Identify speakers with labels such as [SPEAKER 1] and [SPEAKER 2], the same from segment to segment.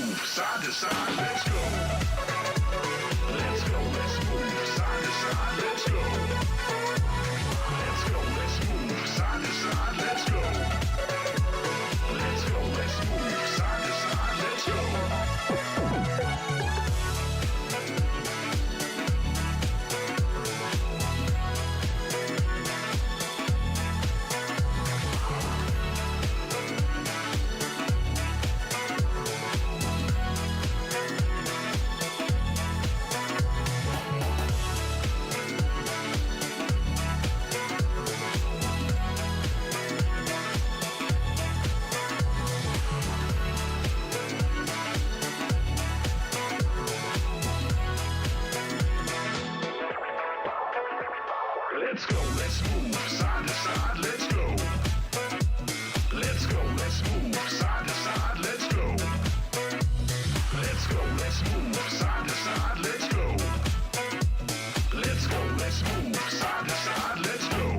[SPEAKER 1] move side to side. Let's go. Let's go. Let's move side to side. Let's go. Let's go. Let's move side to side. Let's go. Let's go. Let's move side to side. Let's go. Let's go, let's move side to side, let's go. Let's go, let's move side to side, let's go. Let's go, let's move side to side, let's go. Let's go, let's move side to side, let's go.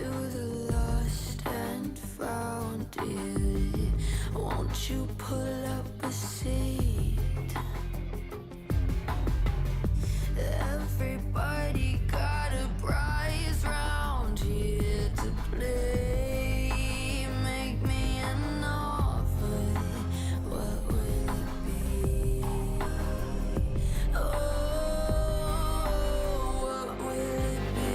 [SPEAKER 2] to the lost and found, dear. Won't you pull up a seat? Everybody got a prize round here to play. Make me an offer, what will it be? Oh, what will it be?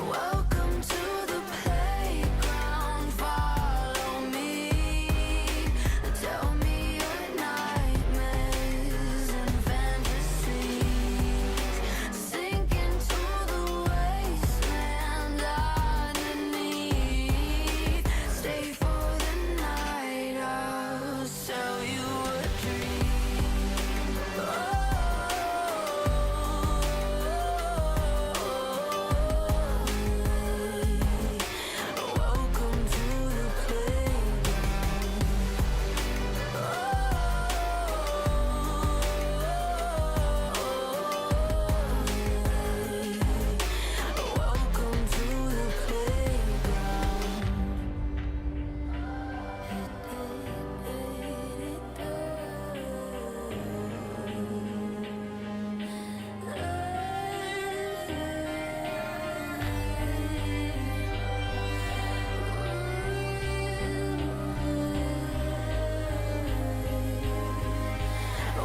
[SPEAKER 2] Welcome to the playground, follow me. Tell me your nightmares and fantasies. Sink into the wasteland underneath. Stay for the night, I'll sell you a dream. Welcome to the playground.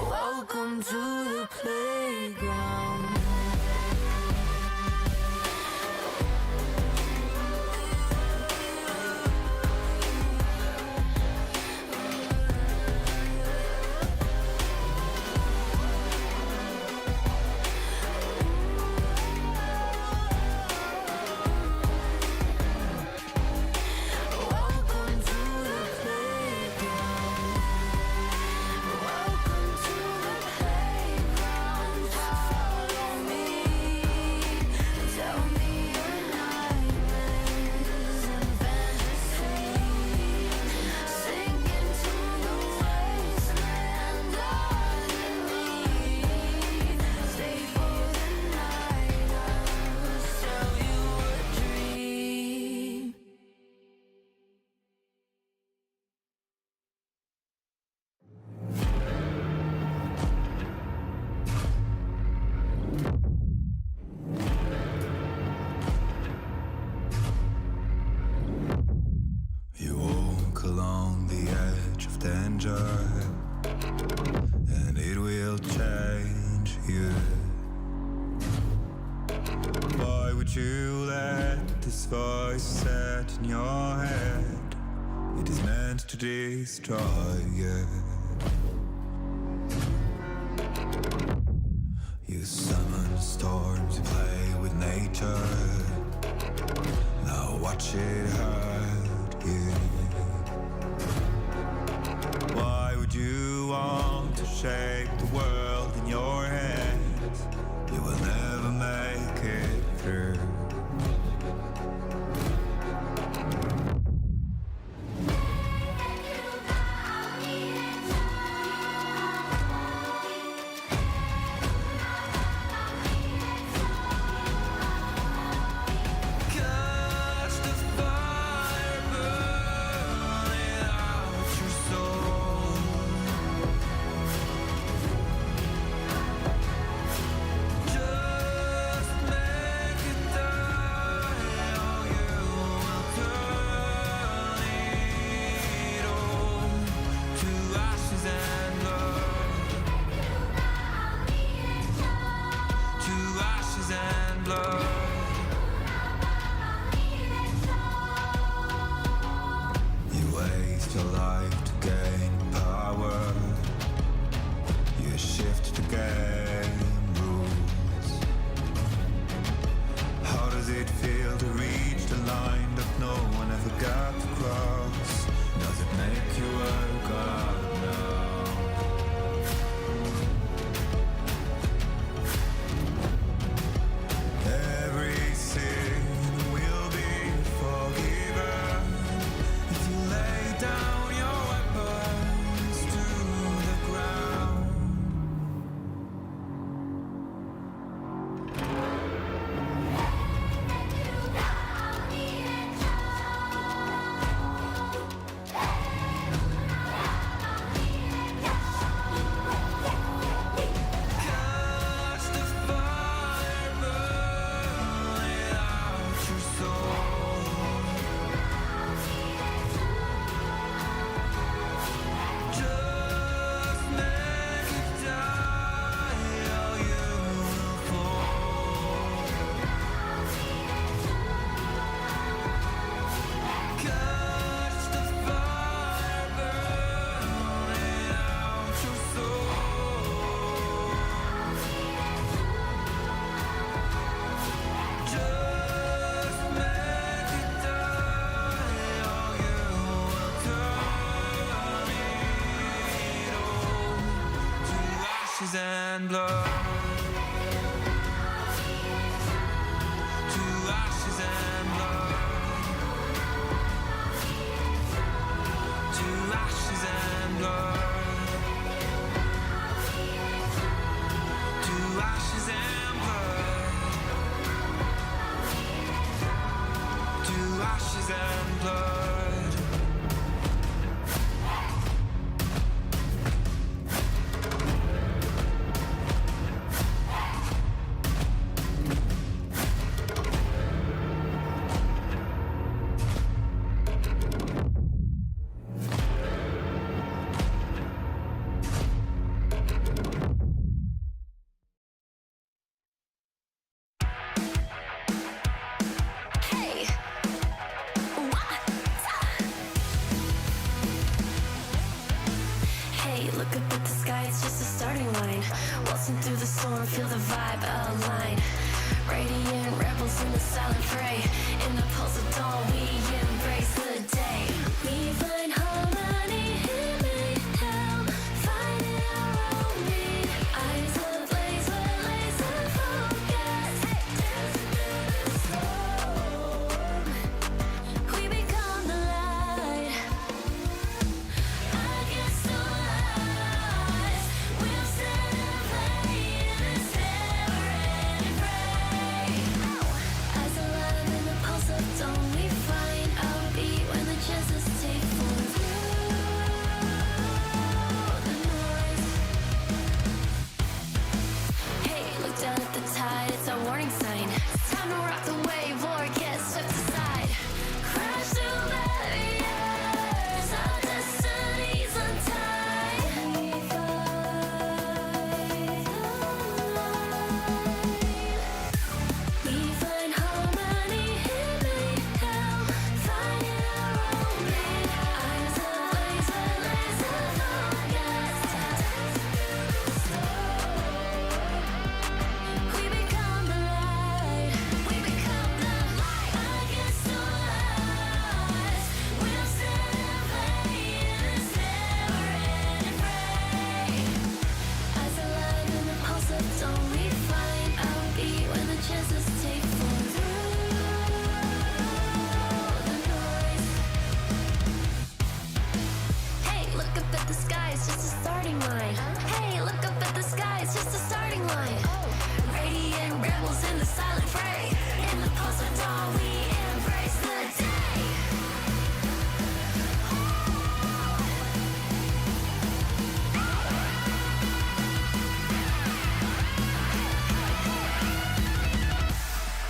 [SPEAKER 2] Welcome to the playground. Welcome to the playground. Welcome to the playground. Welcome to the playground. Follow me. Tell me your nightmares and fantasies. Sink into the wasteland underneath. Stay for the night, I'll sell you a dream.
[SPEAKER 3] You walk along the edge of danger, and it will change you. Why would you let this voice set in your head? It is meant to destroy you. You summon storms, you play with nature. Now watch it hurt you. Why would you want to shape the world in your hands? You will never make it through. Catch the fire burning out your soul. ashes and blood. To ashes and blood. To ashes and blood. To ashes and blood. To ashes and blood.
[SPEAKER 2] Hey, what? Hey, look up at the sky, it's just a starting line. Waltzing through the storm, feel the vibe align. Radiant rebels in the silent fray. In the pulse of dawn, we embrace the day. We find harmony in mayhem, finding our own beat. Eyes ablaze with laser focus. Dancing through the storm, we become the light. Against all odds, we'll stand and play in this never-ending fray. Eyes alive in the pulse of dawn, we find our beat when the chances take form through the noise. Hey, look down at the tide, it's our warning sign. It's time to rock the wave or get swept aside. Crash through barriers, our destinies untied. We find harmony in mayhem, finding our own beat. Eyes ablaze with laser focus. We become the light. We become the light. Against all odds, we'll stand and play in this never-ending fray. Eyes alive in the pulse of dawn, we find our beat when the chances take form through the noise. Hey, look up at the sky, it's just a starting line. Hey, look up at the sky, it's just a starting line. Radiant rebels in the silent fray. In the pulse of dawn, we embrace the day.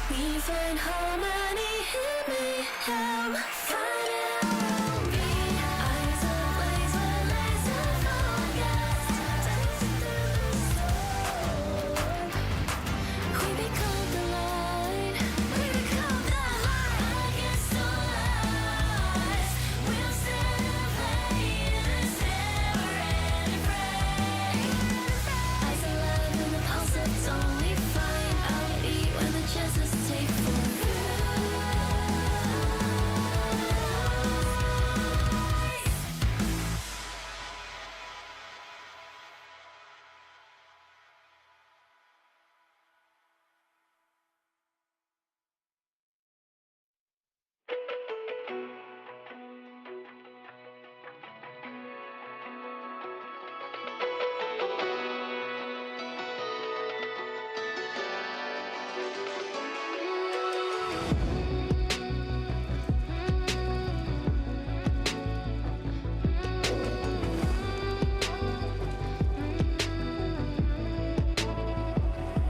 [SPEAKER 2] We find harmony in mayhem, finding our own beat. Eyes ablaze with laser focus. Dancing through the storm, we become the light. We become the light. Against all odds, we'll stand and play in this never-ending fray. Eyes alive in the pulse of dawn, we find our beat when the chances take form.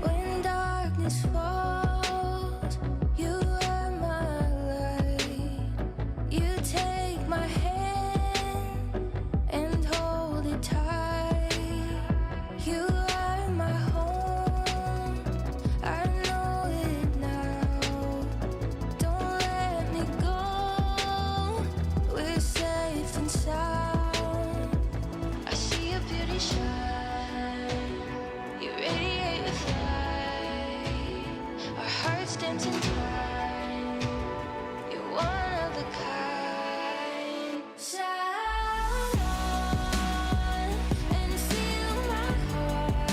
[SPEAKER 2] When darkness falls, you are my light. You take my hand and hold it tight. You are my home, I know it now. Don't let me go, we're safe and sound. I see your beauty shine, you radiate with light. Our hearts dancing twine, you're one of a kind. Shine on and feel my heart.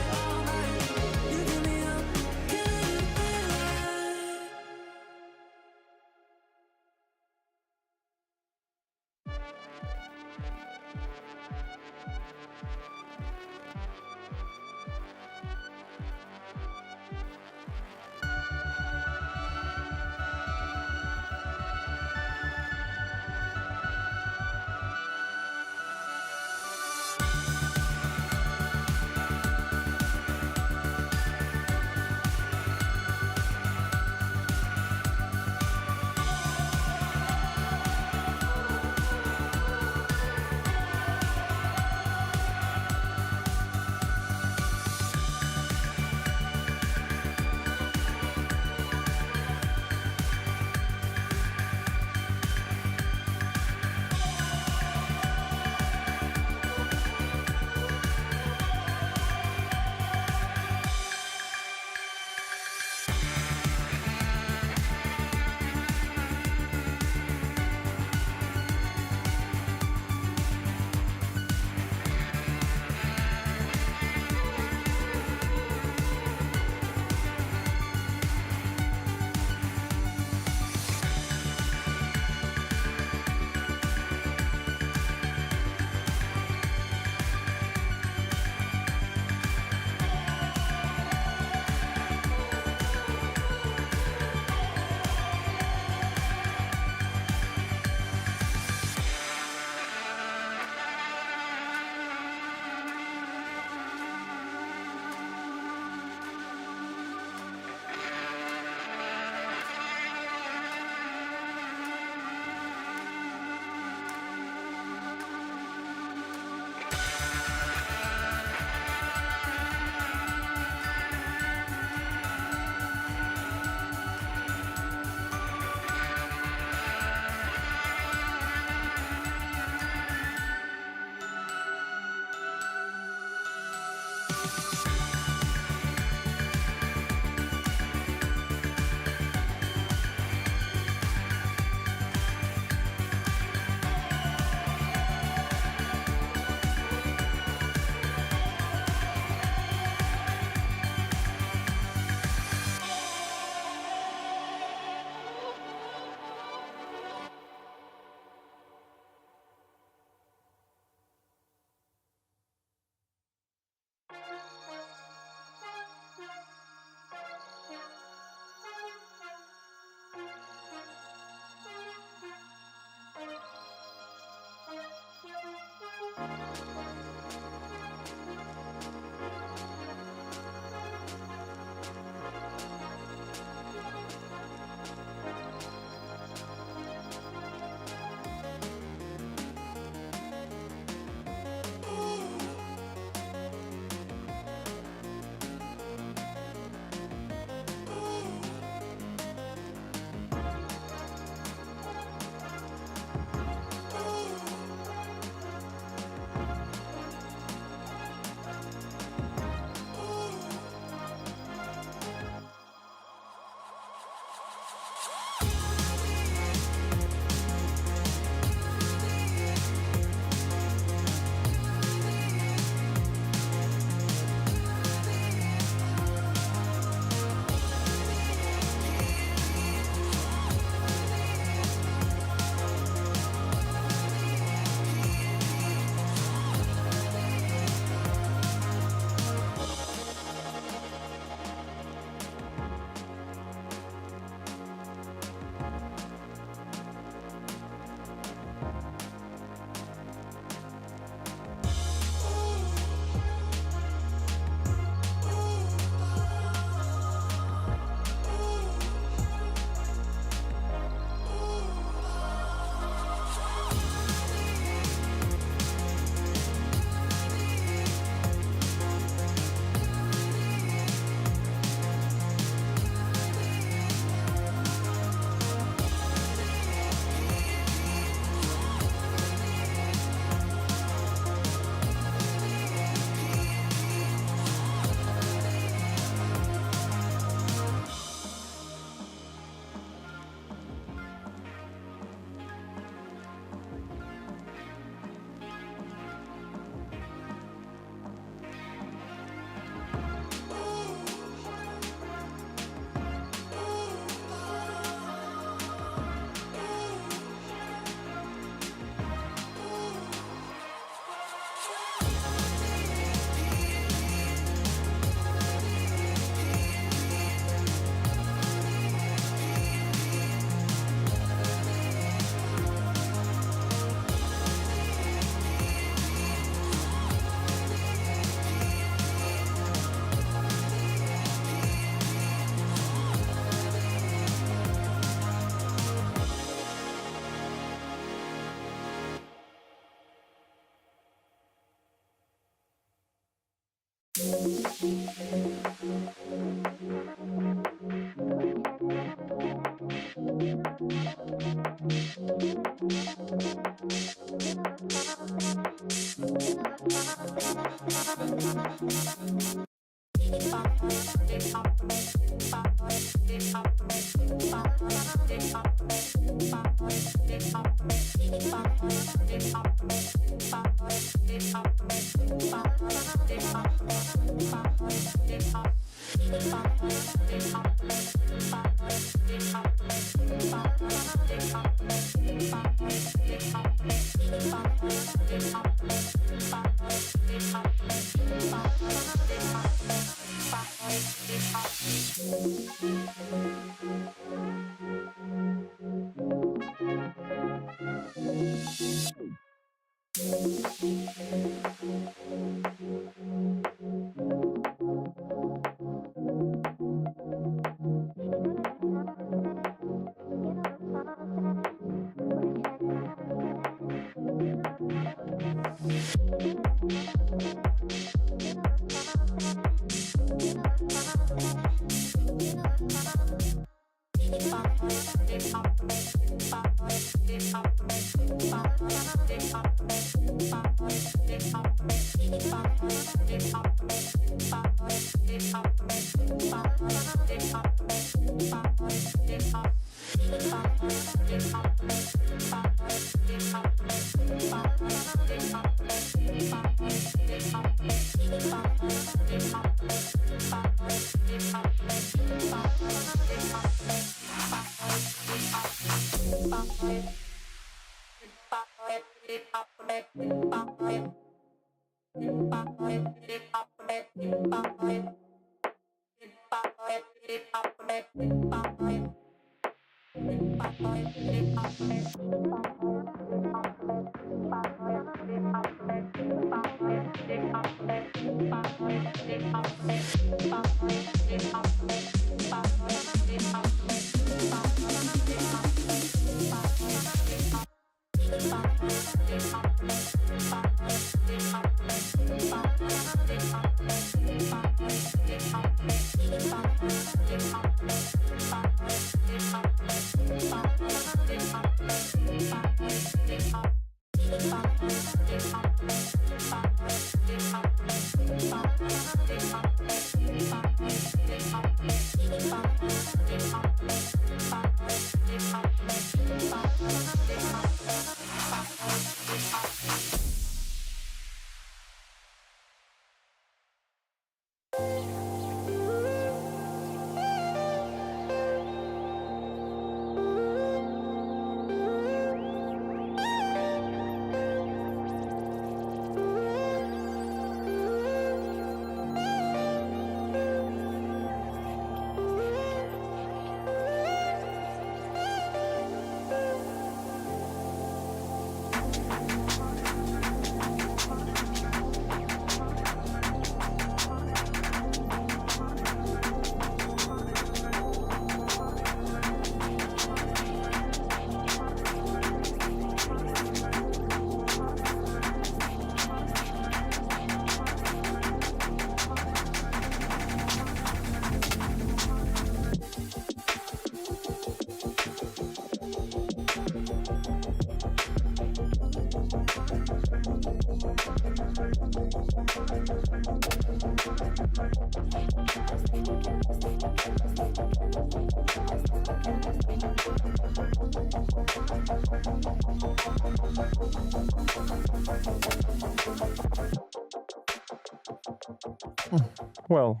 [SPEAKER 4] Well,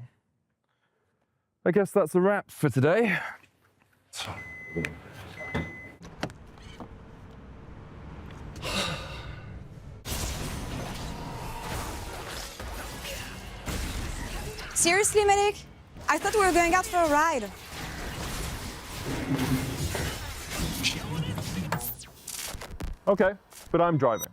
[SPEAKER 4] I guess that's a wrap for today.
[SPEAKER 5] Seriously, medic? I thought we were going out for a ride.
[SPEAKER 4] Okay, but I'm driving.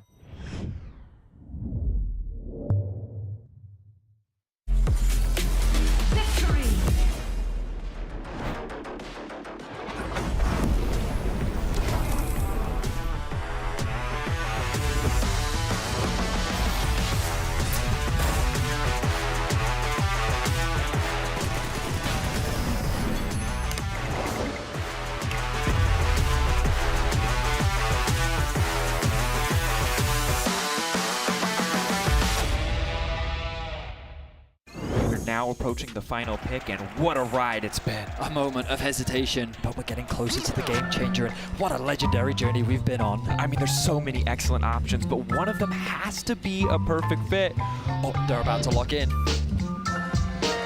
[SPEAKER 6] approaching the final pick, and what a ride it's been.
[SPEAKER 7] A moment of hesitation, but we're getting closer to the game changer, and what a legendary journey we've been on.
[SPEAKER 6] I mean, there's so many excellent options, but one of them has to be a perfect fit.
[SPEAKER 7] Oh, they're about to lock in.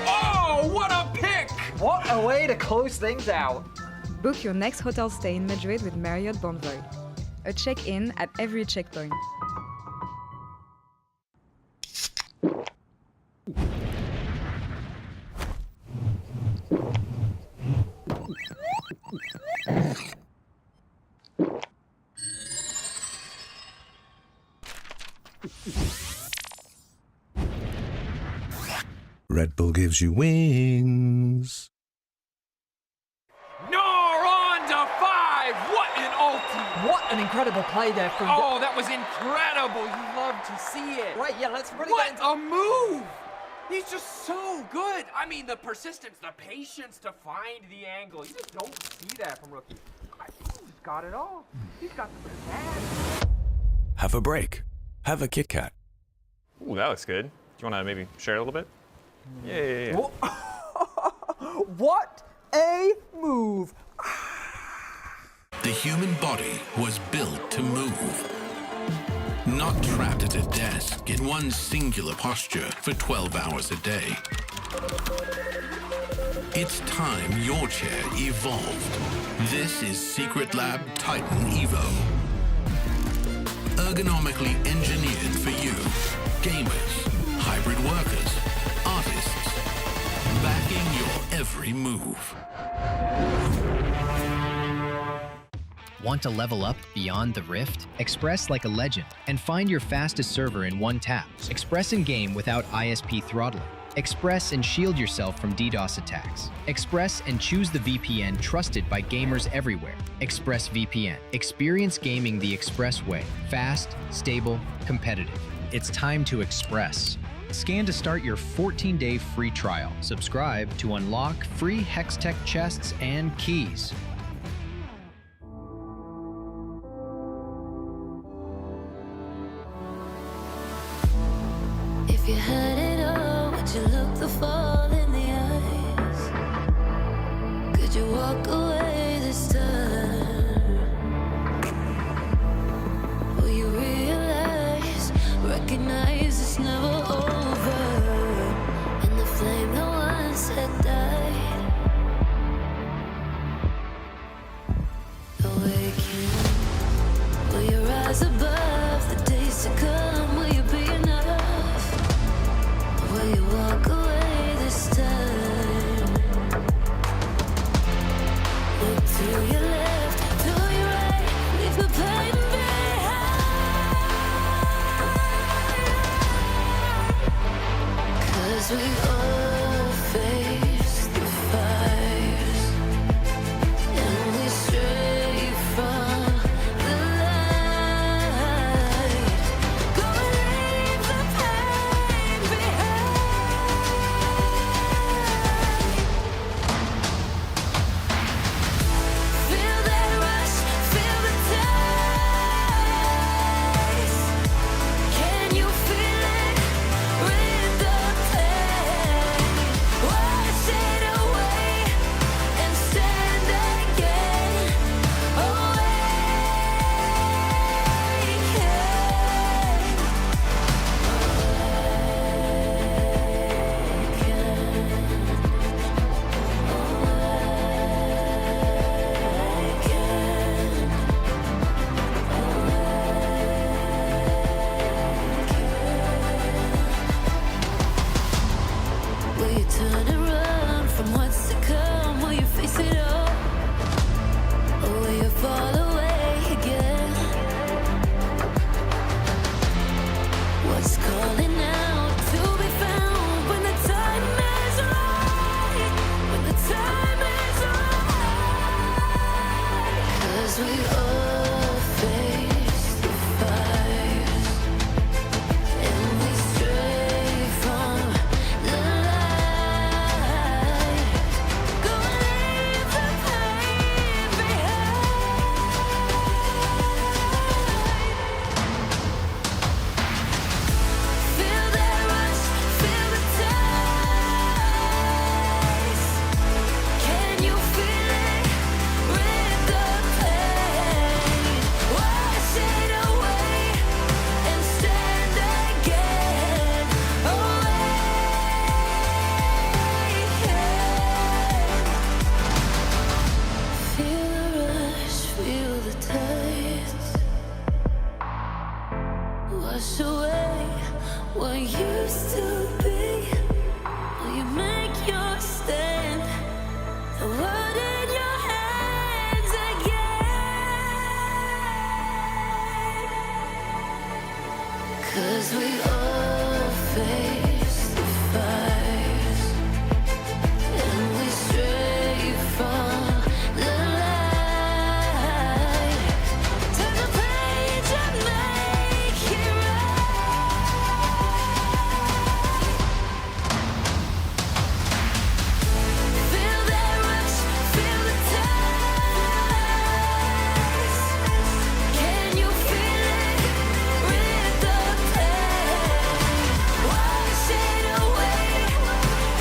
[SPEAKER 6] Oh, what a pick!
[SPEAKER 7] What a way to close things out.
[SPEAKER 8] Book your next hotel stay in Madrid with Marriott Bonvoy. A check-in at every checkpoint.
[SPEAKER 9] Red Bull gives you wings.
[SPEAKER 6] No, on to 5! What an ulti!
[SPEAKER 7] What an incredible play there from...
[SPEAKER 6] Oh, that was incredible! You love to see it.
[SPEAKER 7] Right, yeah, let's really
[SPEAKER 6] What
[SPEAKER 7] get into...
[SPEAKER 6] a move! He's just so good. I mean, the persistence, the patience to find the angle. You just don't see that from rookies. I think he's got it all. He's got the pizzazz.
[SPEAKER 9] Have a break. Have a Kit Kat.
[SPEAKER 10] Ooh, that looks good. Do you want to maybe share a little bit? Yeah.
[SPEAKER 7] What a move!
[SPEAKER 11] The human body was built to move. Not trapped at a desk in one singular posture for 12 hours a day. It's time your chair evolved. This is Secret Lab Titan Evo. Ergonomically engineered for you, gamers, hybrid workers, artists, backing your every move.
[SPEAKER 12] Want to level up beyond the Rift? Express like a legend and find your fastest server in one tap. Express in game without ISP throttling. Express and shield yourself from DDoS attacks. Express and choose the VPN trusted by gamers everywhere. Express VPN. Experience gaming the Express way. Fast, stable, competitive. It's time to Express. Scan to start your 14-day free trial. Subscribe to unlock free Hextech chests and keys.
[SPEAKER 2] If you had it all, would you look the fall in the eyes? Could you walk away this time? Will you realize, recognize it's never over? And the flame that once had died, awaken. Will you rise above the days to come? Will you be enough? Will you walk away this time? Look to your left, to your right, leave the pain behind. 'Cause we all face the fires, and we stray from the light. Go and leave the pain behind. Feel that rush, feel the taste. Can you feel it? Rid the pain. Wash it away and stand again. Will you turn and run from what's to come? Will you face it all? Or will you fall away again? What's calling out to be found when the time is right? When the time is right. 'Cause we all face the fires, and we stray from the light. Go and leave the pain behind. Feel that rush, feel the time. wash away what used to be. Will you make your stand? The world in your hands again. 'Cause we all face the fires, and we stray from the light. Turn the page and make it right. Feel that rush, feel the ties. Can you feel it? Rid the pain. Wash it away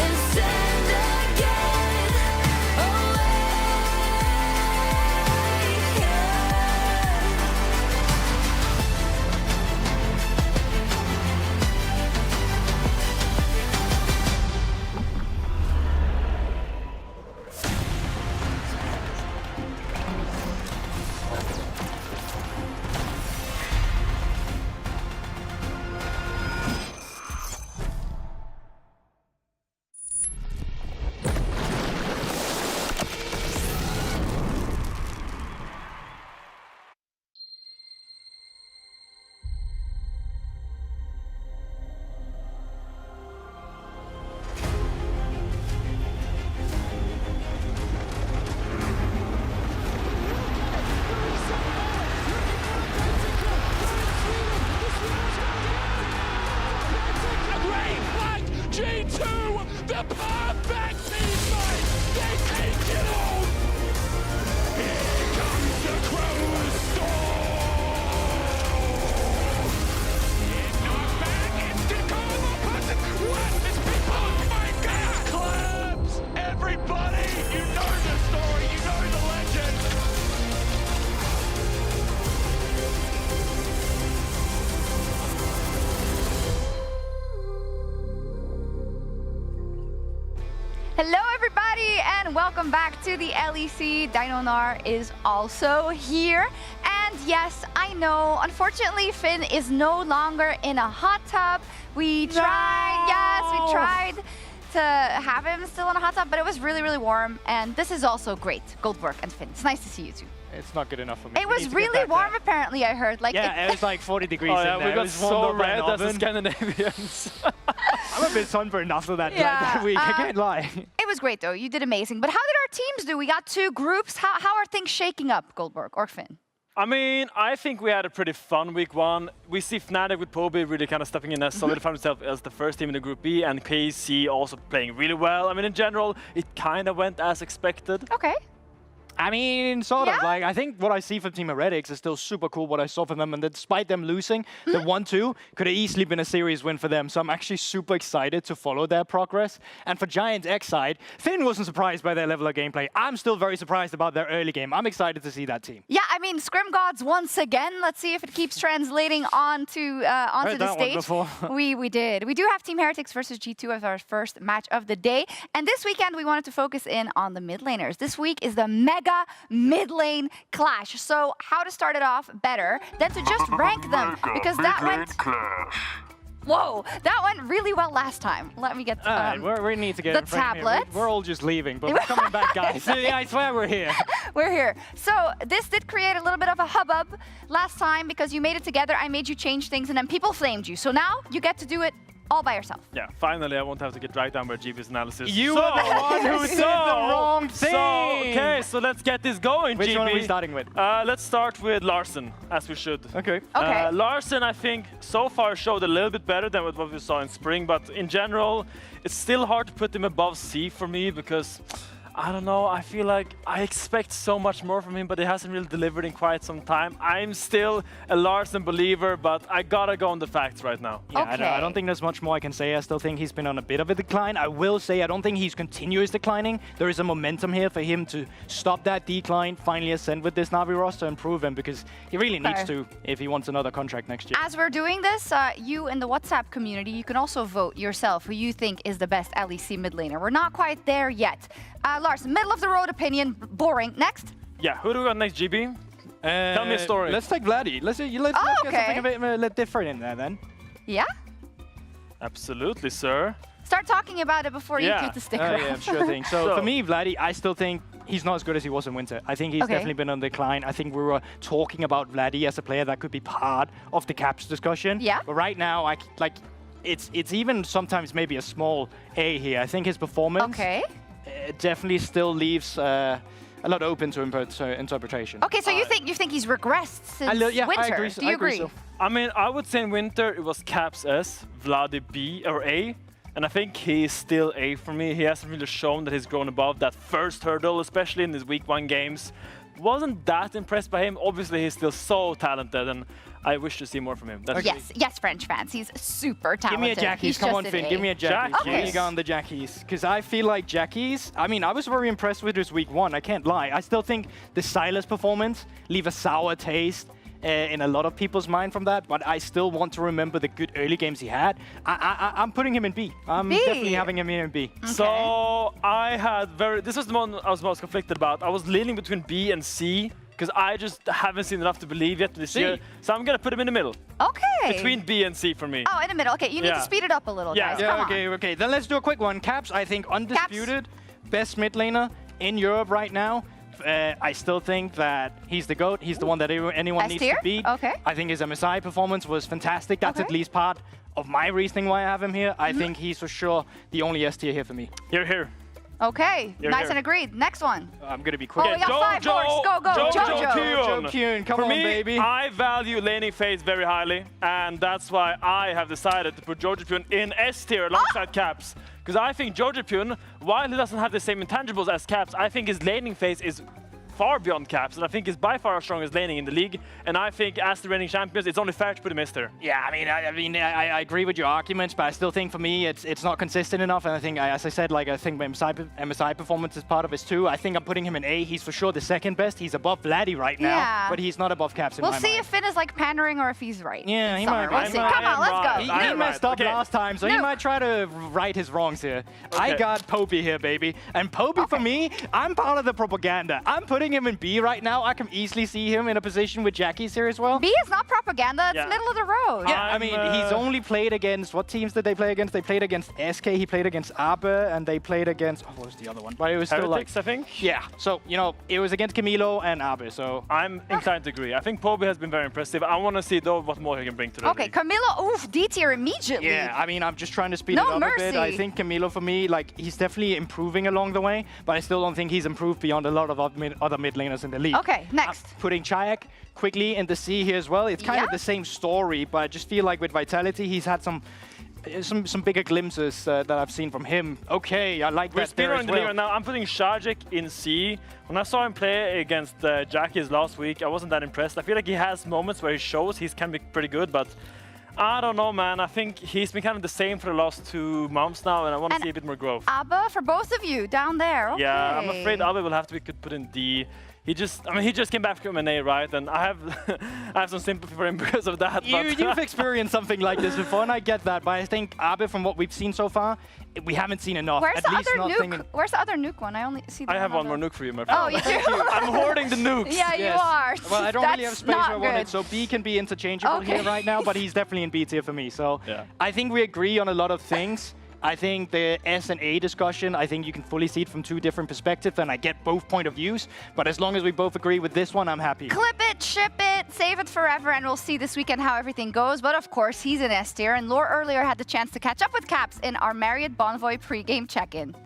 [SPEAKER 2] and stand again.
[SPEAKER 1] G2, the perfect team fight. They take it all. Here comes the Crow Storm. It's not back. It's the combo button. What is people? Oh my God! Claps, everybody. You know the story. You know the legend.
[SPEAKER 13] Hello everybody and welcome back to the LEC. Dinonar is also here. And yes, I know, unfortunately Finn is no longer in a hot tub. We tried to have him still in a hot tub, but it was really, really warm. And this is also great, Goldberg and Finn. It's nice to see you two.
[SPEAKER 14] It's not good enough for me.
[SPEAKER 13] It was really warm apparently, I heard. Like
[SPEAKER 14] yeah, it was like 40 degrees in there.
[SPEAKER 4] We got so red as the
[SPEAKER 14] oven.
[SPEAKER 4] Scandinavians.
[SPEAKER 14] I'm a bit sunburned after that, that week, I can't lie.
[SPEAKER 13] It was great though, you did amazing. But how did our teams do? We got 2 groups. How are things shaking up, Goldberg or Finn?
[SPEAKER 4] I mean, I think we had a pretty fun week 1. We see Fnatic with Poby really kind of stepping in and solidifying himself as the first team in the Group B, and KC also playing really well. I mean, in general, it kind of went as expected.
[SPEAKER 13] Okay.
[SPEAKER 14] I mean, sort of. Like, I think what I see from Team Heretics is still super cool, what I saw from them. And despite them losing, the 1-2 could have easily been a series win for them. So I'm actually super excited to follow their progress. And for Giants X side, Finn wasn't surprised by their level of gameplay. I'm still very surprised about their early game. I'm excited to see that team.
[SPEAKER 13] Yeah, I mean, Scrim Gods once again. Let's see if it keeps translating onto the stage. We did. We do have Team Heretics versus G2 as our first match of the day. And this weekend, we wanted to focus in on the mid laners. This week is the mega mid lane clash. So how to start it off better than to just rank them, because that went... Whoa, that went really well last time. Let me get
[SPEAKER 14] we need to get
[SPEAKER 13] the
[SPEAKER 14] in front of
[SPEAKER 13] tablets.
[SPEAKER 14] We're all just leaving, but we're coming back, guys. Yeah, I swear we're here.
[SPEAKER 13] We're here. So this did create a little bit of a hubbub last time because you made it together. I made you change things and then people flamed you. So now you get to do it all by yourself.
[SPEAKER 4] Yeah, finally I won't have to get dragged down by GB's analysis.
[SPEAKER 14] You are the one who did the wrong thing!
[SPEAKER 4] Okay, so let's get this going,
[SPEAKER 14] Which
[SPEAKER 4] GB.
[SPEAKER 14] one are we starting with?
[SPEAKER 4] Let's start with Larsen, as we should.
[SPEAKER 14] Okay.
[SPEAKER 4] Larsen, I think, so far showed a little bit better than what we saw in spring, but in general, it's still hard to put him above C for me because... I don't know, I feel like I expect so much more from him, but he hasn't really delivered in quite some time. I'm still a Larsen believer, but I gotta go on the facts right now.
[SPEAKER 14] Yeah, I don't think there's much more I can say. I still think he's been on a bit of a decline. I will say I don't think he's continuous declining. There is a momentum here for him to stop that decline, finally ascend with this Na'Vi roster and prove him, because he really needs to if he wants another contract next year.
[SPEAKER 13] As we're doing this, you in the WhatsApp community, you can also vote yourself who you think is the best LEC mid laner. We're not quite there yet. Lars, middle of the road opinion, boring. Next.
[SPEAKER 4] Yeah, who do we got next, GB? Tell me a story.
[SPEAKER 14] Let's take Vladdy. Let's get something a bit different in there then.
[SPEAKER 13] Yeah?
[SPEAKER 4] Absolutely, sir.
[SPEAKER 13] Start talking about it before you keep the sticker.
[SPEAKER 14] Yeah, sure thing. So for me, Vladdy, I still think he's not as good as he was in winter. I think he's definitely been on decline. I think we were talking about Vladdy as a player that could be part of the Caps discussion.
[SPEAKER 13] Yeah.
[SPEAKER 14] But right now, it's even sometimes maybe a small A here. I think his performance definitely still leaves a lot open to interpretation.
[SPEAKER 13] Okay, so you think he's regressed since winter?
[SPEAKER 14] I agree.
[SPEAKER 13] Do you agree?
[SPEAKER 14] So.
[SPEAKER 4] I mean, I would say in winter it was Caps S, Vladdy B or A. And I think he's still A for me. He hasn't really shown that he's grown above that first hurdle, especially in his week 1 games. Wasn't that impressed by him. Obviously, he's still so talented, and I wish to see more from him. That's
[SPEAKER 13] yes, French fans. He's super talented.
[SPEAKER 14] Give me a Jackies. Come on, Finn. Give me a Jackies. Bring you on the Jackies. Because I feel like Jackies, I mean, I was very impressed with his week 1. I can't lie. I still think the Silas performance leave a sour taste in a lot of people's mind from that, but I still want to remember the good early games he had. I'm putting him in B. I'm definitely having him here in B.
[SPEAKER 4] Okay. So I had this was the one I was most conflicted about. I was leaning between B and C because I just haven't seen enough to believe yet this year. So I'm gonna put him in the middle.
[SPEAKER 13] Okay.
[SPEAKER 4] Between B and C for me.
[SPEAKER 13] Oh, in the middle. Okay, you need to speed it up a little, guys.
[SPEAKER 14] Yeah,
[SPEAKER 13] Come
[SPEAKER 14] okay,
[SPEAKER 13] on.
[SPEAKER 14] okay. Then let's do a quick one. Caps, I think undisputed best mid laner in Europe right now. I still think that he's the GOAT. He's the one that anyone needs to beat.
[SPEAKER 13] Okay.
[SPEAKER 14] I think his MSI performance was fantastic. That's at least part of my reasoning why I have him here. I think he's for sure the only S tier here for me.
[SPEAKER 4] Here.
[SPEAKER 13] Okay, nice and agreed. Next one.
[SPEAKER 14] I'm going to be quick.
[SPEAKER 13] Oh, we got 5 horse. Go.
[SPEAKER 14] Jojo Kyun. Come on, baby.
[SPEAKER 4] I value laning phase very highly, and that's why I have decided to put Jojo Kyun in S tier alongside Caps. Because I think Jojo Kyun, while he doesn't have the same intangibles as Caps, I think his laning phase is far beyond Caps, and I think he's by far our strongest laning in the league. And I think as the reigning champions, it's only fair to put him S tier.
[SPEAKER 14] Yeah, I agree with your arguments, but I still think for me it's not consistent enough. And I think, as I said, I think my MSI performance is part of this too. I think I'm putting him in A. He's for sure the second best. He's above Vladdy right now, but he's not above Caps in my mind.
[SPEAKER 13] We'll see if Finn is pandering or if he's right.
[SPEAKER 14] Yeah, he might.
[SPEAKER 13] We'll see. Come on, let's go.
[SPEAKER 14] He messed up last time, so he might try to right his wrongs here. I got Popey here, baby. And Popey for me, I'm part of the propaganda. I'm putting him in B right now. I can easily see him in a position with Jackies here as well.
[SPEAKER 13] B is not propaganda. It's middle of the road.
[SPEAKER 14] Yeah, I mean, he's only played against, what teams did they play against? They played against SK, he played against Abe, and they played against, what was the other one? But it was still
[SPEAKER 4] Heretics, I think?
[SPEAKER 14] Yeah, so, it was against Camilo and Abe, so.
[SPEAKER 4] I'm inclined to agree. I think Popey has been very impressive. I want to see, though, what more he can bring to the league.
[SPEAKER 13] Camilo, oof, D tier immediately.
[SPEAKER 14] Yeah, I mean, I'm just trying to speed it up a bit. I think Camilo, for me, he's definitely improving along the way, but I still don't think he's improved beyond a lot of other mid laners in the league.
[SPEAKER 13] Okay, next.
[SPEAKER 14] Putting Chayak quickly in the C here as well. It's kind of the same story, but I just feel like with Vitality, he's had some bigger glimpses that I've seen from him. Okay, I like that there as well.
[SPEAKER 4] Now I'm putting Shajik in C. When I saw him play against Jackies last week, I wasn't that impressed. I feel like he has moments where he shows he can be pretty good, but I don't know, man. I think he's been kind of the same for the last 2 months now, and I want to see a bit more growth.
[SPEAKER 13] Abba for both of you down there. Okay.
[SPEAKER 4] Yeah, I'm afraid Abba will have to be put in D. He just came back from EMEA, right? And I have some sympathy for him because of that.
[SPEAKER 14] You've experienced something like this before, and I get that. But I think Abe, from what we've seen so far, we haven't seen enough.
[SPEAKER 13] Where's the other nuke? Where's the other nuke one? I only see the
[SPEAKER 4] I have one more nuke for you, my friend.
[SPEAKER 13] Oh, you do?
[SPEAKER 4] I'm hoarding the nukes.
[SPEAKER 13] Yeah, you are.
[SPEAKER 14] Well, I don't really have space where I want it, so B can be interchangeable here right now, but he's definitely in B tier for me. So I think we agree on a lot of things. I think the S and A discussion, I think you can fully see it from 2 different perspectives, and I get both point of views. But as long as we both agree with this one, I'm happy.
[SPEAKER 13] Clip it, ship it, save it forever, and we'll see this weekend how everything goes. But of course, he's in S tier, and Lore earlier had the chance to catch up with Caps in our Marriott Bonvoy pre-game check-in.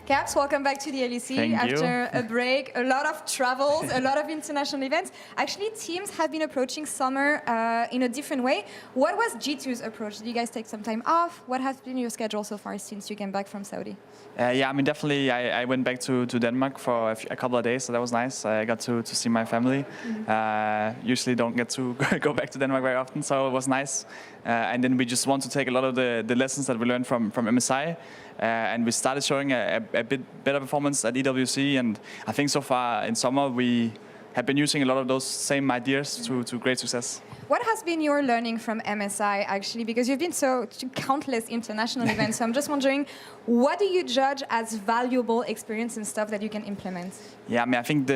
[SPEAKER 5] Caps, welcome back to the LEC after a break, a lot of travels, a lot of international events. Actually, teams have been approaching summer in a different way. What was G2's approach? Did you guys take some time off? What has been your schedule so far since you came back from Saudi?
[SPEAKER 15] Yeah, I mean, definitely I went back to Denmark for a couple of days, so that was nice. I got to see my family. Usually don't get to go back to Denmark very often, so it was nice. And then we just want to take a lot of the lessons that we learned from MSI. And we started showing a bit better performance at EWC, and I think so far in summer we have been using a lot of those same ideas to great success.
[SPEAKER 5] What has been your learning from MSI, actually? Because you've been to countless international events, so I'm just wondering, what do you judge as valuable experience and stuff that you can implement?
[SPEAKER 15] Yeah, I mean, I think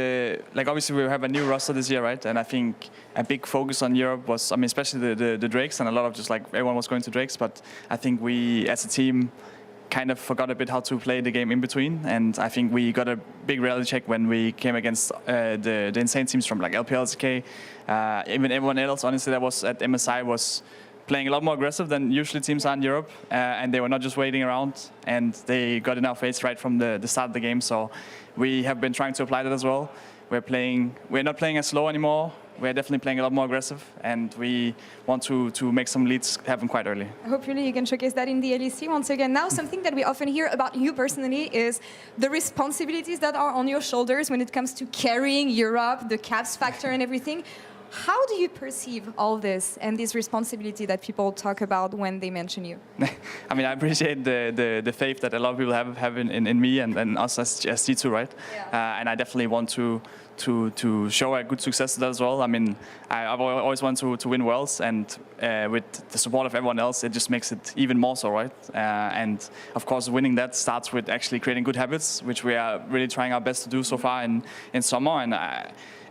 [SPEAKER 15] obviously we have a new roster this year, right? And I think a big focus on Europe was, I mean, especially the Drakes, and a lot of just like everyone was going to Drakes, but I think we, as a team, kind of forgot a bit how to play the game in between, and I think we got a big reality check when we came against the insane teams from like LPL, LEC, even everyone else, honestly, that was at MSI was playing a lot more aggressive than usually teams are in Europe, and they were not just waiting around, and they got in our face right from the start of the game, so we have been trying to apply that as well. We're not playing as slow anymore. We're definitely playing a lot more aggressive, and we want to make some leads happen quite early.
[SPEAKER 5] Hopefully you can showcase that in the LEC once again. Now, something that we often hear about you personally is the responsibilities that are on your shoulders when it comes to carrying Europe, the caps factor and everything. How do you perceive all this and this responsibility that people talk about when they mention you?
[SPEAKER 15] I mean, I appreciate the faith that a lot of people have in me and us as G2, right? Yeah. And I definitely want to show a good success to that as well. I mean, I've always wanted to win Worlds, and with the support of everyone else, it just makes it even more so, right? And of course, winning that starts with actually creating good habits, which we are really trying our best to do so far in summer. And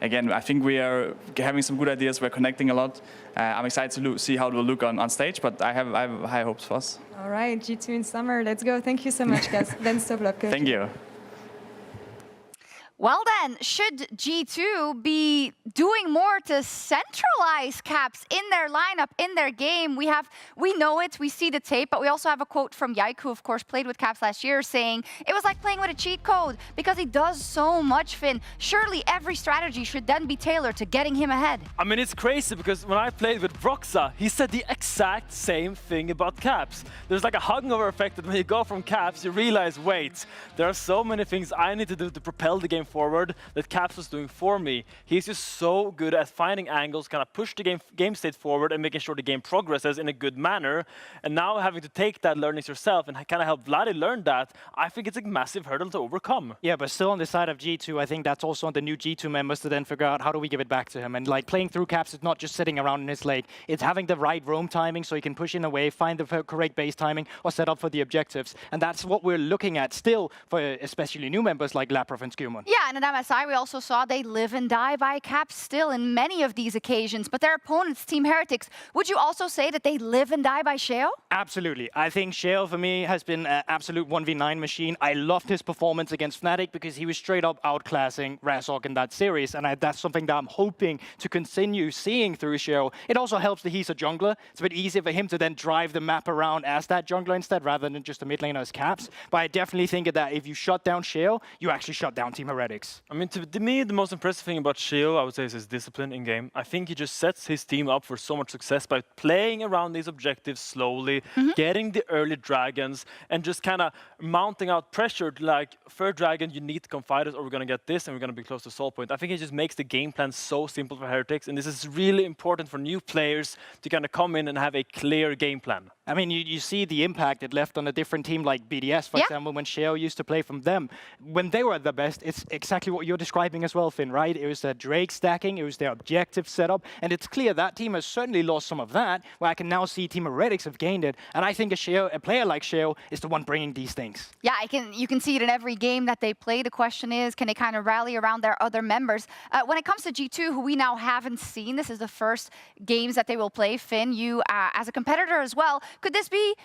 [SPEAKER 15] again, I think we are having some good ideas. We're connecting a lot. I'm excited to see how it will look on stage, but I have high hopes for us.
[SPEAKER 5] All right, G2 in summer. Let's go. Thank you so much, guys. Then stop luck.
[SPEAKER 15] Thank you.
[SPEAKER 13] Well then, should G2 be doing more to centralize caps in their lineup, in their game? We know it, we see the tape, but we also have a quote from Yike, who of course played with caps last year, saying it was like playing with a cheat code because he does so much, Finn. Surely every strategy should then be tailored to getting him ahead.
[SPEAKER 4] I mean, it's crazy because when I played with Broxa, he said the exact same thing about caps. There's like a hungover effect that when you go from caps, you realize, wait, there are so many things I need to do to propel the game forward that Caps was doing for me. He's just so good at finding angles, kind of push the game state forward and making sure the game progresses in a good manner. And now having to take that learnings yourself and kind of help Vladdy learn that, I think it's a massive hurdle to overcome.
[SPEAKER 14] Yeah, but still on the side of G2, I think that's also on the new G2 members to then figure out how do we give it back to him. And like playing through Caps is not just sitting around in his lake. It's having the right roam timing so he can push in a way, find the correct base timing, or set up for the objectives. And that's what we're looking at still for especially new members like Laprof and Skurmon.
[SPEAKER 13] Yeah, and at MSI we also saw they live and die by caps still in many of these occasions, but their opponents, Team Heretics, would you also say that they live and die by Sheo?
[SPEAKER 14] Absolutely. I think Sheo for me has been an absolute 1v9 machine. I loved his performance against Fnatic because he was straight up outclassing Razork in that series, and that's something that I'm hoping to continue seeing through Sheo. It also helps that he's a jungler. It's a bit easier for him to then drive the map around as that jungler instead, rather than just a mid laner as caps. But I definitely think that if you shut down Sheo, you actually shut down Team Heretics.
[SPEAKER 4] I mean, to me, the most impressive thing about Sheo, I would say, is his discipline in game. I think he just sets his team up for so much success by playing around these objectives slowly, getting the early dragons, and just kind of mounting out pressure to like, third dragon, you need to come fight us, or we're going to get this, and we're going to be close to Soul Point. I think it just makes the game plan so simple for Heretics, and this is really important for new players to kind of come in and have a clear game plan.
[SPEAKER 14] I mean, you see the impact it left on a different team like BDS, for example, when Sheo used to play from them. When they were at the best, it's exactly what you're describing as well, Finn, right? It was the Drake stacking, it was their objective setup, and it's clear that team has certainly lost some of that, where I can now see Team Heretics have gained it, and I think a player like Sheo is the one bringing these things.
[SPEAKER 13] Yeah, you can see it in every game that they play. The question is, can they kind of rally around their other members? When it comes to G2, who we now haven't seen, this is the first games that they will play. Finn, you as a competitor as well, could this be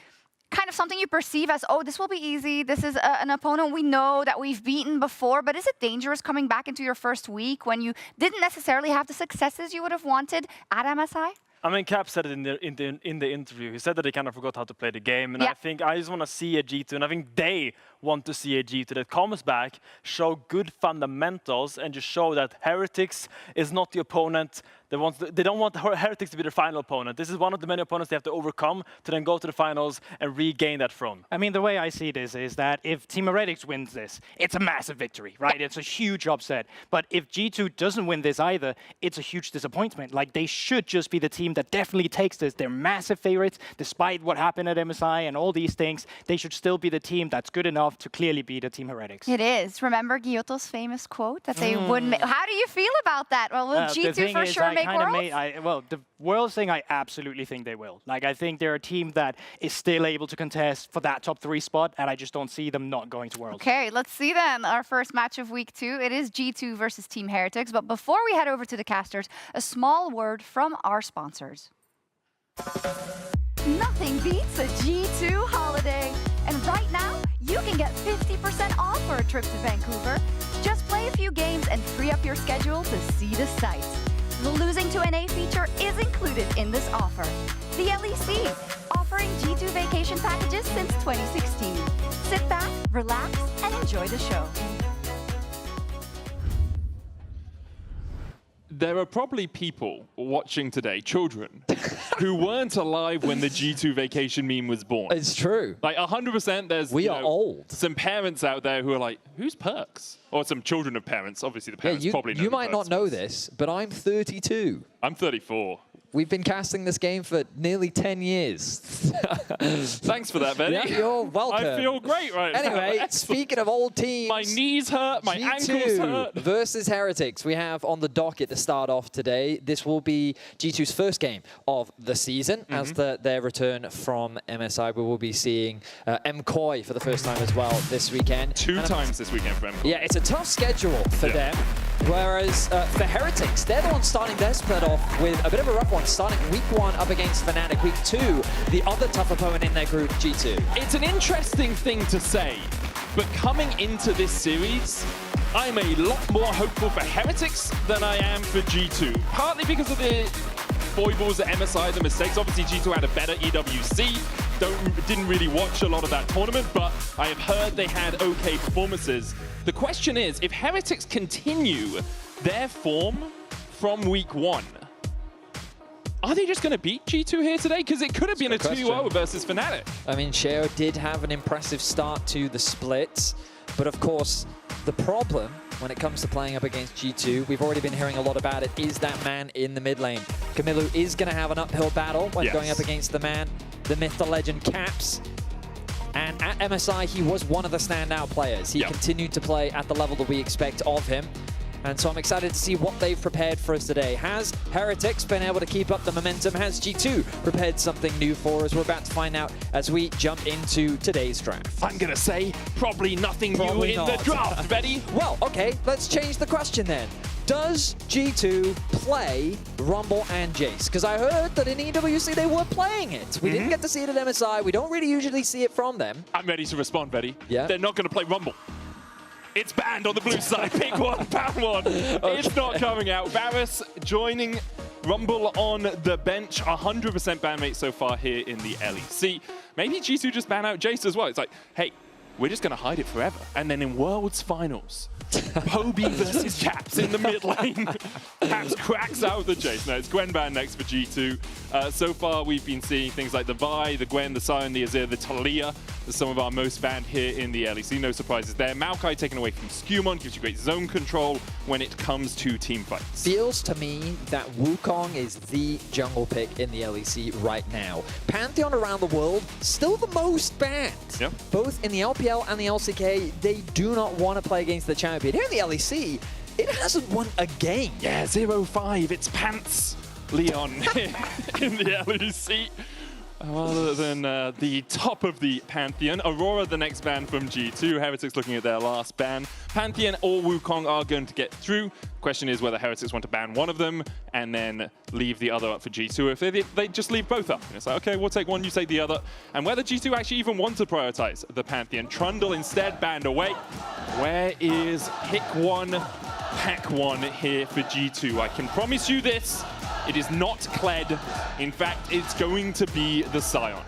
[SPEAKER 13] kind of something you perceive as, oh, this will be easy, this is an opponent we know that we've beaten before, but is it dangerous coming back into your first week when you didn't necessarily have the successes you would have wanted at MSI?
[SPEAKER 4] I mean, Cap said it in the interview. He said that he kind of forgot how to play the game, and I think I just want to see a G2, and I think they want to see a G2 that comes back, show good fundamentals, and just show that Heretics is not the opponent They don't want Heretics to be their final opponent. This is one of the many opponents they have to overcome to then go to the finals and regain that throne.
[SPEAKER 14] I mean, the way I see this is that if Team Heretics wins this, it's a massive victory, right? It's a huge upset. But if G2 doesn't win this either, it's a huge disappointment. Like, they should just be the team that definitely takes this. They're massive favorites, despite what happened at MSI and all these things. They should still be the team that's good enough to clearly beat a Team Heretics.
[SPEAKER 13] It is. Remember Gyuto's famous quote that they wouldn't. How do you feel about that? Well, will G2 for sure make Worlds?
[SPEAKER 14] Well, the Worlds thing, I absolutely think they will. Like, I think they're a team that is still able to contest for that top 3 spot, and I just don't see them not going to Worlds.
[SPEAKER 13] Okay, let's see then our first match of week 2. It is G2 versus Team Heretics. But before we head over to the casters, a small word from our sponsors. Nothing beats a G2 holiday. And right now, you can get 50% off for a trip to Vancouver. Just play a few games and free up your schedule to see the sights. The losing to NA feature is included in this offer. The LEC, offering G2 vacation packages since 2016. Sit back, relax, and enjoy the show.
[SPEAKER 16] There are probably people watching today, children, who weren't alive when the G2 vacation meme was born.
[SPEAKER 17] It's true.
[SPEAKER 16] Like 100%, there's
[SPEAKER 17] we are old.
[SPEAKER 16] Some parents out there who are like, who's Perks? Or some children of parents. Obviously, the parents probably know.
[SPEAKER 17] You might not know this, but I'm 32.
[SPEAKER 16] I'm 34.
[SPEAKER 17] We've been casting this game for nearly 10 years.
[SPEAKER 16] Thanks for that, Benny.
[SPEAKER 17] Yeah, you're welcome.
[SPEAKER 16] I feel great right now.
[SPEAKER 17] Anyway, speaking of old teams.
[SPEAKER 16] My knees hurt, my ankles hurt.
[SPEAKER 17] Versus Heretics, we have on the docket to start off today. This will be G2's first game of the season. As their return from MSI, we will be seeing MKOI for the first time as well this weekend.
[SPEAKER 16] Two times this weekend for MKOI.
[SPEAKER 17] Yeah, it's a tough schedule for them. Whereas for Heretics, they're the ones starting their split off with a bit of a rough one, starting week 1 up against Fnatic, week 2, the other tough opponent in their group, G2.
[SPEAKER 16] It's an interesting thing to say, but coming into this series, I'm a lot more hopeful for Heretics than I am for G2. Partly because of the foibles at MSI, the mistakes. Obviously, G2 had a better EWC. Didn't really watch a lot of that tournament, but I have heard they had okay performances. The question is, if Heretics continue their form from week 1, are they just going to beat G2 here today? Because it could have been a 2-0 versus Fnatic.
[SPEAKER 17] I mean, Sheo did have an impressive start to the splits, but of course, the problem when it comes to playing up against G2, we've already been hearing a lot about it, is that man in the mid lane. Kamilu is going to have an uphill battle when going up against the man, the myth, the legend, Caps. And at MSI, he was one of the standout players. He continued to play at the level that we expect of him. And so I'm excited to see what they've prepared for us today. Has Heretics been able to keep up the momentum? Has G2 prepared something new for us? We're about to find out as we jump into today's draft.
[SPEAKER 16] I'm going to say probably nothing new in the draft, Betty.
[SPEAKER 17] Well, okay, let's change the question then. Does G2 play Rumble and Jace? Because I heard that in EWC they were playing it. We didn't get to see it at MSI. We don't really usually see it from them.
[SPEAKER 16] I'm ready to respond, Betty.
[SPEAKER 17] Yeah.
[SPEAKER 16] They're not going to play Rumble. It's banned on the blue side. Pick one, ban one. Okay. It's not coming out. Varus joining Rumble on the bench. 100% bandmate so far here in the LEC. Maybe G2 just ban out Jace as well. It's like, hey, we're just going to hide it forever. And then in Worlds Finals, Poby versus Caps in the mid lane. Caps cracks out the Jace. No, it's Gwen ban next for G2. So far, we've been seeing things like the Vi, the Gwen, the Sion, the Azir, the Talia. Some of our most banned here in the LEC. No surprises there. Maokai taken away from Skewmon gives you great zone control when it comes to team fights.
[SPEAKER 17] Feels to me that Wukong is the jungle pick in the LEC right now. Pantheon around the world, still the most banned.
[SPEAKER 16] Yep.
[SPEAKER 17] Both in the LPL and the LCK, they do not want to play against the champion. Here in the LEC, it hasn't won a game.
[SPEAKER 16] Yeah, 0-5. It's Pants Leon in the LEC. Other than the top of the Pantheon, Aurora the next ban from G2. Heretics looking at their last ban. Pantheon or Wukong are going to get through. Question is whether Heretics want to ban one of them and then leave the other up for G2. If they just leave both up. And it's like, okay, we'll take one, you take the other. And whether G2 actually even want to prioritize the Pantheon. Trundle instead banned away. Where is pick one, pack one here for G2? I can promise you this. It is not Kled. In fact, it's going to be the Sion.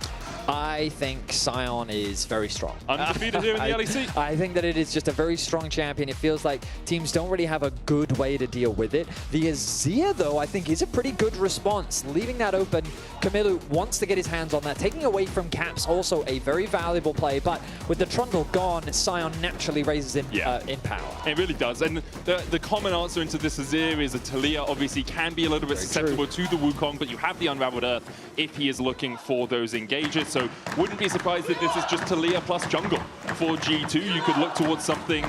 [SPEAKER 17] I think Sion is very strong.
[SPEAKER 16] Undefeated here in the LEC.
[SPEAKER 17] I think that it is just a very strong champion. It feels like teams don't really have a good way to deal with it. The Azir, though, I think is a pretty good response. Leaving that open, Camilo wants to get his hands on that. Taking away from Caps, also a very valuable play. But with the Trundle gone, Sion naturally raises him in power.
[SPEAKER 16] It really does. And the common answer into this Azir is a Talia obviously can be a little bit susceptible to the Wukong, but you have the Unraveled Earth if he is looking for those engages. So wouldn't be surprised if this is just Talia plus jungle for G2. You could look towards something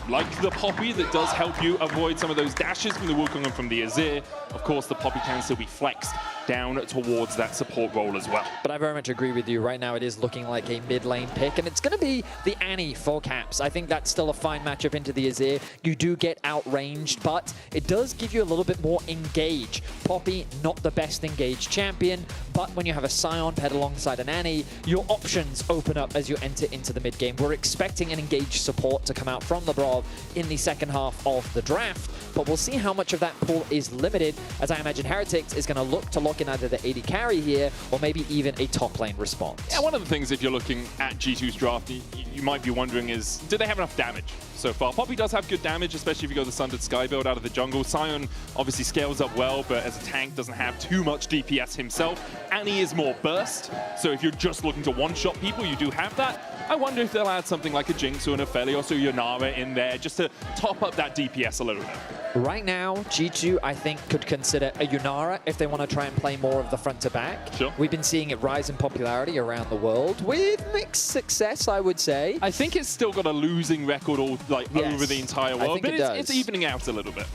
[SPEAKER 16] like the Poppy that does help you avoid some of those dashes from the Wukong and from the Azir. Of course, the Poppy can still be flexed down towards that support role as well.
[SPEAKER 17] But I very much agree with you. Right now, it is looking like a mid lane pick, and it's going to be the Annie for Caps. I think that's still a fine matchup into the Azir. You do get outranged, but it does give you a little bit more engage. Poppy, not the best engaged champion, but when you have a Sion paired alongside an Annie, your options open up as you enter into the mid game. We're expecting an engaged support to come out from Labrov in the second half of the draft, but we'll see how much of that pool is limited, as I imagine Heretics is going to look to lock in either the AD carry here or maybe even a top lane response.
[SPEAKER 16] Yeah, one of the things if you're looking at G2's draft, you might be wondering is, do they have enough damage so far? Poppy does have good damage, especially if you go the Sundered Sky build out of the jungle. Sion obviously scales up well, but as a tank doesn't have too much DPS himself. Annie is more burst, so if you're just looking to one-shot people, you do have that. I wonder if they'll add something like a Jinx or an Aphelios or Yonara in there just to top up that DPS a little bit.
[SPEAKER 17] Right now, G2, I think, could consider a Yunara if they want to try and play more of the front to back.
[SPEAKER 16] Sure.
[SPEAKER 17] We've been seeing it rise in popularity around the world with mixed success, I would say.
[SPEAKER 16] I think it's still got a losing record over the entire world, but it's evening out a little bit.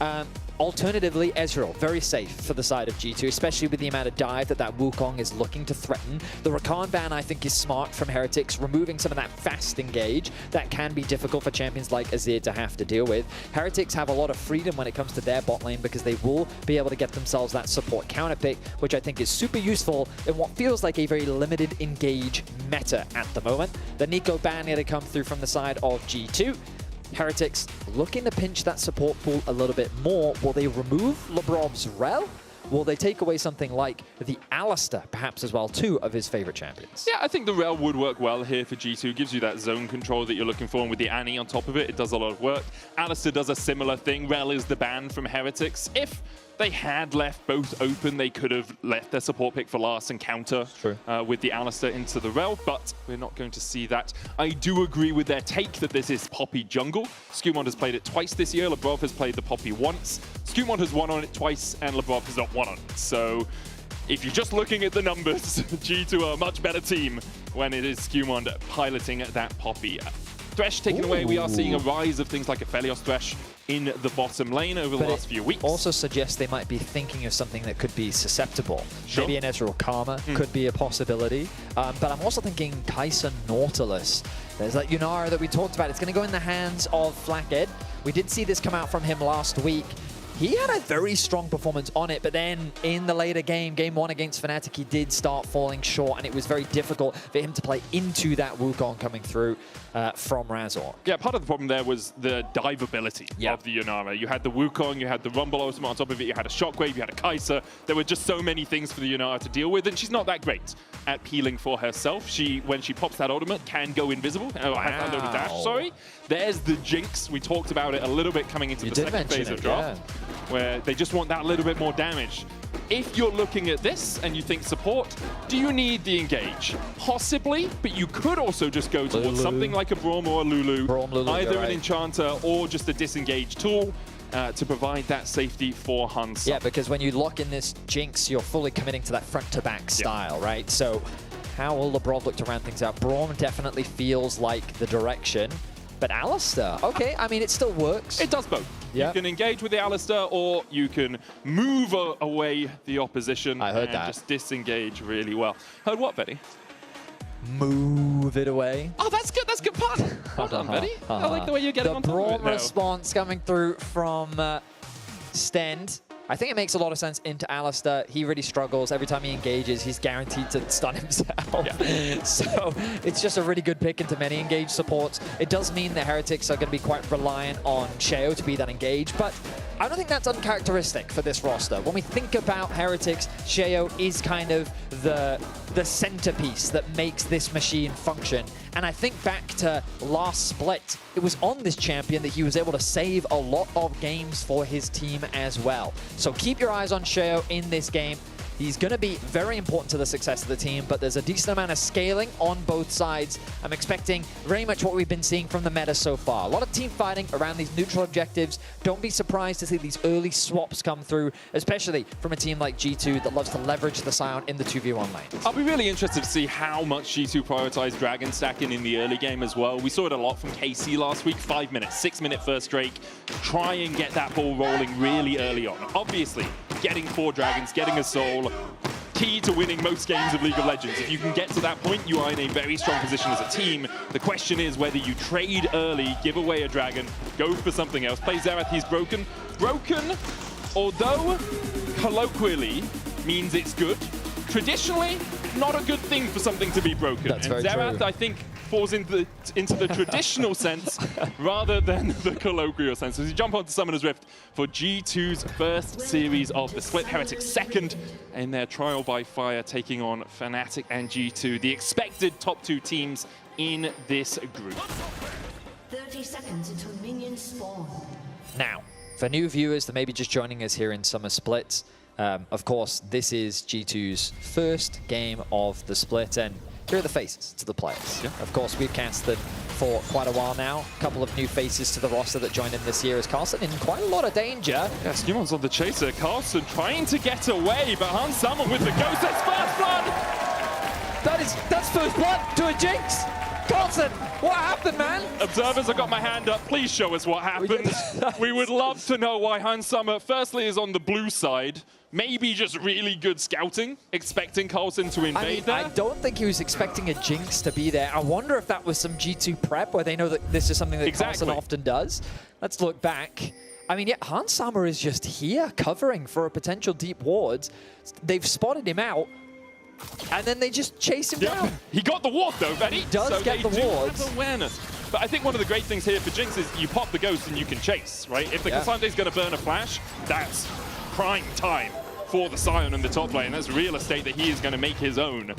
[SPEAKER 17] Alternatively, Ezreal, very safe for the side of G2, especially with the amount of dive that Wukong is looking to threaten. The Rakan ban, I think, is smart from Heretics, removing some of that fast engage that can be difficult for champions like Azir to have to deal with. Heretics have a lot of freedom when it comes to their bot lane because they will be able to get themselves that support counter pick, which I think is super useful in what feels like a very limited engage meta at the moment. The Nico ban here to come through from the side of G2. Heretics looking to pinch that support pool a little bit more. Will they remove Labrov's Rel? Will they take away something like the Alistar, perhaps as well, two of his favorite champions?
[SPEAKER 16] Yeah, I think the Rel would work well here for G2. Gives you that zone control that you're looking for, and with the Annie on top of it, it does a lot of work. Alistar does a similar thing. Rel is the ban from Heretics. If they had left both open, they could have left their support pick for last and counter with the Alistar into the Rel, but we're not going to see that. I do agree with their take that this is Poppy jungle. Skumond has played it twice this year. Labrov has played the Poppy once. Skumond has won on it twice, and Labrov has not won on it. So if you're just looking at the numbers, G2 are a much better team when it is Skumond piloting that Poppy. Thresh taken away, we are seeing a rise of things like Aphelios Thresh in the bottom lane over the last few weeks.
[SPEAKER 17] Also suggests they might be thinking of something that could be susceptible. Sure. Maybe an Ezreal Karma could be a possibility. But I'm also thinking Kai'Sa Nautilus. There's that Yunara that we talked about. It's going to go in the hands of Flacked. We did see this come out from him last week. He had a very strong performance on it, but then in the later game, game one against Fnatic, he did start falling short, and it was very difficult for him to play into that Wukong coming through from Razork.
[SPEAKER 16] Yeah, part of the problem there was the dive ability of the Yunara. You had the Wukong, you had the Rumble ultimate on top of it, you had a Shockwave, you had a Kai'Sa. There were just so many things for the Yunara to deal with, and she's not that great at peeling for herself. When she pops that ultimate, can go invisible. Oh, I have that little dash, sorry. There's the Jinx. We talked about it a little bit coming into the second phase of draft, where they just want that little bit more damage. If you're looking at this and you think support, do you need the engage? Possibly, but you could also just go towards something like a Braum or a Lulu, either an Enchanter or just a disengage tool to provide that safety for Hansa.
[SPEAKER 17] Yeah, because when you lock in this Jinx, you're fully committing to that front-to-back style, right? So how will Labrov look to round things out? Braum definitely feels like the direction. But Alistar, okay, I mean, it still works.
[SPEAKER 16] It does both. You can engage with the Alistar, or you can move away the opposition and just disengage really well. Heard what, Betty?
[SPEAKER 17] Move it away.
[SPEAKER 16] Oh, that's good. That's good pun. Well done, Betty. I like the way you're getting on top of it now.
[SPEAKER 17] The Braum response coming through from Stend. I think it makes a lot of sense into Alistar. He really struggles. Every time he engages, he's guaranteed to stun himself. So it's just a really good pick into many engaged supports. It does mean the Heretics are going to be quite reliant on Sheo to be that engaged, but I don't think that's uncharacteristic for this roster. When we think about Heretics, Sheo is kind of the the centerpiece that makes this machine function. And I think back to last split, it was on this champion that he was able to save a lot of games for his team as well. So keep your eyes on Sheo in this game. He's going to be very important to the success of the team, but there's a decent amount of scaling on both sides. I'm expecting very much what we've been seeing from the meta so far. A lot of team fighting around these neutral objectives. Don't be surprised to see these early swaps come through, especially from a team like G2 that loves to leverage the Scion in the 2v1 lane.
[SPEAKER 16] I'll be really interested to see how much G2 prioritized Dragon stacking in the early game as well. We saw it a lot from KC last week, 5 minutes, 6-minute first Drake. Try and get that ball rolling really early on. Obviously, getting 4 Dragons, getting a soul, key to winning most games of League of Legends. If you can get to that point, you are in a very strong position as a team. The question is whether you trade early, give away a Dragon, go for something else. Play Xerath, he's broken. Broken, although colloquially means it's good, traditionally, not a good thing for something to be broken.
[SPEAKER 17] That's
[SPEAKER 16] and
[SPEAKER 17] very
[SPEAKER 16] Xerath,
[SPEAKER 17] true.
[SPEAKER 16] I think, falls into the traditional sense rather than the colloquial sense. As you jump onto Summoner's Rift for G2's first series of the split, Heretics second in their trial by fire, taking on Fnatic and G2, the expected top 2 teams in this group.
[SPEAKER 2] 30 seconds until minions spawn.
[SPEAKER 17] Now, for new viewers that may be just joining us here in Summer Split, of course, this is G2's first game of the split, and here are the faces to the players. Yeah. Of course, we've cast them for quite a while now. A couple of new faces to the roster that joined in this year as Carlson in quite a lot of danger.
[SPEAKER 16] Yes, Newman's on the chaser. Carlson trying to get away, but Hans Summer with the ghost. That's first blood!
[SPEAKER 17] That's first blood to a Jinx! Carlson, what happened, man?
[SPEAKER 16] Observers, I got my hand up. Please show us what happened. We would love to know why Hans Summer, firstly, is on the blue side. Maybe just really good scouting, expecting Carlson to invade there.
[SPEAKER 17] I don't think he was expecting a Jinx to be there. I wonder if that was some G2 prep where they know that this is something that Carlson often does. Let's look back. I mean, yeah, Hans Summer is just here covering for a potential deep ward. They've spotted him out. And then they just chase him down.
[SPEAKER 16] He got the ward though, Benny.
[SPEAKER 17] He does get the wards.
[SPEAKER 16] Have awareness. But I think one of the great things here for Jinx is you pop the ghost and you can chase, right? If the Cassandra's going to burn a flash, that's prime time for the Scion in the top lane. That's real estate that he is going to make his own.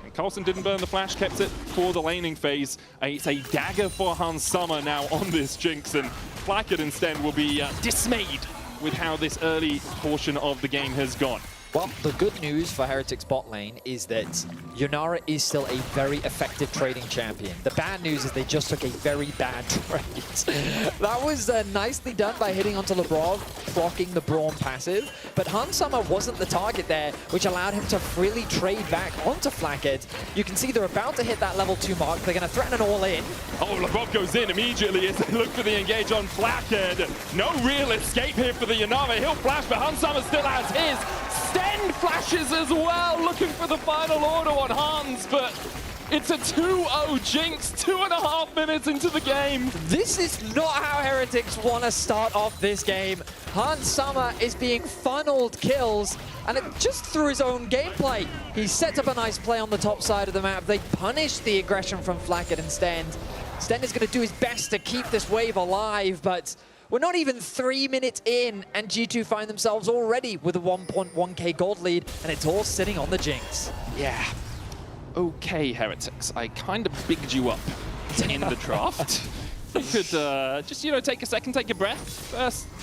[SPEAKER 16] And Carlson didn't burn the flash, kept it for the laning phase. It's a dagger for Hans Summer now on this Jinx, and Flackett instead will be dismayed with how this early portion of the game has gone.
[SPEAKER 17] Well, the good news for Heretics bot lane is that Yunara is still a very effective trading champion. The bad news is they just took a very bad trade. That was nicely done by hitting onto Lebrov, blocking the Braum passive, but Hans Summer wasn't the target there, which allowed him to freely trade back onto Flackett. You can see they're about to hit that level 2 mark. They're going to threaten an all-in.
[SPEAKER 16] Oh, Lebrov goes in immediately as they look for the engage on Flackett. No real escape here for the Yunara. He'll flash, but Hans Summer still has his. Sten flashes as well, looking for the final order on Hans, but it's a 2-0 Jinx, 2.5 minutes into the game.
[SPEAKER 17] This is not how Heretics want to start off this game. Hans Summer is being funneled kills, and it just through his own gameplay. He sets up a nice play on the top side of the map. They punish the aggression from Flackett and Sten. Sten is going to do his best to keep this wave alive, but we're not even 3 minutes in, and G2 find themselves already with a 1.1k gold lead, and it's all sitting on the Jinx.
[SPEAKER 16] Yeah. Okay, Heretics. I kind of bigged you up in the draft. You could just, you know, take a second, take a breath.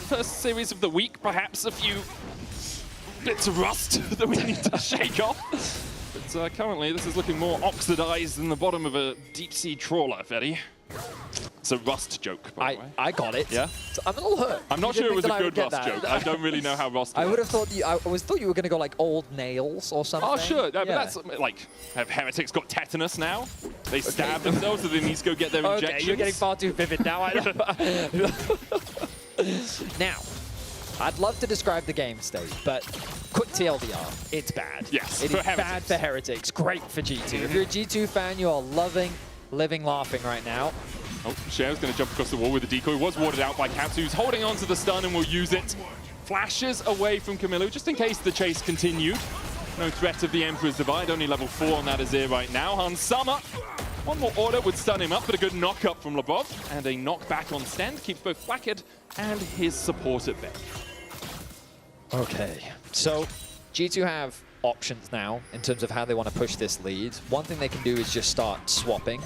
[SPEAKER 16] First series of the week, perhaps a few bits of rust that we need to shake off. But currently, this is looking more oxidized than the bottom of a deep-sea trawler, Fetty. It's a rust joke, by the way.
[SPEAKER 17] I got it.
[SPEAKER 16] Yeah?
[SPEAKER 17] So I'm a little hurt.
[SPEAKER 16] I'm not sure it was a good rust joke. I don't really know how rust works.
[SPEAKER 17] I would have thought I always thought you were going to go like old nails or something.
[SPEAKER 16] Oh, sure. But that's like, have Heretics got tetanus now? They stab themselves, so they need to go get their injections.
[SPEAKER 17] Okay, you're getting far too vivid now. Now, I'd love to describe the game state, but quick TLDR, it's bad.
[SPEAKER 16] Yes,
[SPEAKER 17] it is bad for Heretics, great for G2. If you're a G2 fan, you are loving, living, laughing right now.
[SPEAKER 16] Oh, Cher's going to jump across the wall with the decoy. Was warded out by Katsu, who's holding on to the stun and will use it. Flashes away from Camilo, just in case the chase continued. No threat of the Emperor's Divide, only level 4 on that Azir right now. Hans Summer, one more order would stun him up, but a good knock-up from Lebrov. And a knockback on Sten keeps both Flackett and his support at bay.
[SPEAKER 17] Okay, so G2 have options now in terms of how they want to push this lead. One thing they can do is just start swapping.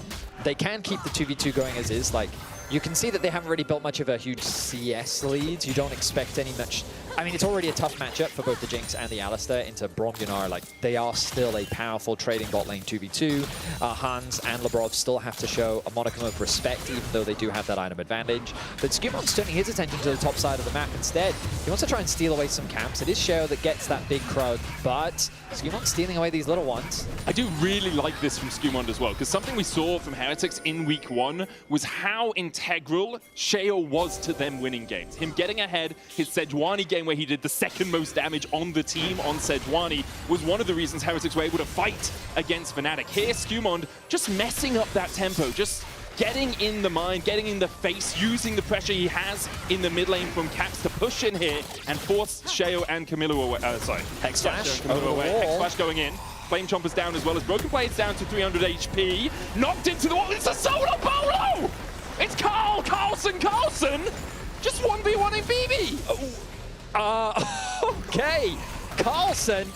[SPEAKER 17] They can keep the 2v2 going as is. Like, you can see that they haven't really built much of a huge CS lead. You don't expect any much... I mean, it's already a tough matchup for both the Jinx and the Alistar into Bromgunar. Like, they are still a powerful trading bot lane 2v2. Hans and Labrov still have to show a modicum of respect, even though they do have that item advantage. But Skumon's turning his attention to the top side of the map instead. He wants to try and steal away some camps. It is Sheo that gets that big crowd, but Skumon's stealing away these little ones.
[SPEAKER 16] I do really like this from Skumond as well, because something we saw from Heretics in week 1 was how integral Sheo was to them winning games. Him getting ahead, his Sejuani game where he did the second most damage on the team on Sejuani was one of the reasons Heretics were able to fight against Fnatic. Here, Skumond just messing up that tempo, just getting in the mind, getting in the face, using the pressure he has in the mid lane from Caps to push in here and force Sheo and Camilo away.
[SPEAKER 17] X-Flash
[SPEAKER 16] away. X-Flash going in. Flame Chomper's down as well as Broken Blade's down to 300 HP. Knocked into the wall. It's a solo bolo! It's Carlson! Just 1v1 BB!
[SPEAKER 17] Okay, Carlson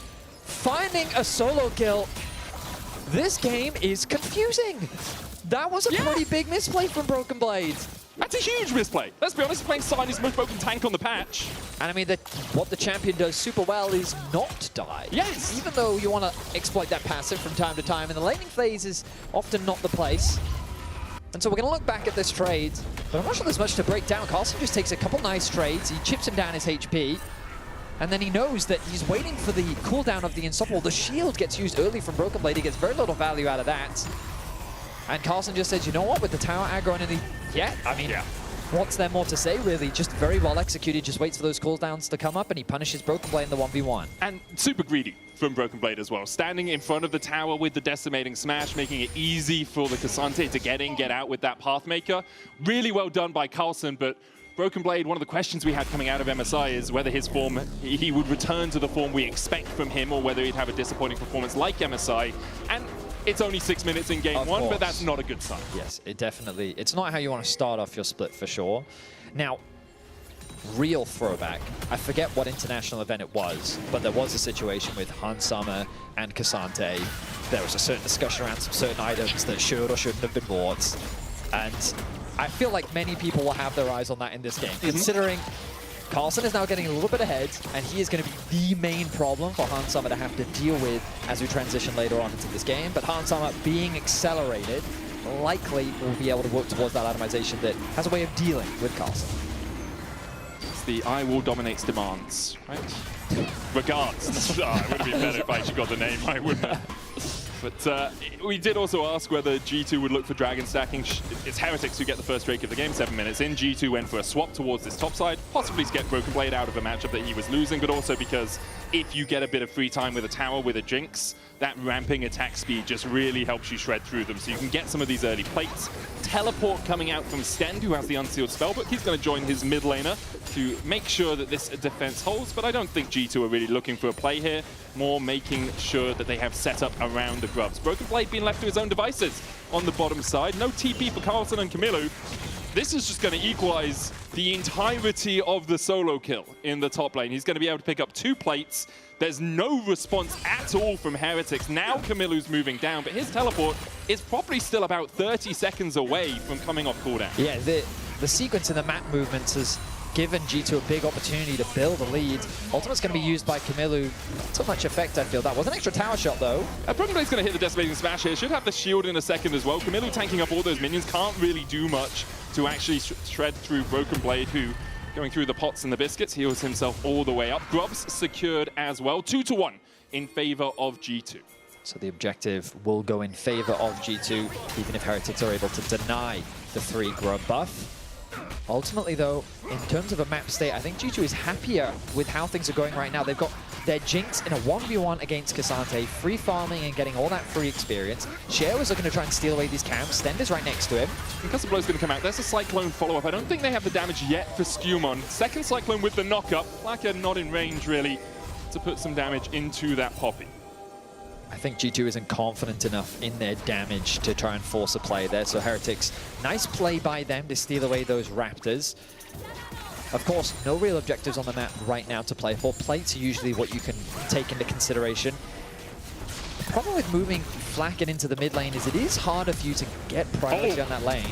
[SPEAKER 17] finding a solo kill. This game is confusing. That was a pretty big misplay from Broken Blade.
[SPEAKER 16] That's a huge misplay. Let's be honest, playing Sign is the most broken tank on the patch.
[SPEAKER 17] And I mean, what the champion does super well is not die.
[SPEAKER 16] Yes.
[SPEAKER 17] Even though you want to exploit that passive from time to time, and the laning phase is often not the place. And so we're going to look back at this trade, but I'm not sure there's much to break down. Carlson just takes a couple nice trades. He chips him down his HP. And then he knows that he's waiting for the cooldown of the Unstoppable. The shield gets used early from Broken Blade. He gets very little value out of that. And Carlson just says, you know what, with the tower aggro and what's there more to say, really? Just very well executed, just waits for those cooldowns to come up, and he punishes Broken Blade in the 1v1.
[SPEAKER 16] And super greedy from Broken Blade as well. Standing in front of the tower with the Decimating Smash, making it easy for the Cassante to get in, get out with that Pathmaker. Really well done by Carlson, but Broken Blade, one of the questions we had coming out of MSI is whether his form, he would return to the form we expect from him, or whether he'd have a disappointing performance like MSI. And it's only 6 minutes in game one, but that's not a good sign.
[SPEAKER 17] Yes, it's not how you want to start off your split for sure. Now, real throwback, I forget what international event it was, but there was a situation with Hans Sommer and Cassante. There was a certain discussion around some certain items that should or shouldn't have been bought. And I feel like many people will have their eyes on that in this game, considering Carlson is now getting a little bit ahead, and he is going to be the main problem for Hans Sommer to have to deal with as we transition later on into this game. But Hans Sommer being accelerated likely will be able to work towards that itemization that has a way of dealing with Carlson.
[SPEAKER 16] It's the I will dominates demands, right? Regards. It would have been better if I actually got the name right, wouldn't it? But we did also ask whether G2 would look for dragon stacking. It's Heretics who get the first Drake of the game, 7 minutes in. G2 went for a swap towards this top side, possibly to get Broken Blade out of a matchup that he was losing, but also because if you get a bit of free time with a tower, with a Jinx, that ramping attack speed just really helps you shred through them. So you can get some of these early plates. Teleport coming out from Stend, who has the unsealed spellbook. He's going to join his mid laner to make sure that this defense holds, but I don't think G2 are really looking for a play here. More making sure that they have set up around the grubs. Broken Blade being left to his own devices on the bottom side. No TP for Carlson and Camilo. This is just going to equalize the entirety of the solo kill in the top lane. He's going to be able to pick up 2 plates. There's no response at all from Heretics. Now Camilo's moving down, but his teleport is probably still about 30 seconds away from coming off cooldown.
[SPEAKER 17] Yeah, the sequence in the map movements has given G2 a big opportunity to build a lead. Ultimate's going to be used by Camilo. Not so much effect, I feel. That was an extra tower shot, though.
[SPEAKER 16] Broken Blade's going to hit the Decimating Smash here. Should have the shield in a second as well. Camilo tanking up all those minions. Can't really do much to actually shred through Broken Blade, who, going through the pots and the biscuits, heals himself all the way up. Grubs secured as well. 2-1 in favor of G2.
[SPEAKER 17] So the objective will go in favor of G2, even if Heretics are able to deny the 3 grub buff. Ultimately, though, in terms of a map state, I think G2 is happier with how things are going right now. They've got their Jinx in a 1v1 against Cassante, free farming and getting all that free experience. Sheo is looking to try and steal away these camps. Stend is right next to him.
[SPEAKER 16] And Blow's going to come out. There's a Cyclone follow-up. I don't think they have the damage yet for Skumon. Second Cyclone with the knock-up. Laka not in range, really, to put some damage into that Poppy.
[SPEAKER 17] I think G2 isn't confident enough in their damage to try and force a play there. So Heretics, nice play by them to steal away those Raptors. Of course, no real objectives on the map right now to play for. Plates are usually what you can take into consideration. The problem with moving Flacket into the mid lane is it is harder for you to get priority on that lane.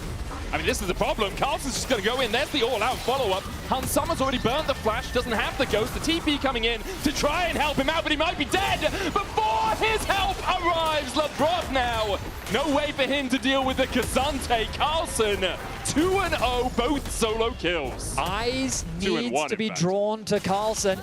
[SPEAKER 16] I mean, this is the problem. Carlson's just going to go in. There's the all-out follow-up. Hans Sommer's already burnt the flash, doesn't have the ghost. The TP coming in to try and help him out, but he might be dead before his help arrives. LeBron now. No way for him to deal with the Kazante. Carlson, 2-0, both solo kills.
[SPEAKER 17] Eyes needs to be drawn to Carlson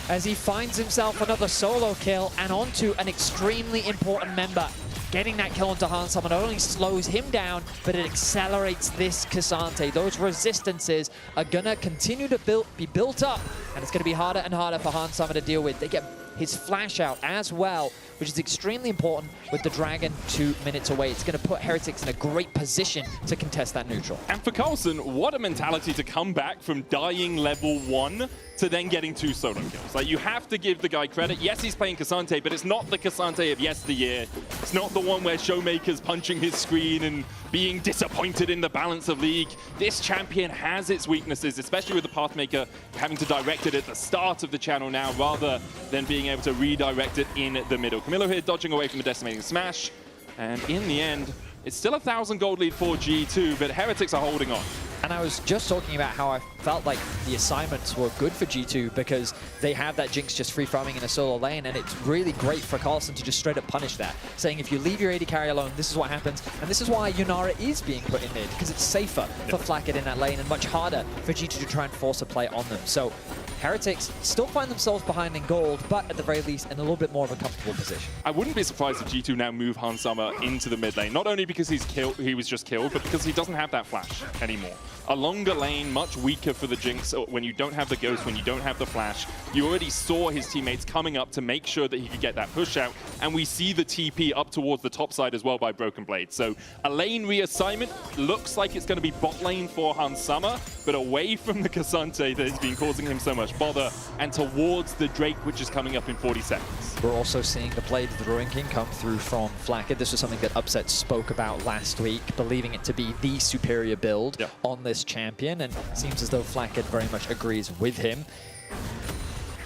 [SPEAKER 17] as he finds himself another solo kill and onto an extremely important member. Getting that kill onto Hans Sommer not only slows him down, but it accelerates this Kazante. Those resistances are going to continue to be built up, and it's going to be harder and harder for Hans Sommer to deal with. They get his flash out as well, which is extremely important with the Dragon 2 minutes away. It's going to put Heretics in a great position to contest that neutral.
[SPEAKER 16] And for Carlson, what a mentality to come back from dying level 1 to then getting 2 solo kills. Like, you have to give the guy credit. Yes, he's playing Kazante, but it's not the Kazante of yesteryear. It's not the one where Showmaker's punching his screen and being disappointed in the balance of League. This champion has its weaknesses, especially with the Pathmaker having to direct it at the start of the channel now, rather than being able to redirect it in the middle. Camilo here dodging away from the decimating smash, and in the end, it's still a 1,000 gold lead for G2, but Heretics are holding on.
[SPEAKER 17] And I was just talking about how I felt like the assignments were good for G2 because they have that Jinx just free farming in a solo lane, and it's really great for Carlson to just straight up punish that, saying if you leave your AD carry alone, this is what happens. And this is why Yunara is being put in mid, because it's safer for Flacket in that lane and much harder for G2 to try and force a play on them. So Heretics still find themselves behind in gold, but at the very least in a little bit more of a comfortable position.
[SPEAKER 16] I wouldn't be surprised if G2 now move Hans Sommer into the mid lane, not only because he was just killed, but because he doesn't have that flash anymore. A longer lane, much weaker for the Jinx when you don't have the Ghost, when you don't have the flash. You already saw his teammates coming up to make sure that he could get that push out, and we see the TP up towards the top side as well by Broken Blade. So a lane reassignment looks like it's going to be bot lane for Hans Sommer, but away from the Kazante that has been causing him so much bother, and towards the Drake, which is coming up in 40 seconds.
[SPEAKER 17] We're also seeing the Blade of the Ruin King come through from Flacket. This was something that Upset spoke about last week, believing it to be the superior build on this champion, and it seems as though Flacket very much agrees with him.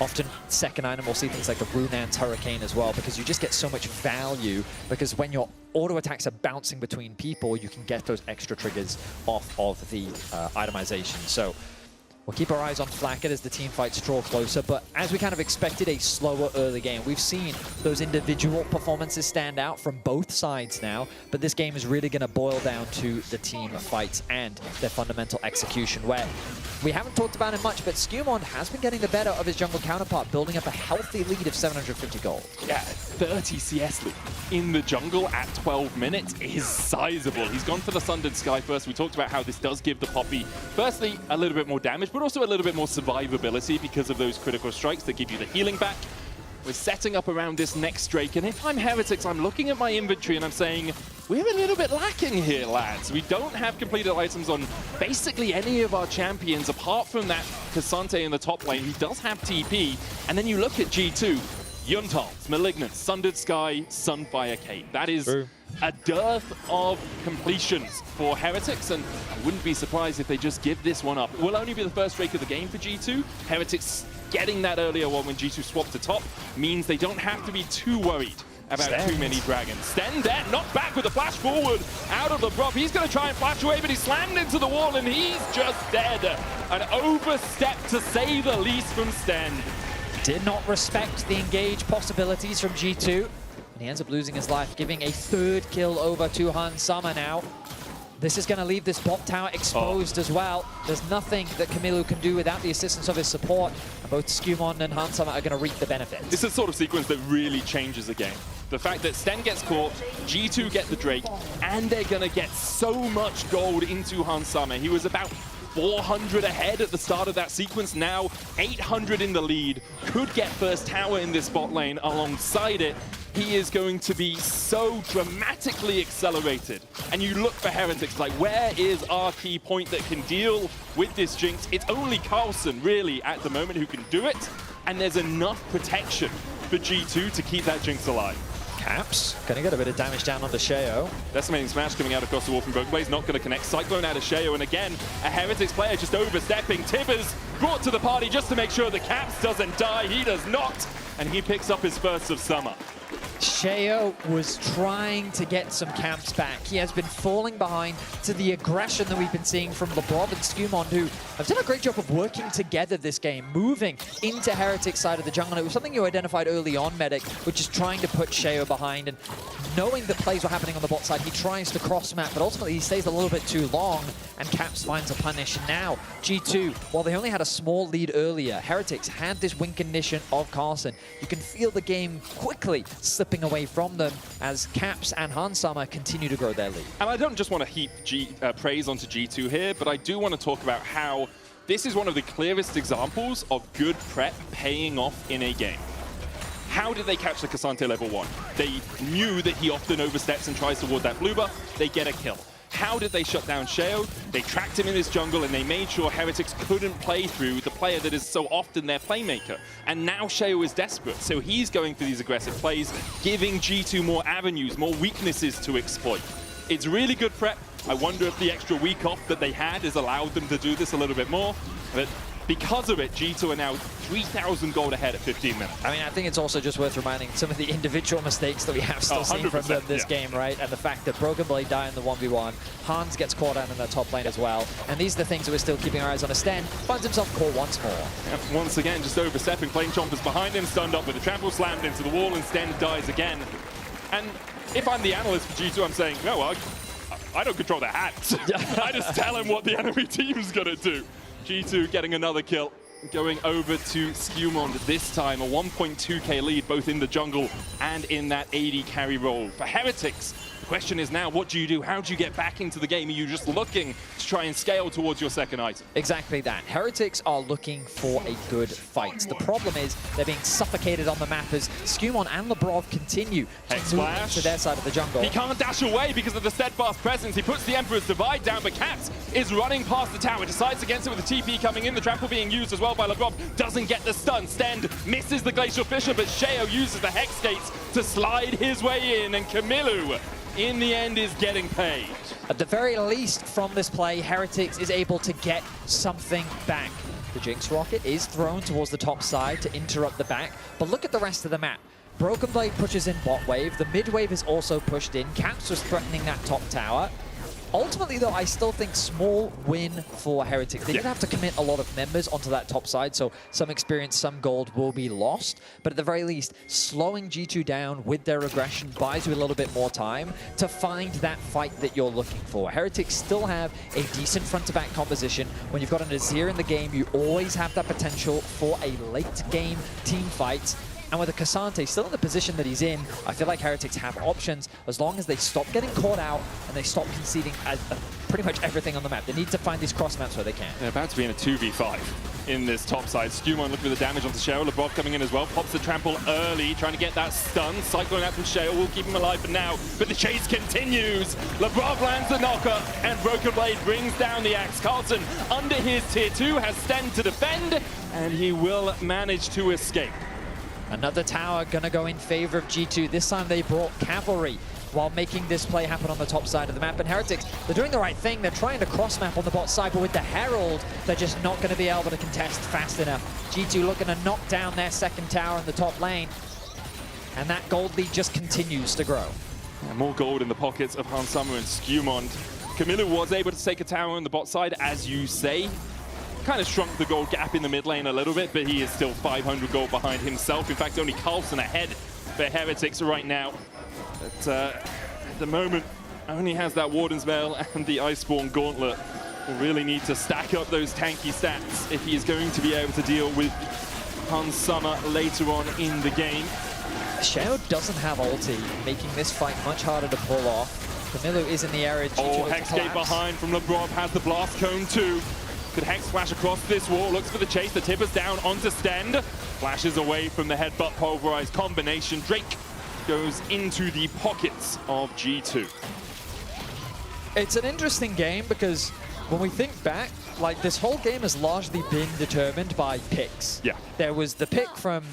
[SPEAKER 17] Often second item we'll see things like the Runan's Hurricane as well, because you just get so much value, because when your auto attacks are bouncing between people, you can get those extra triggers off of the itemization. So we'll keep our eyes on Flacket as the team fights draw closer, but as we kind of expected, a slower early game. We've seen those individual performances stand out from both sides now, but this game is really going to boil down to the team fights and their fundamental execution, where we haven't talked about it much, but Skewmond has been getting the better of his jungle counterpart, building up a healthy lead of 750 gold.
[SPEAKER 16] Yeah, 30 CS lead in the jungle at 12 minutes is sizable. He's gone for the Sundered Sky first. We talked about how this does give the Poppy, firstly, a little bit more damage, but also a little bit more survivability because of those critical strikes that give you the healing back. We're setting up around this next Drake, and if I'm Heretics, I'm looking at my inventory and I'm saying, we're a little bit lacking here, lads. We don't have completed items on basically any of our champions, apart from that Kazante in the top lane, who does have TP. And then you look at G2, Yuntals, Malignant, Sundered Sky, Sunfire Cape. That is a dearth of completions for Heretics, and I wouldn't be surprised if they just give this one up. It will only be the first Drake of the game for G2. Heretics getting that earlier one when G2 swapped to top means they don't have to be too worried about too many dragons. Sten there, knocked back with a flash forward out of the prop. He's going to try and flash away, but he's slammed into the wall and he's just dead. An overstep, to say the least, from Sten.
[SPEAKER 17] Did not respect the engage possibilities from G2, and he ends up losing his life, giving a third kill over to Hans Sommer now. This is going to leave this bot tower exposed as well. There's nothing that Camilo can do without the assistance of his support, and both Skewmon and Hans Sommer are going to reap the benefits.
[SPEAKER 16] This is the sort of sequence that really changes the game. The fact that Sten gets caught, G2 get the Drake, and they're going to get so much gold into Hans Sommer. He was about 400 ahead at the start of that sequence, now 800 in the lead, could get first tower in this bot lane alongside it. He is going to be so dramatically accelerated. And you look for Heretics, like, where is our key point that can deal with this Jinx? It's only Carlson, really, at the moment who can do it, and there's enough protection for G2 to keep that Jinx alive.
[SPEAKER 17] Caps gonna get a bit of damage down on the Sheo.
[SPEAKER 16] Decimating Smash coming out across the wall from Broken Blade, not gonna connect. Cyclone out of Sheo, and again, a Heretics player just overstepping. Tibbers brought to the party just to make sure the Caps doesn't die. He does not, and he picks up his first of summer.
[SPEAKER 17] Sheo was trying to get some camps back. He has been falling behind to the aggression that we've been seeing from Lebrov and Skumon, who have done a great job of working together this game, moving into Heretics' side of the jungle. It was something you identified early on, Medic, which is trying to put Sheo behind, and knowing that plays were happening on the bot side, he tries to cross map, but ultimately he stays a little bit too long, and Caps finds a punish. And now, G2, while they only had a small lead earlier, Heretics had this win condition of Carlsen. You can feel the game quickly slipping away from them as Caps and Hansama continue to grow their lead.
[SPEAKER 16] And I don't just want to heap praise onto G2 here, but I do want to talk about how this is one of the clearest examples of good prep paying off in a game. How did they catch the Cassante level 1? They knew that he often oversteps and tries toward that blue buff. They get a kill. How did they shut down Sheo? They tracked him in his jungle and they made sure Heretics couldn't play through the player that is so often their playmaker. And now Sheo is desperate, so he's going for these aggressive plays, giving G2 more avenues, more weaknesses to exploit. It's really good prep. I wonder if the extra week off that they had has allowed them to do this a little bit more. But because of it, G2 are now 3,000 gold ahead at 15 minutes.
[SPEAKER 17] I mean, I think it's also just worth reminding some of the individual mistakes that we have still seen from them this game, right? And the fact that Broken Blade die in the 1v1, Hans gets caught out in the top lane as well. And these are the things that we're still keeping our eyes on. Sten finds himself caught once more.
[SPEAKER 16] And once again, just overstepping. Plane Chompers behind him, stunned up with a trample slammed into the wall, and Sten dies again. And if I'm the analyst for G2, I'm saying, no, I don't control their hats. I just tell him what the enemy team's gonna do. G2 getting another kill, going over to Skumon this time, a 1.2k lead both in the jungle and in that AD carry role. For Heretics, the question is now, what do you do? How do you get back into the game? Are you just looking to try and scale towards your second item?
[SPEAKER 17] Exactly that. Heretics are looking for a good fight. The problem is they're being suffocated on the map as Skumon and Lebrov continue to move into their side of the jungle.
[SPEAKER 16] He can't dash away because of the steadfast presence. He puts the Emperor's Divide down, but Caps is running past the tower, decides against it with the TP coming in, the trample being used as well by Lebrov, doesn't get the stun. Stend misses the Glacial Fissure, but Sheo uses the Hex Gates to slide his way in, and Camillu, in the end, is getting paid.
[SPEAKER 17] At the very least from this play, Heretics is able to get something back. The Jinx Rocket is thrown towards the top side to interrupt the back, but look at the rest of the map. Broken Blade pushes in bot wave, the mid wave is also pushed in, Caps was threatening that top tower. Ultimately, though, I still think small win for Heretics. They did have to commit a lot of members onto that top side, so some experience, some gold will be lost. But at the very least, slowing G2 down with their aggression buys you a little bit more time to find that fight that you're looking for. Heretics still have a decent front-to-back composition. When you've got an Azir in the game, you always have that potential for a late-game team fight. And with a Cassante still in the position that he's in, I feel like Heretics have options as long as they stop getting caught out and they stop conceding pretty much everything on the map. They need to find these cross maps where they can.
[SPEAKER 16] They're about to be in a 2v5 in this top side. Skumon looking for the damage onto Sheo. Lebrov coming in as well. Pops the trample early, trying to get that stun. Cyclone out from Sheo will keep him alive for now, but the chase continues. Lebrov lands the knocker, and Broken Blade brings down the axe. Carlsen under his tier 2 has Sten to defend, and he will manage to escape.
[SPEAKER 17] Another tower gonna go in favor of G2. This time they brought cavalry while making this play happen on the top side of the map. And Heretics, they're doing the right thing. They're trying to cross map on the bot side, but with the Herald, they're just not gonna be able to contest fast enough. G2 looking to knock down their second tower in the top lane. And that gold lead just continues to grow.
[SPEAKER 16] And more gold in the pockets of Hansama and Skumon. Camillu was able to take a tower on the bot side, as you say. Kind of shrunk the gold gap in the mid lane a little bit, but he is still 500 gold behind himself. In fact, only Carlsen ahead for Heretics right now. But at the moment, only has that Warden's Veil and the Iceborne Gauntlet. Will really need to stack up those tanky stats if he is going to be able to deal with Hansama later on in the game.
[SPEAKER 17] Sheo doesn't have ulti, making this fight much harder to pull off. Camillu is in the area.
[SPEAKER 16] G2 Hexgate behind from Lebrov, has the Blast Cone too. Could Hex flash across this wall, looks for the chase, the Tipper's down onto Stend. Flashes away from the headbutt pulverized combination. Drake goes into the pockets of G2.
[SPEAKER 17] It's an interesting game because when we think back, like this whole game has largely been determined by picks.
[SPEAKER 16] Yeah.
[SPEAKER 17] There was the pick from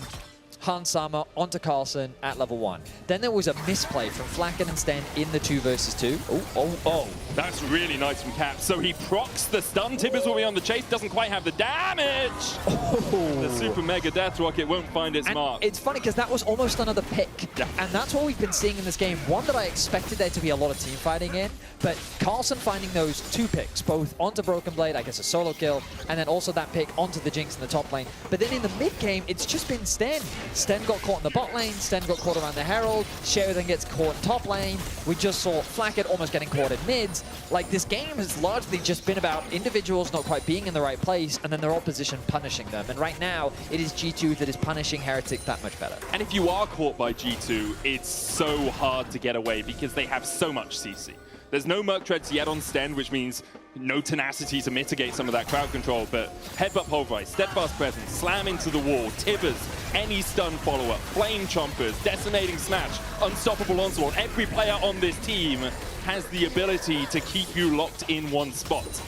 [SPEAKER 17] Hans Sama onto Carlsen at level 1. Then there was a misplay from Flacken and Sten in the 2 versus 2.
[SPEAKER 16] Oh, that's really nice from Cap. So he procs the stun. Tibbers will be on the chase, doesn't quite have the damage. The super mega death rocket won't find its mark.
[SPEAKER 17] It's funny because that was almost another pick.
[SPEAKER 16] Yeah.
[SPEAKER 17] And that's what we've been seeing in this game. One that I expected there to be a lot of team fighting in, but Carlsen finding those 2 picks, both onto Broken Blade, I guess a solo kill, and then also that pick onto the Jinx in the top lane. But then in the mid game, it's just been Sten. Sten got caught in the bot lane, Sten got caught around the Herald, Sheo then gets caught in top lane. We just saw Flacket almost getting caught in mids. Like, this game has largely just been about individuals not quite being in the right place, and then their opposition punishing them. And right now, it is G2 that is punishing Heretics that much better.
[SPEAKER 16] And if you are caught by G2, it's so hard to get away because they have so much CC. There's no Merc Treads yet on Sten, which means no tenacity to mitigate some of that crowd control, but Headbutt Pulverize, Steadfast Presence, Slam into the wall, Tibbers, any stun follow-up, Flame Chompers, Decimating Snatch, Unstoppable Onslaught. Every player on this team has the ability to keep you locked in one spot.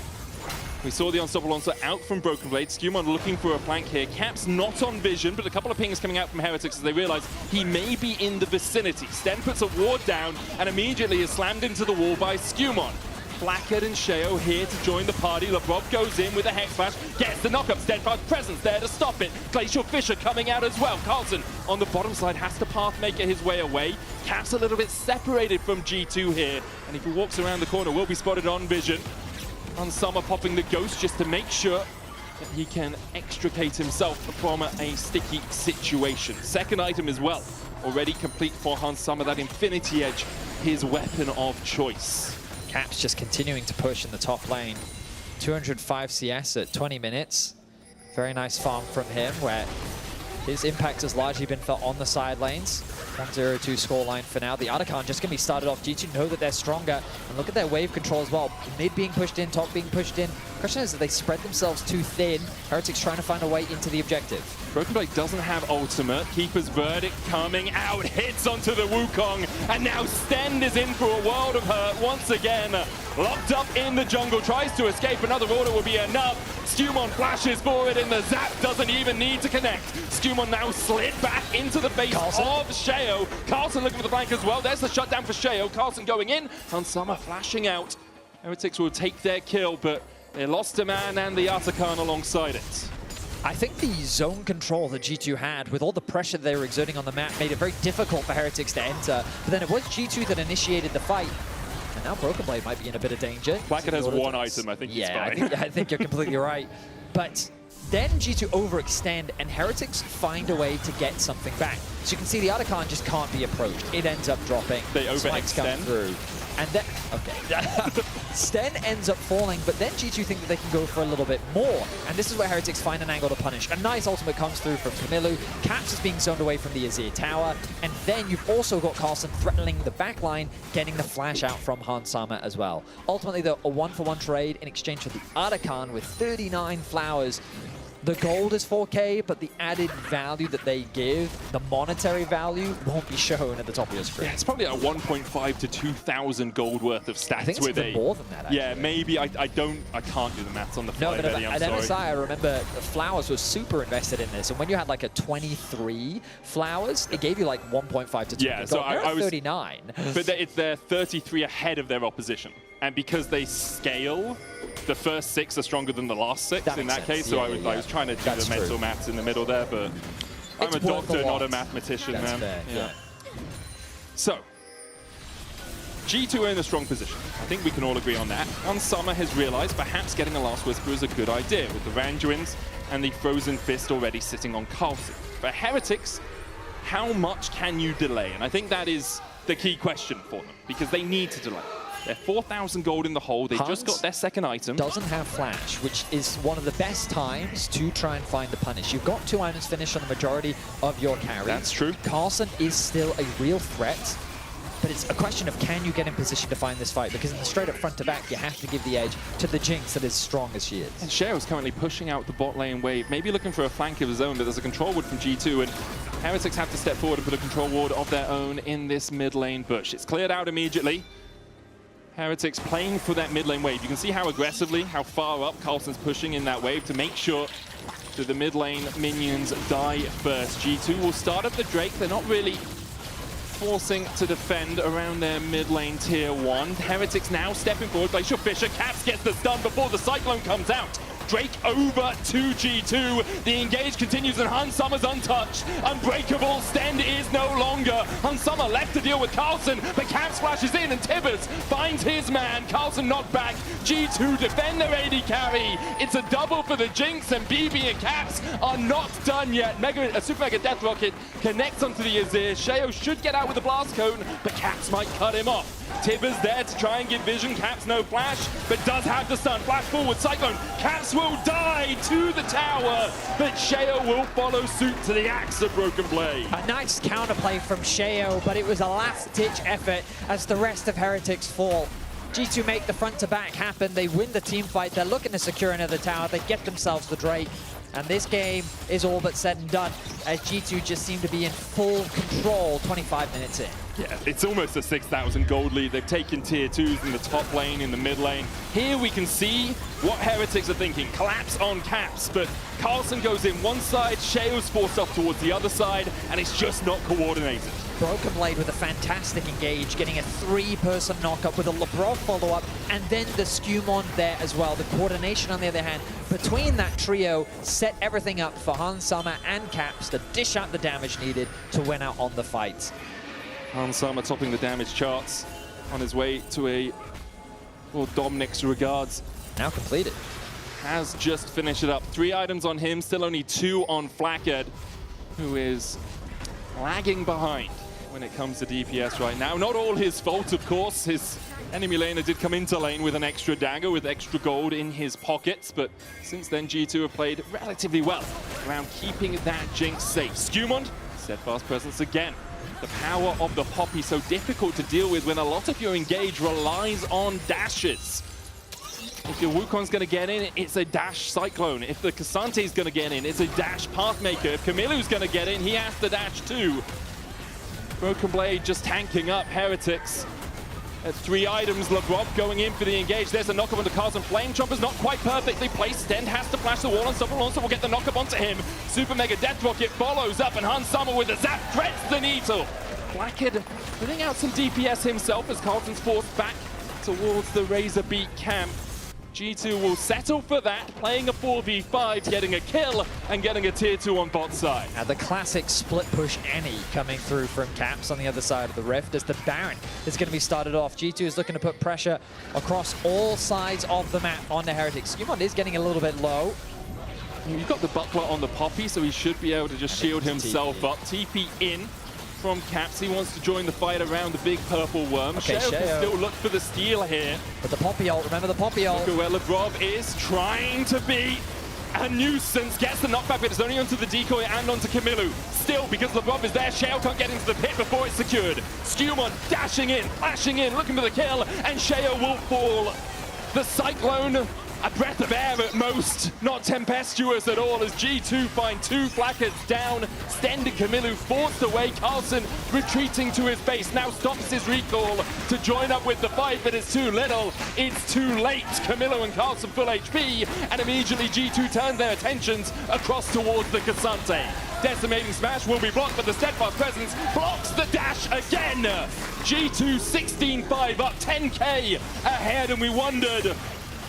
[SPEAKER 16] We saw the Unstoppable Onslaught out from Broken Blade. Skewmon looking for a flank here. Cap's not on vision, but a couple of pings coming out from Heretics as they realize he may be in the vicinity. Sten puts a ward down and immediately is slammed into the wall by Skewmon. Blackhead and Sheo here to join the party. LeBrob goes in with a Hex Flash, gets the knockup. Steadfast Presence there to stop it. Glacial Fisher coming out as well. Carlsen on the bottom side has to Pathmaker his way away. Cap's a little bit separated from G2 here, and if he walks around the corner, will be spotted on vision. On Summer popping the Ghost just to make sure that he can extricate himself from a sticky situation. Second item as well, already complete for Hans Summer, that Infinity Edge, his weapon of choice.
[SPEAKER 17] Cap's just continuing to push in the top lane. 205 CS at 20 minutes. Very nice farm from him, where his impact has largely been felt on the side lanes. 1-0-2 scoreline for now. The Artican just going to be started off. G2 know that they're stronger. And look at their wave control as well. Mid being pushed in, top being pushed in. Question is that they spread themselves too thin. Heretics trying to find a way into the objective.
[SPEAKER 16] Broken Blade doesn't have ultimate. Keeper's Verdict coming out, hits onto the Wukong, and now Sten is in for a world of hurt once again. Locked up in the jungle, tries to escape. Another order will be enough. Skewmon flashes forward and the zap doesn't even need to connect. Skewmon now slid back into the face of Sheo. Carlsen looking for the flank as well. There's the shutdown for Sheo. Carlsen going in, and Summer flashing out. Heretics will take their kill, but they lost a man and the Artican alongside it.
[SPEAKER 17] I think the zone control that G2 had, with all the pressure they were exerting on the map, made it very difficult for Heretics to enter. But then it was G2 that initiated the fight. And now Broken Blade might be in a bit of danger.
[SPEAKER 16] Blackhead has one item, I think he's fine.
[SPEAKER 17] I think you're completely right. But then G2 overextend, and Heretics find a way to get something back. So you can see the Artican just can't be approached. It ends up dropping.
[SPEAKER 16] They overextend.
[SPEAKER 17] Through. And then, okay. Sten ends up falling, but then G2 think that they can go for a little bit more. And this is where Heretics find an angle to punish. A nice ultimate comes through from Camillu. Caps is being zoned away from the Azir Tower. And then you've also got Carlsen threatening the backline, getting the flash out from Hans Sama as well. Ultimately, though, a 1-for-1 trade in exchange for the Artican with 39 flowers. The gold is 4K, but the added value that they give, the monetary value, won't be shown at the top of your screen.
[SPEAKER 16] Yeah, it's probably like 1.5 to 2,000 gold worth of stats.
[SPEAKER 17] I think it's even more than that, actually.
[SPEAKER 16] Yeah, maybe. I can't do the maths on the fly, Betty, I'm
[SPEAKER 17] at
[SPEAKER 16] sorry.
[SPEAKER 17] MSI, I remember Flowers was super invested in this, and when you had like a 23 Flowers, it gave you like 1.5 to 2.
[SPEAKER 16] Yeah, so I was
[SPEAKER 17] 39.
[SPEAKER 16] But they're 33 ahead of their opposition. And because they scale, the first 6 are stronger than the last 6 in that case. So I was trying to do the mental maths in the middle there, but I'm a doctor, not a mathematician, man.
[SPEAKER 17] Fair, yeah.
[SPEAKER 16] So, G2 are in a strong position. I think we can all agree on that. Hans Summer has realized perhaps getting a Last Whisper is a good idea, with the Randuins and the Frozen Fist already sitting on Carlsen. For Heretics, how much can you delay? And I think that is the key question for them, because they need to delay. They're 4,000 gold in the hole. They just got their second item.
[SPEAKER 17] Doesn't have flash, which is one of the best times to try and find the punish. You've got 2 items finished on the majority of your carry.
[SPEAKER 16] That's true.
[SPEAKER 17] Carlsen is still a real threat, but it's a question of can you get in position to find this fight, because in the straight up front to back, you have to give the edge to the Jinx that is strong as she is.
[SPEAKER 16] And Sheo's currently pushing out the bot lane wave, maybe looking for a flank of his own, but there's a control ward from G2, and Heretics have to step forward and put a control ward of their own in this mid lane bush. It's cleared out immediately. Heretics playing for that mid lane wave. You can see how aggressively, how far up Carlsen's pushing in that wave to make sure do the mid lane minions die first. G2 will start up the Drake. They're not really forcing to defend around their mid lane tier 1. Heretics now stepping forward. Glacial Fisher, Caps gets the stun before the Cyclone comes out. Drake over to G2. The engage continues and Hans Sommer's untouched. Unbreakable Stend is no longer. Hans Sommer left to deal with Carlson, but Caps flashes in and Tibbers finds his man. Carlson knocked back. G2 defend their AD carry. It's a double for the Jinx, and BB and Caps are not done yet. Super Mega Death Rocket connects onto the Azir. Sheo should get out with the Blast Cone, but Caps might cut him off. Tibbers there to try and give vision. Caps no flash, but does have the stun. Flash forward, Cyclone. Caps will die to the tower, but Sheo will follow suit to the axe of Broken Blade.
[SPEAKER 17] A nice counterplay from Sheo, but it was a last-ditch effort as the rest of Heretics fall. G2 make the front-to-back happen. They win the team fight. They're looking to secure another tower. They get themselves the Drake. And this game is all but said and done, as G2 just seem to be in full control 25 minutes in.
[SPEAKER 16] Yeah, it's almost a 6,000 gold lead. They've taken tier 2s in the top lane, in the mid lane. Here we can see what Heretics are thinking. Collapse on Caps, but Carlson goes in one side, Sheo's forced off towards the other side, and it's just not coordinated.
[SPEAKER 17] Broken Blade with a fantastic engage, getting a 3-person knockup with a Lebrov follow-up, and then the Skumon there as well. The coordination, on the other hand, between that trio set everything up for Hans Sommer and Caps to dish out the damage needed to win out on the fight.
[SPEAKER 16] Hans Sommer topping the damage charts on his way to a, well, Dominic's regards.
[SPEAKER 17] Now completed.
[SPEAKER 16] Has just finished it up. 3 items on him, still only 2 on Flackhead, who is lagging behind when it comes to DPS right now. Not all his fault, of course. His enemy laner did come into lane with an extra dagger, with extra gold in his pockets, but since then G2 have played relatively well around keeping that Jinx safe. Skumond, steadfast presence again. The power of the Poppy so difficult to deal with when a lot of your engage relies on dashes. If your Wukong's going to get in, it's a dash Cyclone. If the Kassante's going to get in, it's a dash Pathmaker. If Camillu's going to get in, he has to dash too. Broken Blade just tanking up Heretics. At 3 items, Lebrov going in for the engage. There's a knockup onto Carlson. Flame Chomper's not quite perfectly placed. Stend has to flash the wall, and Sommer will get the knockup onto him. Super Mega Death Rocket follows up, and Hans Sommer with a zap threats the Needle. Blackhead putting out some DPS himself as Carlson's forced back towards the Razor Beak camp. G2 will settle for that, playing a 4v5, getting a kill, and getting a tier 2 on bot side.
[SPEAKER 17] Now the classic split push Annie coming through from Caps on the other side of the rift as the Baron is going to be started off. G2 is looking to put pressure across all sides of the map on the Heretics. Skumon is getting a little bit low.
[SPEAKER 16] You've got the buckler on the Poppy, so he should be able to just shield himself up. TP in from Caps. He wants to join the fight around the big purple worm.
[SPEAKER 17] Okay,
[SPEAKER 16] Sheo can still look for the steal here.
[SPEAKER 17] But the Poppy ult, remember the Poppy ult.
[SPEAKER 16] Look at where Lebrov is trying to be a nuisance. Gets the knockback, but it's only onto the decoy and onto Camillu. Still, because Lebrov is there, Sheo can't get into the pit before it's secured. Skumon dashing in, flashing in, looking for the kill, and Sheo will fall. The Cyclone, a breath of air at most, not tempestuous at all, as G2 find 2 Flackheads down. Stend and Camillu forced away. Carlson retreating to his base, now stops his recall to join up with the fight, but it's too little, it's too late. Camillu and Carlson full HP, and immediately G2 turn their attentions across towards the Cassante. Decimating Smash will be blocked, but the Steadfast Presence blocks the dash again. G2 16-5 up, 10k ahead, and we wondered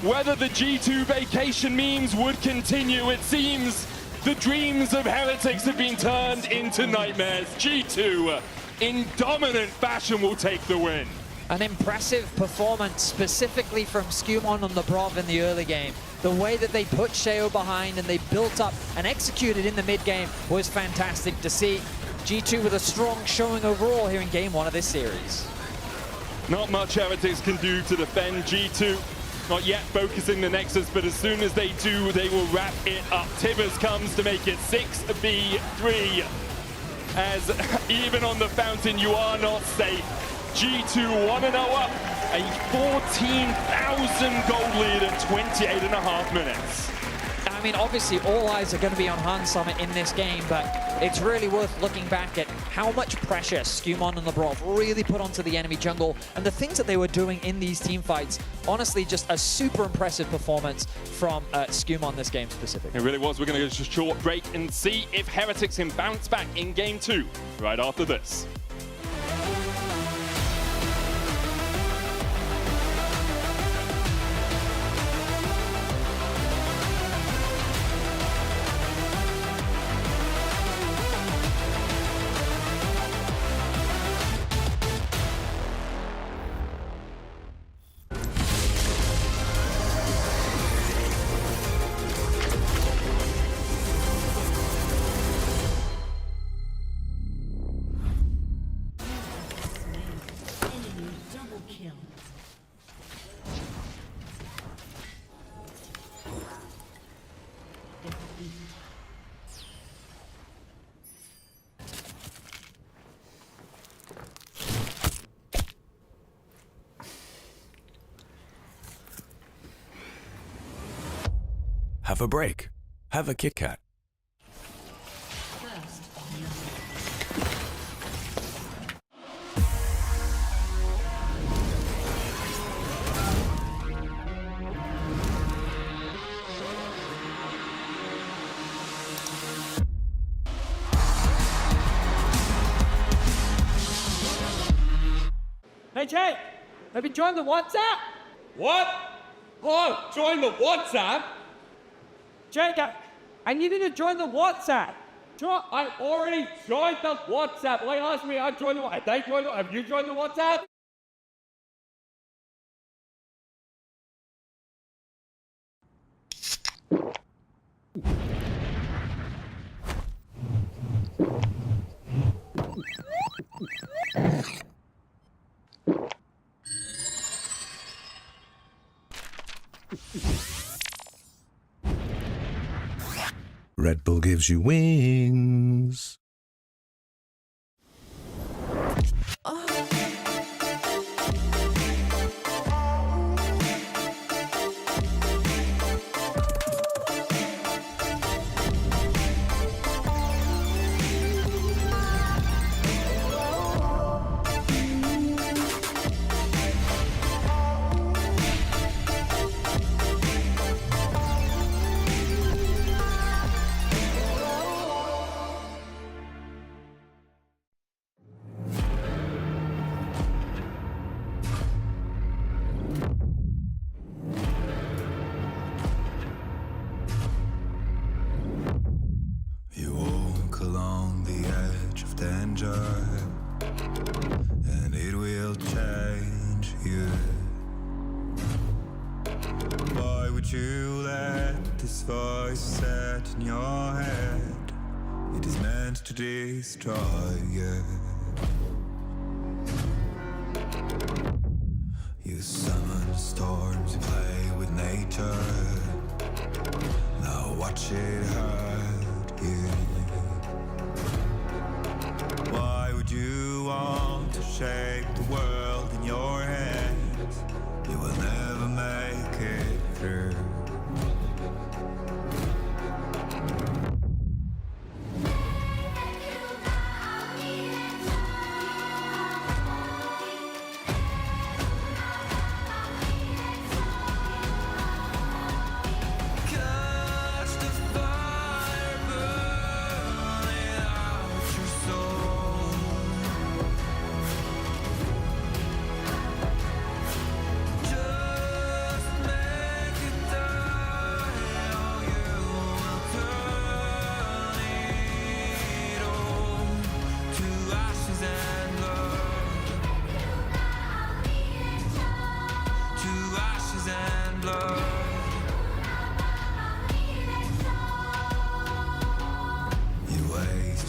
[SPEAKER 16] whether the G2 vacation memes would continue. It seems the dreams of Heretics have been turned into nightmares. G2, in dominant fashion, will take the win.
[SPEAKER 17] An impressive performance, specifically from Skumon on Lebrov in the early game. The way that they put Sheo behind and they built up and executed in the mid-game was fantastic to see. G2 with a strong showing overall here in Game 1 of this series.
[SPEAKER 16] Not much Heretics can do to defend G2. Not yet focusing the Nexus, but as soon as they do, they will wrap it up. Tibbers comes to make it 6v3. As even on the fountain, you are not safe. G2 1-0 up, a 14,000 gold lead at 28.5 minutes.
[SPEAKER 17] I mean, obviously, all eyes are going to be on Han Summit in this game, but it's really worth looking back at how much pressure Skumon and Labrov really put onto the enemy jungle, and the things that they were doing in these team fights. Honestly, just a super impressive performance from Skumon this game specifically.
[SPEAKER 16] It really was. We're going to go to a short break and see if Heretics can bounce back in Game 2 right after this.
[SPEAKER 9] Have a break. Have a Kit Kat.
[SPEAKER 6] Hey, Jay, have you joined the WhatsApp? What? Oh, join the WhatsApp? Jake, I need you to join the WhatsApp. I already joined the WhatsApp. They asked me, I joined the WhatsApp. Have you joined the WhatsApp?
[SPEAKER 9] Red Bull gives you wings.
[SPEAKER 3] And it will change you. Why would you let this voice set in your head? It is meant to destroy you. You summon storms, you play with nature. Now watch it hurt you. Why would you want to shape the world in your hands? You will never make it through.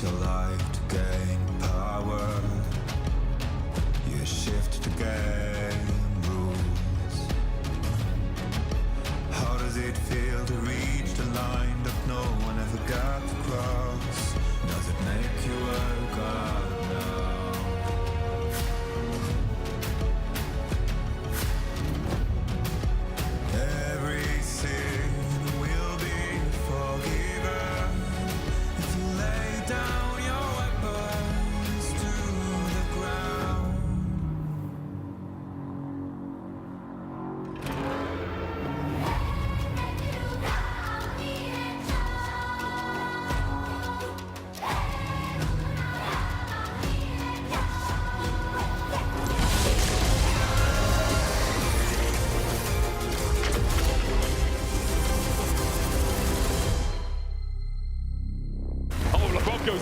[SPEAKER 3] Your life to gain power. You shift to gain rules. How does it feel to reach the line that no one ever got to cross? Does it make you a god now? Every sin will be forgiven.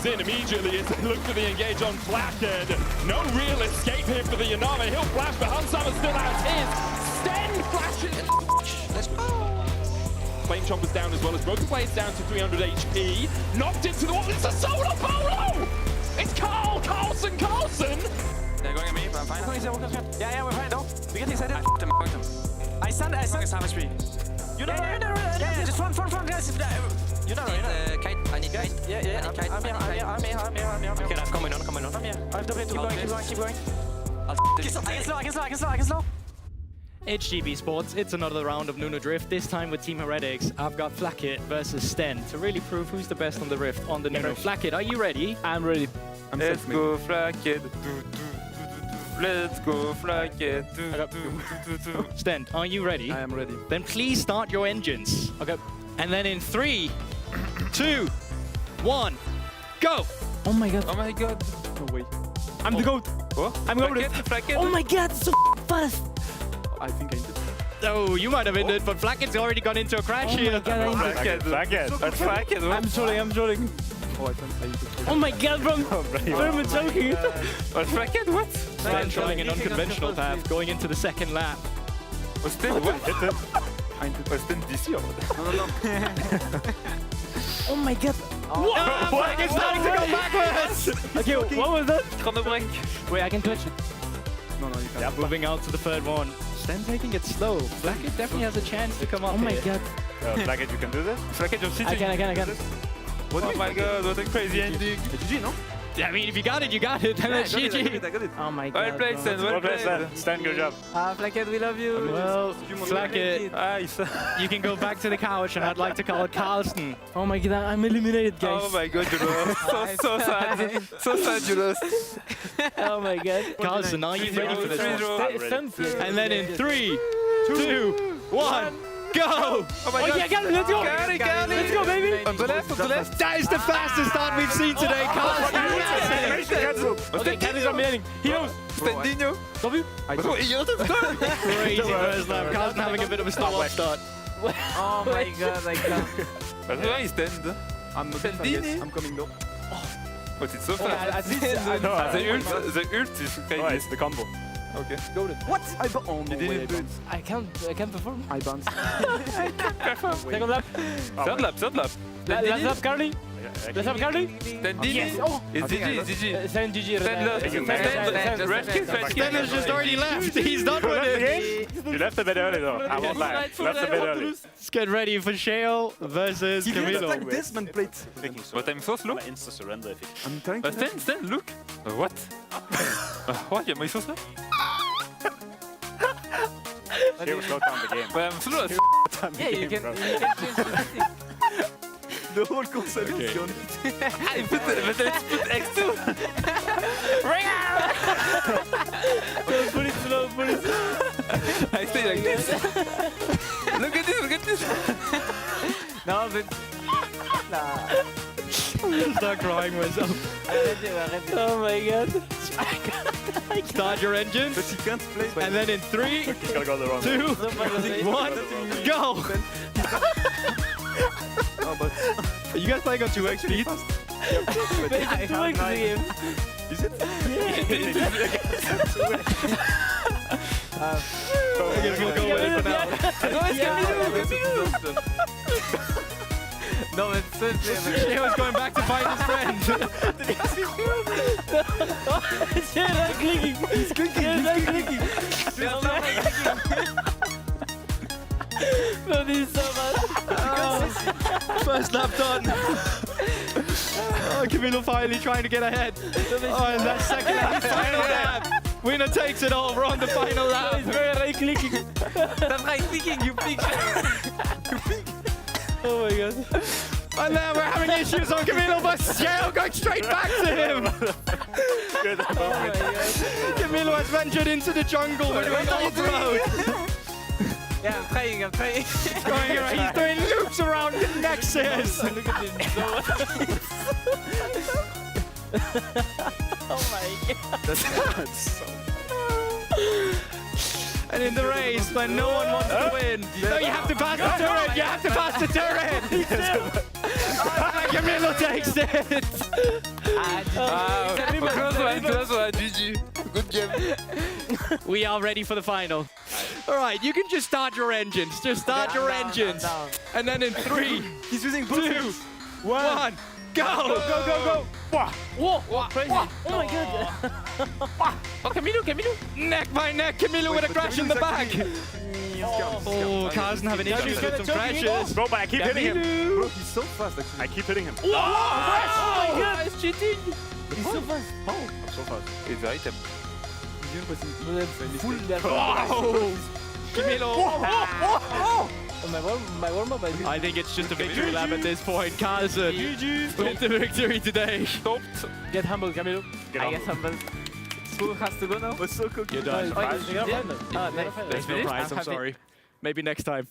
[SPEAKER 16] in immediately as they look for the engage on Flackhead. No real escape here for the Yanami. He'll flash, but Hunsama still has his. Sten flashes. Let's go. Flame Chomper's down as well as Broken Blade's down to 300 HP. Knocked into the wall. It's a solo polo! It's Carlson!
[SPEAKER 18] They're going at me, but I'm fine. Yeah, we're fine, though. We get inside it. I stand. Savage speed. Yeah, just front, guys. You're not right. Kite, I need Kite. Yeah, I'm here. Okay, I'm coming on. I'm here. I have to keep going. I can slow.
[SPEAKER 14] It's GB Sports, it's another round of Nuno Drift, this time with Team Heretics. I've got Flackit versus Sten to really prove who's the best on the Rift on the Nuno. Flackit, are you ready?
[SPEAKER 4] I'm ready.
[SPEAKER 14] Let's
[SPEAKER 10] go Flackit. Let's go Flackit.
[SPEAKER 14] Sten, are you ready?
[SPEAKER 4] I am ready.
[SPEAKER 14] Then please start your engines.
[SPEAKER 4] Okay.
[SPEAKER 14] And then in 3, 2, 1, go!
[SPEAKER 4] Oh my god.
[SPEAKER 14] No way.
[SPEAKER 4] I'm the GOAT.
[SPEAKER 10] What?
[SPEAKER 4] I'm going. Oh my god, so fast.
[SPEAKER 14] I think I did. Oh, you might have ended, but Flackit's already gone into a crash here.
[SPEAKER 10] Flackit.
[SPEAKER 4] I'm trolling. Oh my god, bro. I'm joking.
[SPEAKER 10] Flackit, what?
[SPEAKER 14] Sten trying an unconventional path, going into the second lap.
[SPEAKER 10] Was Sten DC or what?
[SPEAKER 4] Oh my god.
[SPEAKER 14] Flackit's starting to go backwards!
[SPEAKER 4] Okay, what was that?
[SPEAKER 10] Chrono break.
[SPEAKER 4] Wait, I can clutch it.
[SPEAKER 14] No, you can't. Yeah, moving out to the third one. Sten taking it slow. Flackit definitely has a chance to come up.
[SPEAKER 4] Oh my god.
[SPEAKER 10] Flackit, you can do this? Flackit, you're sitting.
[SPEAKER 4] I can.
[SPEAKER 10] Oh my god, what a crazy ending.
[SPEAKER 14] GG, no? I mean, if you got it, you got it. Then it's GG.
[SPEAKER 10] I got it.
[SPEAKER 4] Oh my god.
[SPEAKER 10] Well played, Sten. Well played.
[SPEAKER 18] Sten, good job. Flackit, we love you.
[SPEAKER 14] Well, Flackit, you can go back to the couch, and I'd like to call it Carlson.
[SPEAKER 4] Oh my god, I'm eliminated, guys.
[SPEAKER 10] Oh my god, you lost. So sad. So sad you lost.
[SPEAKER 4] Oh my god.
[SPEAKER 14] Carlson, are you ready for this?
[SPEAKER 4] And
[SPEAKER 14] then in 3, 2, 1, go!
[SPEAKER 10] Oh my god.
[SPEAKER 4] Yeah, let's go. Let's go, baby.
[SPEAKER 10] On the left.
[SPEAKER 14] That is the fastest start we've seen today, Carlson.
[SPEAKER 4] Okay, Ken is remaining. He knows.
[SPEAKER 10] Stendinho.
[SPEAKER 4] W.
[SPEAKER 14] Crazy first lap. Carlson having a bit of a slow start.
[SPEAKER 18] Oh my god, I can't.
[SPEAKER 10] Where is Sten?
[SPEAKER 18] I'm
[SPEAKER 10] coming though. But it's so fast.
[SPEAKER 18] The
[SPEAKER 10] ult is crazy.
[SPEAKER 18] Oh, it's the combo.
[SPEAKER 10] Okay.
[SPEAKER 18] Go it. What? Oh, no way.
[SPEAKER 4] I can't perform.
[SPEAKER 18] I bounced.
[SPEAKER 4] Second lap.
[SPEAKER 10] Third lap.
[SPEAKER 4] Last lap, Carly. Let's have Carly.
[SPEAKER 10] Stendini.
[SPEAKER 4] Yes. Oh.
[SPEAKER 10] It's GG.
[SPEAKER 4] Sten GG.
[SPEAKER 14] Sten has just already left. He's done with it.
[SPEAKER 18] You left a bit early though. I won't lie. Left a bit early.
[SPEAKER 14] Let's get ready for Shale versus Camilo.
[SPEAKER 18] Desmond plate.
[SPEAKER 10] But I'm so slow.
[SPEAKER 18] Insta surrender effect.
[SPEAKER 10] I'm trying to. Sten, look. What? What? Am I so slow?
[SPEAKER 18] Here we slow down the game.
[SPEAKER 10] But I'm slow.
[SPEAKER 18] Yeah, you can change the
[SPEAKER 10] The whole concept is gone. But let's put X2.
[SPEAKER 4] Put it slow.
[SPEAKER 10] I stay like this. Look at this.
[SPEAKER 18] No, but...
[SPEAKER 14] I'm gonna start crying myself.
[SPEAKER 4] Oh my god.
[SPEAKER 14] Start your engines.
[SPEAKER 18] But he can't play.
[SPEAKER 14] And then in 3,
[SPEAKER 18] He's gonna go the wrong
[SPEAKER 14] 2, 1, go!
[SPEAKER 18] Oh, but...
[SPEAKER 14] Are you guys playing on 2x speed?
[SPEAKER 18] Is it?
[SPEAKER 14] I guess we'll go with it for now.
[SPEAKER 18] No, it's so
[SPEAKER 14] Shea was going back to find his friend.
[SPEAKER 4] I'm clicking. He's clicking. No, this is so bad.
[SPEAKER 14] First lap done. Oh, Camilo finally trying to get ahead. Oh, and that second lap, final lap. Winner takes it all. We're on the final lap.
[SPEAKER 4] It's very right clicking.
[SPEAKER 18] That's right clicking, you pig.
[SPEAKER 4] Oh my god.
[SPEAKER 14] And then we're having issues on Camilo, but Shale going straight back to him.
[SPEAKER 18] Good.
[SPEAKER 14] Camilo has ventured into the jungle. We're going off-road.
[SPEAKER 18] Yeah, I'm trying.
[SPEAKER 14] He's doing loops around the Nexus.
[SPEAKER 4] Look at this. Oh my god.
[SPEAKER 18] That's so...
[SPEAKER 14] And in the race, but no one wants to win. No, you have to pass the turret. You have to pass the turret. Camilo takes it!
[SPEAKER 18] Close one, GG. Good game.
[SPEAKER 14] We are ready for the final. All right, you can just start your engines. Just start your engines. And then in 3,
[SPEAKER 4] He's using
[SPEAKER 14] 2,
[SPEAKER 4] boost.
[SPEAKER 14] 1, go!
[SPEAKER 4] Go. Whoa, crazy.
[SPEAKER 14] Oh my god.
[SPEAKER 16] Oh, Camilo.
[SPEAKER 14] Neck by neck, Camilo with a crash in the back. Oh, Carlsen having issues with some crashes.
[SPEAKER 4] Bro, but I keep hitting him.
[SPEAKER 18] Bro, he's so fast actually.
[SPEAKER 4] I keep hitting him.
[SPEAKER 14] Oh my god.
[SPEAKER 16] It's cheating.
[SPEAKER 18] He's so fast.
[SPEAKER 4] I'm so fast.
[SPEAKER 18] It's the item.
[SPEAKER 14] Wow. Camilo.
[SPEAKER 18] My
[SPEAKER 14] I think it's just a victory lap at this point. Carlsen with the victory today.
[SPEAKER 4] Stopped.
[SPEAKER 6] Get humble, Camilo.
[SPEAKER 4] I get humble.
[SPEAKER 6] Who has to go now?
[SPEAKER 18] was so cool.
[SPEAKER 14] You're done.
[SPEAKER 6] There's
[SPEAKER 14] No prize, I'm sorry. Maybe next time.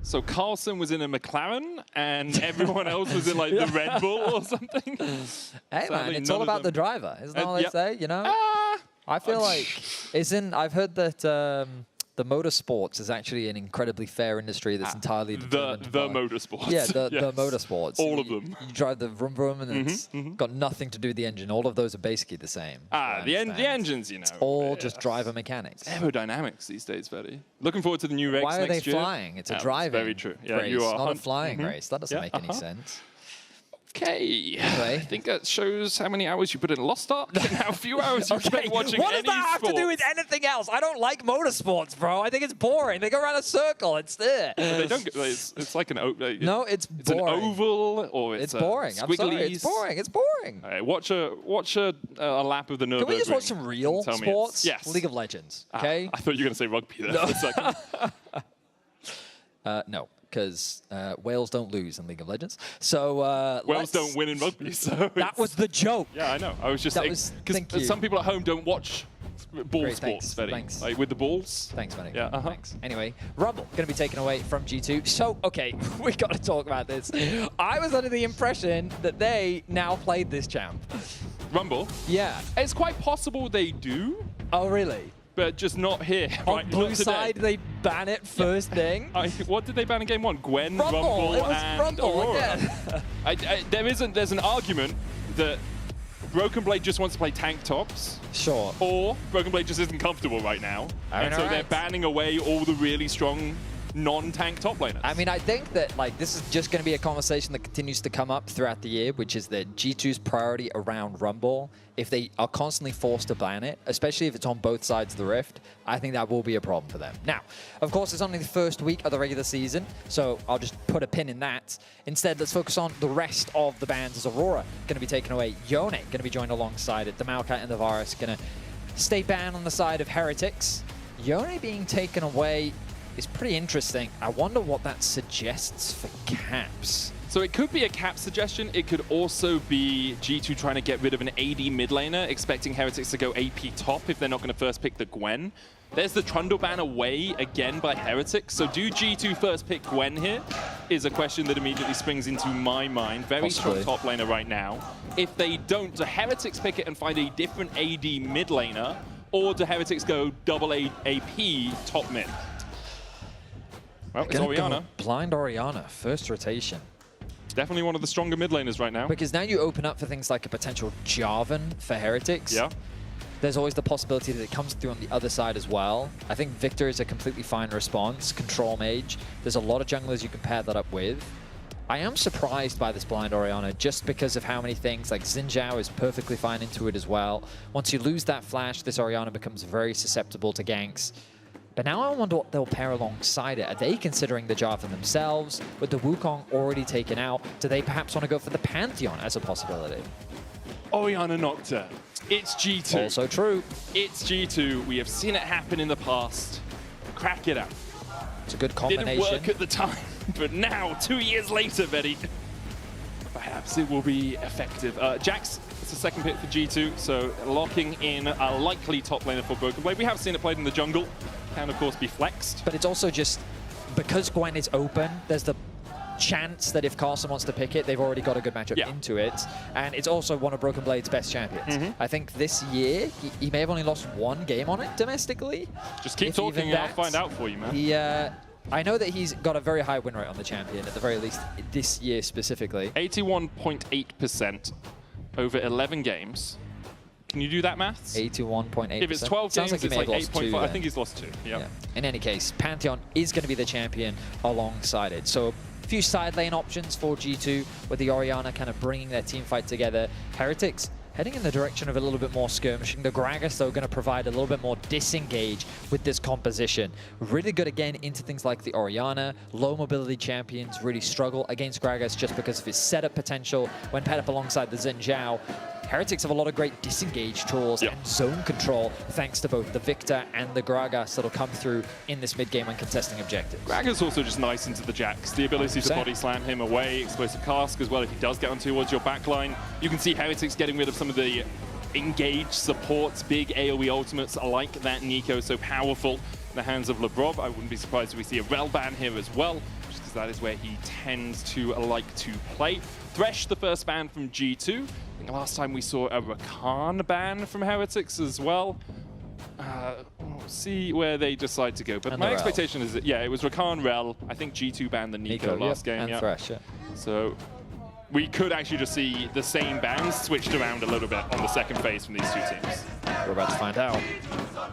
[SPEAKER 16] So Carlsen was in a McLaren, and everyone else was in like the Red Bull or something.
[SPEAKER 17] Hey man, it's all about the driver, isn't that what they say? You know, I feel like I've heard that the motorsports is actually an incredibly fair industry that's entirely
[SPEAKER 16] the motorsports.
[SPEAKER 17] Yeah, the motorsports.
[SPEAKER 16] All of them.
[SPEAKER 17] You drive the vroom vroom, and it's got nothing to do with the engine. All of those are basically the same.
[SPEAKER 16] The engines, you know.
[SPEAKER 17] All just driver mechanics.
[SPEAKER 16] Aerodynamics these days, Betty. Looking forward to the new race
[SPEAKER 17] Why are they
[SPEAKER 16] next year.
[SPEAKER 17] flying? It's a driving
[SPEAKER 16] very true. Yeah,
[SPEAKER 17] race,
[SPEAKER 16] you are
[SPEAKER 17] not a flying race. That doesn't make any sense.
[SPEAKER 16] Okay. I think that shows how many hours you put in Lost Ark and how few hours you spent watching
[SPEAKER 17] What does
[SPEAKER 16] any
[SPEAKER 17] that have to do with anything else? I don't like motorsports, bro. I think it's boring. They go around a circle. It's there.
[SPEAKER 16] They don't. It's like an
[SPEAKER 17] no. It's boring.
[SPEAKER 16] an oval or it's
[SPEAKER 17] boring. I'm sorry. It's boring. It's boring.
[SPEAKER 16] All right, watch a lap of the Nürburgring.
[SPEAKER 17] Can we just watch some real sports?
[SPEAKER 16] Yes.
[SPEAKER 17] League of Legends. Okay.
[SPEAKER 16] I thought you were going to say rugby there for a second.
[SPEAKER 17] No, because Wales don't lose in League of Legends. So
[SPEAKER 16] Wales don't win in rugby. So
[SPEAKER 17] that was the joke.
[SPEAKER 16] Yeah, I know. I was just saying because some people at home don't watch ball
[SPEAKER 17] Great,
[SPEAKER 16] sports.
[SPEAKER 17] thanks.
[SPEAKER 16] Like with the balls.
[SPEAKER 17] Thanks, Manny.
[SPEAKER 16] Yeah.
[SPEAKER 17] Thanks. Anyway, Rumble going to be taken away from G2. So, okay, we got to talk about this. I was under the impression that they now played this champ.
[SPEAKER 16] Rumble?
[SPEAKER 17] Yeah.
[SPEAKER 16] It's quite possible they do.
[SPEAKER 17] Oh, really?
[SPEAKER 16] But just not here.
[SPEAKER 17] On
[SPEAKER 16] right,
[SPEAKER 17] blue
[SPEAKER 16] not today.
[SPEAKER 17] side, they ban it first thing.
[SPEAKER 16] What did they ban in game 1? Gwen,
[SPEAKER 17] Rumble. It was
[SPEAKER 16] and
[SPEAKER 17] Rumble,
[SPEAKER 16] Aurora.
[SPEAKER 17] yeah.
[SPEAKER 16] There's an argument that Broken Blade just wants to play tank tops.
[SPEAKER 17] Sure.
[SPEAKER 16] Or Broken Blade just isn't comfortable right now. And so they're banning away all the really strong non-tank top laners.
[SPEAKER 17] I mean, I think that like this is just going to be a conversation that continues to come up throughout the year, which is that G2's priority around Rumble, if they are constantly forced to ban it, especially if it's on both sides of the Rift, I think that will be a problem for them. Now, of course, it's only the first week of the regular season, so I'll just put a pin in that. Instead, let's focus on the rest of the bans as Aurora going to be taken away. Yone going to be joined alongside it. The Maokai and the Varus going to stay banned on the side of Heretics. Yone being taken away is pretty interesting. I wonder what that suggests for Caps.
[SPEAKER 16] So it could be a Cap suggestion. It could also be G2 trying to get rid of an AD mid laner, expecting Heretics to go AP top if they're not going to first pick the Gwen. There's the Trundle ban away again by Heretics. So do G2 first pick Gwen here? Is a question that immediately springs into my mind. Very strong top laner right now. If they don't, do Heretics pick it and find a different AD mid laner? Or do Heretics go double AP top mid? Well, it's Orianna.
[SPEAKER 17] Blind Orianna, first rotation.
[SPEAKER 16] Definitely one of the stronger mid laners right now.
[SPEAKER 17] Because now you open up for things like a potential Jarvan for Heretics.
[SPEAKER 16] Yeah.
[SPEAKER 17] There's always the possibility that it comes through on the other side as well. I think Victor is a completely fine response. Control Mage. There's a lot of junglers you can pair that up with. I am surprised by this Blind Orianna just because of how many things, like Xin Zhao is perfectly fine into it as well. Once you lose that flash, this Orianna becomes very susceptible to ganks. But now I wonder what they'll pair alongside it. Are they considering the Jarvan themselves? With the Wukong already taken out, do they perhaps want to go for the Pantheon as a possibility?
[SPEAKER 16] Orianna Nocturne. It's G2.
[SPEAKER 17] Also true.
[SPEAKER 16] It's G2. We have seen it happen in the past. Crack it out.
[SPEAKER 17] It's a good combination.
[SPEAKER 16] Didn't work at the time, but now, 2 years later, Betty, perhaps it will be effective. Jax, it's the second pick for G2, so locking in a likely top laner for Broken Blade. We have seen it played in the jungle. Can, of course, be flexed.
[SPEAKER 17] But it's also just, because Gwen is open, there's the chance that if Carlsen wants to pick it, they've already got a good matchup into it. And it's also one of Broken Blade's best champions. I think this year, he may have only lost one game on it domestically.
[SPEAKER 16] Just keep talking and I'll find out for you, man.
[SPEAKER 17] I know that he's got a very high win rate on the champion, at the very least this year specifically.
[SPEAKER 16] 81.8% over 11 games. Can you do that maths?
[SPEAKER 17] 81.8%.
[SPEAKER 16] If it's 12 games,
[SPEAKER 17] like
[SPEAKER 16] it's like 8.5. I think he's lost 2. Yep.
[SPEAKER 17] Yeah. In any case, Pantheon is going to be the champion alongside it. So a few side lane options for G2 with the Orianna kind of bringing their team fight together. Heretics heading in the direction of a little bit more skirmishing. The Gragas, though, going to provide a little bit more disengage with this composition. Really good, again, into things like the Orianna. Low mobility champions really struggle against Gragas just because of his setup potential when paired up alongside the Xin Zhao. Heretics have a lot of great disengage tools and zone control thanks to both the Victor and the Gragas that'll come through in this mid-game when contesting objectives.
[SPEAKER 16] Gragas also just nice into the Jax. The ability to body slam him away, explosive cask as well if he does get on towards your backline. You can see Heretics getting rid of some of the engaged supports, big AoE ultimates like that Nico, so powerful in the hands of Labrov. I wouldn't be surprised if we see a Rel ban here as well, just because that is where he tends to like to play. Thresh, the first ban from G2. I think last time we saw a Rakan ban from Heretics as well. We'll see where they decide to go. But
[SPEAKER 17] And
[SPEAKER 16] my
[SPEAKER 17] the Rel.
[SPEAKER 16] expectation is that, yeah, it was Rakan, Rel. I think G2 banned the Nico last game.
[SPEAKER 17] And
[SPEAKER 16] yeah.
[SPEAKER 17] Thresh, yeah.
[SPEAKER 16] So we could actually just see the same bans switched around a little bit on the second phase from these two teams.
[SPEAKER 17] We're about to find out.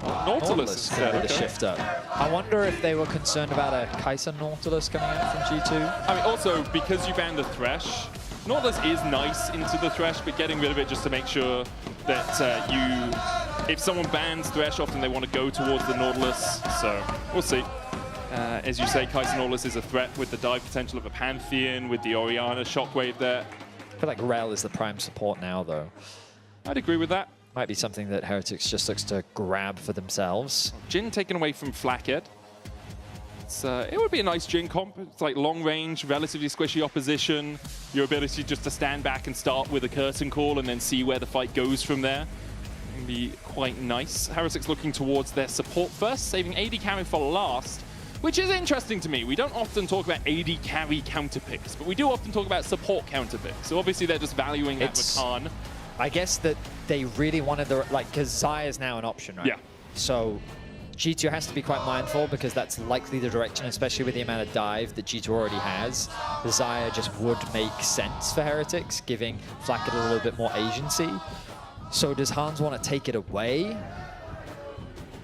[SPEAKER 16] Nautilus
[SPEAKER 17] could be the
[SPEAKER 16] okay.
[SPEAKER 17] shift up. I wonder if they were concerned about a Kai'Sa Nautilus coming out from G2.
[SPEAKER 16] I mean, also, because you banned the Thresh, Nautilus is nice into the Thresh, but getting rid of it just to make sure that if someone bans Thresh, often they want to go towards the Nautilus, so we'll see. As you say, Kai'Sa Nautilus is a threat with the dive potential of a Pantheon, with the Orianna Shockwave there.
[SPEAKER 17] I feel like Rel is the prime support now, though.
[SPEAKER 16] I'd agree with that.
[SPEAKER 17] Might be something that Heretics just looks to grab for themselves.
[SPEAKER 16] Jhin taken away from Flackhead. It would be a nice Jhin comp. It's like long range, relatively squishy opposition. Your ability just to stand back and start with a curtain call and then see where the fight goes from there can be quite nice. Heretics looking towards their support first, saving AD carry for last, which is interesting to me. We don't often talk about AD carry counter picks, but we do often talk about support counter picks. So obviously they're just valuing that Rakan.
[SPEAKER 17] I guess that they really wanted the, like, because Xayah is now an option, right?
[SPEAKER 16] Yeah.
[SPEAKER 17] So G2 has to be quite mindful because that's likely the direction, especially with the amount of dive that G2 already has. The Xayah just would make sense for Heretics, giving Flackett a little bit more agency. So does Hans want to take it away?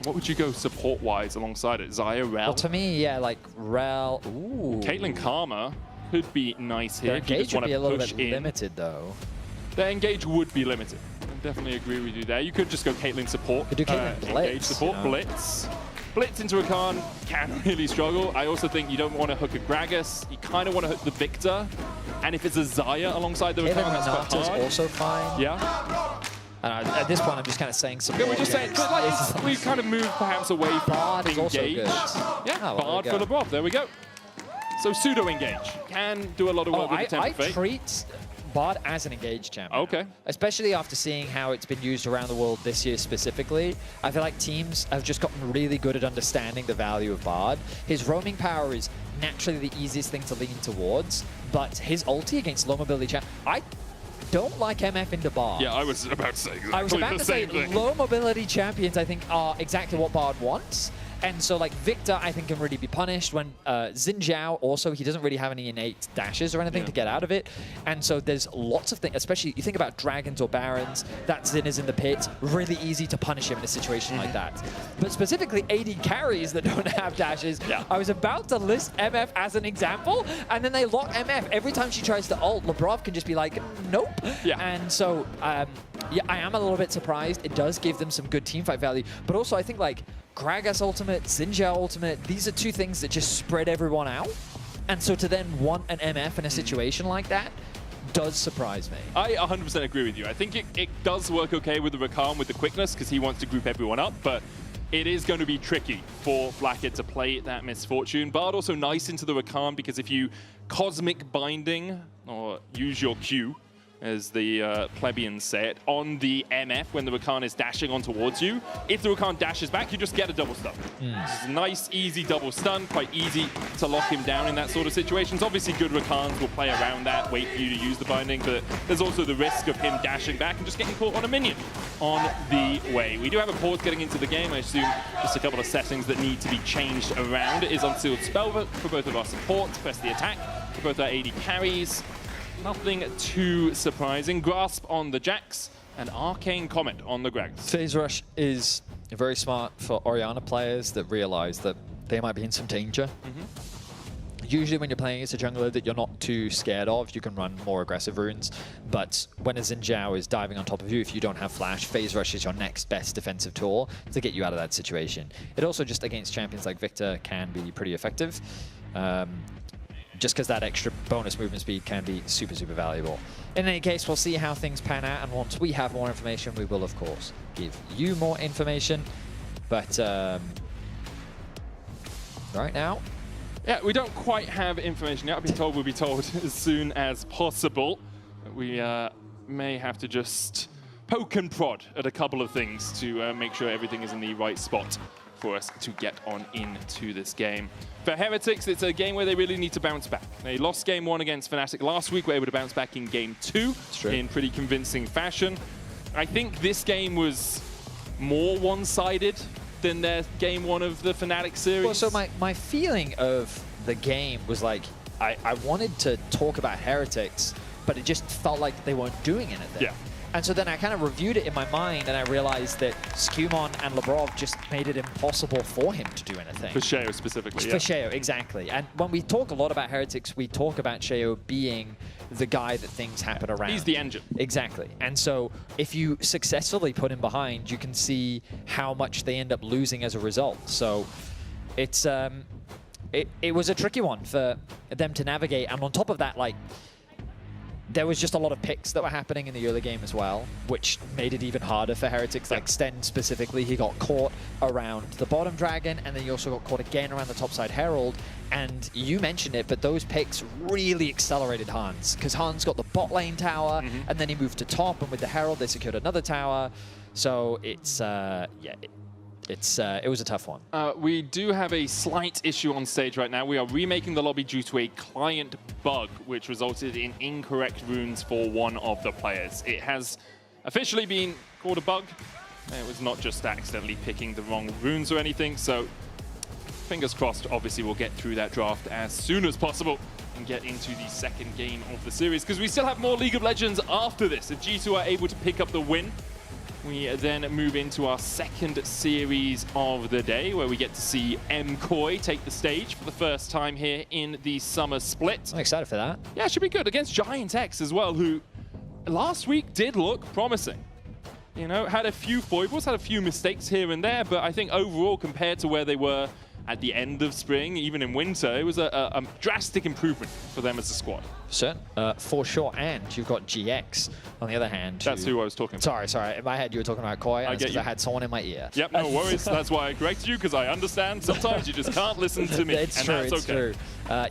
[SPEAKER 16] What would you go support-wise alongside it? Xayah, Rel?
[SPEAKER 17] Well, to me, yeah, like Rel. Ooh.
[SPEAKER 16] Caitlyn Karma could be nice here.
[SPEAKER 17] Their
[SPEAKER 16] If you just
[SPEAKER 17] engage would
[SPEAKER 16] want
[SPEAKER 17] be a
[SPEAKER 16] to
[SPEAKER 17] little
[SPEAKER 16] push
[SPEAKER 17] bit
[SPEAKER 16] in.
[SPEAKER 17] limited, though.
[SPEAKER 16] Their engage would be limited. I definitely agree with you there. You could just go Caitlyn support.
[SPEAKER 17] Could do Caitlyn Blitz,
[SPEAKER 16] engage support,
[SPEAKER 17] you know?
[SPEAKER 16] Blitz. Blitz into Rakan can really struggle. I also think you don't want to hook a Gragas. You kind of want to hook the Victor. And if it's a Xayah alongside the Rakan, that's quite
[SPEAKER 17] Nata's
[SPEAKER 16] hard.
[SPEAKER 17] also fine.
[SPEAKER 16] Yeah.
[SPEAKER 17] At this point, I'm just kind of saying support.
[SPEAKER 16] Yeah, we're just saying, but like, we kind of moved perhaps away from
[SPEAKER 17] Bard is also
[SPEAKER 16] engage.
[SPEAKER 17] good.
[SPEAKER 16] Yeah,
[SPEAKER 17] Oh, well,
[SPEAKER 16] Bard
[SPEAKER 17] there we
[SPEAKER 16] for
[SPEAKER 17] go.
[SPEAKER 16] Labrov. There we go. So pseudo-engage can do a lot of work with the Temper
[SPEAKER 17] I
[SPEAKER 16] Fate.
[SPEAKER 17] treat Bard as an engaged champion.
[SPEAKER 16] Okay.
[SPEAKER 17] Especially after seeing how it's been used around the world this year specifically. I feel like teams have just gotten really good at understanding the value of Bard. His roaming power is naturally the easiest thing to lean towards, but his ulti against low mobility champ, I don't like MF into Bard.
[SPEAKER 16] Yeah, I was about to say exactly
[SPEAKER 17] I was about
[SPEAKER 16] the
[SPEAKER 17] to say
[SPEAKER 16] same thing.
[SPEAKER 17] low mobility champions, I think, are exactly what Bard wants. And so, like, Victor, I think, can really be punished when Xin Zhao also, he doesn't really have any innate dashes or anything to get out of it. And so there's lots of things, especially you think about Dragons or Barons, that Xin is in the pit, really easy to punish him in a situation like that. But specifically AD carries that don't have dashes, I was about to list MF as an example, and then they lock MF. Every time she tries to ult, Labrov can just be like, nope.
[SPEAKER 16] Yeah.
[SPEAKER 17] And so, yeah, I am a little bit surprised. It does give them some good teamfight value, but also I think, like, Gragas ultimate, Xin Zhao ultimate, these are two things that just spread everyone out. And so to then want an MF in a situation like that does surprise me.
[SPEAKER 16] I 100% agree with you. I think it does work okay with the Rakan with the quickness because he wants to group everyone up, but it is going to be tricky for Flackhead to play that Misfortune. Bard also nice into the Rakan because if you Cosmic Binding or use your Q as the plebeians say it, on the MF when the Rakan is dashing on towards you. If the Rakan dashes back, you just get a double stun. It's a nice, easy double stun, quite easy to lock him down in that sort of situations. Obviously, good Rakans will play around that, wait for you to use the binding, but there's also the risk of him dashing back and just getting caught on a minion on the way. We do have a pause getting into the game. I assume just a couple of settings that need to be changed around. It is Unsealed Spell for both of our supports, press the attack for both our AD carries. Nothing too surprising. Grasp on the Jax and Arcane Comet on the Grags.
[SPEAKER 17] Phase Rush is very smart for Orianna players that realize that they might be in some danger. Usually when you're playing as a jungler that you're not too scared of, you can run more aggressive runes. But when a Xin Zhao is diving on top of you, if you don't have flash, Phase Rush is your next best defensive tool to get you out of that situation. It also just against champions like Victor can be pretty effective. Just because that extra bonus movement speed can be super, super valuable. In any case, we'll see how things pan out, and once we have more information, we will, of course, give you more information. But right now...
[SPEAKER 16] Yeah, we don't quite have information yet. I've been told we'll be told as soon as possible. We may have to just poke and prod at a couple of things to make sure everything is in the right spot for us to get on into this game. For Heretics, it's a game where they really need to bounce back. They lost game 1 against Fnatic last week, were able to bounce back in game 2 in pretty convincing fashion. I think this game was more one-sided than their game 1 of the Fnatic series.
[SPEAKER 17] Well, so my feeling of the game was like, I wanted to talk about Heretics, but it just felt like they weren't doing anything.
[SPEAKER 16] Yeah.
[SPEAKER 17] And so then I kind of reviewed it in my mind, and I realized that Skumon and Labrov just made it impossible for him to do anything.
[SPEAKER 16] For Sheo specifically,
[SPEAKER 17] For Sheo, exactly. And when we talk a lot about Heretics, we talk about Sheo being the guy that things happen around.
[SPEAKER 16] He's the engine.
[SPEAKER 17] Exactly. And so if you successfully put him behind, you can see how much they end up losing as a result. So it's it was a tricky one for them to navigate. And on top of that, like, there was just a lot of picks that were happening in the early game as well, which made it even harder for Heretics. Like Sten specifically, he got caught around the bottom dragon, and then he also got caught again around the topside Herald. And you mentioned it, but those picks really accelerated Hans, because Hans got the bot lane tower, and then he moved to top, and with the Herald, they secured another tower. So it's, it was a tough one.
[SPEAKER 16] We do have a slight issue on stage right now. We are remaking the lobby due to a client bug, which resulted in incorrect runes for one of the players. It has officially been called a bug. It was not just accidentally picking the wrong runes or anything, so fingers crossed, obviously we'll get through that draft as soon as possible and get into the second game of the series, because we still have more League of Legends after this. If G2 are able to pick up the win, we then move into our second series of the day, where we get to see MCoy take the stage for the first time here in the summer split.
[SPEAKER 17] I'm excited for that.
[SPEAKER 16] Yeah, it should be good against Giant X as well, who last week did look promising. You know, had a few foibles, had a few mistakes here and there, but I think overall, compared to where they were at the end of spring, even in winter, it was a drastic improvement for them as a squad.
[SPEAKER 17] Certain, for sure. And you've got GX on the other hand.
[SPEAKER 16] That's who I was talking about.
[SPEAKER 17] Sorry. In my head, you were talking about Koi. Because I had someone in my ear.
[SPEAKER 16] Yep, no worries. That's why I corrected you, because I understand sometimes you just can't listen to me.
[SPEAKER 17] It's true. That's okay.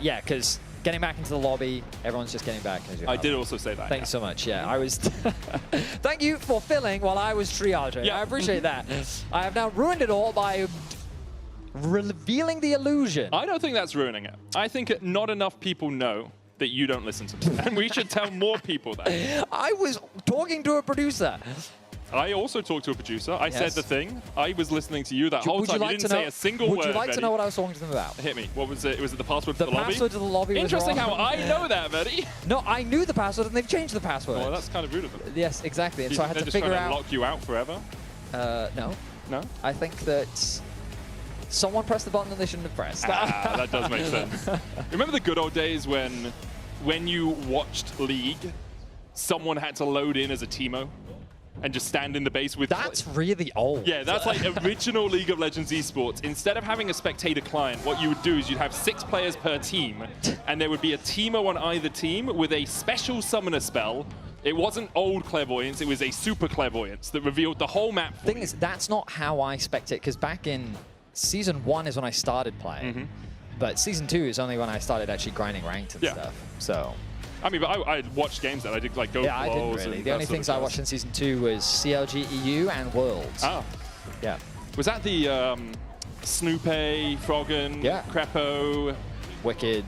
[SPEAKER 17] Yeah, because getting back into the lobby, everyone's just getting back.
[SPEAKER 16] I did also say that.
[SPEAKER 17] Thanks so much. Yeah, I was. Thank you for filling while I was triaging. Yeah. I appreciate that. I have now ruined it all by revealing the illusion.
[SPEAKER 16] I don't think that's ruining it. I think not enough people know that you don't listen to me, and we should tell more people that.
[SPEAKER 17] I was talking to a producer.
[SPEAKER 16] I also talked to a producer. I said the thing. I was listening to you that whole time. You didn't say a single word.
[SPEAKER 17] Would you like to know what I was talking to them about?
[SPEAKER 16] Hit me. What was it? Was it the password to the lobby?
[SPEAKER 17] The password to the lobby was
[SPEAKER 16] Interesting
[SPEAKER 17] wrong.
[SPEAKER 16] how I know that, Betty.
[SPEAKER 17] No, I knew the password and they've changed the password.
[SPEAKER 16] Well, that's kind of rude of them.
[SPEAKER 17] Yes, exactly. And so I had to
[SPEAKER 16] just
[SPEAKER 17] figure
[SPEAKER 16] trying
[SPEAKER 17] out.
[SPEAKER 16] To lock you out forever?
[SPEAKER 17] No.
[SPEAKER 16] No?
[SPEAKER 17] I think that someone pressed the button that they shouldn't have pressed.
[SPEAKER 16] That does make sense. Remember the good old days when you watched League, someone had to load in as a Teemo and just stand in the base with...
[SPEAKER 17] That's really old.
[SPEAKER 16] Yeah, that's like original League of Legends esports. Instead of having a spectator client, what you would do is you'd have 6 players per team, and there would be a Teemo on either team with a special summoner spell. It wasn't old clairvoyance, it was a super clairvoyance that revealed the whole map for
[SPEAKER 17] Thing is, that's not how I spectate, because back in Season 1 is when I started playing, but Season 2 is only when I started actually grinding ranked and stuff. So
[SPEAKER 16] I mean, but I watched games that I did like go
[SPEAKER 17] Yeah, I didn't
[SPEAKER 16] flows
[SPEAKER 17] really.
[SPEAKER 16] and
[SPEAKER 17] The
[SPEAKER 16] that
[SPEAKER 17] only
[SPEAKER 16] sort of
[SPEAKER 17] things I
[SPEAKER 16] stuff.
[SPEAKER 17] watched in Season 2 was CLG EU and Worlds.
[SPEAKER 16] Oh.
[SPEAKER 17] Yeah.
[SPEAKER 16] Was that the Snoopy, Froggen, Crepo,
[SPEAKER 17] Wicked,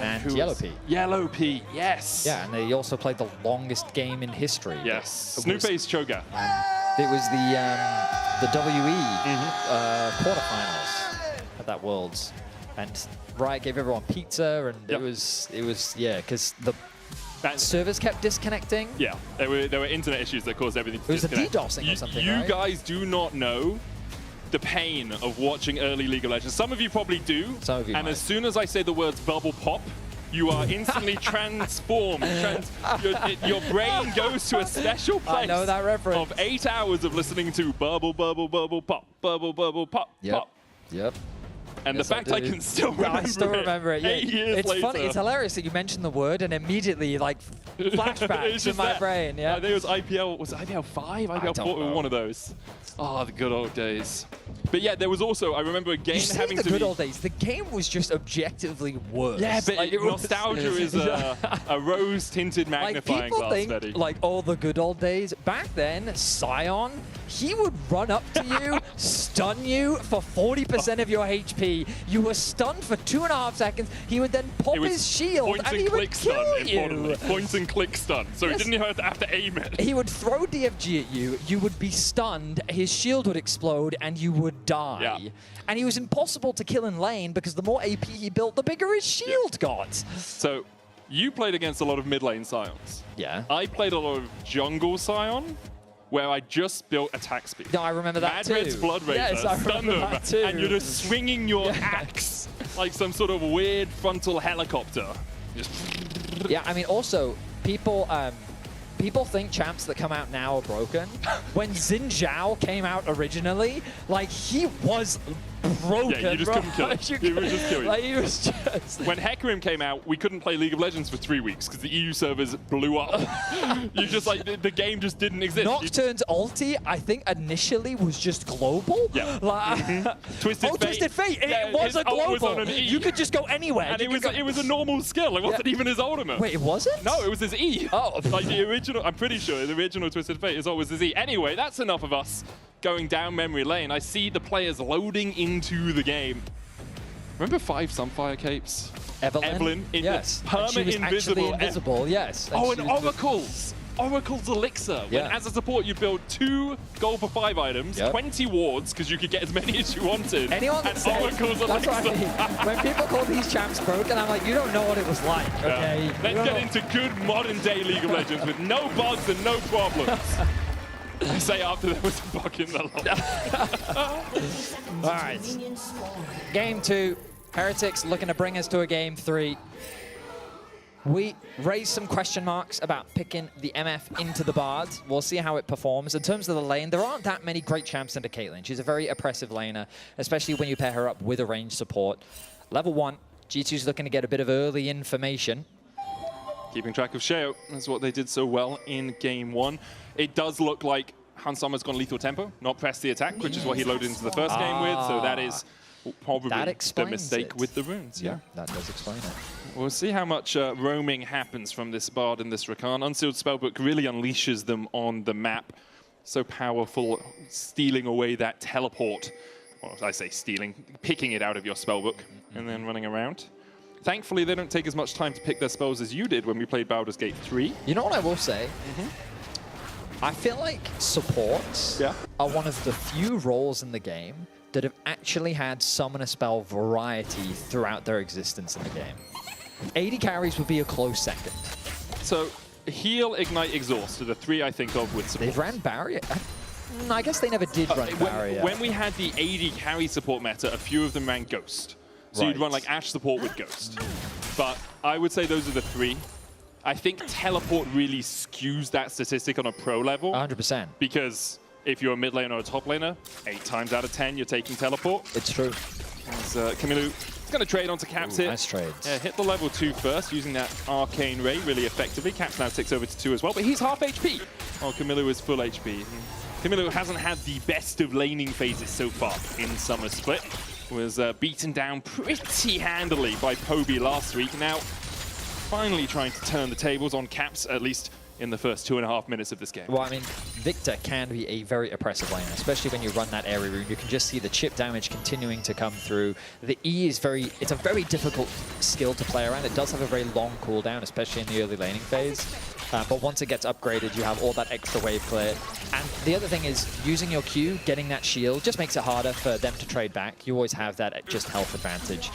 [SPEAKER 17] and
[SPEAKER 16] who
[SPEAKER 17] Yellow
[SPEAKER 16] was-
[SPEAKER 17] P.
[SPEAKER 16] Yellow P, yes.
[SPEAKER 17] Yeah, and they also played the longest game in history.
[SPEAKER 16] Yes, Snoopy's Choga.
[SPEAKER 17] It was the WE quarterfinals at that Worlds, and Riot gave everyone pizza, and it was because the servers kept disconnecting.
[SPEAKER 16] Yeah, there were internet issues that caused everything to
[SPEAKER 17] It was the
[SPEAKER 16] disconnect.
[SPEAKER 17] DDoSing or something,
[SPEAKER 16] You
[SPEAKER 17] right?
[SPEAKER 16] guys do not know the pain of watching early League of Legends. Some of you probably do.
[SPEAKER 17] Some of you
[SPEAKER 16] And
[SPEAKER 17] might.
[SPEAKER 16] as soon as I say the words bubble pop, you are instantly transformed. Your brain goes to a special place.
[SPEAKER 17] I know that reference.
[SPEAKER 16] Of 8 hours of listening to bubble, bubble, bubble, pop, bubble, bubble, pop, pop.
[SPEAKER 17] Yep.
[SPEAKER 16] And
[SPEAKER 17] Yes,
[SPEAKER 16] the fact I
[SPEAKER 17] do.
[SPEAKER 16] can still remember
[SPEAKER 17] I still remember it. Yeah.
[SPEAKER 16] 8 years
[SPEAKER 17] it's
[SPEAKER 16] later.
[SPEAKER 17] funny. It's hilarious that you mentioned the word and immediately like flashbacks
[SPEAKER 16] It's
[SPEAKER 17] in
[SPEAKER 16] just
[SPEAKER 17] my
[SPEAKER 16] that.
[SPEAKER 17] brain. Yeah.
[SPEAKER 16] I think it was IPL. Was it IPL 5? IPL 4?
[SPEAKER 17] don't know.
[SPEAKER 16] One of those. Oh, the good old days. But yeah, there was also, I remember a game
[SPEAKER 17] You say
[SPEAKER 16] having
[SPEAKER 17] the
[SPEAKER 16] to
[SPEAKER 17] good
[SPEAKER 16] be...
[SPEAKER 17] old days. The game was just objectively worse.
[SPEAKER 16] Yeah, but
[SPEAKER 17] Like, it was-
[SPEAKER 16] nostalgia is a rose-tinted
[SPEAKER 17] Like
[SPEAKER 16] magnifying
[SPEAKER 17] people
[SPEAKER 16] glass,
[SPEAKER 17] think,
[SPEAKER 16] Betty.
[SPEAKER 17] like, oh, the good old days. Back then, Sion, he would run up to you, stun you for 40% of your HP. You were stunned for 2.5 seconds. He would then pop
[SPEAKER 16] It was
[SPEAKER 17] his shield
[SPEAKER 16] point
[SPEAKER 17] and
[SPEAKER 16] and
[SPEAKER 17] he
[SPEAKER 16] click
[SPEAKER 17] would
[SPEAKER 16] stun,
[SPEAKER 17] kill
[SPEAKER 16] importantly.
[SPEAKER 17] you.
[SPEAKER 16] Point and click stun. So
[SPEAKER 17] Yes.
[SPEAKER 16] he didn't even have to aim it.
[SPEAKER 17] He would throw DFG at you, you would be stunned, his shield would explode, and you would die.
[SPEAKER 16] Yeah.
[SPEAKER 17] And he was impossible to kill in lane because the more AP he built, the bigger his shield got.
[SPEAKER 16] So you played against a lot of mid lane Sions.
[SPEAKER 17] Yeah.
[SPEAKER 16] I played a lot of jungle Sion, where I just built attack speed.
[SPEAKER 17] No, I remember that
[SPEAKER 16] Madred's
[SPEAKER 17] too.
[SPEAKER 16] Blood Razor,
[SPEAKER 17] Yes, I
[SPEAKER 16] stun
[SPEAKER 17] remember
[SPEAKER 16] them,
[SPEAKER 17] that too.
[SPEAKER 16] and you're just swinging your axe like some sort of weird frontal helicopter. Just
[SPEAKER 17] Yeah, I mean, also, people think champs that come out now are broken. When Xin Zhao came out originally, like, he was broken,
[SPEAKER 16] yeah, you just
[SPEAKER 17] bro.
[SPEAKER 16] couldn't kill it. He would just kill you.
[SPEAKER 17] Like, he was just...
[SPEAKER 16] When Hecarim came out, we couldn't play League of Legends for 3 weeks because the EU servers blew up. You just like the game just didn't exist.
[SPEAKER 17] Nocturne's ulti, I think initially was just global.
[SPEAKER 16] Yeah.
[SPEAKER 17] Like,
[SPEAKER 16] Twisted Fate.
[SPEAKER 17] Twisted Fate.
[SPEAKER 16] Yeah,
[SPEAKER 17] It was
[SPEAKER 16] his
[SPEAKER 17] a
[SPEAKER 16] ult was
[SPEAKER 17] global.
[SPEAKER 16] on an E.
[SPEAKER 17] You could just go anywhere.
[SPEAKER 16] And
[SPEAKER 17] You could go-
[SPEAKER 16] it was a normal skill. It wasn't even his ultimate.
[SPEAKER 17] Wait, it wasn't?
[SPEAKER 16] No, it was his E.
[SPEAKER 17] Oh.
[SPEAKER 16] Like the original, I'm pretty sure the original Twisted Fate is always his E. Anyway, that's enough of us going down memory lane. I see the players loading into the game. Remember 5 Sunfire Capes?
[SPEAKER 17] Evelyn?
[SPEAKER 16] Yes.
[SPEAKER 17] And she was actually invisible, yes.
[SPEAKER 16] Oh,
[SPEAKER 17] she
[SPEAKER 16] and
[SPEAKER 17] was-
[SPEAKER 16] Oracles. Oracle's Elixir. When
[SPEAKER 17] Yeah.
[SPEAKER 16] as a support you build 2 gold for 5 items,
[SPEAKER 17] Yep.
[SPEAKER 16] 20 wards, because you could get as many as you wanted.
[SPEAKER 17] Anyone that
[SPEAKER 16] and
[SPEAKER 17] says,
[SPEAKER 16] Oracle's
[SPEAKER 17] that's what I
[SPEAKER 16] Elixir.
[SPEAKER 17] mean. When people call these champs broken, I'm like, you don't know what it was like, okay?
[SPEAKER 16] Yeah.
[SPEAKER 17] You
[SPEAKER 16] Let's
[SPEAKER 17] don't
[SPEAKER 16] get
[SPEAKER 17] know-
[SPEAKER 16] into good modern day League of Legends with no bugs and no problems. I say after there was a bug in the lobby.
[SPEAKER 17] All right. Game 2. Heretics looking to bring us to a game 3. We raised some question marks about picking the MF into the Bard. We'll see how it performs. In terms of the lane, there aren't that many great champs into Caitlyn. She's a very oppressive laner, especially when you pair her up with a ranged support. Level 1, G2's looking to get a bit of early information.
[SPEAKER 16] Keeping track of Sheo. That's what they did so well in game 1. It does look like Hans Sommer's gone lethal tempo, not press the attack, which is what he loaded into the first game with. So that is probably
[SPEAKER 17] That
[SPEAKER 16] the
[SPEAKER 17] explains
[SPEAKER 16] mistake
[SPEAKER 17] it.
[SPEAKER 16] with the runes. Yeah.
[SPEAKER 17] That does explain it.
[SPEAKER 16] We'll see how much roaming happens from this Bard and this Rakan. Unsealed Spellbook really unleashes them on the map. So powerful, stealing away that teleport. Well, I say stealing, picking it out of your Spellbook and then running around. Thankfully, they don't take as much time to pick their spells as you did when we played Baldur's Gate 3.
[SPEAKER 17] You know what I will say? I feel like supports are one of the few roles in the game that have actually had summon a spell variety throughout their existence in the game. AD carries would be a close second.
[SPEAKER 16] So heal, ignite, exhaust are the 3 I think of with support.
[SPEAKER 17] They've ran barrier. I guess they never did run barrier.
[SPEAKER 16] When we had the AD carry support meta, a few of them ran Ghost. So you'd
[SPEAKER 17] Right.
[SPEAKER 16] run like Ashe support with Ghost. But I would say those are the 3. I think teleport really skews that statistic on a pro level.
[SPEAKER 17] 100%.
[SPEAKER 16] Because if you're a mid laner or a top laner, 8 times out of 10 you're taking teleport.
[SPEAKER 17] It's true.
[SPEAKER 16] As Camilo is going to trade onto Caps here.
[SPEAKER 17] Nice trade.
[SPEAKER 16] Yeah, hit the level 2 first using that Arcane Ray really effectively. Caps now ticks over to 2 as well, but he's half HP. Oh, Camilo is full HP. Camilo hasn't had the best of laning phases so far in Summer Split. Was beaten down pretty handily by Poby last week. Now, finally trying to turn the tables on Caps, at least in the first 2.5 minutes of this game.
[SPEAKER 17] Well, I mean, Victor can be a very oppressive laner, especially when you run that area rune. You can just see the chip damage continuing to come through. The E is it's a very difficult skill to play around. It does have a very long cooldown, especially in the early laning phase. But once it gets upgraded, you have all that extra wave clear. And the other thing is, using your Q, getting that shield, just makes it harder for them to trade back. You always have that just health advantage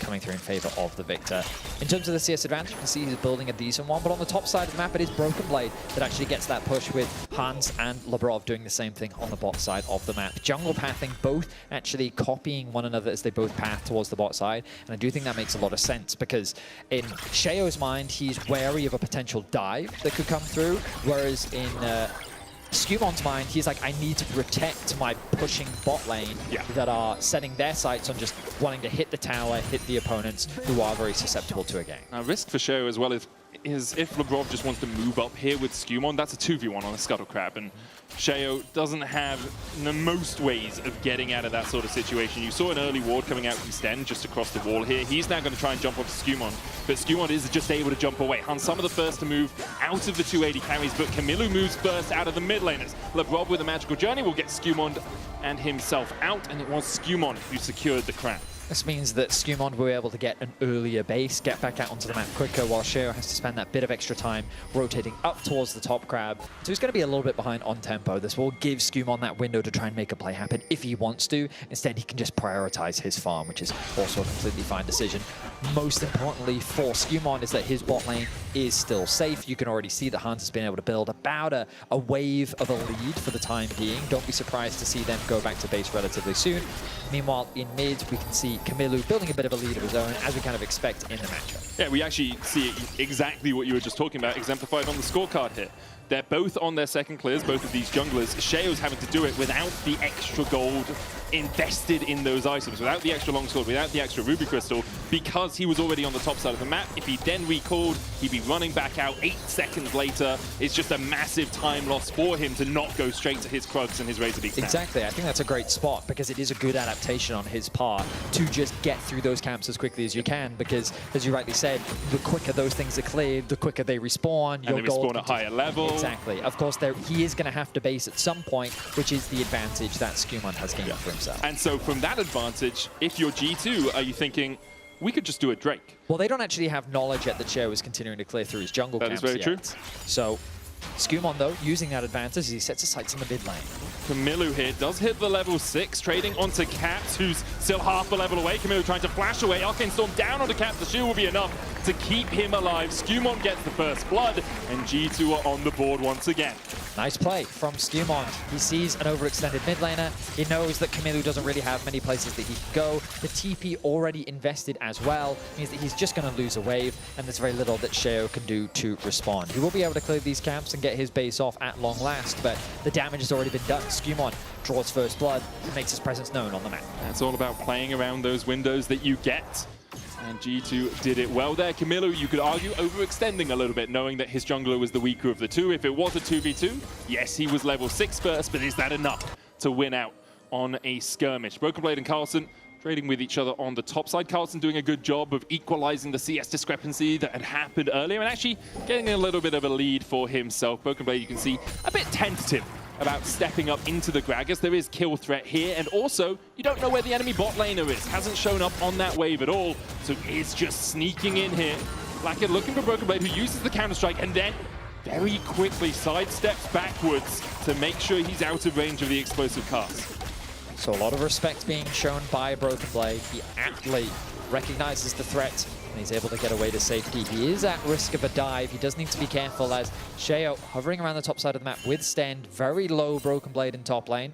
[SPEAKER 17] coming through in favor of the Victor. In terms of the CS advantage, you can see he's building a decent one, but on the top side of the map, it is Broken Blade that actually gets that push, with Hans and Labrov doing the same thing on the bot side of the map. Jungle pathing, both actually copying one another as they both path towards the bot side, and I do think that makes a lot of sense, because in Sheo's mind, he's wary of a potential dive that could come through, whereas in Skumon's mind, he's like, I need to protect my pushing bot lane that are setting their sights on just wanting to hit the tower, hit the opponents who are very susceptible to a gank.
[SPEAKER 16] Now, risk for Sheo as well is if Labrov just wants to move up here with Skumon, that's a 2v1 on a Scuttle Crab, and Sheo doesn't have the most ways of getting out of that sort of situation. You saw an early ward coming out from Sten just across the wall here. He's now going to try and jump off Skumon, but Skumon is just able to jump away. Hansama the first to move out of the 280 carries, but Camilo moves first out of the mid laners. Labrov with a magical journey will get Skumon and himself out, and it was Skumon who secured the crab.
[SPEAKER 17] This means that Skumon will be able to get an earlier base, get back out onto the map quicker, while Sheo has to spend that bit of extra time rotating up towards the top crab. So he's going to be a little bit behind on tempo. This will give Skumon that window to try and make a play happen if he wants to. Instead, he can just prioritize his farm, which is also a completely fine decision. Most importantly for Skumon is that his bot lane is still safe. You can already see that Hans has been able to build about a wave of a lead for the time being. Don't be surprised to see them go back to base relatively soon. Meanwhile, in mid, we can see Camilo building a bit of a lead of his own, as we kind of expect in the matchup.
[SPEAKER 16] Yeah, we actually see exactly what you were just talking about exemplified on the scorecard here. They're both on their second clears, both of these junglers. Sheo's having to do it without the extra gold invested in those items, without the extra longsword, without the extra ruby crystal, because he was already on the top side of the map. If he then recalled, he'd be running back out 8 seconds later. It's just a massive time loss for him to not go straight to his Krugs and his Razor Beaks.
[SPEAKER 17] Exactly, I think that's a great spot, because it is a good adaptation on his part to just get through those camps as quickly as you can, because, as you rightly said, the quicker those things are cleared, the quicker they respawn.
[SPEAKER 16] And they respawn at higher level.
[SPEAKER 17] Exactly. Of course, he is going to have to base at some point, which is the advantage that Skumon has gained for himself.
[SPEAKER 16] And so from that advantage, if you're G2, are you thinking, we could just do a Drake?
[SPEAKER 17] Well, they don't actually have knowledge yet that Sheo is continuing to clear through his jungle camps
[SPEAKER 16] That is very
[SPEAKER 17] yet.
[SPEAKER 16] true.
[SPEAKER 17] So Skumon, though, using that advantage, he sets his sights in the mid lane.
[SPEAKER 16] Camilo here does hit the level 6, trading onto Caps, who's still half a level away. Camilo trying to flash away. Arcane Storm down onto Caps. The shield will be enough to keep him alive. Skumon gets the first blood, and G2 are on the board once again.
[SPEAKER 17] Nice play from Skumon. He sees an overextended mid laner. He knows that Camilo doesn't really have many places that he can go. The TP already invested as well means that he's just going to lose a wave, and there's very little that Sheo can do to respond. He will be able to clear these camps and get his base off at long last, but the damage has already been done. Skumon draws first blood and makes his presence known on the map.
[SPEAKER 16] That's all about playing around those windows that you get. And G2 did it well there. Camilo, you could argue, overextending a little bit, knowing that his jungler was the weaker of the two. If it was a 2v2, yes, he was level 6 first, but is that enough to win out on a skirmish? Broken Blade and Carlson trading with each other on the top side. Carlson doing a good job of equalizing the CS discrepancy that had happened earlier and actually getting a little bit of a lead for himself. Broken Blade, you can see, a bit tentative about stepping up into the Gragas. There is kill threat here, and also you don't know where the enemy bot laner is. Hasn't shown up on that wave at all, so it's just sneaking in here. Blackhead looking for Broken Blade, who uses the Counter-Strike and then very quickly sidesteps backwards to make sure he's out of range of the explosive cast.
[SPEAKER 17] So a lot of respect being shown by Broken Blade. He aptly recognizes the threat, and he's able to get away to safety. He is at risk of a dive. He does need to be careful, as Sheo hovering around the top side of the map with Sten. Very low Broken Blade in top lane.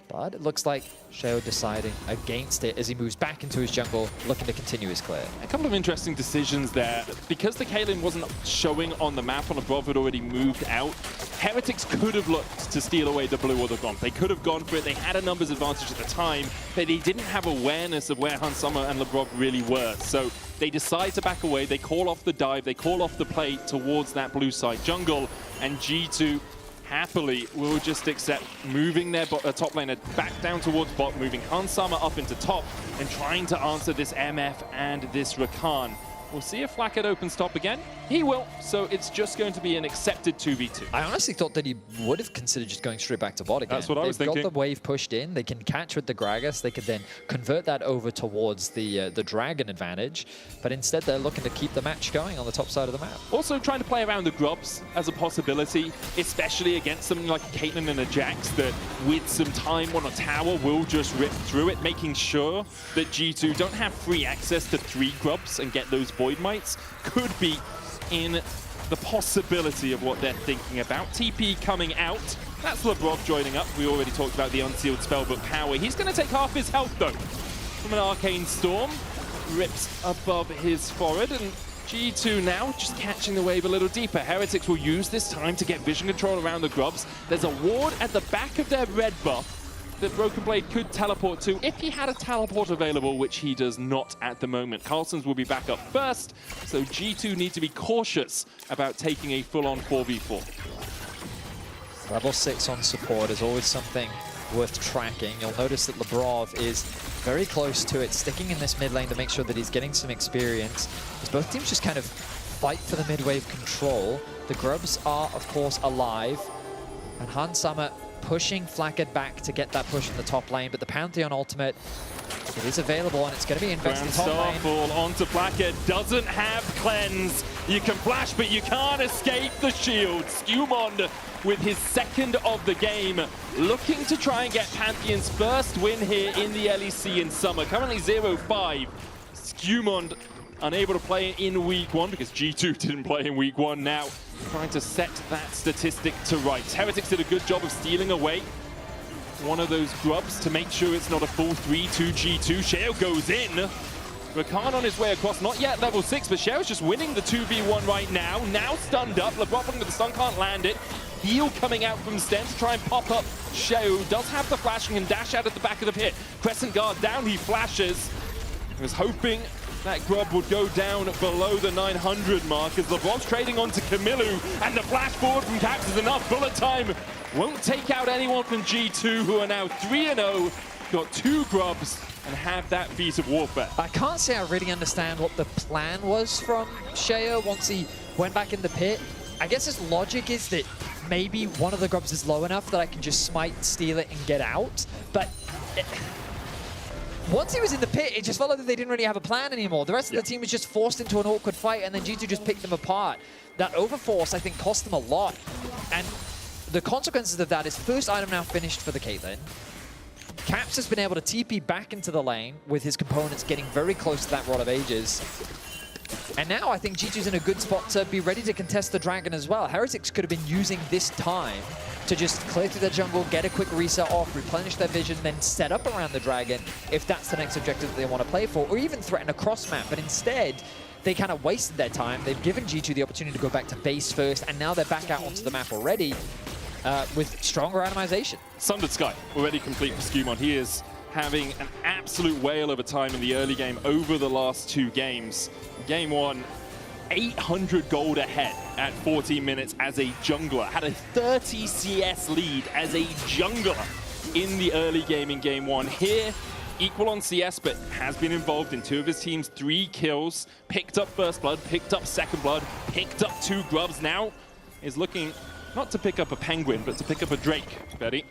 [SPEAKER 17] But it looks like Sheo deciding against it as he moves back into his jungle, looking to continue his clear.
[SPEAKER 16] A couple of interesting decisions there. Because the Kaelin wasn't showing on the map, and Labrov had already moved out, Heretics could have looked to steal away the blue or the gomp. They could have gone for it. They had a numbers advantage at the time, but they didn't have awareness of where Hansama and Labrov really were. So they decide to back away. They call off the dive. They call off the play towards that blue side jungle, and G2 happily will just accept moving their top laner back down towards bot, moving Hansama up into top, and trying to answer this MF and this Rakan. We'll see if Flackett opens top again. He will, so it's just going to be an accepted 2v2.
[SPEAKER 17] I honestly thought that he would have considered just going straight back to bot again.
[SPEAKER 16] That's what I was thinking.
[SPEAKER 17] They've got the wave pushed in. They can catch with the Gragas. They could then convert that over towards the Dragon advantage. But instead, they're looking to keep the match going on the top side of the map.
[SPEAKER 16] Also trying to play around the grubs as a possibility, especially against something like a Caitlyn and a Jax that with some time on a tower will just rip through it, making sure that G2 don't have free access to 3 grubs and get those Void Mites could be in the possibility of what they're thinking about. TP coming out. That's Lebrov joining up. We already talked about the unsealed spellbook power. He's going to take half his health, though, from an Arcane Storm. Rips above his forehead, and G2 now just catching the wave a little deeper. Heretics will use this time to get vision control around the grubs. There's a ward at the back of their red buff that Broken Blade could teleport to if he had a teleport available, which he does not at the moment. Carlson's will be back up first, so G2 need to be cautious about taking a full-on 4v4.
[SPEAKER 17] Level 6 on support is always something worth tracking. You'll notice that Lebrov is very close to it, sticking in this mid lane to make sure that he's getting some experience. As both teams just kind of fight for the mid-wave control. The grubs are, of course, alive. And Hans Summer pushing Flackett back to get that push in the top lane, but the Pantheon ultimate, it is available, and it's going to be invested in the top lane.
[SPEAKER 16] Starfall onto Flackett, doesn't have cleanse. You can flash, but you can't escape the shield. Skewmond with his second of the game, looking to try and get Pantheon's first win here in the LEC in summer. Currently 0-5. Skewmond unable to play in week 1 because G2 didn't play in week 1 now. Trying to set that statistic to rights. Heretics did a good job of stealing away one of those grubs to make sure it's not a full 3-2 G2. Sheo goes in. Rakan on his way across, not yet level 6, but Sheo's just winning the 2v1 right now. Now stunned up. Lebrov looking at the stun, can't land it. Heal coming out from Sten to try and pop up. Sheo does have the flash and can dash out at the back of the pit. Crescent Guard down, he flashes. He was hoping that grub would go down below the 900 mark as Lebron's trading onto Camillu, and the flash forward from Caps is enough. Bullet time won't take out anyone from G2, who are now 3-0, got 2 grubs, and have that feat of warfare.
[SPEAKER 17] I can't say I really understand what the plan was from Sheo once he went back in the pit. I guess his logic is that maybe one of the grubs is low enough that I can just smite, steal it, and get out, but once he was in the pit, it just felt like that they didn't really have a plan anymore. The rest of the team was just forced into an awkward fight, and then G2 just picked them apart. That overforce, I think, cost them a lot. And the consequences of that is first item now finished for the Caitlyn. Caps has been able to TP back into the lane with his components getting very close to that Rod of Ages. And now I think G2's in a good spot to be ready to contest the Dragon as well. Heretics could have been using this time to just clear through the jungle, get a quick reset off, replenish their vision, then set up around the Dragon if that's the next objective that they want to play for, or even threaten a cross map. But instead, they kind of wasted their time. They've given G2 the opportunity to go back to base first, and now they're back out onto the map already with stronger atomization.
[SPEAKER 16] Sundered Sky already complete for Skewmon. He is having an absolute whale of a time in the early game over the last 2 games. Game 1, 800 gold ahead at 14 minutes as a jungler. Had a 30 CS lead as a jungler in the early game in Game 1. Here, equal on CS, but has been involved in 2 of his team's 3 kills. Picked up first blood, picked up second blood, picked up 2 grubs. Now is looking not to pick up a penguin, but to pick up a drake, Betty.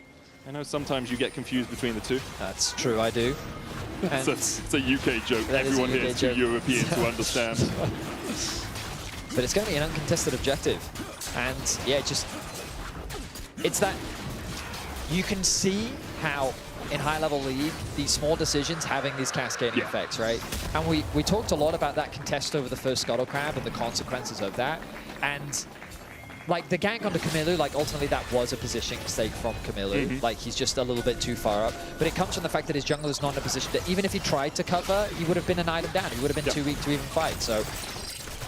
[SPEAKER 16] I know sometimes you get confused between the 2.
[SPEAKER 17] That's true, I do.
[SPEAKER 16] It's a UK joke. Everyone here is too European to understand.
[SPEAKER 17] But it's going to be an uncontested objective. And yeah, it's that you can see how in high-level League, these small decisions having these cascading effects, right? And we talked a lot about that contest over the first Scuttle Crab and the consequences of that. And like the gank onto Camillu, like ultimately that was a positioning mistake from Camillu. Like he's just a little bit too far up. But it comes from the fact that his jungler is not in a position that even if he tried to cover, he would have been an item down. He would have been too weak to even fight. So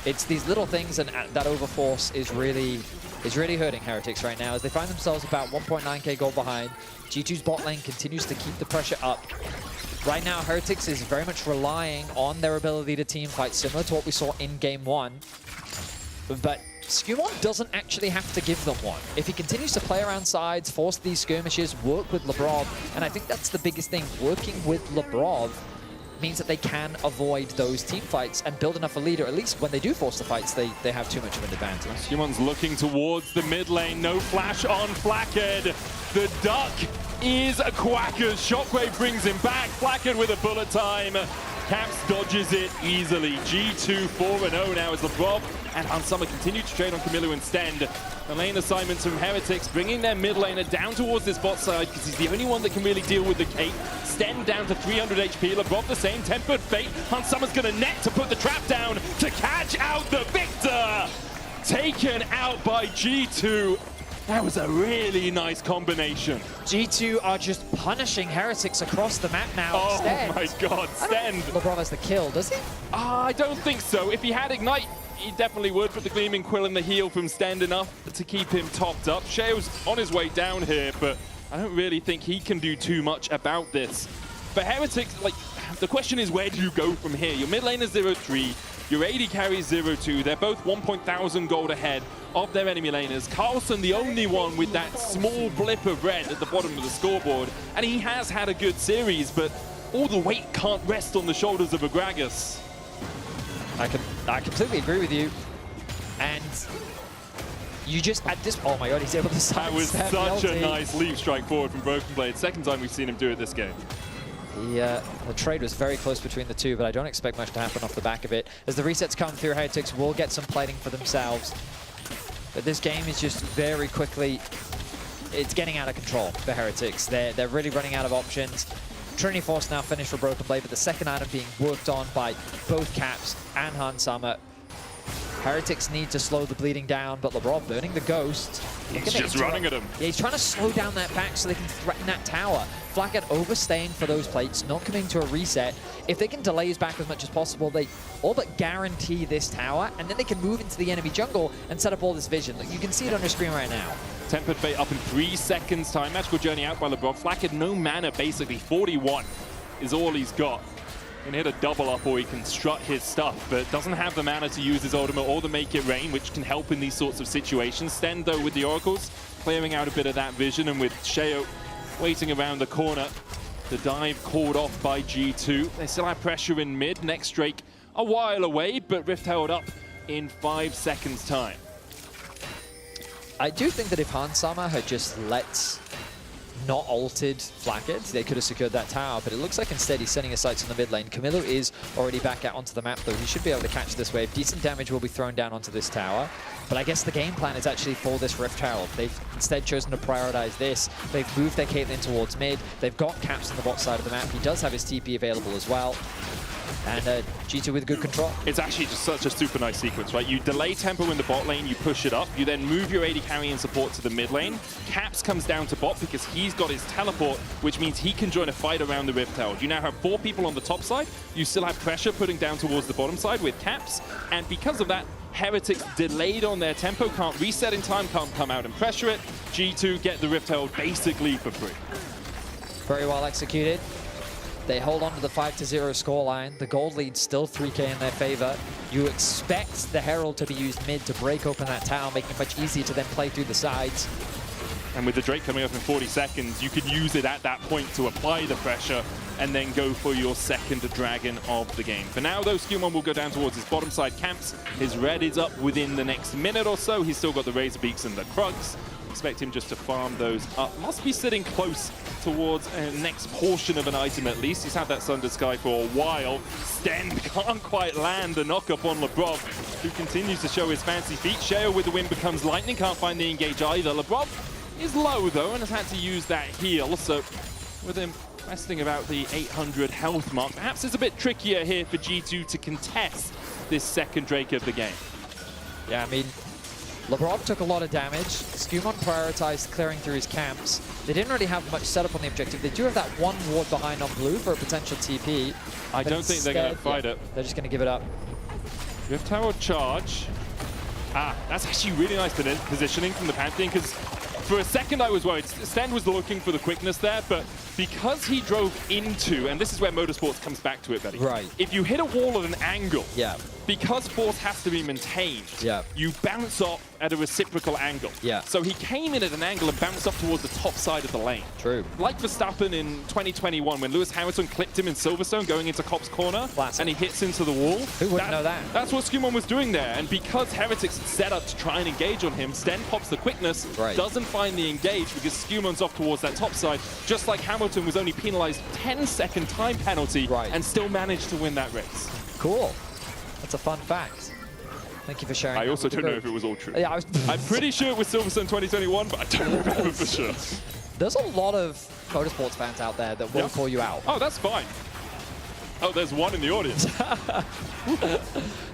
[SPEAKER 17] it's these little things, and that overforce is really hurting Heretics right now as they find themselves about 1.9k gold behind. G2's bot lane continues to keep the pressure up. Right now, Heretics is very much relying on their ability to team fight, similar to what we saw in Game 1. But Skewmon doesn't actually have to give them one. If he continues to play around sides, force these skirmishes, work with Lebrov, and I think that's the biggest thing, working with Lebrov, means that they can avoid those team fights and build enough a leader. At least when they do force the fights, they have too much of an advantage.
[SPEAKER 16] Human's looking towards the mid lane. No flash on Flackhead. The duck is a Quackers. Shockwave brings him back. Flackhead with a bullet time. Caps dodges it easily. G2 4-0 now as LeBron and Hansama continue to trade on Camilo and Stend. The lane assignments from Heretics, bringing their mid laner down towards this bot side because he's the only one that can really deal with the cape. Stend down to 300 HP, LeBron the same, Tempered Fate. Hansama's going to net to put the trap down to catch out the victor. Taken out by G2. That was a really nice combination.
[SPEAKER 17] G2 are just punishing Heretics across the map now.
[SPEAKER 16] Oh
[SPEAKER 17] Stend.
[SPEAKER 16] my god, Stend.
[SPEAKER 17] LeBron has the kill, does he?
[SPEAKER 16] I don't think so. If he had Ignite, he definitely would, but the Gleaming Quill and the heal from Stend enough to keep him topped up. Sheo's on his way down here, but I don't really think he can do too much about this. For Heretics, like, the question is, where do you go from here? Your mid lane is 0-3, your AD carries 0-2. They're both 1,000 gold ahead of their enemy laners. Carlson, the only one with that small blip of red at the bottom of the scoreboard, and he has had a good series, but all the weight can't rest on the shoulders of Agragas.
[SPEAKER 17] I completely agree with you. And you just, at this, oh my god, he's able to sidestep.
[SPEAKER 16] That was such a nice leap strike forward from Broken Blade. Second time we've seen him do it this game.
[SPEAKER 17] The trade was very close between the two, but I don't expect much to happen off the back of it. As the resets come through, Heretics will get some plating for themselves. But this game is just very quickly, it's getting out of control for Heretics. They're really running out of options. Trinity Force now finished for Broken Blade, but the second item being worked on by both Caps and Hansama. Heretics need to slow the bleeding down, but LeBron burning the Ghost.
[SPEAKER 16] He's just running at him.
[SPEAKER 17] Yeah, he's trying to slow down that back so they can threaten that tower. Flackhead overstaying for those plates, not coming to a reset. If they can delay his back as much as possible, they all but guarantee this tower, and then they can move into the enemy jungle and set up all this vision. Like, you can see it on your screen right now.
[SPEAKER 16] Tempered Fate up in 3 seconds time. Magical Journey out by LeBron. Flackhead, no mana, basically. 41 is all he's got. Can hit a double up or he can strut his stuff, but doesn't have the mana to use his ultimate or the Make It Rain, which can help in these sorts of situations. Stend, though, with the Oracles, clearing out a bit of that vision, and with Sheo waiting around the corner. The dive called off by G2. They still have pressure in mid. Next Drake a while away, but Rift held up in 5 seconds time.
[SPEAKER 17] I do think that if Hansama had just not altered Flackhead, they could have secured that tower, but it looks like instead he's sending his sights on the mid lane. Camilo is already back out onto the map, though. He should be able to catch this wave. Decent damage will be thrown down onto this tower, but I guess the game plan is actually for this Rift Herald. They've instead chosen to prioritize this. They've moved their Caitlyn towards mid. They've got Caps on the bot side of the map. He does have his TP available as well. And G2 with good control.
[SPEAKER 16] It's actually just such a super nice sequence, right? You delay tempo in the bot lane, you push it up, you then move your AD carry and support to the mid lane. Caps comes down to bot because he's got his teleport, which means he can join a fight around the Rift Herald. You now have 4 people on the top side. You still have pressure putting down towards the bottom side with Caps. And because of that, Heretics delayed on their tempo, can't reset in time, can't come out and pressure it. G2 get the Rift Herald basically for free.
[SPEAKER 17] Very well executed. They hold on to the 5-0 scoreline. The gold lead's still 3k in their favor. You expect the Herald to be used mid to break open that tower, making it much easier to then play through the sides.
[SPEAKER 16] And with the Drake coming up in 40 seconds, you can use it at that point to apply the pressure and then go for your second dragon of the game. For now, though, Skewmon will go down towards his bottom side camps. His red is up within the next minute or so. He's still got the Razor Beaks and the Krugs. Expect him just to farm those up. Must be sitting close towards a next portion of an item at least. He's had that Sunder Sky for a while. Stend can't quite land the knock-up on Lebrov, who continues to show his fancy feet. Sheo with the wind becomes lightning, can't find the engage either. Lebrov is low though and has had to use that heal. So with him resting about the 800 health mark, perhaps it's a bit trickier here for G2 to contest this second Drake of the game.
[SPEAKER 17] Yeah, I mean, LeBron took a lot of damage. Skewmon prioritized clearing through his camps. They didn't really have much setup on the objective. They do have that one ward behind on blue for a potential TP.
[SPEAKER 16] I don't think they're going to fight it.
[SPEAKER 17] They're just going to give it up.
[SPEAKER 16] Rift Tower charge. Ah, that's actually really nice positioning from the Pantheon, because for a second I was worried. Stend was looking for the quickness there, but because he drove into, and this is where Motorsports comes back to it, Betty.
[SPEAKER 17] Right.
[SPEAKER 16] If you hit a wall at an angle,
[SPEAKER 17] yeah,
[SPEAKER 16] because force has to be maintained, you bounce off at a reciprocal angle. So he came in at an angle and bounced up towards the top side of the lane.
[SPEAKER 17] True.
[SPEAKER 16] Like Verstappen in 2021 when Lewis Hamilton clipped him in Silverstone going into Cop's corner and he hits into the wall.
[SPEAKER 17] Who wouldn't know that?
[SPEAKER 16] That's what Skumon was doing there. And because Heretics set up to try and engage on him, Sten pops the quickness, doesn't find the engage because Skumon's off towards that top side, just like Hamilton was only penalized 10-second time penalty and still managed to win that race.
[SPEAKER 17] Cool. That's a fun fact. Thank you for sharing.
[SPEAKER 16] I also don't know if it was all true. Yeah, I'm pretty sure it was Silverstone 2021, but I don't remember for sure.
[SPEAKER 17] There's a lot of motorsports fans out there that will call you out.
[SPEAKER 16] Oh, that's fine. Oh, there's one in the audience.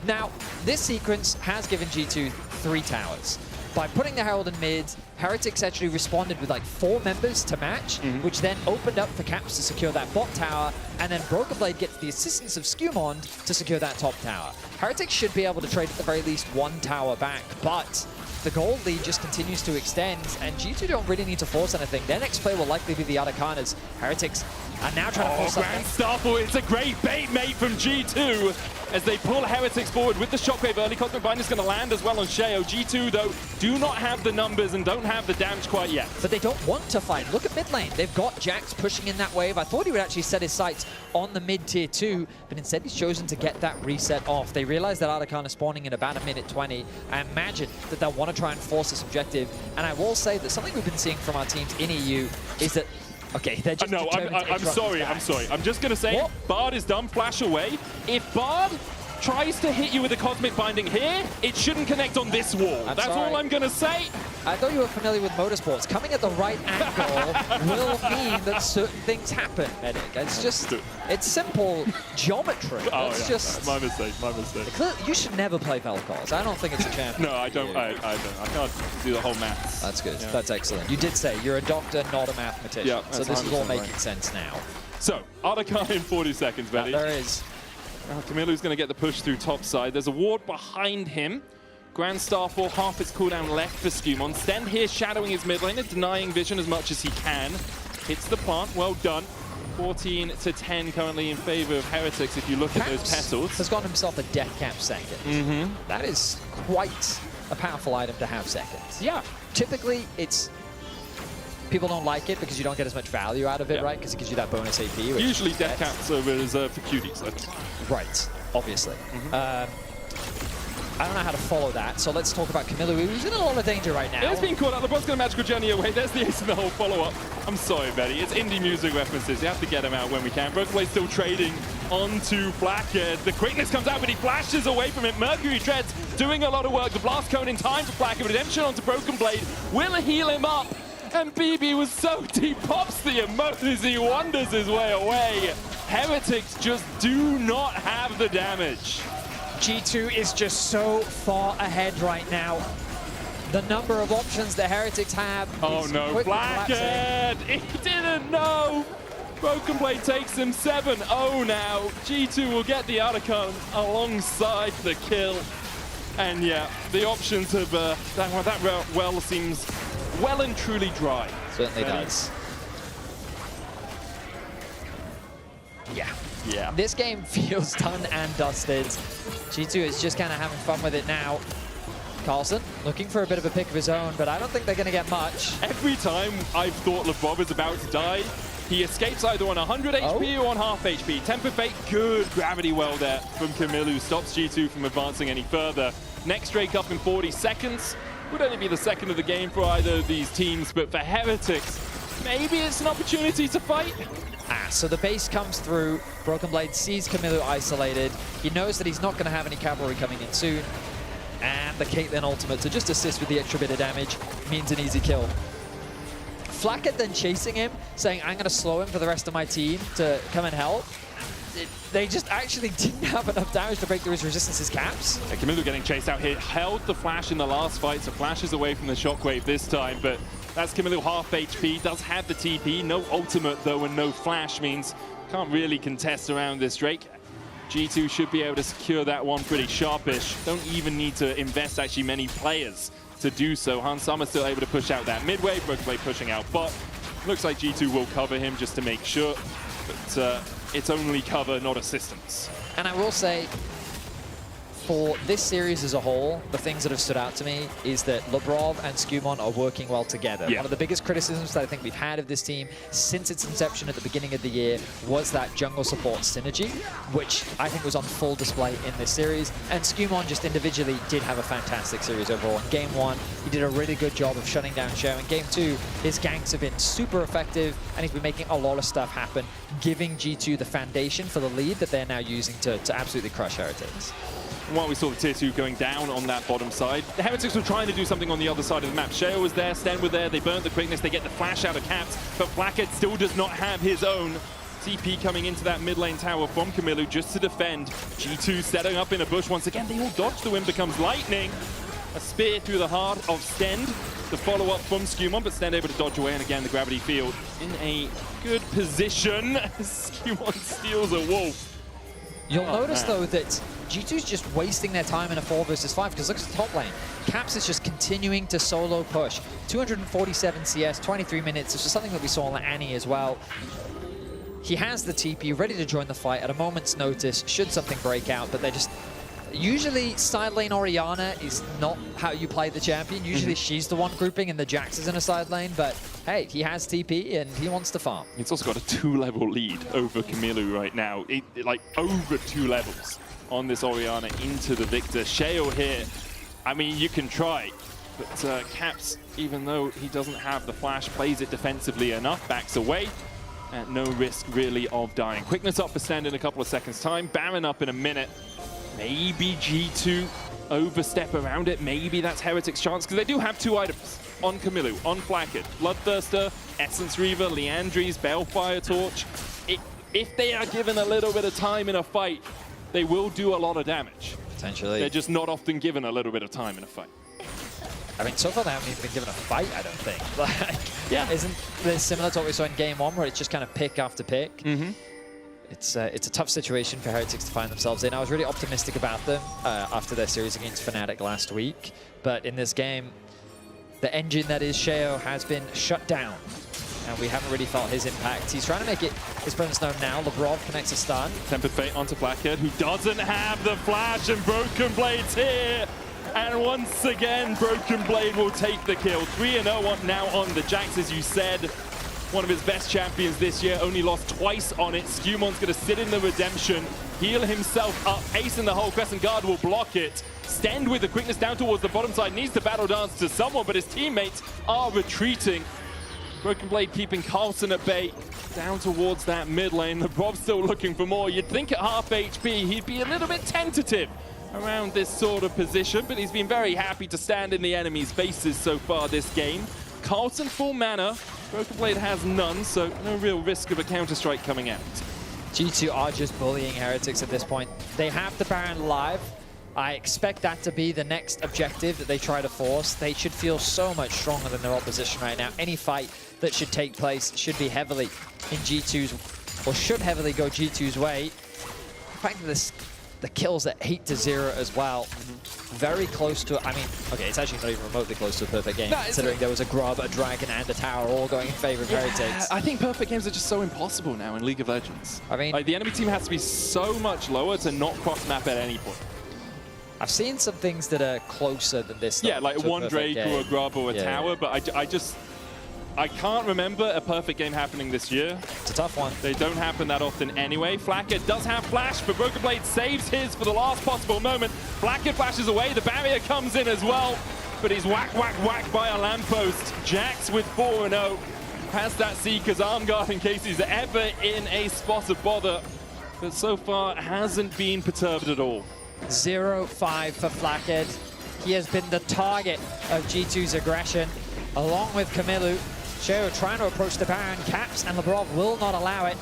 [SPEAKER 17] Now, this sequence has given G2 3 towers. By putting the Herald in mid, Heretics actually responded with like 4 members to match, which then opened up for Caps to secure that bot tower, and then Broken Blade gets the assistance of Skumond to secure that top tower. Heretics should be able to trade at the very least 1 tower back, but the gold lead just continues to extend, and G2 don't really need to force anything. Their next play will likely be the Arcanas. Heretics are now trying to force something.
[SPEAKER 16] Grand Starfall, it's a great bait mate from G2 as they pull Heretics forward with the Shockwave early. Cosmic Bind is going to land as well on Sheo. G2, though, do not have the numbers and don't have the damage quite yet.
[SPEAKER 17] But they don't want to fight. Look at mid lane. They've got Jax pushing in that wave. I thought he would actually set his sights on the mid tier 2, but instead he's chosen to get that reset off. They realize that Arcana is spawning in about 1:20. I imagine that they'll want to try and force this objective. And I will say that something we've been seeing from our teams in EU is that okay, they're just
[SPEAKER 16] no, I'm sorry. I'm just going to say, Bard is done, flash away. If Bard tries to hit you with a Cosmic Binding here, it shouldn't connect on this wall. That's all I'm going to say.
[SPEAKER 17] I thought you were familiar with motorsports. Coming at the right angle will mean that certain things happen, Medic. It's just, it's simple geometry. It's just...
[SPEAKER 16] My mistake, my mistake.
[SPEAKER 17] You should never play Velocars. I don't think it's a champion.
[SPEAKER 16] No, I don't. I don't. I can't do the whole maths.
[SPEAKER 17] That's good. Yeah. That's excellent. You did say you're a doctor, not a mathematician.
[SPEAKER 16] Yeah,
[SPEAKER 17] so this is all making
[SPEAKER 16] right.
[SPEAKER 17] sense now.
[SPEAKER 16] So, Arcana in 40 seconds, Betty.
[SPEAKER 17] There is.
[SPEAKER 16] Camilu's going to get the push through top side. There's a ward behind him. Grand Starfall, half its cooldown left for Skumon. Sten here shadowing his mid lane and denying vision as much as he can. Hits the plant, well done. 14-10 currently in favor of Heretics if you look at those petals.
[SPEAKER 17] Has got himself a death cap second. That is quite a powerful item to have second.
[SPEAKER 16] Yeah.
[SPEAKER 17] Typically, it's... People don't like it because you don't get as much value out of it, right? Because it gives you that bonus AP.
[SPEAKER 16] Usually death caps are reserved for cuties, though.
[SPEAKER 17] Right, obviously. I don't know how to follow that, so let's talk about Kamilu, who's in a lot of danger right now.
[SPEAKER 16] It's been caught out. The boss got a magical journey away. There's the ace in the whole follow-up. I'm sorry, Betty. It's indie music references. You have to get them out when we can. Brokenblade still trading onto Blackhead. The quickness comes out, but he flashes away from it. Mercury Treads doing a lot of work. The blast cone in time for Blackhead. Redemption onto Brokenblade will heal him up. And BB was so deep, pops the emote as he wanders his way away. Heretics just do not have the damage.
[SPEAKER 17] G2 is just so far ahead right now. The number of options the Heretics have.
[SPEAKER 16] Oh no, Blackhead! He didn't know! Broken Blade takes him 7-0 now. G2 will get the Arcana alongside the kill. And yeah, the options have, that well seems well and truly dry.
[SPEAKER 17] Certainly does. Yeah.
[SPEAKER 16] Yeah.
[SPEAKER 17] This game feels done and dusted. G2 is just kind of having fun with it now. Carlson looking for a bit of a pick of his own, but I don't think they're going to get much.
[SPEAKER 16] Every time I've thought Lvov is about to die, he escapes either on 100 HP or on half HP. Temper Fate, good gravity well there from Kamilu. Stops G2 from advancing any further. Next Drake up in 40 seconds. Would only be the second of the game for either of these teams, but for Heretics, maybe it's an opportunity to fight.
[SPEAKER 17] So the base comes through. Broken Blade sees Kamilu isolated. He knows that he's not going to have any cavalry coming in soon. And the Caitlyn ultimate to just assist with the extra bit of damage means an easy kill. Flacket then chasing him, saying, I'm going to slow him for the rest of my team to come and help. They just actually didn't have enough damage to break through his resistance's caps.
[SPEAKER 16] Yeah, Kamilu getting chased out here. Held the flash in the last fight, so flashes away from the shockwave this time, but that's Kamilu half HP, does have the TP. No ultimate though, and no flash means can't really contest around this Drake. G2 should be able to secure that one pretty sharpish. Don't even need to invest actually many players to do so. Hans Summer still able to push out that midway. Brokenblade pushing out bot. Looks like G2 will cover him just to make sure, but it's only cover, not assistance.
[SPEAKER 17] And I will say, for this series as a whole, the things that have stood out to me is that Labrov and Skumon are working well together.
[SPEAKER 16] Yeah.
[SPEAKER 17] One of the biggest criticisms that I think we've had of this team since its inception at the beginning of the year was that jungle support synergy, which I think was on full display in this series. And Skumon just individually did have a fantastic series overall. In Game 1, he did a really good job of shutting down Xiao. In Game 2, his ganks have been super effective, and he's been making a lot of stuff happen, giving G2 the foundation for the lead that they're now using to absolutely crush Heretics.
[SPEAKER 16] While we saw the tier 2 going down on that bottom side, the Heretics were trying to do something on the other side of the map. Sheo was there, Sten were there, they burnt the quickness, they get the flash out of Caps, but Blackhead still does not have his own. TP coming into that mid lane tower from Kamilu just to defend. G2 setting up in a bush once again, they all dodge, the wind becomes lightning. A spear through the heart of Stend. The follow-up from Skumon, but Stend able to dodge away, and again the gravity field in a good position. Skumon steals a wolf.
[SPEAKER 17] You'll notice, though, that G2's just wasting their time in a 4 versus 5, because look at the top lane. Caps is just continuing to solo push. 247 CS, 23 minutes. This is something that we saw on Annie as well. He has the TP, ready to join the fight at a moment's notice, should something break out, but they're just... Usually, side lane Orianna is not how you play the champion. Usually, she's the one grouping and the Jax is in a side lane, but hey, he has TP and he wants to farm.
[SPEAKER 16] He's also got a 2-level lead over Kamilu right now. Like, over 2 levels on this Orianna into the Victor. Sheo here, I mean, you can try, but Caps, even though he doesn't have the flash, plays it defensively enough, backs away, at no risk really of dying. Quickness up for Stand in a couple of seconds time, Baron up in a minute. Maybe G2 overstep around it. Maybe that's Heretics' chance, because they do have 2 items on Kamilu, on Blackhead. Bloodthirster, Essence Reaver, Leandries, Balefire Torch. If they are given a little bit of time in a fight, they will do a lot of damage.
[SPEAKER 17] Potentially.
[SPEAKER 16] They're just not often given a little bit of time in a fight.
[SPEAKER 17] I mean, so far they haven't even been given a fight, I don't think. Like, yeah. Isn't this similar to what we saw in Game 1, where it's just kind of pick after pick?
[SPEAKER 16] Mm-hmm.
[SPEAKER 17] It's a tough situation for Heretics to find themselves in. I was really optimistic about them after their series against Fnatic last week, but in this game, the engine that is Sheo has been shut down, and we haven't really felt his impact. He's trying to make his presence known now. Labrov connects a stun.
[SPEAKER 16] Tempered Fate onto Blackhead, who doesn't have the flash, and Broken Blade's here. And once again, Broken Blade will take the kill. 3-0 now on the Jax, as you said. One of his best champions this year, only lost twice on it. Skumon's going to sit in the redemption, heal himself up. Ace in the whole Crescent Guard will block it. Stend with the quickness down towards the bottom side, needs to battle dance to someone, but his teammates are retreating. Broken Blade keeping Carlson at bay, down towards that mid lane. Labrov's still looking for more. You'd think at half HP he'd be a little bit tentative around this sort of position, but he's been very happy to stand in the enemy's faces so far this game. Carlson full mana, Broken Blade has none, so no real risk of a counter-strike coming out.
[SPEAKER 17] G2 are just bullying Heretics at this point. They have the Baron live. I expect that to be the next objective that they try to force. They should feel so much stronger than their opposition right now. Any fight that should take place should be heavily in G2's, or should heavily go G2's way. The fact that the kills at 8-0 as well. Very close to, I mean, okay, it's actually not even remotely close to a perfect game, considering there was a Grub, a Dragon, and a Tower all going in favor of Heretics.
[SPEAKER 16] I think perfect games are just so impossible now in League of Legends.
[SPEAKER 17] I mean,
[SPEAKER 16] like, the enemy team has to be so much lower to not cross-map at any point.
[SPEAKER 17] I've seen some things that are closer than this.
[SPEAKER 16] Yeah, like one Drake or a Grub or a Tower, but I can't remember a perfect game happening this year.
[SPEAKER 17] It's a tough one.
[SPEAKER 16] They don't happen that often anyway. Blackhead does have flash, but Broken Blade saves his for the last possible moment. Blackhead flashes away, the barrier comes in as well, but he's whacked by a lamppost. Jax with 4-0 has that Seeker's arm guard in case he's ever in a spot of bother, but so far hasn't been perturbed at all.
[SPEAKER 17] 0-5 for Blackhead. He has been the target of G2's aggression, along with Kamilu. Sheo trying to approach the Baron. Caps and Labrov will not allow it.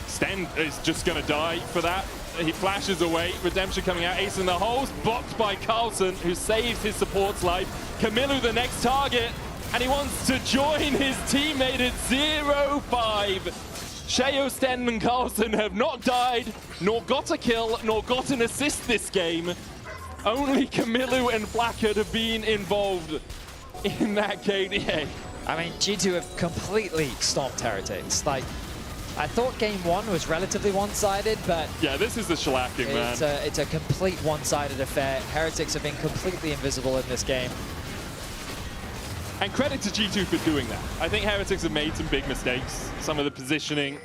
[SPEAKER 16] Sten is just going to die for that. He flashes away. Redemption coming out. Ace in the holes. Blocked by Carlson, who saves his support's life. Kamilu the next target, and he wants to join his teammate at 0-5. Sheo, Sten, and Carlson have not died, nor got a kill, nor got an assist this game. Only Kamilu and Blackhead have been involved in that KDA.
[SPEAKER 17] I mean, G2 have completely stomped Heretics. Like, I thought game one was relatively one-sided, but
[SPEAKER 16] yeah, this is the shellacking, man.
[SPEAKER 17] It's a complete one-sided affair. Heretics have been completely invisible in this game.
[SPEAKER 16] And credit to G2 for doing that. I think Heretics have made some big mistakes. Some of the positioning,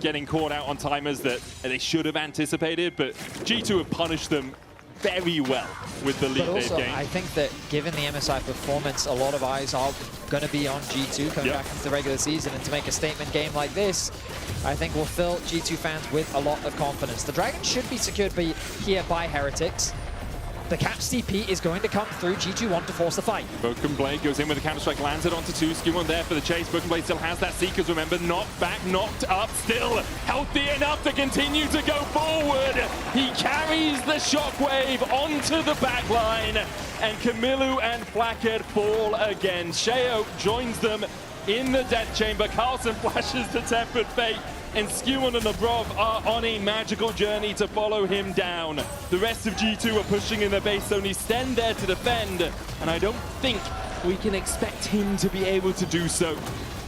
[SPEAKER 16] getting caught out on timers that they should have anticipated, but G2 have punished them very well with the lead they've gained.
[SPEAKER 17] I think that given the MSI performance, a lot of eyes are going to be on G2 coming back into the regular season, and to make a statement game like this, I think will fill G2 fans with a lot of confidence. The Dragon should be secured here by Heretics. The Caps TP is going to come through. G2 want to force the fight.
[SPEAKER 16] Broken Blade goes in with a counter-strike, lands it onto 2. Skewon there for the chase. Broken Blade still has that Seekers, remember, knocked back, knocked up, still healthy enough to continue to go forward. He carries the Shockwave onto the back line, and Kamilu and Blackhead fall again. Sheo joins them in the death chamber. Carlson flashes the Tempered Fate, and Skewon and Labrov are on a magical journey to follow him down. The rest of G2 are pushing in their base, only Sten there to defend, and I don't think we can expect him to be able to do so.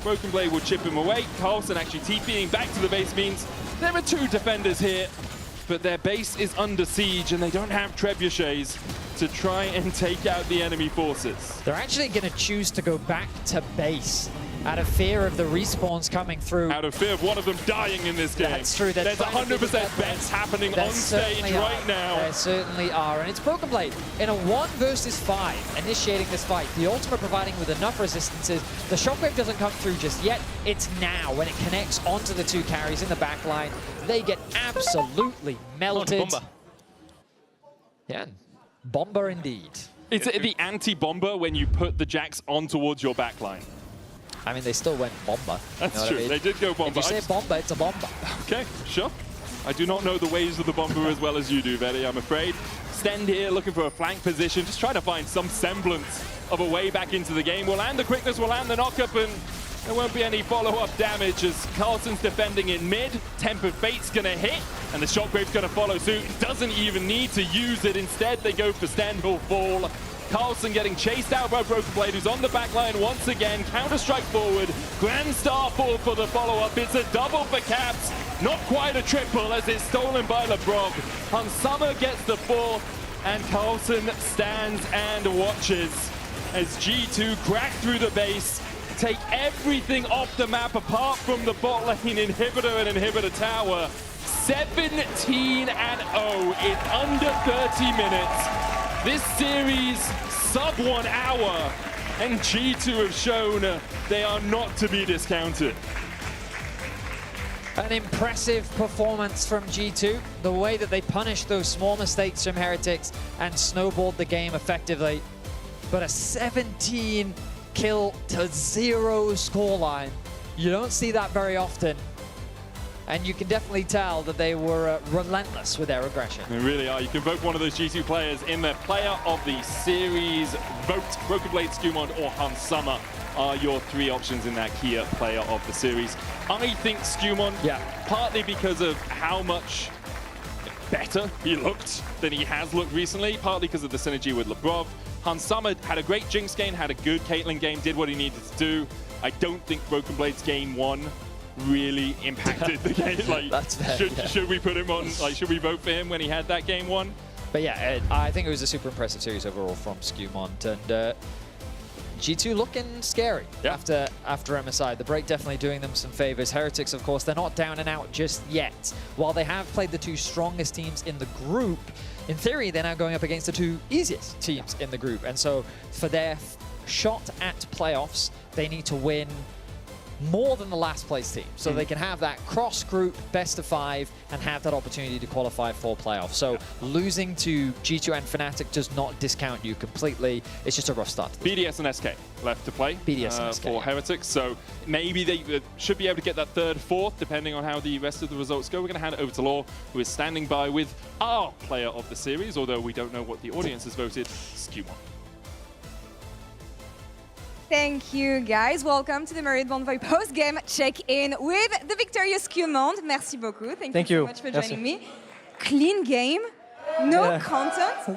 [SPEAKER 16] Broken Blade will chip him away. Carlson actually TPing back to the base means there are 2 defenders here, but their base is under siege and they don't have trebuchets to try and take out the enemy forces.
[SPEAKER 17] They're actually going to choose to go back to base out of fear of the respawns coming through.
[SPEAKER 16] Out of fear of one of them dying in this game.
[SPEAKER 17] That's true.
[SPEAKER 16] There's 100% bets happening on stage right now.
[SPEAKER 17] There certainly are. And it's Broken Blade in a 1 versus 5 initiating this fight. The ultimate providing with enough resistances. The Shockwave doesn't come through just yet. It's now when it connects onto the 2 carries in the back line. They get absolutely melted.
[SPEAKER 16] Bomber.
[SPEAKER 17] Yeah, Bomber indeed.
[SPEAKER 16] It's the anti-Bomber when you put the Jacks on towards your back line.
[SPEAKER 17] I mean, they still went Bomber.
[SPEAKER 16] That's true. I mean? They did go Bomber.
[SPEAKER 17] If you say Bomber, it's a Bomber.
[SPEAKER 16] Okay, sure. I do not know the ways of the Bomber as well as you do, Veli, I'm afraid. Stend here looking for a flank position, just trying to find some semblance of a way back into the game. We'll land the quickness, we'll land the knock-up, and there won't be any follow-up damage as Carlson's defending in mid. Tempered Fate's going to hit, and the Shockwave's going to follow suit. Doesn't even need to use it. Instead, they go for Stend, who'll fall. Carlson getting chased out by Broken Blade, who's on the back line once again. Counter-strike forward. Grand Star fall for the follow-up. It's a double for Caps. Not quite a triple as it's stolen by Labrov. Hansama gets the 4th, and Carlson stands and watches as G2 crack through the base, take everything off the map apart from the bot lane inhibitor and inhibitor tower. 17-0 in under 30 minutes. This series, sub 1 hour, and G2 have shown they are not to be discounted.
[SPEAKER 17] An impressive performance from G2. The way that they punished those small mistakes from Heretics and snowballed the game effectively. But a 17 kill to 0 scoreline. You don't see that very often. And you can definitely tell that they were relentless with their aggression.
[SPEAKER 16] They really are. You can vote one of those G2 players in their player of the series vote. Broken Blade, Skewon, or Hansama are your 3 options in that Kia player of the series. I think Skewon, partly because of how much better he looked than he has looked recently, partly because of the synergy with Labrov. Hansama had a great Jinx game, had a good Caitlyn game, did what he needed to do. I don't think Broken Blade's game 1 really impacted the game. Like,
[SPEAKER 17] that's fair,
[SPEAKER 16] should we put him on? Like, should we vote for him when he had that game 1?
[SPEAKER 17] But yeah, I think it was a super impressive series overall from Skewmont, and G2 looking scary after MSI. The break definitely doing them some favors. Heretics, of course, they're not down and out just yet. While they have played the 2 strongest teams in the group, in theory, they're now going up against the 2 easiest teams in the group. And so for their shot at playoffs, they need to win more than the last place team, so they can have that cross-group best of 5 and have that opportunity to qualify for playoffs. So losing to G2 and Fnatic does not discount you completely. It's just a rough start.
[SPEAKER 16] BDS and SK left to play for Heretics, so maybe they should be able to get that 3rd, 4th, depending on how the rest of the results go. We're going to hand it over to Law, who is standing by with our player of the series, although we don't know what the audience has voted, Skewon.
[SPEAKER 5] Thank you, guys. Welcome to the Madrid Bonvoy post-game check-in with the victorious Skewmont. Merci beaucoup. Thank you so much for joining me. Clean game, no content. So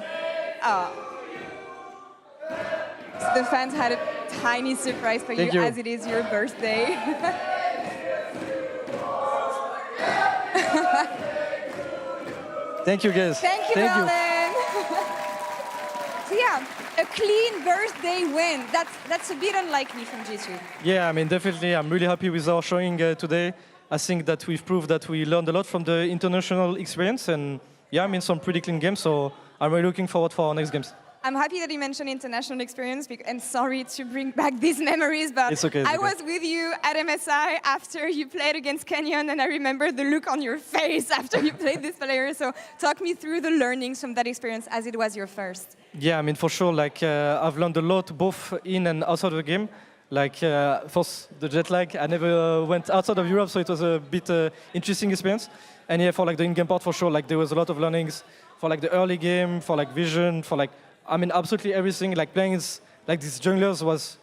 [SPEAKER 5] the fans had a tiny surprise for you, as it is your birthday.
[SPEAKER 19] Thank you, guys.
[SPEAKER 5] Thank you, Berlin. So yeah, a clean birthday win. That's a bit unlikely from G2.
[SPEAKER 19] Yeah, I mean, definitely, I'm really happy with our showing today. I think that we've proved that we learned a lot from the international experience, and yeah, I mean, some pretty clean games, so I'm really looking forward for our next games.
[SPEAKER 5] I'm happy that you mentioned international experience, and sorry to bring back these memories, but
[SPEAKER 19] it's okay,
[SPEAKER 5] I was with you at MSI after you played against Kenyon, and I remember the look on your face after you played this player. So talk me through the learnings from that experience as it was your first.
[SPEAKER 19] Yeah, I mean, for sure, like, I've learned a lot both in and outside of the game. Like, first, the jet lag, I never went outside of Europe, so it was a bit interesting experience. And yeah, for like the in-game part, for sure, like, there was a lot of learnings for like the early game, for like vision, for like, I mean, absolutely everything. Like playing like these junglers was,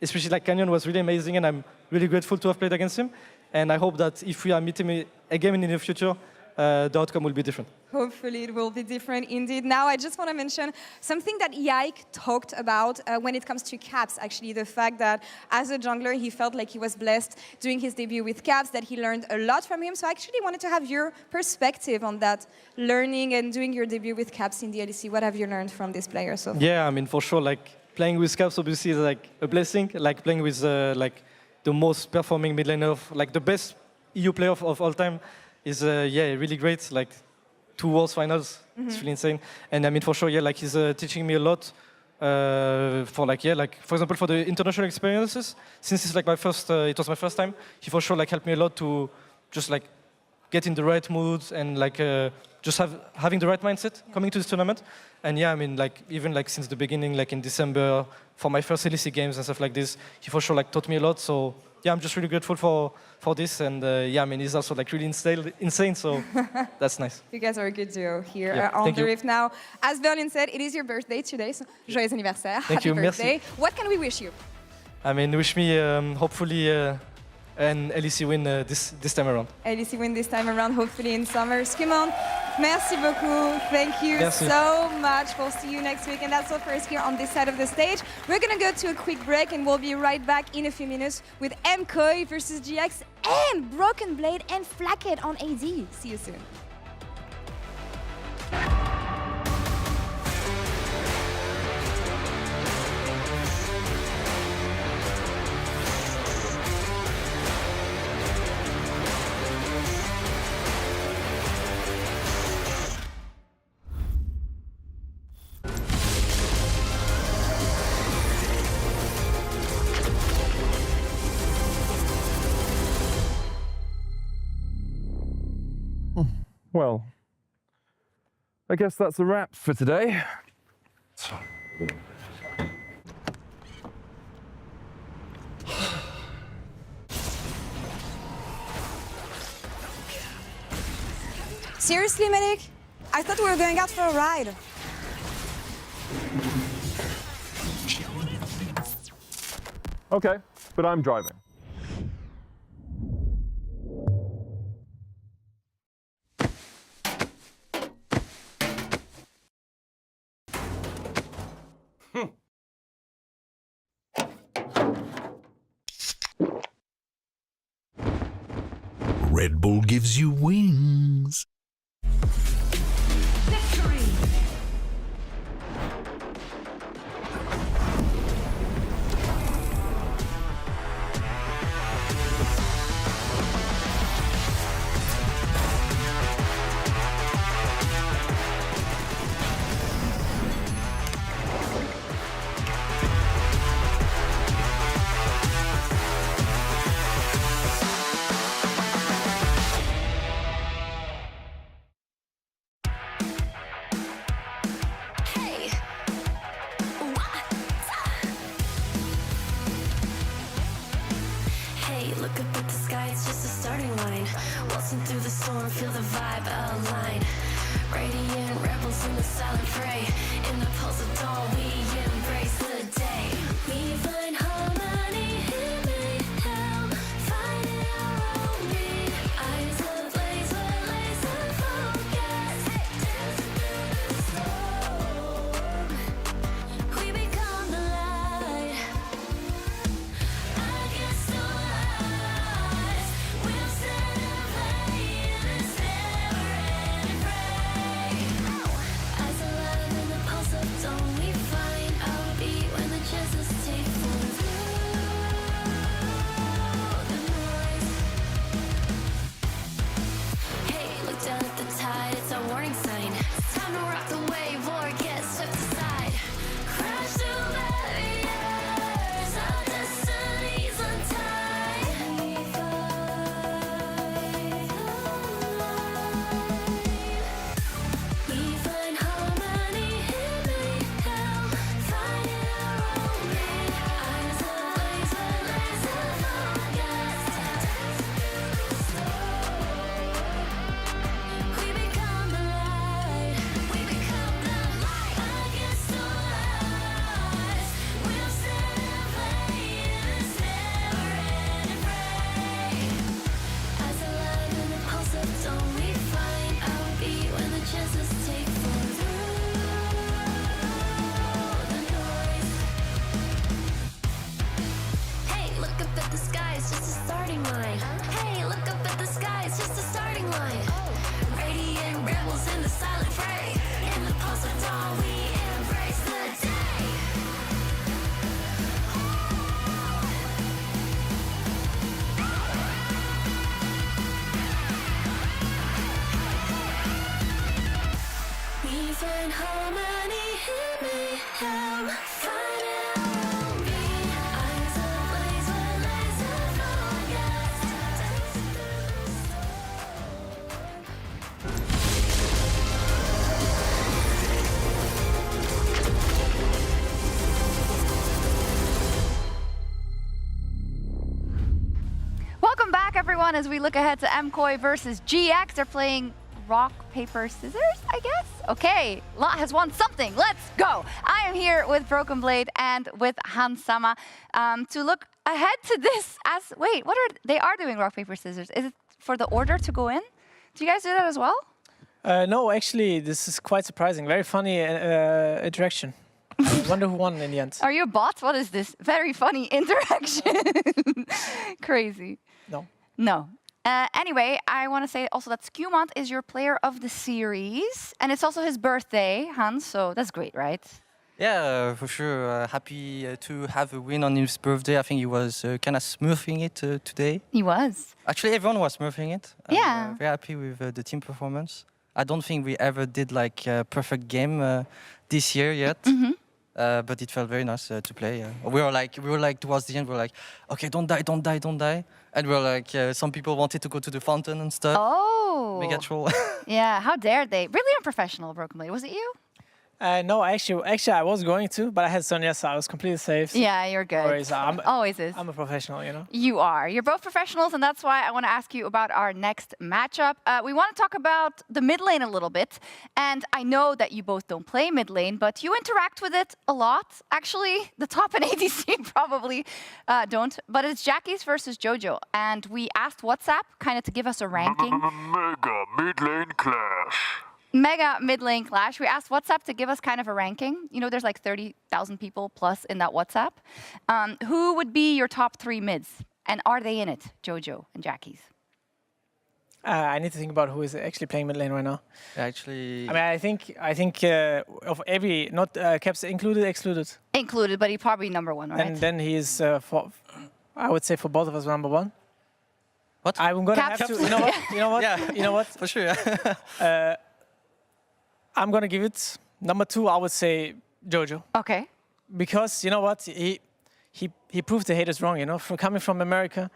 [SPEAKER 19] especially like Canyon, was really amazing, and I'm really grateful to have played against him. And I hope that if we are meeting again in the future, the outcome will be different.
[SPEAKER 5] Hopefully it will be different indeed. Now I just want to mention something that Yike talked about when it comes to Caps, actually, the fact that as a jungler he felt like he was blessed doing his debut with Caps, that he learned a lot from him. So I actually wanted to have your perspective on that, learning and doing your debut with Caps in the LEC. What have you learned from this player so far?
[SPEAKER 19] Yeah, I mean, for sure, like playing with Caps obviously is like a blessing, like playing with like the most performing mid laner, like the best EU player of all time is yeah, really great. Like 2 Worlds finals, it's really insane. And I mean, for sure, yeah, like he's teaching me a lot for like, yeah, like for example, for the international experiences. Since it's like my first, it was my first time. He for sure like helped me a lot to just like get in the right moods and like just having the right mindset coming to this tournament. And yeah, I mean, like even like since the beginning, like in December for my first LEC games and stuff like this, he for sure like taught me a lot. So yeah, I'm just really grateful for this, and yeah, I mean, he's also like really insane, so that's nice.
[SPEAKER 5] You guys are a good duo here on the Rift. Now, as Berlin said, it is your birthday today, so joyeux anniversaire, happy birthday.
[SPEAKER 19] Merci.
[SPEAKER 5] What can we wish you?
[SPEAKER 19] I mean, wish me hopefully an LEC win this time around.
[SPEAKER 5] LEC win this time around, hopefully in summer. Skimon, merci beaucoup. Thank you
[SPEAKER 19] Merci.
[SPEAKER 5] so much. We'll see you next week. And that's all for us here on this side of the stage. We're going to go to a quick break, and we'll be right back in a few minutes with MKOI versus GX and Broken Blade and Flacket on AD. See you soon.
[SPEAKER 20] Well, I guess that's a wrap for today.
[SPEAKER 5] Seriously, Medic? I thought we were going out for a ride.
[SPEAKER 20] Okay, but I'm driving.
[SPEAKER 11] Red Bull gives you wings.
[SPEAKER 2] Hey, look up at the sky, it's just a starting line. Waltzing through the storm, feel the vibe align. Radiant rebels in the silent fray. In the pulse of dawn, we embrace the day. We find harmony in mayhem, finding our own beat. Eyes ablaze, we're laser focused. Dancing through the storm, we become the light. Against the odds, we'll celebrate in this never-ending race. find harmony, hear me out. Find it around me. Eyes ablaze with laser focus.
[SPEAKER 13] Welcome back, everyone, as we look ahead to MCOY versus GX. They're playing rock, paper, scissors, I guess? Okay, Lot has won something. Let's go. I am here with Broken Blade and with Hans Sama to look ahead to this as, wait, they are doing rock, paper, scissors. Is it for the order to go in? Do you guys do that as well?
[SPEAKER 21] No, actually, this is quite surprising. Very funny interaction. I wonder who won in the end.
[SPEAKER 13] Are you a bot? What is this? Very funny interaction. Crazy.
[SPEAKER 21] No.
[SPEAKER 13] No. Anyway, I want to say also that Skewmont is your player of the series, and it's also his birthday, Hans, so that's great, right?
[SPEAKER 22] Yeah, for sure. Happy to have a win on his birthday. I think he was kind of smurfing it today.
[SPEAKER 13] He was.
[SPEAKER 22] Actually, everyone was smurfing it.
[SPEAKER 13] Yeah.
[SPEAKER 22] I'm very happy with the team performance. I don't think we ever did like a perfect game this year yet. But it felt very nice to play. We were like towards the end, we were like, okay, don't die, don't die, don't die. And we were like, some people wanted to go to the fountain and stuff.
[SPEAKER 13] Oh.
[SPEAKER 22] Mega troll.
[SPEAKER 13] Yeah, how dare they? Really unprofessional, Broken Blade. Was it you?
[SPEAKER 21] No, actually, I was going to, but I had Sonia, so I was completely safe.
[SPEAKER 13] Yeah, you're good. Always is.
[SPEAKER 21] I'm a professional, you know.
[SPEAKER 13] You are. You're both professionals, and that's why I want to ask you about our next matchup. We want to talk about the mid lane a little bit, and I know that you both don't play mid lane, but you interact with it a lot. Actually, the top and ADC probably don't, but it's Jackie's versus Jojo, and we asked WhatsApp kind of to give us a ranking.
[SPEAKER 1] Mega mid lane clash.
[SPEAKER 13] Mega mid lane clash. We asked WhatsApp to give us kind of a ranking. You know, there's like 30,000 people plus in that WhatsApp. Who would be your top 3 mids? And are they in it, Jojo and Jackie's?
[SPEAKER 21] I need to think about who is actually playing mid lane right now.
[SPEAKER 22] Actually,
[SPEAKER 21] I mean, I think of every, not Caps included, excluded.
[SPEAKER 13] Included, but he's probably #1, right?
[SPEAKER 21] And then he's I would say for both of us #1.
[SPEAKER 22] What?
[SPEAKER 21] I'm gonna
[SPEAKER 13] Caps.
[SPEAKER 21] have to. You know what? You know what?
[SPEAKER 22] Yeah.
[SPEAKER 21] You know what?
[SPEAKER 22] For sure.
[SPEAKER 21] I'm gonna give it #2. I would say Jojo.
[SPEAKER 13] Okay.
[SPEAKER 21] Because you know what? He proved the haters wrong. You know, coming from America,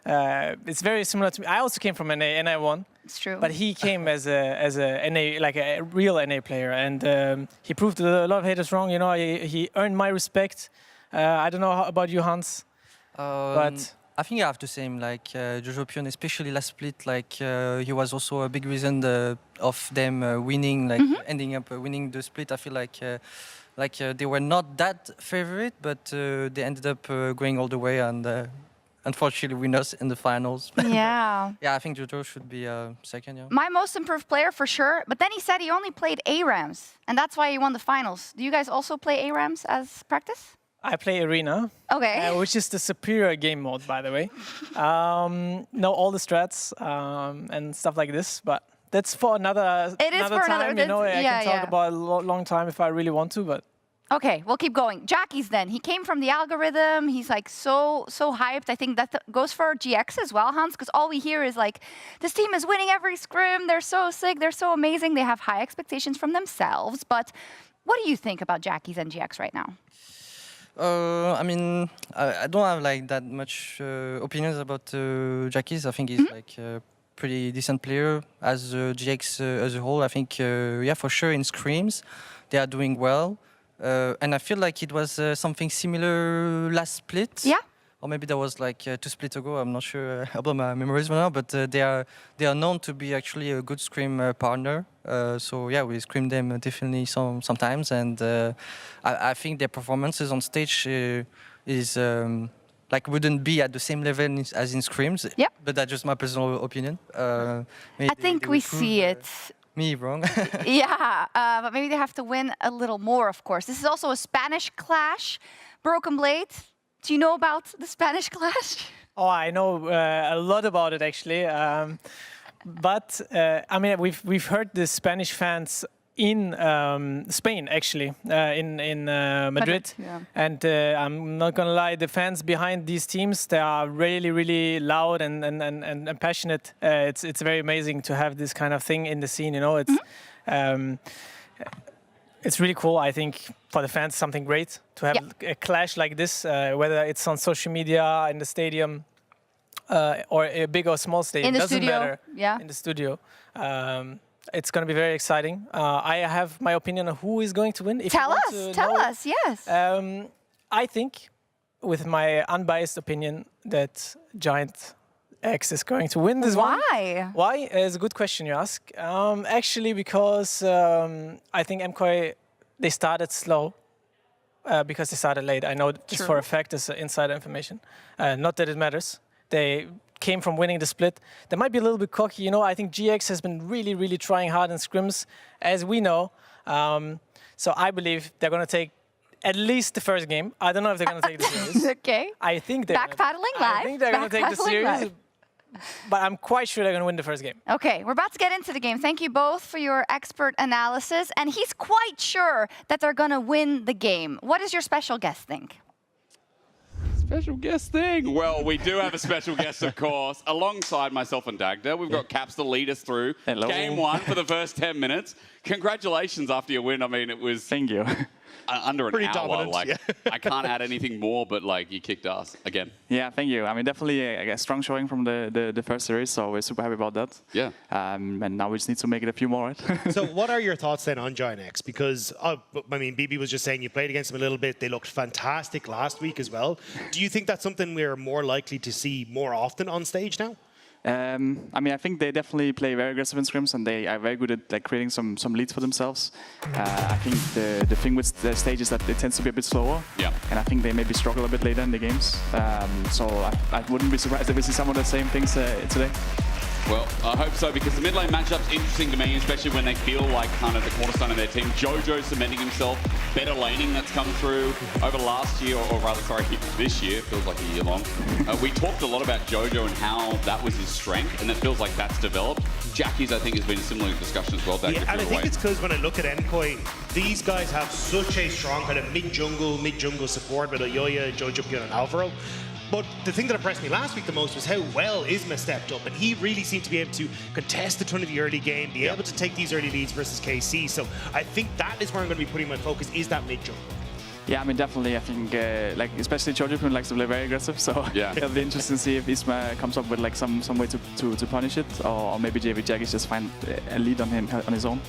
[SPEAKER 21] it's very similar to me. I also came from NA, and I won.
[SPEAKER 13] It's true.
[SPEAKER 21] But he came as a NA, like a real NA player, and he proved a lot of haters wrong. You know, he earned my respect. I don't know about you, Hans, but.
[SPEAKER 22] I think I have to say him, like Jojo Pion, especially last split, like he was also a big reason of them winning, like ending up winning the split. I feel like they were not that favorite, but they ended up going all the way and unfortunately win us in the finals.
[SPEAKER 13] Yeah.
[SPEAKER 22] Yeah, I think Jojo should be second. Yeah.
[SPEAKER 13] My most improved player for sure, but then he said he only played ARAMs, and that's why he won the finals. Do you guys also play ARAMs as practice?
[SPEAKER 21] I play Arena, which is the superior game mode, by the way. Know all the strats and stuff like this, but that's for another time. You know, I can talk about a long time if I really want to, but.
[SPEAKER 13] Okay, we'll keep going. Jackie's then. He came from the algorithm. He's like so hyped. I think that goes for GX as well, Hans, because all we hear is like, this team is winning every scrim. They're so sick. They're so amazing. They have high expectations from themselves. But what do you think about Jackie's and GX right now?
[SPEAKER 22] I mean, I don't have like that much opinions about Jackie's. I think he's like a pretty decent player. As GX as a whole, I think, yeah, for sure in scrims, they are doing well. And I feel like it was something similar last split.
[SPEAKER 13] Yeah.
[SPEAKER 22] Or maybe that was like 2 splits ago. I'm not sure about my memories right now, but they are known to be actually a good scrim partner. So yeah, we scrim them definitely sometimes, and I think their performances on stage is like wouldn't be at the same level as in scrims.
[SPEAKER 13] Yep.
[SPEAKER 22] But that's just my personal opinion.
[SPEAKER 13] I think we see it.
[SPEAKER 22] Me wrong.
[SPEAKER 13] Yeah, but maybe they have to win a little more, of course. This is also a Spanish clash. Broken Blade, do you know about the Spanish clash?
[SPEAKER 21] Oh, I know a lot about it, actually. But I mean, we've heard the Spanish fans in Spain, actually, in Madrid.
[SPEAKER 13] Yeah.
[SPEAKER 21] And I'm not gonna lie, the fans behind these teams, they are really, really loud and passionate. It's very amazing to have this kind of thing in the scene. You know, it's it's really cool. I think for the fans, something great to have a clash like this, whether it's on social media, in the stadium, or a big or small stadium.
[SPEAKER 13] In the
[SPEAKER 21] doesn't
[SPEAKER 13] studio.
[SPEAKER 21] matter.
[SPEAKER 13] Yeah.
[SPEAKER 21] In the studio. It's going to be very exciting. I have my opinion on who is going to win. If
[SPEAKER 13] Tell us, yes.
[SPEAKER 21] I think, with my unbiased opinion, that Giant X is going to win this one.
[SPEAKER 13] Why?
[SPEAKER 21] Why? It's a good question you ask. Actually, because I think MKOI, they started slow because they started late. I know this for a fact. It's insider information. Not that it matters. They came from winning the split. They might be a little bit cocky. You know, I think GX has been really, really trying hard in scrims, as we know. So I believe they're going to take at least the first game. I don't know if they're going to take the series.
[SPEAKER 13] Okay.
[SPEAKER 21] I think they're
[SPEAKER 13] Backpedaling live.
[SPEAKER 21] I think they're going to take the series. But I'm quite sure they're going to win the first game.
[SPEAKER 13] Okay, we're about to get into the game. Thank you both for your expert analysis. And he's quite sure that they're going to win the game. What does your special guest think?
[SPEAKER 7] Special guest thing. Well, we do have a special guest, of course, alongside myself and Dagda. We've got Caps to lead us through game one for the first 10 minutes. Congratulations after your win. I mean, it was...
[SPEAKER 8] Thank you.
[SPEAKER 7] Under an
[SPEAKER 8] Pretty
[SPEAKER 7] hour.
[SPEAKER 8] dominant,
[SPEAKER 7] Like,
[SPEAKER 8] yeah.
[SPEAKER 7] I can't add anything more, but like you kicked ass again.
[SPEAKER 15] Yeah, thank you. I mean, definitely a strong showing from the first series, so we're super happy about that.
[SPEAKER 7] Yeah.
[SPEAKER 15] And now we just need to make it a few more, right?
[SPEAKER 8] So what are your thoughts then on Giant X? Because, I mean, BB was just saying you played against them a little bit. They looked fantastic last week as well. Do you think that's something we're more likely to see more often on stage now?
[SPEAKER 15] I mean, I think they definitely play very aggressive in scrims, and they are very good at like creating some leads for themselves. I think the thing with the stage is that it tends to be a bit slower.
[SPEAKER 7] Yeah.
[SPEAKER 15] And I think they maybe struggle a bit later in the games. So I wouldn't be surprised if we see some of the same things today.
[SPEAKER 7] Well, I hope so, because the mid lane matchup's interesting to me, especially when they feel like kind of the cornerstone of their team. Jojo cementing himself, better laning that's come through over last year, or rather, sorry, this year. Feels like a year long. We talked a lot about Jojo and how that was his strength, and it feels like that's developed. Jackie's, I think, has been a similar discussion as well.
[SPEAKER 8] Yeah, and I think it's because when I look at MKOI, these guys have such a strong kind of mid-jungle support with Ayoya, Jojo, Pion, and Alvaro. But the thing that impressed me last week the most was how well Isma stepped up, and he really seemed to be able to contest a ton of the early game, be able to take these early leads versus KC. So I think that is where I'm going to be putting my focus, is that mid-jungle.
[SPEAKER 15] Yeah, I mean, definitely. I think, like, especially Jojo likes to play very aggressive, so
[SPEAKER 7] yeah.
[SPEAKER 15] It'll be interesting to see if Isma comes up with like some way to punish it, or maybe Jackie's just find a lead on him on his own.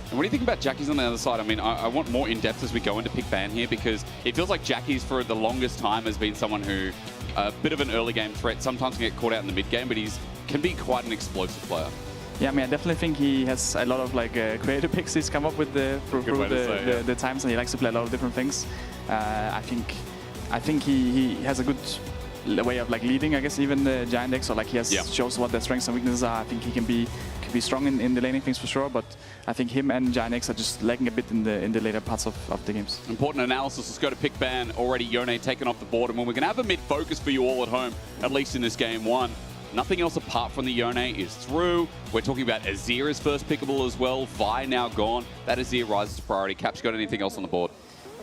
[SPEAKER 7] And what do you think about Jackie's on the other side? I mean, I want more in-depth as we go into pick ban here, because it feels like Jackie's for the longest time has been someone who, a bit of an early game threat, sometimes can get caught out in the mid game, but can be quite an explosive player.
[SPEAKER 15] Yeah, I mean, I definitely think he has a lot of like creative picks he's come up with through the times, and he likes to play a lot of different things. I think he has a good way of like leading, I guess, even the Giant X, or like he shows what their strengths and weaknesses are. I think he can be strong in the laning things for sure, but I think him and Giant X are just lagging a bit in the later parts of the games.
[SPEAKER 7] Important analysis. Let's go to pick ban. Already Yone taken off the board, and when we're going to have a mid focus for you all at home, at least in this game one. Nothing else apart from the Yone is through. We're talking about Azir's first pickable as well. Vi now gone. That Azir rises to priority. Caps, got anything else on the board?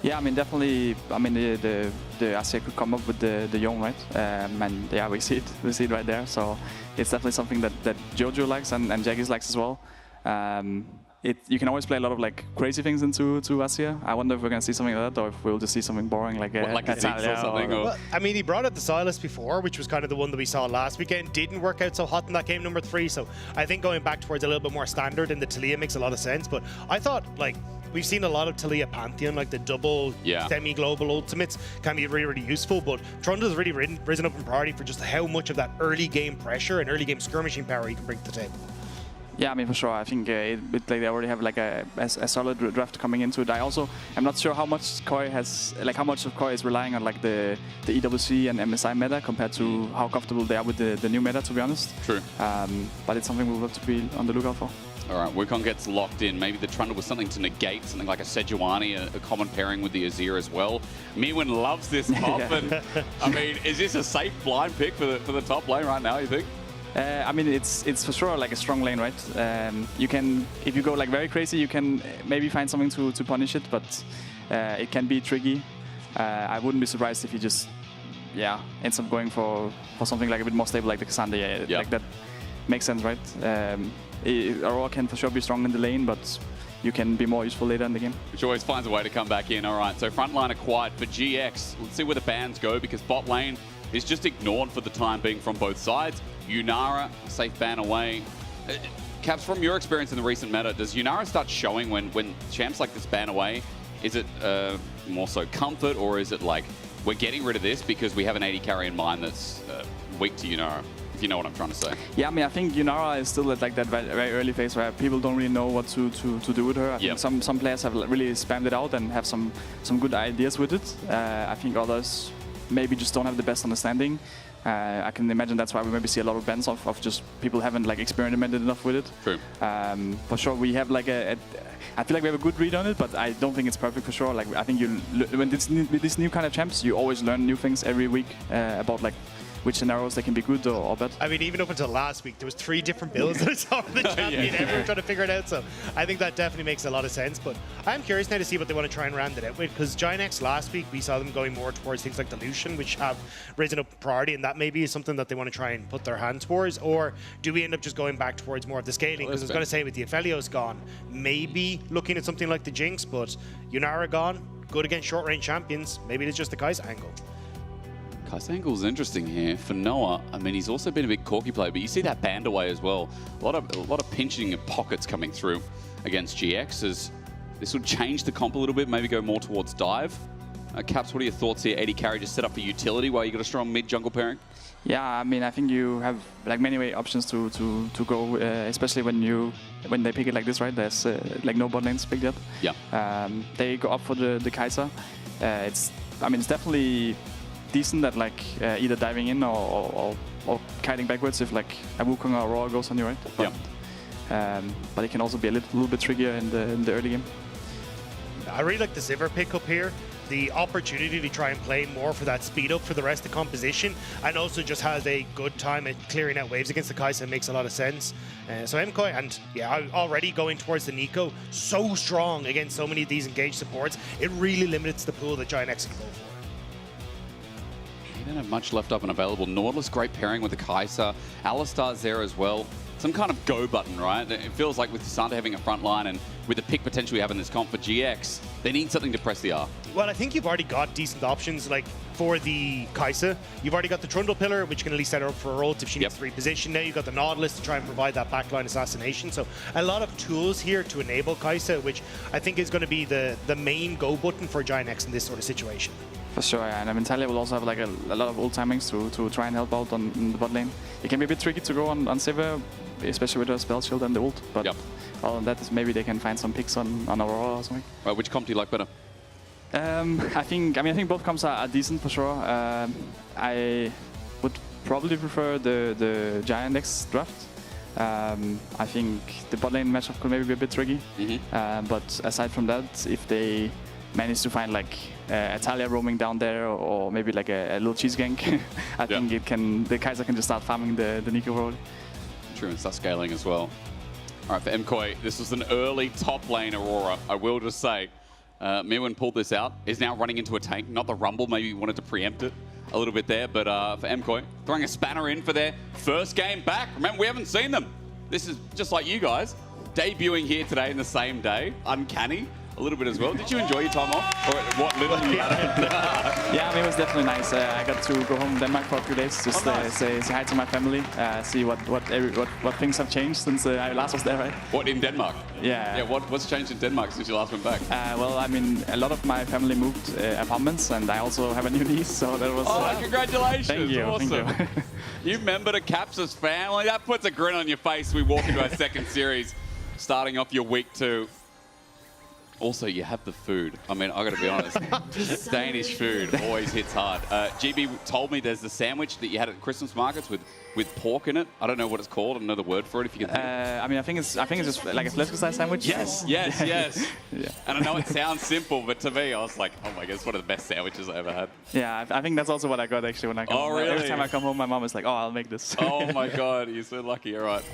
[SPEAKER 15] Yeah, I mean, definitely. I mean, the Azir could come up with the Yone, right? And yeah, we see it right there. So it's definitely something that Jojo likes and Jaggis likes as well. You can always play a lot of like crazy things into Azir. I wonder if we're gonna see something like that, or if we'll just see something boring like a
[SPEAKER 7] Ziggs or something.
[SPEAKER 8] Well, I mean, he brought out the Silas before, which was kind of the one that we saw last weekend. Didn't work out so hot in that game number 3. So I think going back towards a little bit more standard in the Talia makes a lot of sense. But I thought, like, we've seen a lot of Talia Pantheon, like the double semi-global ultimates can be really, really useful. But Trundle's really risen up in priority for just how much of that early game pressure and early game skirmishing power he can bring to the table.
[SPEAKER 15] Yeah, I mean, for sure. I think they already have like a solid draft coming into it. I'm not sure how much Koi has, like how much of Koi is relying on like the EWC and MSI meta compared to how comfortable they are with the new meta, to be honest.
[SPEAKER 7] True.
[SPEAKER 15] But it's something we'll have to be on the lookout for.
[SPEAKER 7] All right, Wukong gets locked in. Maybe the Trundle was something to negate, something like a Sejuani, a common pairing with the Azir as well. Miwin loves this top, and I mean, is this a safe blind pick for the top lane right now, you think?
[SPEAKER 15] I mean, it's for sure like a strong lane, right? You can, if you go like very crazy, you can maybe find something to punish it, but it can be tricky. I wouldn't be surprised if he just, ends up going for something like a bit more stable, like the Cassandra. Like that makes sense, right? Aurora can for sure be strong in the lane, but you can be more useful later in the game.
[SPEAKER 7] Which always finds a way to come back in. All right, so front line acquired for GX. Let's see where the bans go, because bot lane is just ignored for the time being from both sides. Yunara, safe ban away. Caps, from your experience in the recent meta, does Yunara start showing when champs like this ban away? Is it more so comfort, or is it like, we're getting rid of this because we have an 80 carry in mind that's weak to Yunara? If you know what I'm trying to say.
[SPEAKER 15] Yeah, I mean, I think Yunara is still at like that very early phase where people don't really know what to do with her. I think some players have really spammed it out and have some good ideas with it. I think others maybe just don't have the best understanding. I can imagine that's why we maybe see a lot of bans of just people haven't like experimented enough with it.
[SPEAKER 7] True.
[SPEAKER 15] For sure, we have like I feel like we have a good read on it, but I don't think it's perfect for sure. Like I think with this new kind of champs, you always learn new things every week about like which scenarios they can be good or bad.
[SPEAKER 8] I mean, even up until last week, there was 3 different builds that I saw for the champion. Everyone trying to figure it out. So I think that definitely makes a lot of sense. But I'm curious now to see what they want to try and round it out with, because Giant X last week, we saw them going more towards things like the Lucian, which have risen up priority, and that maybe is something that they want to try and put their hand towards. Or do we end up just going back towards more of the scaling? Because I was going to say, with the Aphelios gone, maybe looking at something like the Jinx, but Yunara gone, good against short-range champions. Maybe it's just the Kai'Sa angle.
[SPEAKER 7] Kai'Sa angle's interesting here for Noah. I mean, he's also been a big Corki player, but you see that band away as well. A lot of pinching of pockets coming through against GX, as this would change the comp a little bit, maybe go more towards dive. Caps, what are your thoughts here? 80 carry just set up for utility while you got a strong mid jungle pairing?
[SPEAKER 15] Yeah, I mean, I think you have like many options to go, especially when they pick it like this, right? There's like no bot lanes picked yet.
[SPEAKER 7] Yeah.
[SPEAKER 15] They go up for the Kai'Sa. It's definitely decent at like either diving in or kiting backwards if like a Wukong or Aurora goes on you, right? But it can also be a little bit trickier in the early game.
[SPEAKER 8] I really like the Sivir pickup here. The opportunity to try and play more for that speed up for the rest of the composition, and also just has a good time at clearing out waves against the Kai'Sa. Makes a lot of sense. So MKoi, and yeah, already going towards the Nico, so strong against so many of these engaged supports, it really limits the pool that Giant X can go for.
[SPEAKER 7] He didn't have much left up and available. Nautilus, great pairing with the Kai'Sa. Alistar's there as well. Some kind of go button, right? It feels like with Santa having a front line and with the pick potential we have in this comp for GX, they need something to press the R.
[SPEAKER 8] Well, I think you've already got decent options, like for the Kai'Sa. You've already got the Trundle Pillar, which can at least set her up for a ult if she needs to reposition. Now you've got the Nautilus to try and provide that backline assassination. So a lot of tools here to enable Kai'Sa, which I think is going to be the main go button for Giant X in this sort of situation.
[SPEAKER 15] For sure, yeah. And I mean, Talia will also have like a lot of ult timings to try and help out on the bot lane. It can be a bit tricky to go on Sivir, especially with her spell shield and the ult. But other than that, maybe they can find some picks on Aurora or something.
[SPEAKER 7] Right, which comp do you like better?
[SPEAKER 15] I think both comps are decent for sure. I would probably prefer the Giant X draft. I think the bot lane matchup could maybe be a bit tricky. But aside from that, if they manage to find like Talia roaming down there, or maybe like a little cheese gank, I think the Kai'Sa can just start farming the Nico probably.
[SPEAKER 7] True, and start scaling as well. All right, for MKoi, this was an early top lane Aurora, I will just say. Mirwin pulled this out, is now running into a tank, not the Rumble, maybe he wanted to preempt it a little bit there, but for MKoi, throwing a spanner in for their first game back. Remember, we haven't seen them. This is just like you guys, debuting here today in the same day. Uncanny. A little bit as well. Did you enjoy your time off? Or what little you had?
[SPEAKER 15] Yeah, I mean, it was definitely nice. I got to go home to Denmark for a few days, just say hi to my family, see what things have changed since I last was there, right?
[SPEAKER 7] What, in Denmark?
[SPEAKER 15] Yeah.
[SPEAKER 7] Yeah, what's changed in Denmark since you last went back?
[SPEAKER 15] Well, I mean, a lot of my family moved apartments, and I also have a new niece, so that was...
[SPEAKER 7] Congratulations!
[SPEAKER 15] Thank you.
[SPEAKER 7] Awesome.
[SPEAKER 15] Thank you.
[SPEAKER 7] You member to Caps' family. That puts a grin on your face. We walk into our second series, starting off your week 2. Also, you have the food. I mean, I got to be honest, Danish food always hits hard. GB told me there's the sandwich that you had at Christmas markets with pork in it. I don't know what it's called. I don't know the word for it. If you can think.
[SPEAKER 15] I mean, I think it's just like a fläskesteg sandwich.
[SPEAKER 7] Yes. Yeah. And I know it sounds simple, but to me, I was like, oh my god, it's one of the best sandwiches I ever had.
[SPEAKER 15] Yeah, I think that's also what I got actually when I come home.
[SPEAKER 7] Really?
[SPEAKER 15] Every time I come home, my mom is like, oh, I'll make this.
[SPEAKER 7] Oh my god, you're so lucky. All right.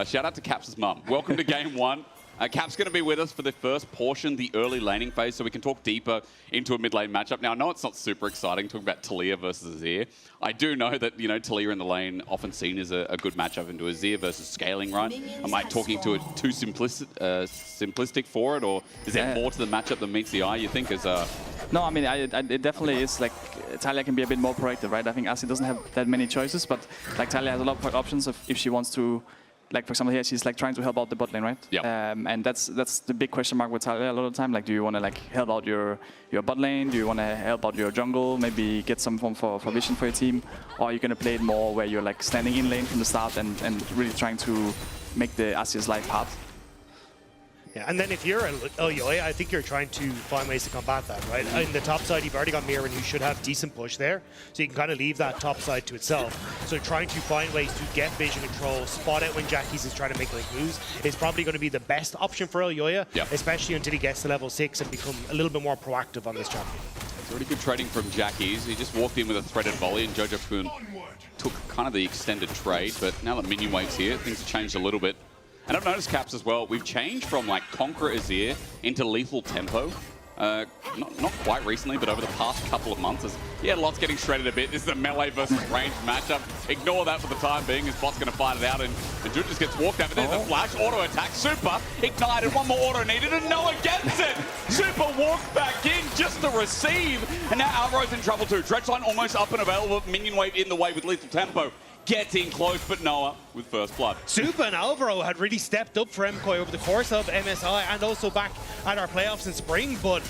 [SPEAKER 7] Shout out to Caps' mum. Welcome to game 1. Cap's going to be with us for the first portion, the early laning phase, so we can talk deeper into a mid lane matchup. Now, I know it's not super exciting talking about Talia versus Azir. I do know that, you know, Talia in the lane often seen as a good matchup into Azir versus scaling, right? Am I talking to it too simplistic for it, or is there more to the matchup than meets the eye, you think?
[SPEAKER 15] No, I mean, it definitely is like Talia can be a bit more proactive, right? I think Asi doesn't have that many choices, but like Talia has a lot of options if she wants to. Like, for example, here she's like trying to help out the bot lane, right?
[SPEAKER 7] Yeah.
[SPEAKER 15] And that's the big question mark with Talia a lot of the time. Like, do you want to like help out your bot lane? Do you want to help out your jungle? Maybe get some form for vision for your team? Or are you going to play it more where you're like standing in lane from the start and really trying to make the Asia's life hard?
[SPEAKER 8] Yeah, and then if you're LEC, I think you're trying to find ways to combat that, right? In the top side, you've already got Mirror, and you should have decent push there, so you can kind of leave that top side to itself. So trying to find ways to get vision control, spot out when Jackie's is trying to make those moves, is probably going to be the best option for LEC, especially until he gets to level 6 and become a little bit more proactive on this champion.
[SPEAKER 7] It's already good trading from Jackie's. He just walked in with a threaded volley, and Jojo Poon took kind of the extended trade, but now that minion wave's here, things have changed a little bit. And I've noticed, Caps, as well, we've changed from like Conqueror Azir into Lethal Tempo. Not quite recently, but over the past couple of months. Lots getting shredded a bit. This is a melee versus ranged matchup. Ignore that for the time being. His bot's going to fight it out, and Jude just gets walked over. There's a flash, auto attack, Super, ignited, one more auto needed, and Noah gets it! Super walked back in just to receive, and now Alvaro's in trouble too. Dredgeline almost up and available, minion wave in the way with Lethal Tempo. Getting close, but Noah with first blood.
[SPEAKER 8] Super and Alvaro had really stepped up for MKOI over the course of MSI and also back at our playoffs in spring, but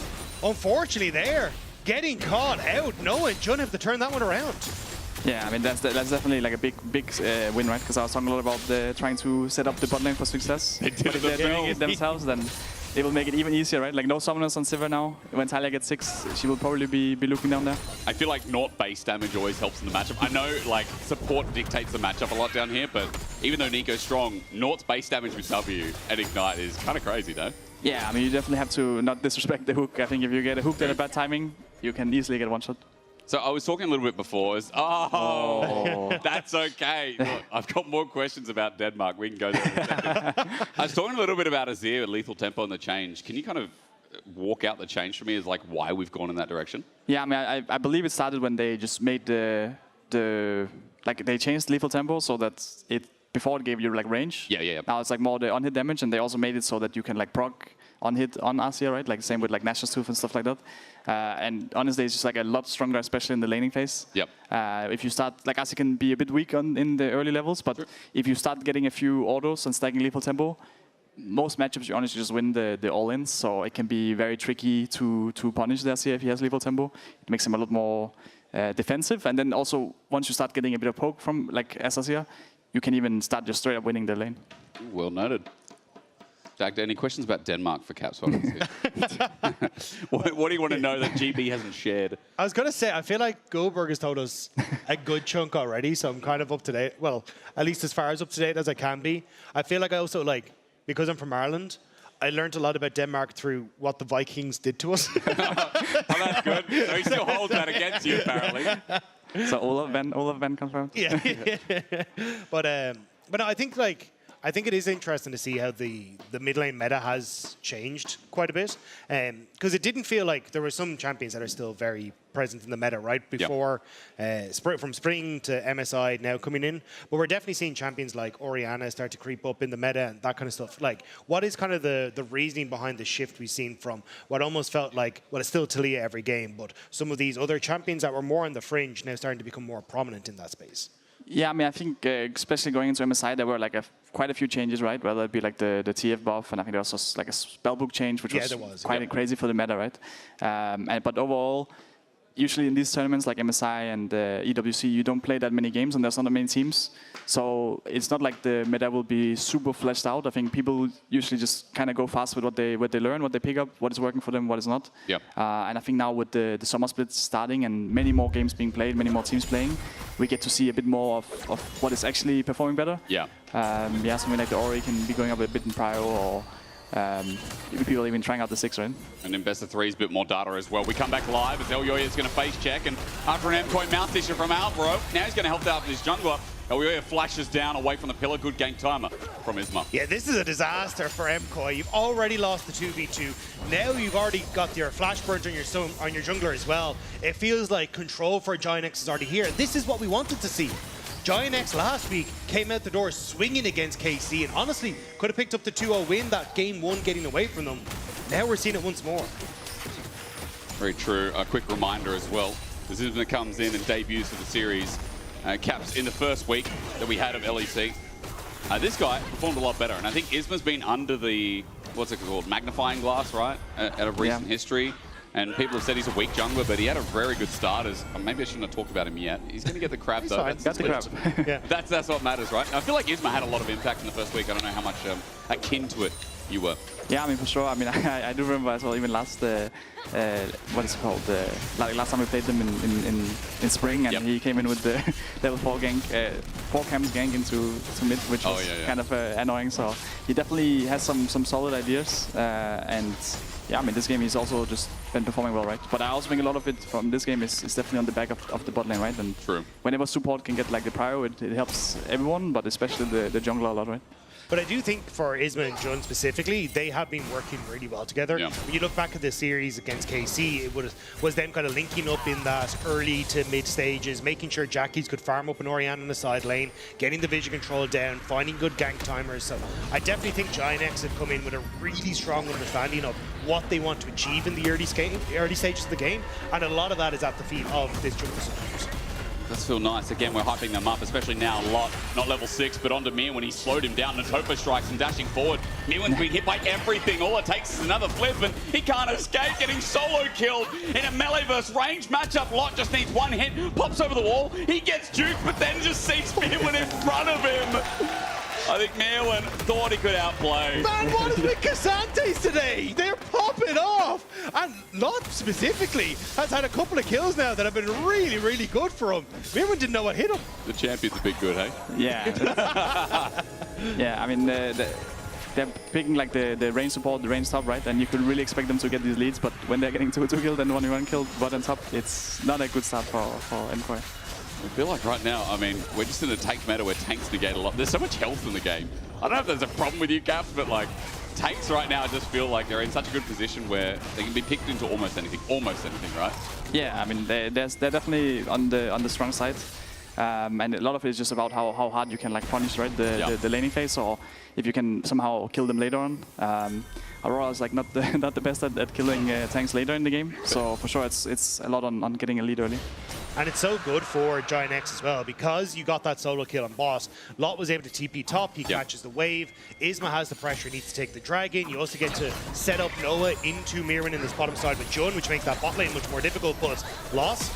[SPEAKER 8] unfortunately they're getting caught out. Noah and Jun have to turn that one around.
[SPEAKER 15] Yeah, I mean, that's definitely like a big win, right? Because I was talking a lot about trying to set up the bot lane for success. But if they're doing it themselves, then they will make it even easier, right? Like, no summoners on Sivir now. When Talia gets 6, she will probably be looking down there.
[SPEAKER 7] I feel like Naught base damage always helps in the matchup. I know, like, support dictates the matchup a lot down here, but even though Nico's strong, Naught's base damage with W and Ignite is kind of crazy, though.
[SPEAKER 15] Yeah, I mean, you definitely have to not disrespect the hook. I think if you get a hook at a bad timing, you can easily get one shot.
[SPEAKER 7] So I was talking a little bit before. That's okay. Look, I've got more questions about Denmark. We can go there in a second. I was talking a little bit about Azir and Lethal Tempo and the change. Can you kind of walk out the change for me as like why we've gone in that direction?
[SPEAKER 15] Yeah, I mean, I believe it started when they just made like they changed Lethal Tempo so that before it gave you like range.
[SPEAKER 7] Yeah.
[SPEAKER 15] Now it's like more the on-hit damage, and they also made it so that you can like proc on-hit on Asia, right? Like same with like Nashor's Tooth and stuff like that. And honestly, it's just like a lot stronger, especially in the laning phase.
[SPEAKER 7] Yep.
[SPEAKER 15] If you start, like Asia can be a bit weak in the early levels, but if you start getting a few autos and stacking Lethal Tempo, most matchups you honestly just win the all-ins, so it can be very tricky to punish the Asia if he has Lethal Tempo. It makes him a lot more defensive, and then also once you start getting a bit of poke from like Asia, you can even start just straight up winning the lane.
[SPEAKER 7] Well noted. Jack, any questions about Denmark for Caps? What do you want to know that GB hasn't shared?
[SPEAKER 8] I was going to say, I feel like Goldberg has told us a good chunk already, so I'm kind of up to date. Well, at least as far as up to date as I can be. I feel like I also, like, because I'm from Ireland, I learned a lot about Denmark through what the Vikings did to us.
[SPEAKER 7] Oh, that's good. So he still holds that against you, apparently.
[SPEAKER 15] So Olaf Van confirmed.
[SPEAKER 8] Yeah. But no, I think it is interesting to see how the mid lane meta has changed quite a bit, because it didn't feel like there were some champions that are still very present in the meta right before from spring to MSI now coming in, but we're definitely seeing champions like Orianna start to creep up in the meta and that kind of stuff. Like, what is kind of the reasoning behind the shift we've seen from what almost felt like, well, it's still Talia every game, but some of these other champions that were more on the fringe now starting to become more prominent in that space?
[SPEAKER 15] Yeah, I mean, I think especially going into MSI, there were like quite a few changes, right? Whether it be like the TF buff, and I think there was also like a spellbook change, which was quite crazy for the meta, right? But overall, usually in these tournaments like MSI and EWC, you don't play that many games, and there's not that many teams. So it's not like the meta will be super fleshed out. I think people usually just kind of go fast with what they learn, what they pick up, what is working for them, what is not.
[SPEAKER 7] Yep.
[SPEAKER 15] And I think now with the summer split starting and many more games being played, many more teams playing, we get to see a bit more of what is actually performing better.
[SPEAKER 7] Yeah.
[SPEAKER 15] Something like the Ori can be going up a bit in prio, or people even trying out the 6, right?
[SPEAKER 7] And in best of 3's, a bit more data as well. We come back live as LEC is going to face check, and after an MKOI mouth issue from Alvaro, now he's going to help out with his jungler. LEC flashes down away from the pillar. Good game timer from Isma.
[SPEAKER 8] Yeah, this is a disaster for MKOI. You've already lost the 2v2. Now you've already got your flash burns on your jungler as well. It feels like control for GIANTX is already here. This is what we wanted to see. GIANTX last week came out the door swinging against KC and honestly could have picked up the 2-0 win, that game 1 getting away from them. Now we're seeing it once more.
[SPEAKER 7] Very true. A quick reminder as well. As Isma comes in and debuts for the series, caps in the first week that we had of LEC. This guy performed a lot better, and I think Isma's been under the, what's it called, magnifying glass, right, out of recent history. And people have said he's a weak jungler, but he had a very good start. Maybe I shouldn't have talked about him yet. He's going to get the crab, though.
[SPEAKER 10] Got the crab.
[SPEAKER 7] Yeah. That's what matters, right? I feel like Isma had a lot of impact in the first week. I don't know how much akin to it you were.
[SPEAKER 15] Yeah, I mean, for sure. I mean, I do remember as well, even last, what is it called? Like last time we played them in spring, and he came in with the level 4 gank, 4 camps gank into mid, which was kind of annoying. So he definitely has some solid ideas, and yeah, I mean, this game he's also just been performing well, right? But I also think a lot of it from this game is definitely on the back of the bot lane, right? And whenever support can get like the prio, it helps everyone, but especially the jungler a lot, right?
[SPEAKER 8] But I do think for Isma and Jun specifically, they have been working really well together.
[SPEAKER 7] Yeah.
[SPEAKER 8] When you look back at the series against KC, it was them kind of linking up in that early to mid stages, making sure Jackies could farm up an Orianna in the side lane, getting the vision control down, finding good gank timers. So I definitely think GIANTX have come in with a really strong understanding of what they want to achieve in the early stages of the game, and a lot of that is at the feet of this jungle support.
[SPEAKER 7] Does feel nice. Again, we're hyping them up, especially now. Lot, not level 6, but onto Mir when he slowed him down. Natopo strikes and dashing forward. Mirwan's been hit by everything. All it takes is another flip, and he can't escape, getting solo killed in a melee versus range matchup. Lot just needs one hit, pops over the wall. He gets juked, but then just sees Mirwan in front of him. I think Mirwan thought he could outplay.
[SPEAKER 8] Man, what is with Casantes today? They're popping off! And Lot specifically has had a couple of kills now that have been really, really good for him. Mirwan didn't know what hit him.
[SPEAKER 7] The champion's a bit good, hey?
[SPEAKER 15] Yeah. Yeah, I mean, they're picking like the range support, the range top, right? And you could really expect them to get these leads, but when they're getting 2 killed and 1v1 killed bottom top, it's not a good start for MKOI.
[SPEAKER 7] I feel like right now, I mean, we're just in a tank meta where tanks negate a lot. There's so much health in the game. I don't know if there's a problem with you, Caps, but like, tanks right now just feel like they're in such a good position where they can be picked into almost anything, right?
[SPEAKER 15] Yeah, I mean, they're definitely on the strong side. And a lot of it is just about how hard you can like punish, right, the laning phase, or if you can somehow kill them later on. Aurora is like not the best at killing tanks later in the game, so for sure it's a lot on getting a lead early.
[SPEAKER 8] And it's so good for GIANTX as well, because you got that solo kill on boss. Lot was able to TP top, he catches the wave. Isma has the pressure, needs to take the dragon. You also get to set up Noah into Mirwan in this bottom side with Jun, which makes that bot lane much more difficult, but loss.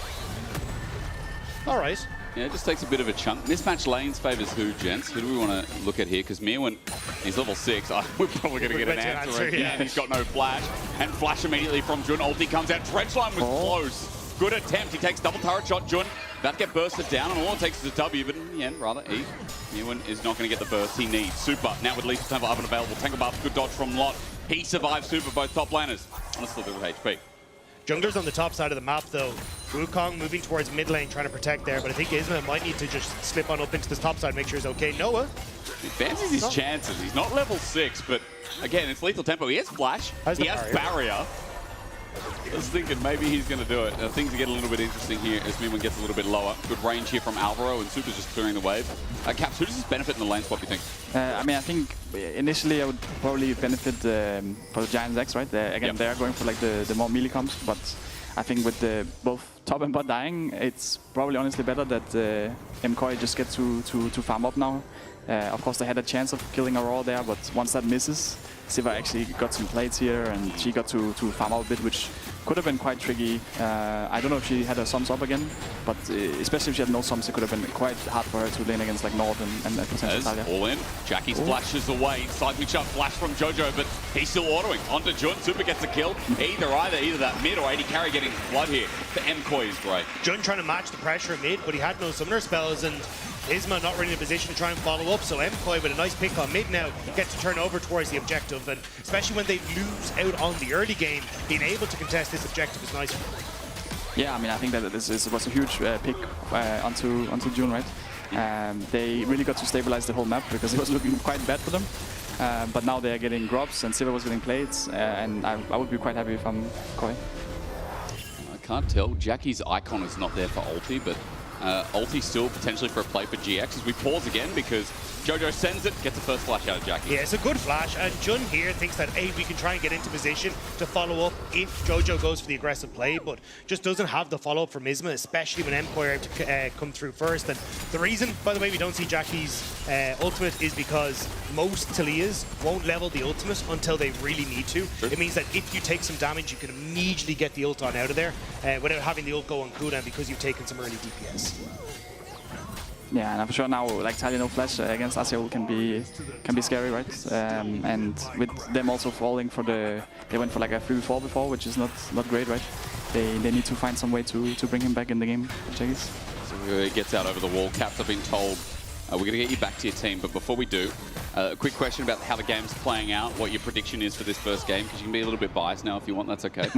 [SPEAKER 8] All right.
[SPEAKER 7] Yeah, it just takes a bit of a chunk. Mismatch lanes favours who, gents? Who do we want to look at here? Because Mirwan, he's level 6. We're probably going to get an answer again.
[SPEAKER 8] Yeah.
[SPEAKER 7] He's got no flash. And flash immediately from Jun. Ulti comes out. Dredgeline was close. Good attempt. He takes double turret shot. Jun about to get bursted down, and all it takes is a W, but in the end, rather, Mirwan is not going to get the burst he needs. Super, now with lethal tempo up and available. Tangle buff, good dodge from Lot. He survives Super, both top laners. Honestly, little HP.
[SPEAKER 8] Jungler's on the top side of the map, though. Wukong moving towards mid lane, trying to protect there, but I think Isma might need to just slip on up into this top side, make sure he's okay. Noah.
[SPEAKER 7] He fancies his chances. He's not level 6, but again, it's lethal tempo. He has flash. He has barrier. I was thinking maybe he's going to do it. Things get a little bit interesting here as Mirwan gets a little bit lower. Good range here from Alvaro, and Super's just clearing the wave. Caps, who does this benefit in the lane swap, you think?
[SPEAKER 15] I mean, I think initially I would probably benefit for the GIANTX, right? Again, they are going for like the more melee comps, but I think with both top and bot dying, it's probably honestly better that MKOI just get to farm up now. Of course, they had a chance of killing Aurora there, but once that misses, Siva actually got some plates here, and she got to farm out a bit, which could have been quite tricky. I don't know if she had her sums up again, but especially if she had no sums, it could have been quite hard for her to lane against like Nord and potential Talia.
[SPEAKER 7] All in. Jackie splashes away. Seismic shot flash from Jojo, but he's still autoing. Onto Jun. Super gets the kill. Either that mid or AD carry getting flood here. The MKOI is great.
[SPEAKER 8] Jun trying to match the pressure mid, but he had no summoner spells, and Isma not really in a position to try and follow up, so MKOI with a nice pick on mid now gets to turn over towards the objective, and especially when they lose out on the early game, being able to contest this objective is nice.
[SPEAKER 15] Yeah, I mean, I think that this was a huge pick onto June, right? They really got to stabilize the whole map because it was looking quite bad for them. But now they are getting grubs and Silver was getting plates, and I would be quite happy if I'm Koi.
[SPEAKER 7] I can't tell. Jackie's icon is not there for ulti, but ulti still potentially for a play for GX as we pause again because Jojo sends it, gets the first flash out of Jackie.
[SPEAKER 8] Yeah, it's a good flash, and Jun here thinks that, hey, we can try and get into position to follow up if Jojo goes for the aggressive play, but just doesn't have the follow-up from ISMA, especially when Mkoi are able to come through first. And the reason, by the way, we don't see Jackie's ultimate is because most Talias won't level the ultimate until they really need to. Sure. It means that if you take some damage, you can immediately get the ult on out of there without having the ult go on cooldown because you've taken some early DPS.
[SPEAKER 15] Yeah, and I'm sure now, like Talia no flash against Asiel can be scary, right? And with them also falling for they went for like a 3v4 before, which is not great, right? They need to find some way to bring him back in the game, Jaggies.
[SPEAKER 7] So he gets out over the wall. Caps have been told, we're going to get you back to your team, but before we do, a quick question about how the game's playing out, what your prediction is for this first game, because you can be a little bit biased now if you want, that's okay,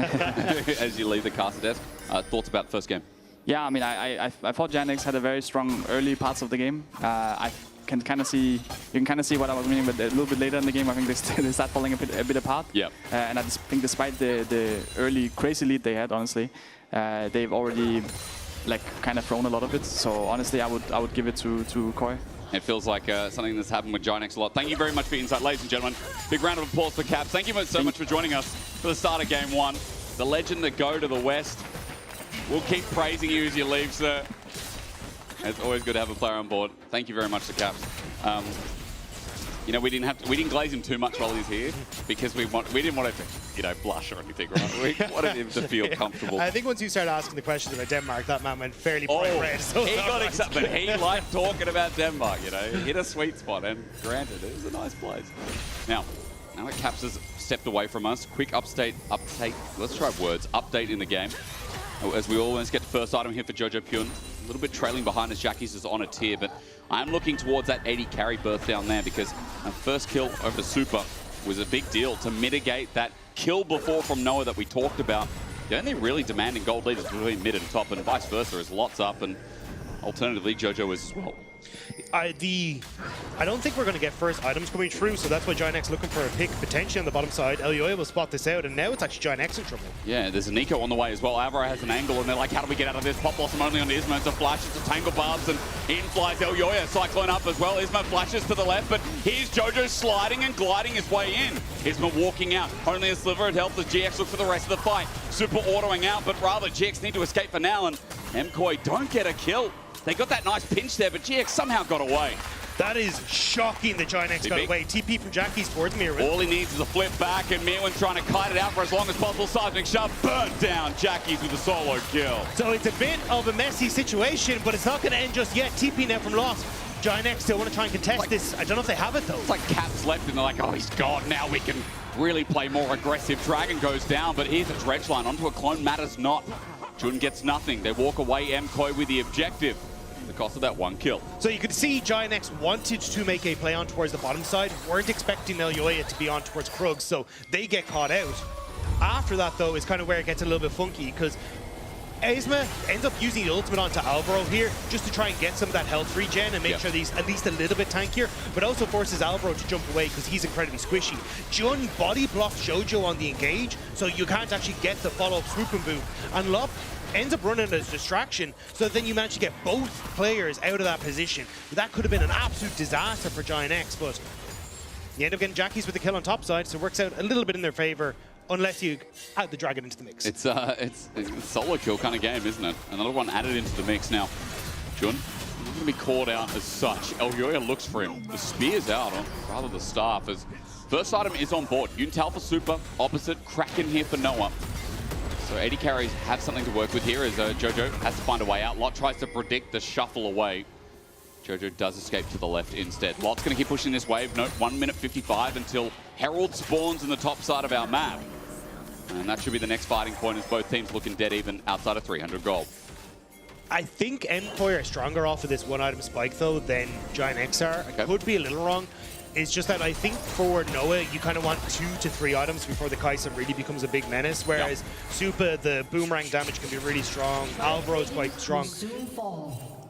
[SPEAKER 7] as you leave the caster desk. Thoughts about the first game?
[SPEAKER 15] Yeah, I mean, I thought Janex had a very strong early parts of the game. I can kind of see, you can kind of see what I was meaning, but a little bit later in the game, I think they start falling a bit apart.
[SPEAKER 7] Yeah.
[SPEAKER 15] And I just think despite the early crazy lead they had, honestly, they've already like kind of thrown a lot of it. So honestly, I would give it to Koi.
[SPEAKER 7] It feels like something that's happened with Ginex a lot. Thank you very much for your insight, ladies and gentlemen. Big round of applause for Caps. Thank you so much for joining us for the start of Game 1. The legend that go to the West. We'll keep praising you as you leave, sir. It's always good to have a player on board. Thank you very much to Caps. You know, we didn't glaze him too much while he's here because we didn't want it to, you know, blush or anything, right? We wanted him to feel comfortable.
[SPEAKER 8] I think once you started asking the questions about Denmark, that man went fairly bright red. So
[SPEAKER 7] he got excited, but he liked talking about Denmark, you know. He hit a sweet spot, and granted, it was a nice place. Now that Caps has stepped away from us, quick update, let's try words, update in the game. As we almost get the first item here for Jojo Pyun. A little bit trailing behind as Jackie's is on a tier, but I'm looking towards that 80 carry berth down there because our first kill over the Super was a big deal to mitigate that kill before from Noah that we talked about. The only really demanding gold leaders between mid and top, and vice versa is Lots up, and alternatively Jojo is as well.
[SPEAKER 8] I don't think we're going to get first items coming through, so that's why Ginex looking for a pick potentially on the bottom side. Elyoya will spot this out, and now it's actually Ginex in trouble.
[SPEAKER 7] Yeah, there's a Nico on the way as well. Alvaro has an angle, and they're like, how do we get out of this? Pop Blossom only on Isma. It's a flash, it's a Tangle Barbs, and in flies Elyoya. Cyclone up as well. Isma flashes to the left, but here's Jojo sliding and gliding his way in. Isma walking out. Only a sliver of health as GX look for the rest of the fight. Super autoing out, but rather GX need to escape for now, and Mkoi don't get a kill. They got that nice pinch there, but GX somehow got away.
[SPEAKER 8] That is shocking that Ginex got away. TP from Jackie's towards Mirwin.
[SPEAKER 7] All he needs is a flip back, and Mirwin trying to kite it out for as long as possible. Seismic shove, burnt down Jackie's with a solo kill.
[SPEAKER 8] So it's a bit of a messy situation, but it's not going to end just yet. TP now from Lost. Ginex still want to try and contest this. I don't know if they have it, though.
[SPEAKER 7] It's like Caps left, and they're like, oh, he's gone. Now we can really play more aggressive. Dragon goes down, but here's a dredge line. Onto a clone matters not. Jun gets nothing. They walk away, Mkoi with the objective. The cost of that one kill.
[SPEAKER 8] So you could see Ginex wanted to make a play on towards the bottom side, weren't expecting Elyoya to be on towards Krug, so they get caught out. After that, though, is kind of where it gets a little bit funky, because Isma ends up using the ultimate onto Alvaro here just to try and get some of that health regen and make sure that he's at least a little bit tankier, but also forces Alvaro to jump away because he's incredibly squishy. Jun body blocks Jojo on the engage, so you can't actually get the follow-up swoop and boom. And Lop ends up running as a distraction, so then you manage to get both players out of that position. That could have been an absolute disaster for Ginex, but you end up getting Jackie's with the kill on top side, so it works out a little bit in their favor, unless you add the Dragon into the mix.
[SPEAKER 7] It's a solo kill kind of game, isn't it? Another one added into the mix now. Jun, not going to be called out as such. Elyoya looks for him. The spear's out, or rather the staff, as first item is on board. Yuntal for Super, opposite Kraken here for Noah. So 80 carries have something to work with here as Jojo has to find a way out. Lot tries to predict the shuffle away. Jojo does escape to the left instead. Lot's going to keep pushing this wave. Note 1 minute 55 until Herald spawns in the top side of our map. And that should be the next fighting point as both teams looking dead even outside of 300 gold.
[SPEAKER 8] I think Mkoi are stronger off of this one item spike though than Ginex are. I could be a little wrong. It's just that I think for Noah, you kind of want 2 to 3 items before the Kaisa really becomes a big menace, whereas Supa, the boomerang damage can be really strong. Alvaro's quite strong.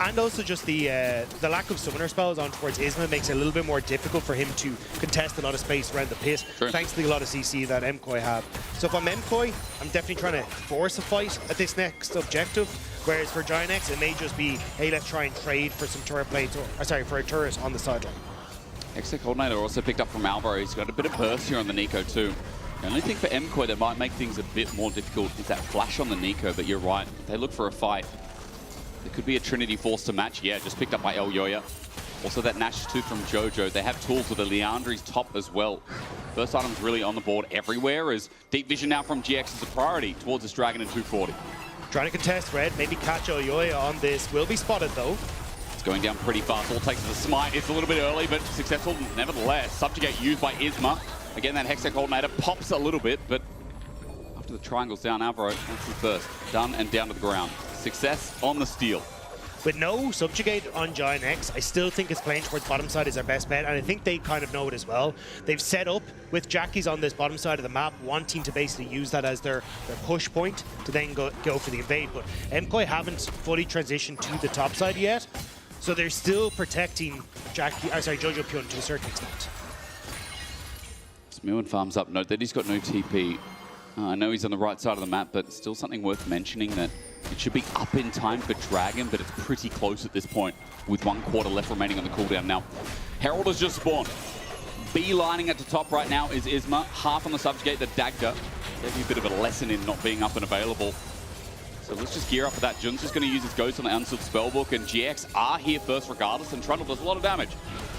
[SPEAKER 8] And also just the lack of summoner spells on towards Isma makes it a little bit more difficult for him to contest a lot of space around the pit, thanks to a lot of CC that MKOI have. So if I'm MKOI, I'm definitely trying to force a fight at this next objective, whereas for Giant X, it may just be, hey, let's try and trade for some turret plates, or sorry, for a turret on the sideline.
[SPEAKER 7] Hextech Coordinator also picked up from Alvaro. He's got a bit of burst here on the Nico too. The only thing for MKOI that might make things a bit more difficult is that flash on the Nico, but you're right, they look for a fight. There could be a Trinity force to match. Yeah, just picked up by Elyoya. Also that Nash tooth from Jojo. They have tools with a Leandri's top as well. First item's really on the board everywhere as Deep Vision now from GX is a priority towards this Dragon in 240.
[SPEAKER 8] Trying to contest red, maybe catch Elyoya on this. Will be spotted though.
[SPEAKER 7] It's going down pretty fast. All it takes is a smite. It's a little bit early, but successful nevertheless. Subjugate used by Isma. Again, that Hextech Coordinator pops a little bit, but after the triangle's down, Alvaro wants his burst. Done and down to the ground. Success on the steal.
[SPEAKER 8] With no subjugate on Giant X, I still think it's playing towards bottom side is our best bet, and I think they kind of know it as well. They've set up with Jackies on this bottom side of the map, wanting to basically use that as their push point to then go for the invade, but MKOI haven't fully transitioned to the top side yet, so they're still protecting Jojo Pyun to a certain extent.
[SPEAKER 7] Smewen farms up. Note that he's got no TP. I know he's on the right side of the map, but still something worth mentioning that it should be up in time for Dragon, but it's pretty close at this point with 1 quarter left remaining on the cooldown. Now, Herald has just spawned. Beelining at the top right now is Isma. Half on the subjugate, the Dagda. Gave you a bit of a lesson in not being up and available. So let's just gear up for that. Jun's just going to use his Ghost on the Unsealed Spellbook, and GX are here first regardless, and Trundle does a lot of damage.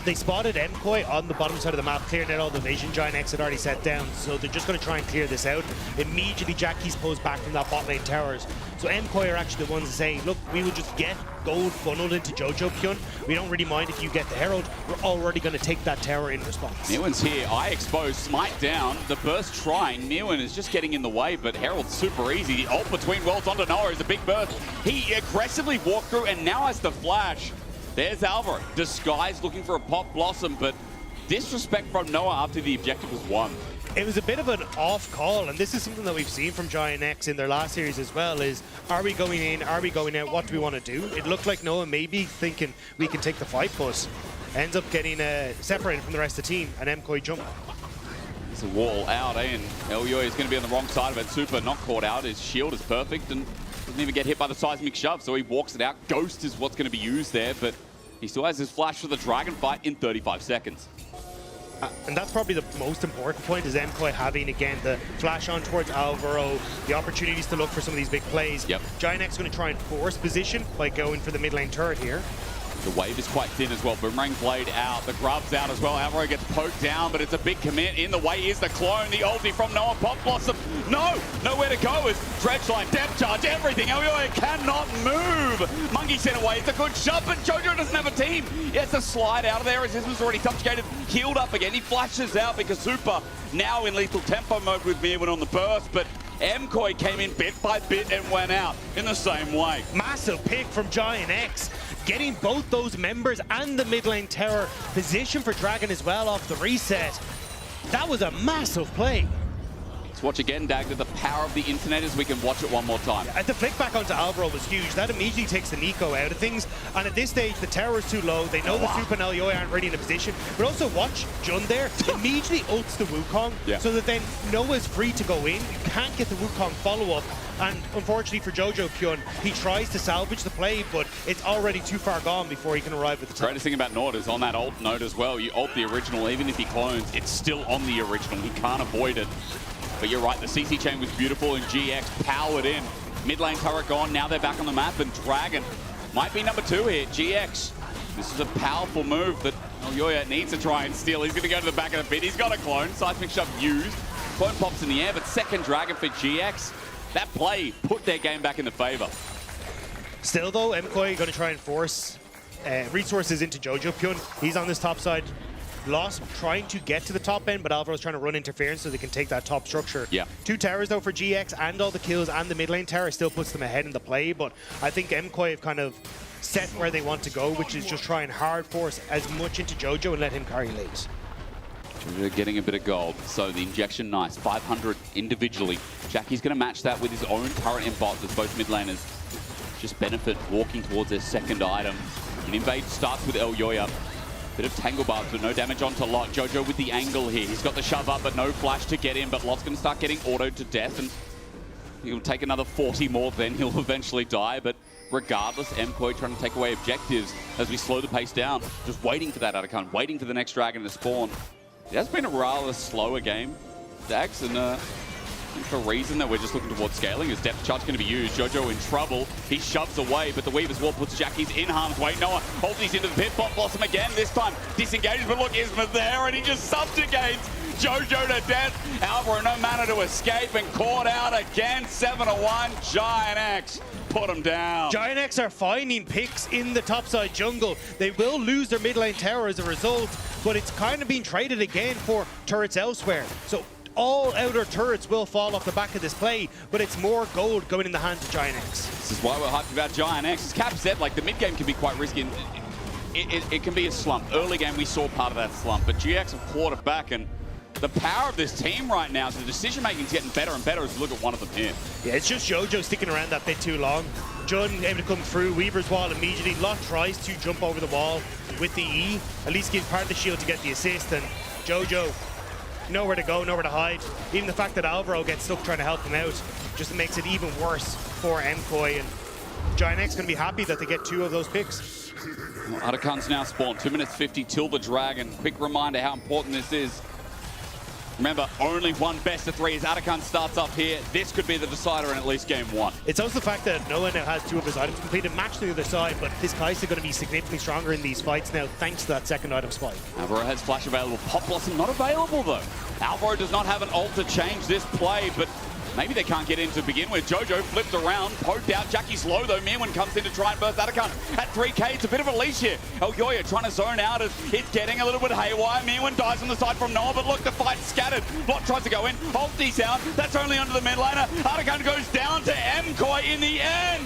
[SPEAKER 8] They spotted MKOI on the bottom side of the map, clearing out all the vision. Giant X had already set down, so they're just going to try and clear this out. Immediately, Jackie's posed back from that bot lane towers. So MKOI are actually the ones to say, look, we will just get gold funneled into Jojo Pyun. We don't really mind if you get the Herald. We're already going to take that tower in response.
[SPEAKER 7] Newen's here. Eye exposed. Smite down. The burst trying. Newen is just getting in the way, but Herald's super easy. The ult between worlds onto Noah is a big burst. He aggressively walked through and now has the flash. There's Alvaro, disguised looking for a Pop Blossom, but disrespect from Noah after the objective was won.
[SPEAKER 8] It was a bit of an off call, and this is something that we've seen from Giant X in their last series as well, is are we going in, are we going out, what do we want to do? It looked like Noah may be thinking we can take the fight, but ends up getting separated from the rest of the team, and MKOI jump.
[SPEAKER 7] There's a wall out, and Elyoya is going to be on the wrong side of it. Super not caught out, his shield is perfect, and doesn't even get hit by the seismic shove, so he walks it out. Ghost is what's going to be used there, but he still has his flash for the Dragon fight in 35 seconds.
[SPEAKER 8] And that's probably the most important point, is MKOI having, again, the flash on towards Alvaro, the opportunities to look for some of these big plays.
[SPEAKER 7] Yep.
[SPEAKER 8] Giant X is going to try and force position by going for the mid lane turret here.
[SPEAKER 7] The wave is quite thin as well. Boomerang Blade out. The Grub's out as well. Alvaro gets poked down, but it's a big commit. In the way is the clone, the ulti from Noah. Pop Blossom. No! Nowhere to go is Dredgeline, depth charge, everything. Elyoya cannot move. Monkey sent away. It's a good shot, but Jojo doesn't have a team. He has to slide out of there as Isma's already subjugated. Healed up again. He flashes out because Super now in lethal tempo mode with Mirwin on the burst, but MKOI came in bit by bit and went out in the same way.
[SPEAKER 8] Massive pick from Giant X, getting both those members and the mid lane tower position for Dragon as well off the reset. That was a massive play.
[SPEAKER 7] Let's watch again, Dagda, the power of the internet, as we can watch it one more time.
[SPEAKER 8] The flick back onto Alvaro was huge. That immediately takes the Nico out of things. And at this stage, the tower is too low. They know the Super and Elyoya aren't ready in a position. But also watch Jun there. Immediately ults the Wukong.
[SPEAKER 7] Yeah.
[SPEAKER 8] So that then Noah's free to go in. You can't get the Wukong follow-up. And unfortunately for Jojo Pyun, he tries to salvage the play, but it's already too far gone before he can arrive at the top.
[SPEAKER 7] Greatest thing about Nord is on that ult node as well. You ult the original, even if he clones, it's still on the original. He can't avoid it. But you're right, the CC chain was beautiful and GX powered in. Mid lane turret gone, now they're back on the map, and Dragon might be number 2 here. GX, this is a powerful move that Elyoya needs to try and steal. He's going to go to the back of the pit. He's got a clone, seismic shove used. Clone pops in the air, but second Dragon for GX. That play put their game back in the favor.
[SPEAKER 8] Still though, MKOI going to try and force resources into Jojo Pyun. He's on this top side. Lost trying to get to the top end, but Alvaro's trying to run interference so they can take that top structure.
[SPEAKER 7] Yeah.
[SPEAKER 8] 2 towers though for GX, and all the kills and the mid lane tower still puts them ahead in the play, but I think MKOI have kind of set where they want to go, which is just try and hard force as much into Jojo and let him carry late.
[SPEAKER 7] Jojo getting a bit of gold, so the injection nice, 500 individually. Jackie's going to match that with his own turret and bot. There's both mid laners. just benefit walking towards their second item. An invade starts with Elyoya. Bit of tangle barbs, but no damage onto Lot. Jojo with the angle here. He's got the shove up, but no flash to get in. But Lot's going to start getting autoed to death, and he'll take another 40 more, then he'll eventually die. But regardless, MKoi trying to take away objectives as we slow the pace down. Just waiting for that Atakan, waiting for the next dragon to spawn. It has been a rather slower game, Dax, and for a reason that we're just looking towards scaling. His depth charge going to be used. Jojo in trouble. He shoves away, but the Weaver's Wall puts Jackie's in harm's way. Noah holds these into the pit. Bot Blossom again, this time disengaged, but look, Isma's there, and he just subjugates Jojo to death. Alvaro no manner to escape, and caught out again. 7-1, Giant X put him down.
[SPEAKER 8] Giant X are finding picks in the topside jungle. They will lose their mid lane tower as a result, but it's kind of being traded again for turrets elsewhere. So all outer turrets will fall off the back of this play, but it's more gold going in the hands of Giant X.
[SPEAKER 7] This is why we're hyped about Giant X. As Cap said, like, the mid game can be quite risky. And it can be a slump. Early game, we saw part of that slump, but GX have clawed it back, and the power of this team right now is the decision-making is getting better and better as we look at one of them here.
[SPEAKER 8] Yeah, it's just Jojo sticking around that bit too long. Jun able to come through, Weaver's Wall immediately. Lot tries to jump over the wall with the E, at least gives part of the shield to get the assist, and Jojo nowhere to go, nowhere to hide. Even the fact that Alvaro gets stuck trying to help him out just makes it even worse for MKoi, and Giant X going to be happy that they get 2 of those picks.
[SPEAKER 7] Well, Atakan's now spawned, 2 minutes 50 till the Dragon. Quick reminder how important this is. Remember, only one best of 3 as Atakan starts up here. This could be the decider in at least game 1.
[SPEAKER 8] It's also the fact that Noah now has 2 of his items completed, match to the other side, but this Kai'Sa going to be significantly stronger in these fights now thanks to that second item spike.
[SPEAKER 7] Alvaro has flash available. Pop Blossom not available though. Alvaro does not have an ult to change this play, but maybe they can't get in to begin with. Jojo flipped around, poked out. Jackie's low though. Mirwin comes in to try and burst Atakan. At 3k, it's a bit of a leash here. Elyoya trying to zone out as it's getting a little bit haywire. Mirwin dies on the side from Noah, but look, the fight's scattered. Lot tries to go in, Ulti's out. That's only under the mid laner. Atakan goes down to MKoi in the end.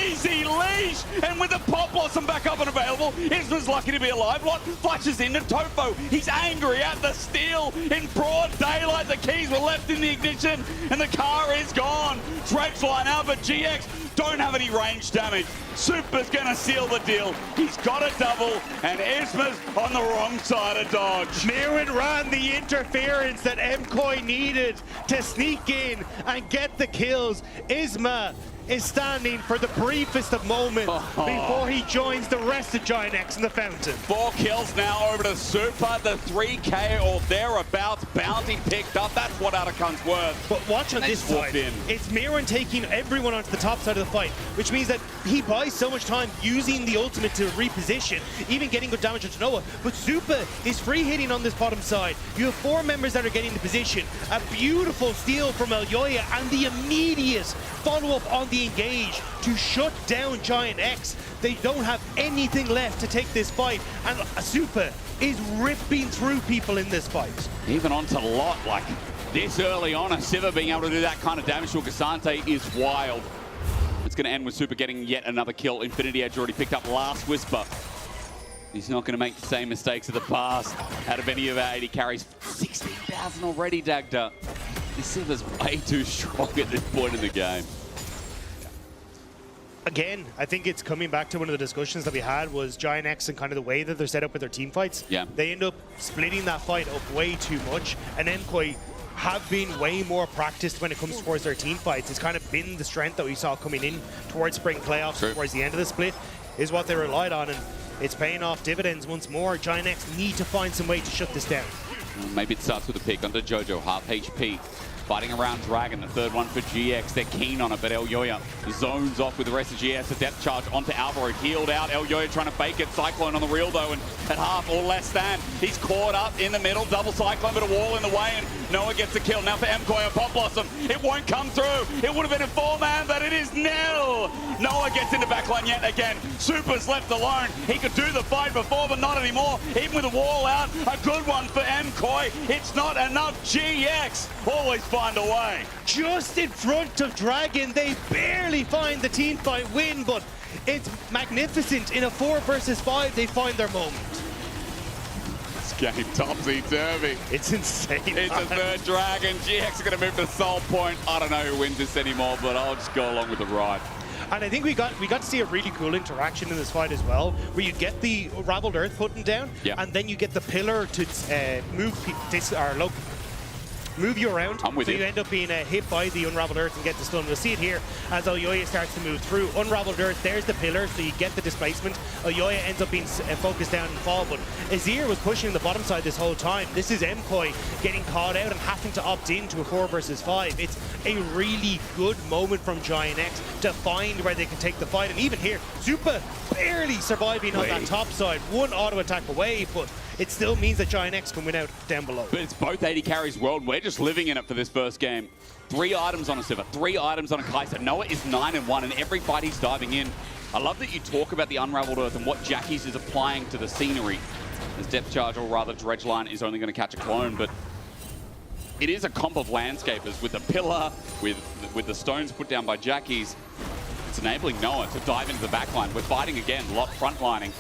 [SPEAKER 7] Easy leash, and with the Pop Blossom back up and available, Isma's lucky to be alive. Lot flashes into Tofo. He's angry at the steal in broad daylight. The keys were left in the ignition, and the car is gone. Drake's line out, but GX don't have any range damage. Super's gonna seal the deal. He's got a double, and Isma's on the wrong side of dodge.
[SPEAKER 8] Mirwin ran the interference that MKoi needed to sneak in and get the kills. Isma is standing for the briefest of moments before he joins the rest of Giant X in the fountain.
[SPEAKER 7] 4 kills now over to Super, the 3k or thereabouts bounty picked up. That's what Atakan's worth.
[SPEAKER 8] But watch on this side. It's Mirwin taking everyone onto the top side of the fight, which means that he buys so much time using the ultimate to reposition, even getting good damage onto Noah. But Super is free hitting on this bottom side. You have 4 members that are getting the position. A beautiful steal from Elyoya and the immediate follow-up on the engage to shut down Giant X. They don't have anything left to take this fight, and Super is ripping through people in this fight.
[SPEAKER 7] Even onto Lot, like this early on, a Sivir being able to do that kind of damage to a Cassante is wild. It's going to end with Super getting yet another kill. Infinity Edge already picked up Last Whisper. He's not going to make the same mistakes of the past. Out of any of our 80 carries, 16,000 already, Dagda. This Sivir's way too strong at this point in the game.
[SPEAKER 8] Again, I think it's coming back to one of the discussions that we had was Giant X and kind of the way that they're set up with their team fights.
[SPEAKER 7] Yeah.
[SPEAKER 8] They end up splitting that fight up way too much, and MKoi have been way more practiced when it comes towards their team fights. It's kind of been the strength that we saw coming in towards spring playoffs, towards the end of the split, is what they relied on, and it's paying off dividends once more. Giant X need to find some way to shut this down.
[SPEAKER 7] Maybe it starts with a pick onto Jojo, half HP. Fighting around Dragon, the third one for GX. They're keen on it, but Elyoya zones off with the rest of GX. A depth charge onto Alvaro, healed out. Elyoya trying to fake it. Cyclone on the reel though, and at half or less than. He's caught up in the middle. Double Cyclone, but a wall in the way, and Noah gets the kill. Now for MKoi and Pop Blossom. It won't come through. It would have been a 4-man, but it is nil. Noah gets into backline yet again. Super's left alone. He could do the fight before, but not anymore. Even with a wall out, a good one for MKoi. It's not enough. GX always find a way.
[SPEAKER 8] Just in front of Dragon, they barely find the team fight win, but it's magnificent. In a 4 versus 5, they find their moment.
[SPEAKER 7] This game topsy-turvy.
[SPEAKER 8] It's insane.
[SPEAKER 7] It's a third Dragon. GX are going to move to Soul Point. I don't know who wins this anymore, but I'll just go along with the ride.
[SPEAKER 8] And I think we got to see a really cool interaction in this fight as well, where you get the Unraveled Earth putting down, and then you get the pillar to move you around.
[SPEAKER 7] I'm with
[SPEAKER 8] so
[SPEAKER 7] you.
[SPEAKER 8] You end up being hit by the Unraveled Earth and get the stun. We'll see it here as Oyoya starts to move through. Unraveled Earth, there's the pillar, so you get the displacement. Oyoya ends up being focused down and fall, but Azir was pushing the bottom side this whole time. This is MKOI getting caught out and having to opt into a 4 versus 5. It's a really good moment from Giant X to find where they can take the fight. And even here, Super barely surviving on that top side. One auto attack away, but it still means that Giant X can win out down below.
[SPEAKER 7] But it's both 80 carries world. We're just living in it for this first game. 3 items on a Siva, 3 items on a Kai'Sa. Noah is 9-1, and every fight he's diving in. I love that you talk about the Unraveled Earth and what Jackie's is applying to the scenery. As Depth Charge, or rather Dredgeline, is only going to catch a clone, but it is a comp of landscapers with the pillar, with the stones put down by Jackie's. It's enabling Noah to dive into the backline. We're fighting again, lot frontlining.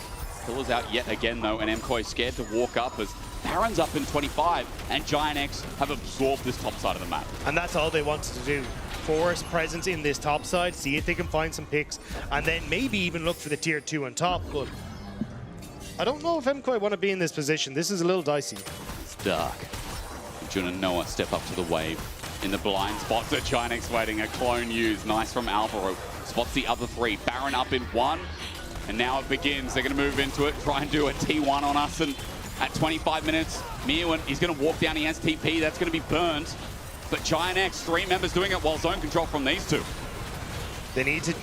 [SPEAKER 7] Pillar's out yet again, though, and MKOI scared to walk up as Baron's up in 25, and Giant X have absorbed this top side of the map.
[SPEAKER 8] And that's all they wanted to do. Force presence in this top side, see if they can find some picks, and then maybe even look for the tier 2 on top. But I don't know if MKOI want to be in this position. This is a little dicey.
[SPEAKER 7] It's dark. Jun and Noah step up to the wave. In the blind spot, the Giant X waiting, a clone use. Nice from Alvaro. Spots the other 3. Baron up in 1. And now it begins. They're going to move into it, try and do a T1 on us. And at 25 minutes, Meowin, he's going to walk down. He has TP. That's going to be burned. But Giant X, 3 members doing it while zone control from these 2.
[SPEAKER 8] They need to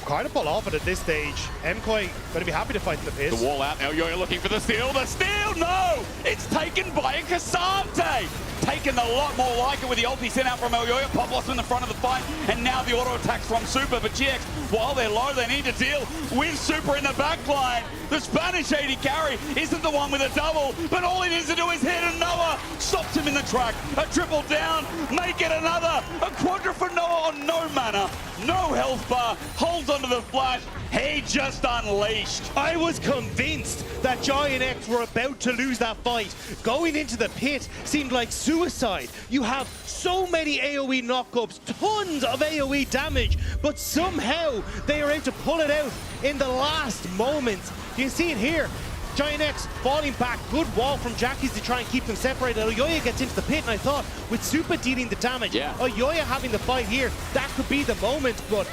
[SPEAKER 8] kind of pull off it at this stage. MKOI going to be happy to fight the piss.
[SPEAKER 7] The wall out. Elyoya looking for the steal. The steal, no! It's taken by a Cassante. Taken a lot more like it with the ulti sent out from Elyoya. Poplos in the front of the fight. And now the auto attacks from Super. But GX, while they're low, they need to deal with Super in the back line. The Spanish 80 carry isn't the one with a double, but all he needs to do is hit, and Noah stops him in the track. A triple down, make it another. A quadra for Noah on no mana, no health bar, holds onto the flash. He just unleashed.
[SPEAKER 8] I was convinced that Giant X were about to lose that fight. Going into the pit seemed like suicide. You have so many AoE knockups, tons of AoE damage, but somehow they are able to pull it out in the last moments. You can see it here. Giant X falling back, good wall from Jackie's to try and keep them separated. Oyoya gets into the pit, and I thought with Super dealing the damage, Oyoya having the fight here, that could be the moment, but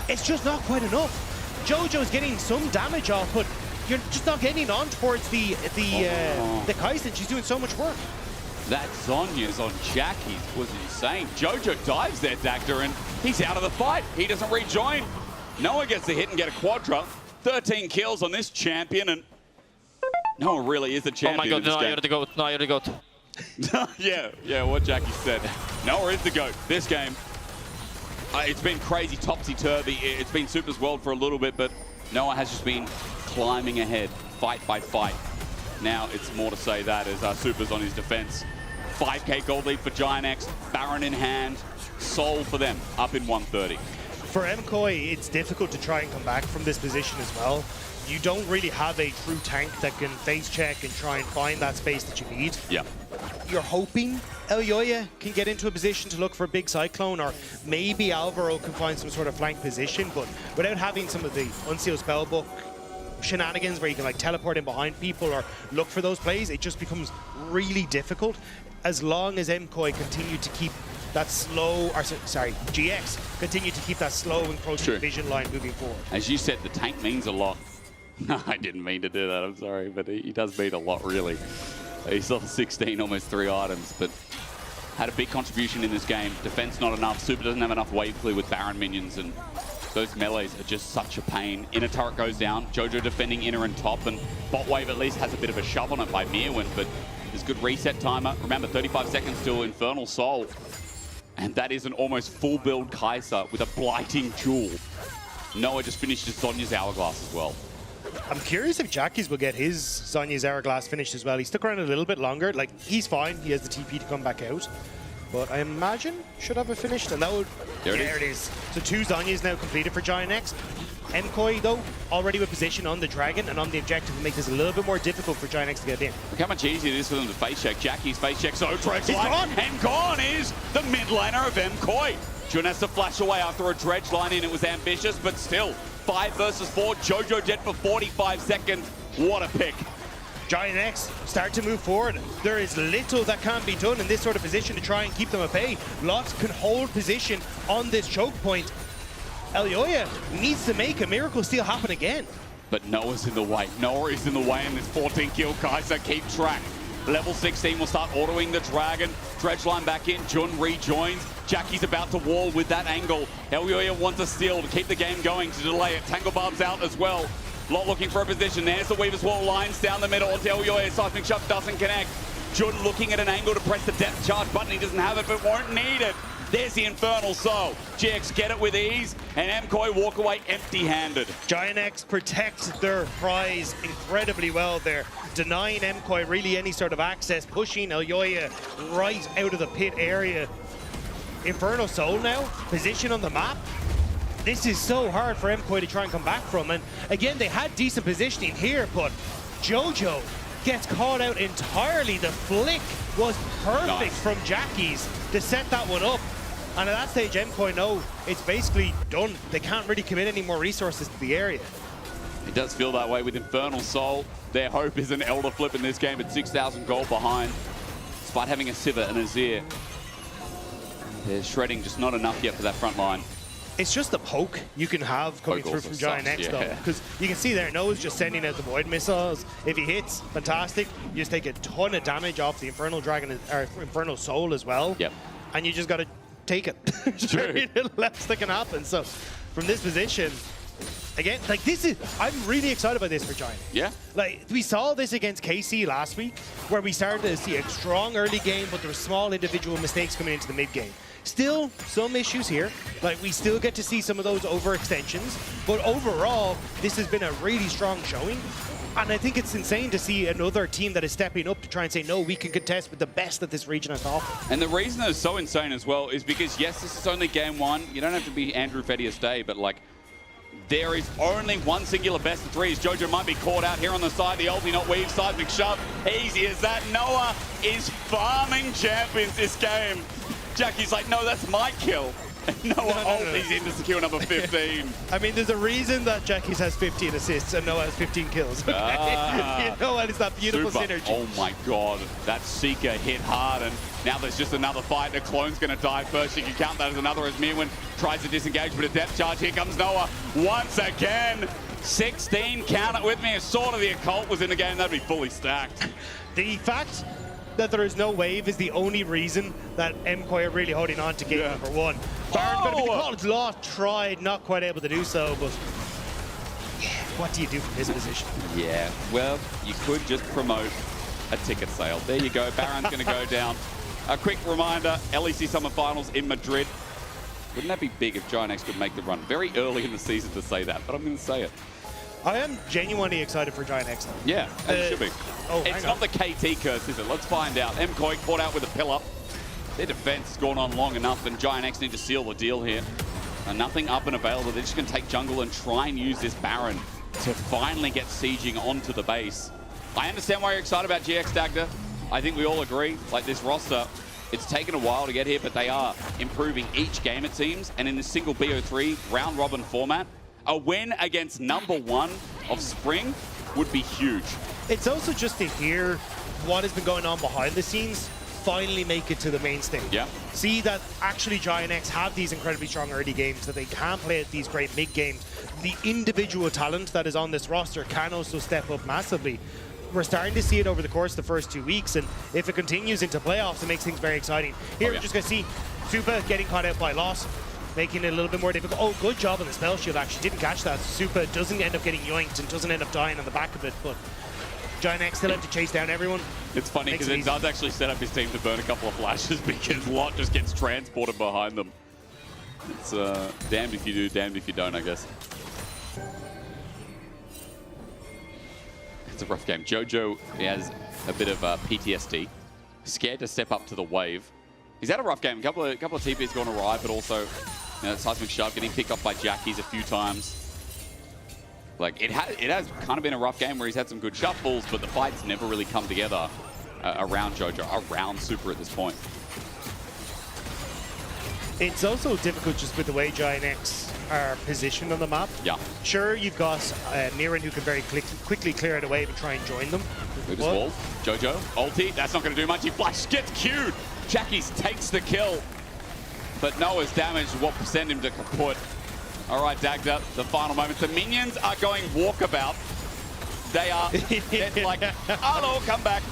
[SPEAKER 8] it's just not quite enough. Jojo's getting some damage off, but you're just not getting on towards the Kai'Sa. She's doing so much work.
[SPEAKER 7] That Zhonya's on Jackie's was insane. Jojo dives there, Dagda, and he's out of the fight. He doesn't rejoin. Noah gets the hit and get a quadra. 13 kills on this champion, and Noah really is the champion.
[SPEAKER 9] Oh my god, no, you're the GOAT. No, you're the GOAT.
[SPEAKER 7] yeah, what Jackie said. Noah is the GOAT. This game, it's been crazy topsy-turvy. It's been Super's world for a little bit, but Noah has just been climbing ahead, fight by fight. Now it's more to say that as Super's on his defense. 5k gold lead for Giant X, Baron in hand, Soul for them, up in 130.
[SPEAKER 8] For MKOI, it's difficult to try and come back from this position as well. You don't really have a true tank that can face check and try and find that space that you need.
[SPEAKER 7] Yeah.
[SPEAKER 8] You're hoping Elyoya can get into a position to look for a big Cyclone, or maybe Alvaro can find some sort of flank position, but without having some of the Unsealed Spellbook shenanigans where you can like teleport in behind people or look for those plays, it just becomes really difficult. As long as MKOI continue to keep that slow, or sorry, GX continue to keep that slow encroaching vision line moving forward.
[SPEAKER 7] As you said, the tank means a lot. No, I didn't mean to do that, I'm sorry, but he does mean a lot, really. He's on 16, almost 3 items, but had a big contribution in this game. Defense not enough. Super doesn't have enough wave clear with Baron minions, and those melees are just such a pain. Inner turret goes down. Jojo defending inner and top, and bot wave at least has a bit of a shove on it by Meowin, but there's good reset timer. Remember, 35 seconds till Infernal Soul. And that is an almost full build Kai'Sa with a blighting jewel. Noah just finished his Zhonya's Hourglass as well.
[SPEAKER 8] I'm curious if Jackie's will get his Zhonya's Hourglass finished as well. He stuck around a little bit longer. Like, he's fine. He has the TP to come back out. But I imagine should have it finished, and that would... There it is. So 2 Zhonyas now completed for Giant X. MKOI, though, already with position on the Dragon and on the objective to make this a little bit more difficult for Giant X to get in.
[SPEAKER 7] Look how much easier it is for them to face check. Jackie's face check, so Trex
[SPEAKER 8] gone.
[SPEAKER 7] And gone is the mid laner of MKOI. Jun has to flash away after a dredge line in. It was ambitious, but still, 5 versus 4. Jojo dead for 45 seconds. What a pick.
[SPEAKER 8] Giant X start to move forward. There is little that can be done in this sort of position to try and keep them at bay. Lots can hold position on this choke point. Elyoya needs to make a miracle steal happen again.
[SPEAKER 7] But Noah's in the way. Noah is in the way in this 14 kill. Kaiser keep track. Level 16 will start autoing the Dragon. Dredge line back in. Jun rejoins. Jackie's about to wall with that angle. Elyoya wants a steal to keep the game going, to delay it. Tangle Barb's out as well. Lot looking for a position. There's the Weaver's Wall lines down the middle. Elyoya, Seismic Shove doesn't connect. Jun looking at an angle to press the depth charge button. He doesn't have it, but won't need it. There's the Infernal Soul. GX get it with ease, and MKOI walk away empty-handed.
[SPEAKER 8] Giant X protects their prize incredibly well there, denying MKOI really any sort of access, pushing Elyoya right out of the pit area. Infernal Soul now, position on the map. This is so hard for MKOI to try and come back from, and again, they had decent positioning here, but Jojo gets caught out entirely. The flick was perfect from Jackie's to set that one up. And at that stage, MKOI know it's basically done. They can't really commit any more resources to the area.
[SPEAKER 7] It does feel that way with Infernal Soul. Their hope is an Elder Flip in this game at 6,000 gold behind. Despite having a Sivir and a Azir, they're shredding just not enough yet for that front line.
[SPEAKER 8] It's just the poke you can have coming through from Giant X, though. Because you can see there, Noah's just sending out the Void Missiles. If he hits, fantastic. You just take a ton of damage off the Infernal Dragon, or Infernal Soul as well.
[SPEAKER 7] Yep.
[SPEAKER 8] And you just got to take it. There's very little less that can happen. So from this position, again, like this is, I'm really excited about this for Giant.
[SPEAKER 7] Yeah.
[SPEAKER 8] Like we saw this against KC last week, where we started to see a strong early game, but there were small individual mistakes coming into the mid game. Still some issues here. Like we still get to see some of those overextensions, but overall, this has been a really strong showing. And I think it's insane to see another team that is stepping up to try and say, no, we can contest with the best that this region has to offer.
[SPEAKER 7] And the reason that it's so insane as well is because, yes, this is only game 1. You don't have to be Andrew Fettius Day, but like, there is only one singular best of 3s. Jojo might be caught out here on the side. The ulti not weave, Seismic Shove. Easy as that. Noah is farming champions this game. Jackie's like, no, that's my kill. Noah ultis into secure number 15.
[SPEAKER 8] I mean, there's a reason that Jackie's has 15 assists and Noah has 15 kills. Okay? You know what? It's that beautiful synergy.
[SPEAKER 7] Oh my god, that Seeker hit hard, and now there's just another fight. The clone's going to die first. You can count that as another as Mirwin tries to disengage, but a depth charge. Here comes Noah once again. 16, count it with me. If Sword of the Occult was in the game, that'd be fully stacked.
[SPEAKER 8] The fact that there is no wave is the only reason that MKOI are really holding on to game number 1. Baron's going to be called lost, tried, not quite able to do so, but what do you do from this position?
[SPEAKER 7] Yeah, well, you could just promote a ticket sale. There you go, Baron's going to go down. A quick reminder, LEC Summer Finals in Madrid. Wouldn't that be big if Giant X could make the run? Very early in the season to say that, but I'm going to say it.
[SPEAKER 8] I am genuinely excited for Giant X.
[SPEAKER 7] Yeah, it should be.
[SPEAKER 8] Oh,
[SPEAKER 7] it's not the KT curse, is it? Let's find out. MKOI caught out with a pill up. Their defense has gone on long enough, and Giant X need to seal the deal here. And nothing up and available. They're just going to take jungle and try and use this Baron to finally get sieging onto the base. I understand why you're excited about GX Dagda. I think we all agree. Like this roster, it's taken a while to get here, but they are improving each game, it seems. And in this single BO3 round robin format, a win against number 1 of Spring would be huge.
[SPEAKER 8] It's also just to hear what has been going on behind the scenes finally make it to the main stage.
[SPEAKER 7] Yeah.
[SPEAKER 8] See that actually Giant X have these incredibly strong early games, that they can play at these great mid games. The individual talent that is on this roster can also step up massively. We're starting to see it over the course of the first 2 weeks, and if it continues into playoffs, it makes things very exciting. Here, we're just going to see Supa getting caught out by loss, making it a little bit more difficult. Oh, good job on the spell shield, actually. Didn't catch that. Supa doesn't end up getting yoinked and doesn't end up dying on the back of it, but Giant X still have to chase down everyone.
[SPEAKER 7] It's funny because it does actually set up his team to burn a couple of flashes because Lot just gets transported behind them. It's damned if you do, damned if you don't, I guess. It's a rough game. Jojo, he has a bit of PTSD. Scared to step up to the wave. He's had a rough game. A couple of TPs gone awry, but also, you know, Seismic Shove getting picked up by Jackie's a few times. Like, it has kind of been a rough game where he's had some good shuffles, but the fights never really come together around Jojo, around Super at this point.
[SPEAKER 8] It's also difficult just with the way Giant X are positioned on the map.
[SPEAKER 7] Yeah.
[SPEAKER 8] Sure, you've got Miran who can very quickly clear it away and try and join them.
[SPEAKER 7] Move his wall. Jojo, ulti, that's not going to do much. He flash gets queued. Jackies takes the kill. But Noah's damage will send him to kaput. All right, Dagda, the final moments. The minions are going walkabout. They are they're like, hello, come back.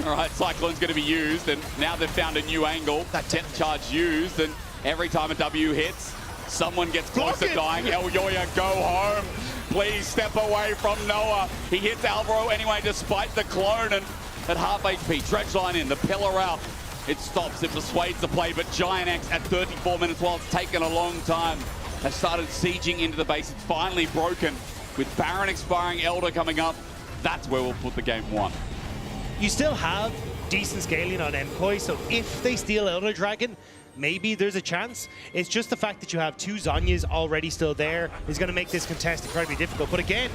[SPEAKER 7] All right, Cyclone's going to be used, and now they've found a new angle. That depth charge used, and every time a W hits, someone gets close to dying. El Yoya, go home. Please step away from Noah. He hits Alvaro anyway, despite the clone, and at half HP, dredge line in, the pillar out. It stops, it persuades the play, but Giant X at 34 minutes, while it's taken a long time, has started sieging into the base. It's finally broken. With Baron expiring, Elder coming up, that's where we'll put the game 1.
[SPEAKER 8] You still have decent scaling on Mkoi, so if they steal Elder Dragon, maybe there's a chance. It's just the fact that you have 2 Zhonyas already still there is going to make this contest incredibly difficult. But again,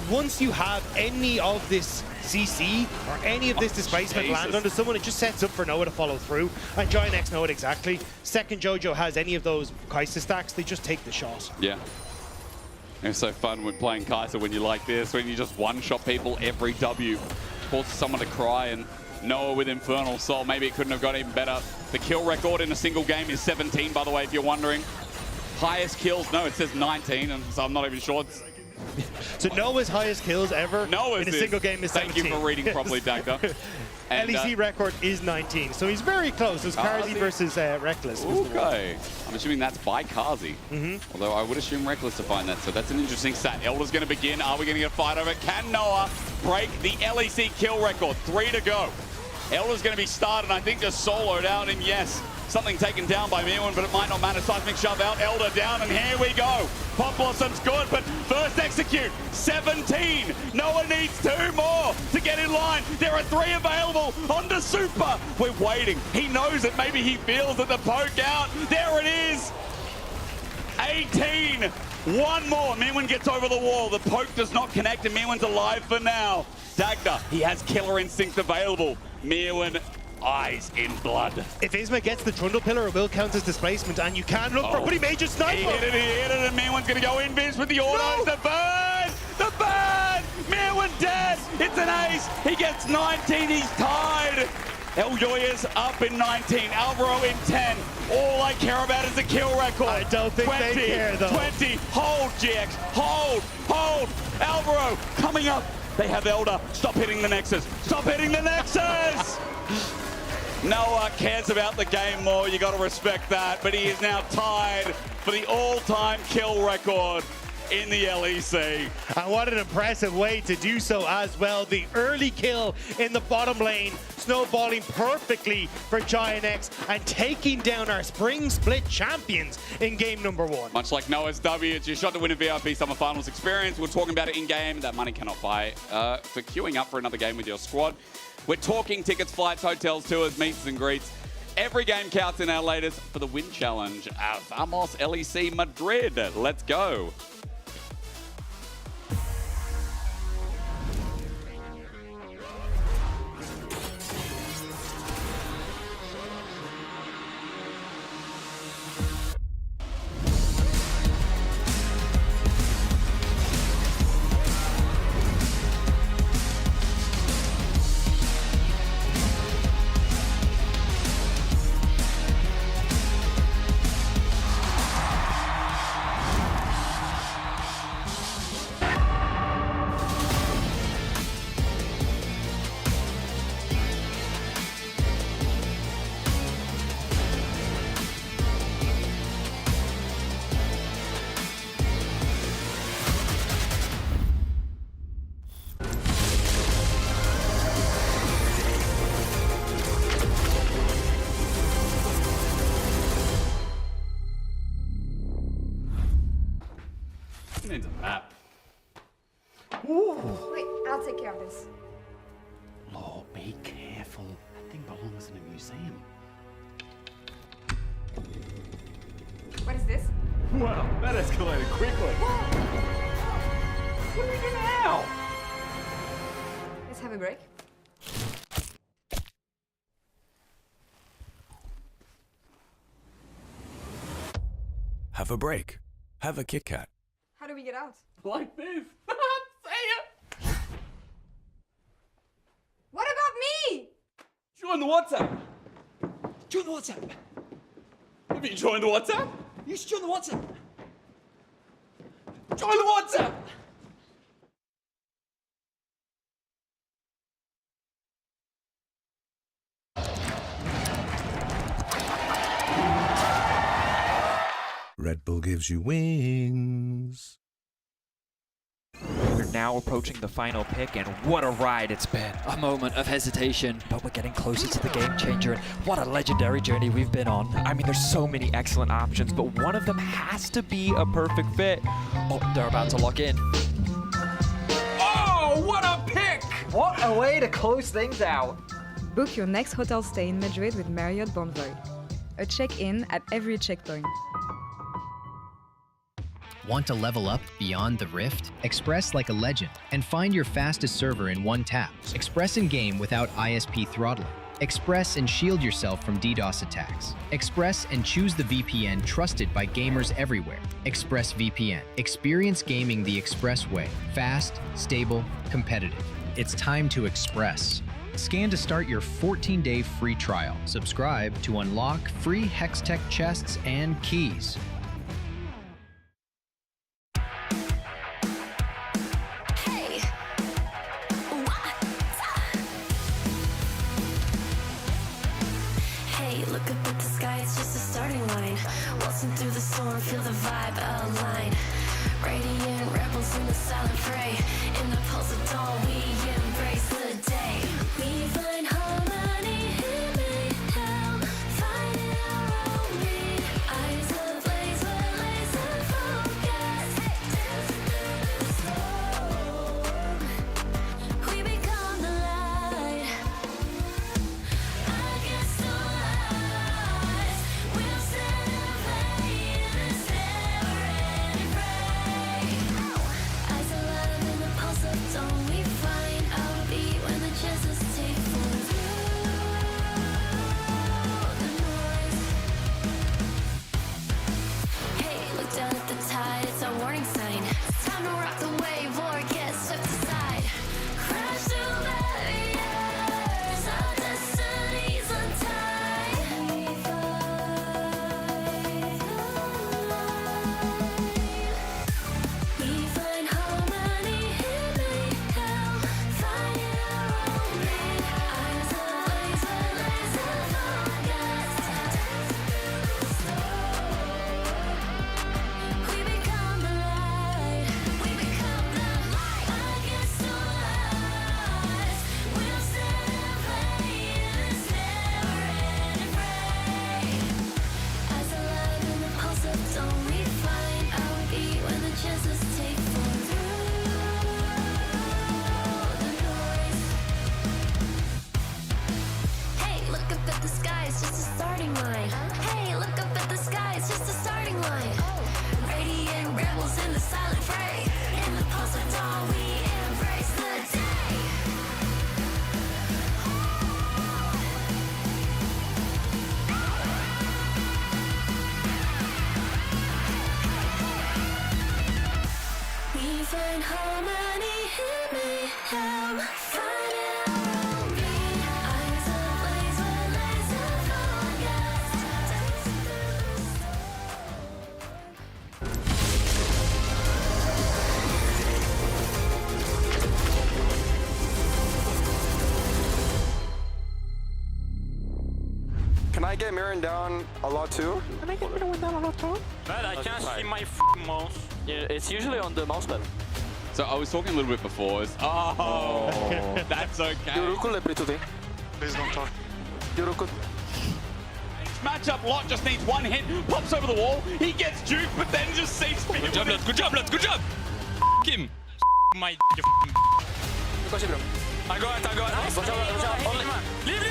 [SPEAKER 8] once you have any of this CC or any of this displacement land onto someone, it just sets up for Noah to follow through. And Giant X know it exactly. Second Jojo has any of those Kai'Sa stacks, they just take the shot.
[SPEAKER 7] Yeah. It's so fun when playing Kai'Sa when you like this, when you just one-shot people every W. Forces someone to cry, and Noah with Infernal Soul, maybe it couldn't have got even better. The kill record in a single game is 17, by the way, if you're wondering. Highest kills, no, it says 19, and so I'm not even sure.
[SPEAKER 8] So Noah's highest kills ever in a single game is 17.
[SPEAKER 7] Thank you for reading properly, Dagda.
[SPEAKER 8] LEC record is 19, so he's very close. It's Karzy versus Reckless.
[SPEAKER 7] Okay. I'm assuming that's by Karzy. Although I would assume Reckless to find that, so that's an interesting stat. Elder's going to begin. Are we going to get a fight over it? Can Noah break the LEC kill record? 3 to go. Elder's going to be started, I think, just soloed out, and yes, something taken down by Mirwin, but it might not matter. Seismic shove out, Elder down, and here we go. Pop Blossom's good, but first execute, 17. Noah needs 2 more to get in line. There are 3 available onto Super. We're waiting. He knows it. Maybe he feels that the poke out. There it is. 18. 1 more. Mirwin gets over the wall. The poke does not connect, and Mirwin's alive for now. Dagda, he has Killer Instinct available. Mirwin, eyes in blood. If
[SPEAKER 8] Isma gets the Trundle Pillar, it will count as displacement, and you can look for a pretty major sniper.
[SPEAKER 7] He hit it, and Mirwin's going to go invis with the autos. The burn! The burn! Mirwin dead! It's an ace! He gets 19, he's tied! El Yoya's up in 19, Alvaro in 10. All I care about is the kill record.
[SPEAKER 8] I don't think
[SPEAKER 7] 20,
[SPEAKER 8] they care, though.
[SPEAKER 7] 20, hold, GX, hold, hold. Alvaro coming up. They have Elder. Stop hitting the Nexus. Stop hitting the Nexus! Noah cares about the game more. You got to respect that. But he is now tied for the all-time kill record in the LEC.
[SPEAKER 8] And what an impressive way to do so as well. The early kill in the bottom lane, snowballing perfectly for Giant X and taking down our Spring Split champions in game number 1.
[SPEAKER 7] Much like Noah's W, it's your shot to win a VIP Summer Finals experience. We're talking about it in-game. That money cannot buy for queuing up for another game with your squad. We're talking tickets, flights, hotels, tours, meets and greets. Every game counts in our latest for the win challenge. Vamos LEC Madrid. Let's go. Needs a map.
[SPEAKER 5] Wait, I'll take care of this.
[SPEAKER 7] Lord, be careful. That thing belongs in a museum.
[SPEAKER 5] What is this?
[SPEAKER 16] Wow, that escalated quickly. What do we do now?
[SPEAKER 5] Let's have a break.
[SPEAKER 3] Have a break. Have a Kit Kat.
[SPEAKER 5] How do we get out?
[SPEAKER 6] Like this. Say it.
[SPEAKER 5] What about me?
[SPEAKER 6] Join the WhatsApp. Join the WhatsApp. Have you joined the WhatsApp? You should join the WhatsApp. Join the WhatsApp.
[SPEAKER 3] Red Bull gives you wings.
[SPEAKER 17] We're now approaching the final pick, and what a ride it's been. A moment of hesitation, but we're getting closer to the game changer, and what a legendary journey we've been on.
[SPEAKER 16] I mean, there's so many excellent options, but one of them has to be a perfect fit.
[SPEAKER 17] Oh, they're about to lock in.
[SPEAKER 6] Oh, what a pick!
[SPEAKER 12] What a way to close things out.
[SPEAKER 23] Book your next hotel stay in Madrid with Marriott Bonvoy. A check-in at every checkpoint.
[SPEAKER 24] Want to level up beyond the Rift? Express like a legend and find your fastest server in one tap. Express in game without ISP throttling. Express and shield yourself from DDoS attacks. Express and choose the VPN trusted by gamers everywhere. Express VPN. Experience gaming the Express way. Fast, stable, competitive. It's time to Express. Scan to start your 14-day free trial. Subscribe to unlock free Hextech chests and keys.
[SPEAKER 2] Look up at the sky, it's just a starting line. Waltzing through the storm, feel the vibe align. Radiant rebels in the silent fray. In the pulse of dawn, we embrace the day. We find harmony in mayhem, finding our own beat. Eyes ablaze, we're laser focused. Dancing through the storm, we become the light. Against the light, we'll celebrate this never-ending fray. Eyes alive in the pulse of dawn, we find our beat when the chances take form through the noise. Hey, look down at the tide, it's our warning sign. It's time to rock the wave or get swept aside. Crash through barriers, our destinies untied. We find harmony in mayhem, finding our own beat. Eyes ablaze, we're laser focused. We become the light. We become the light. Against the light, we'll celebrate this never-ending fray. Eyes alive in the pulse of dawn, we find our beat when the chances take form through the noise. Hey, look up at the sky, it's just a starting line. Hey, look up at the sky, it's just a starting line. Radiant rebels in the silent fray. In the pulse of dawn, we embrace the day. We find harmony in mayhem, finding our own beat. Eyes ablaze, we're laser focused. Dancing through the
[SPEAKER 25] Can I get Mirren down a lot too?
[SPEAKER 12] Can I get rid of down a lot too?
[SPEAKER 26] Man, I can't see my mouse.
[SPEAKER 12] Yeah, it's usually on the mouse pad.
[SPEAKER 7] So I was talking a little bit before. That's okay.
[SPEAKER 25] Please don't talk.
[SPEAKER 7] Matchup Lot just needs one hit, pops over the wall, he gets juked, but then just seems to be.
[SPEAKER 16] Good job, lads. Good job, lads. Good job. Him. My.
[SPEAKER 12] I got it. Watch out. Only. Leave.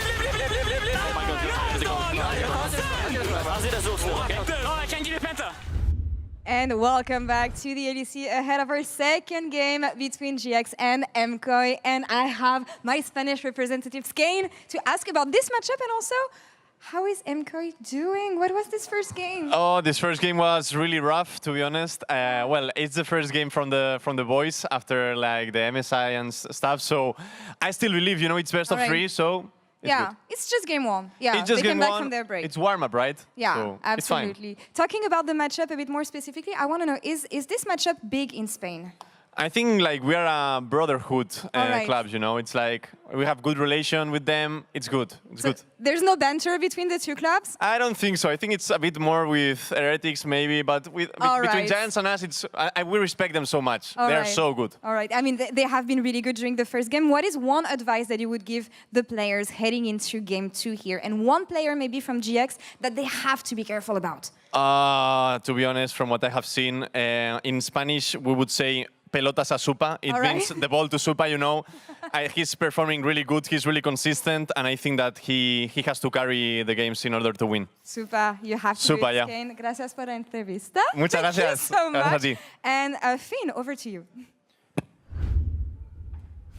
[SPEAKER 12] Oh my god.
[SPEAKER 26] No, I can't give you Penta.
[SPEAKER 5] And welcome back to the LEC ahead of our second game between GX and MCOI. And I have my Spanish representative, Skane, to ask about this matchup and also How is MKOI doing? What was this first game?
[SPEAKER 4] Oh, this first game was really rough, to be honest. Well, it's the first game from the boys after like the MSI and stuff. So I still believe, it's best of 3. So it's good.
[SPEAKER 5] It's just game 1. Yeah,
[SPEAKER 4] it's just
[SPEAKER 5] they
[SPEAKER 4] game
[SPEAKER 5] came back
[SPEAKER 4] 1.
[SPEAKER 5] from their break.
[SPEAKER 4] It's warm up, right?
[SPEAKER 5] Yeah,
[SPEAKER 4] so
[SPEAKER 5] absolutely.
[SPEAKER 4] It's fine.
[SPEAKER 5] Talking about the matchup a bit more specifically, I want to know, is this matchup big in Spain?
[SPEAKER 4] I think like we are a brotherhood club, It's like we have good relation with them. It's good. It's good.
[SPEAKER 5] There's no banter between the two clubs?
[SPEAKER 4] I don't think so. I think it's a bit more with Heretics maybe, but between Giants and us, we respect them so much. They're so good.
[SPEAKER 5] All right. I mean, they have been really good during the first game. What is one advice that you would give the players heading into game 2 here? And one player maybe from GX that they have to be careful about?
[SPEAKER 4] To be honest, from what I have seen, in Spanish, we would say pelotas a Supa. It means the ball to Supa, He's performing really good. He's really consistent. And I think that he has to carry the games in order to win.
[SPEAKER 5] Supa, you have to do it, Kane. Gracias por la entrevista.
[SPEAKER 4] Muchas gracias.
[SPEAKER 5] Thank you so much.
[SPEAKER 4] Gracias a ti.
[SPEAKER 5] And Finn, over to you.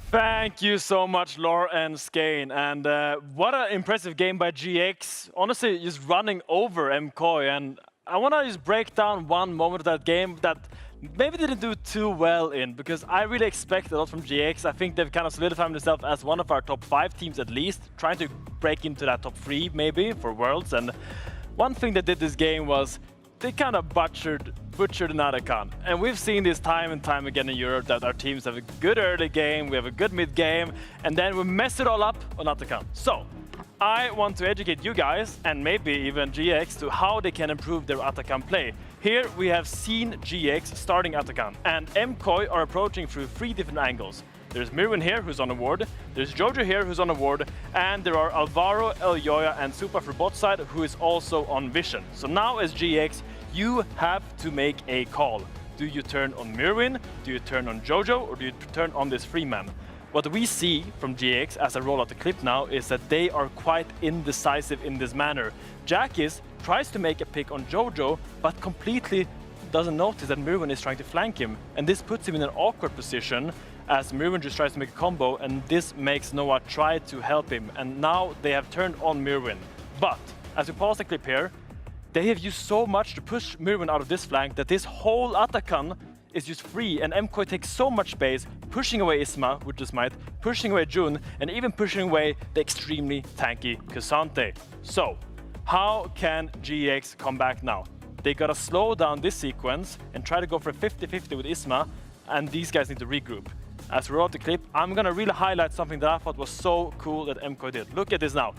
[SPEAKER 11] Thank you so much, Laura and Skane. And what an impressive game by GX. Honestly, just running over MKOI. And I want to just break down one moment of that game that maybe didn't do too well in, because I really expect a lot from GX. I think they've kind of solidified themselves as one of our top 5 teams at least, trying to break into that top 3 maybe for Worlds. And one thing they did this game was they kind of butchered an Atakan. And we've seen this time and time again in Europe that our teams have a good early game, we have a good mid game, and then we mess it all up on Atakan. So I want to educate you guys, and maybe even GX, to how they can improve their Atakan play. Here we have seen GX starting Atakan, and MKOI are approaching through 3 different angles. There's Mirwin here, who's on a ward, there's Jojo here, who's on a ward, and there are Alvaro, Elyoya, and Supa for bot side, who is also on vision. So now as GX, you have to make a call. Do you turn on Mirwin, do you turn on Jojo, or do you turn on this free man? What we see from GX as I roll out the clip now is that they are quite indecisive in this manner. Jackis tries to make a pick on Jojo, but completely doesn't notice that Mirwin is trying to flank him. And this puts him in an awkward position as Mirwin just tries to make a combo, and this makes Noah try to help him. And now they have turned on Mirwin. But as we pause the clip here, they have used so much to push Mirwin out of this flank that this whole Atakan is just free, and MKOI takes so much space, pushing away Isma with the smite, pushing away Jun, and even pushing away the extremely tanky K'Sante. So, how can GX come back now? They gotta slow down this sequence and try to go for a 50-50 with Isma, and these guys need to regroup. As we roll out the clip, I'm gonna really highlight something that I thought was so cool that MKOI did. Look at this now.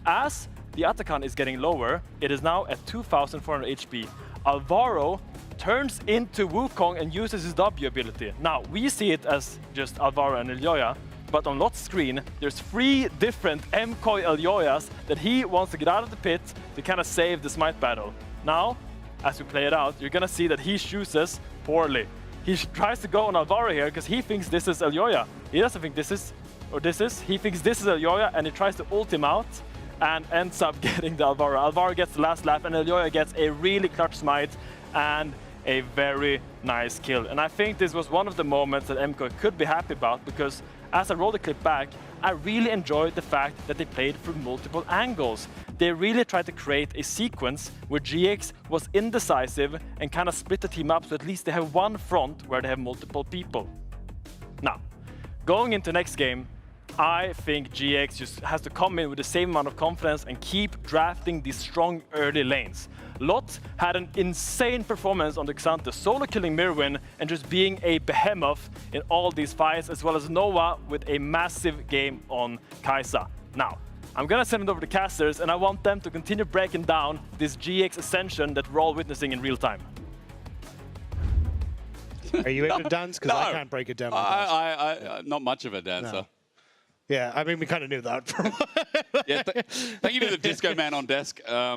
[SPEAKER 11] As the Atakan is getting lower, it is now at 2,400 HP. Alvaro turns into Wukong and uses his W ability. Now, we see it as just Alvaro and Elyoya, but on Lot's screen, there's 3 different MKOI Elyoyas that he wants to get out of the pit to kind of save the smite battle. Now, as we play it out, you're gonna see that he chooses poorly. He tries to go on Alvaro here because he thinks this is Elyoya. He doesn't think this is, or this is. He thinks this is Elyoya, and he tries to ult him out and ends up getting the Alvaro. Alvaro gets the last laugh, and Elyoya gets a really clutch smite and a very nice kill. And I think this was one of the moments that MKOI could be happy about, because as I roll the clip back, I really enjoyed the fact that they played through multiple angles. They really tried to create a sequence where GX was indecisive and kind of split the team up, so at least they have one front where they have multiple people. Now, going into next game, I think GX just has to come in with the same amount of confidence and keep drafting these strong early lanes. Lot had an insane performance on the Xante, solo killing Mirwin and just being a behemoth in all these fights, as well as Noah with a massive game on Kai'Sa. Now, I'm gonna send it over to casters, and I want them to continue breaking down this GX ascension that we're all witnessing in real time.
[SPEAKER 8] Are you able to dance? Because I can't break it down.
[SPEAKER 7] Not much of a dancer.
[SPEAKER 8] No. Yeah, I mean, we kind of knew that.
[SPEAKER 7] Yeah, thank you to the disco man on desk. I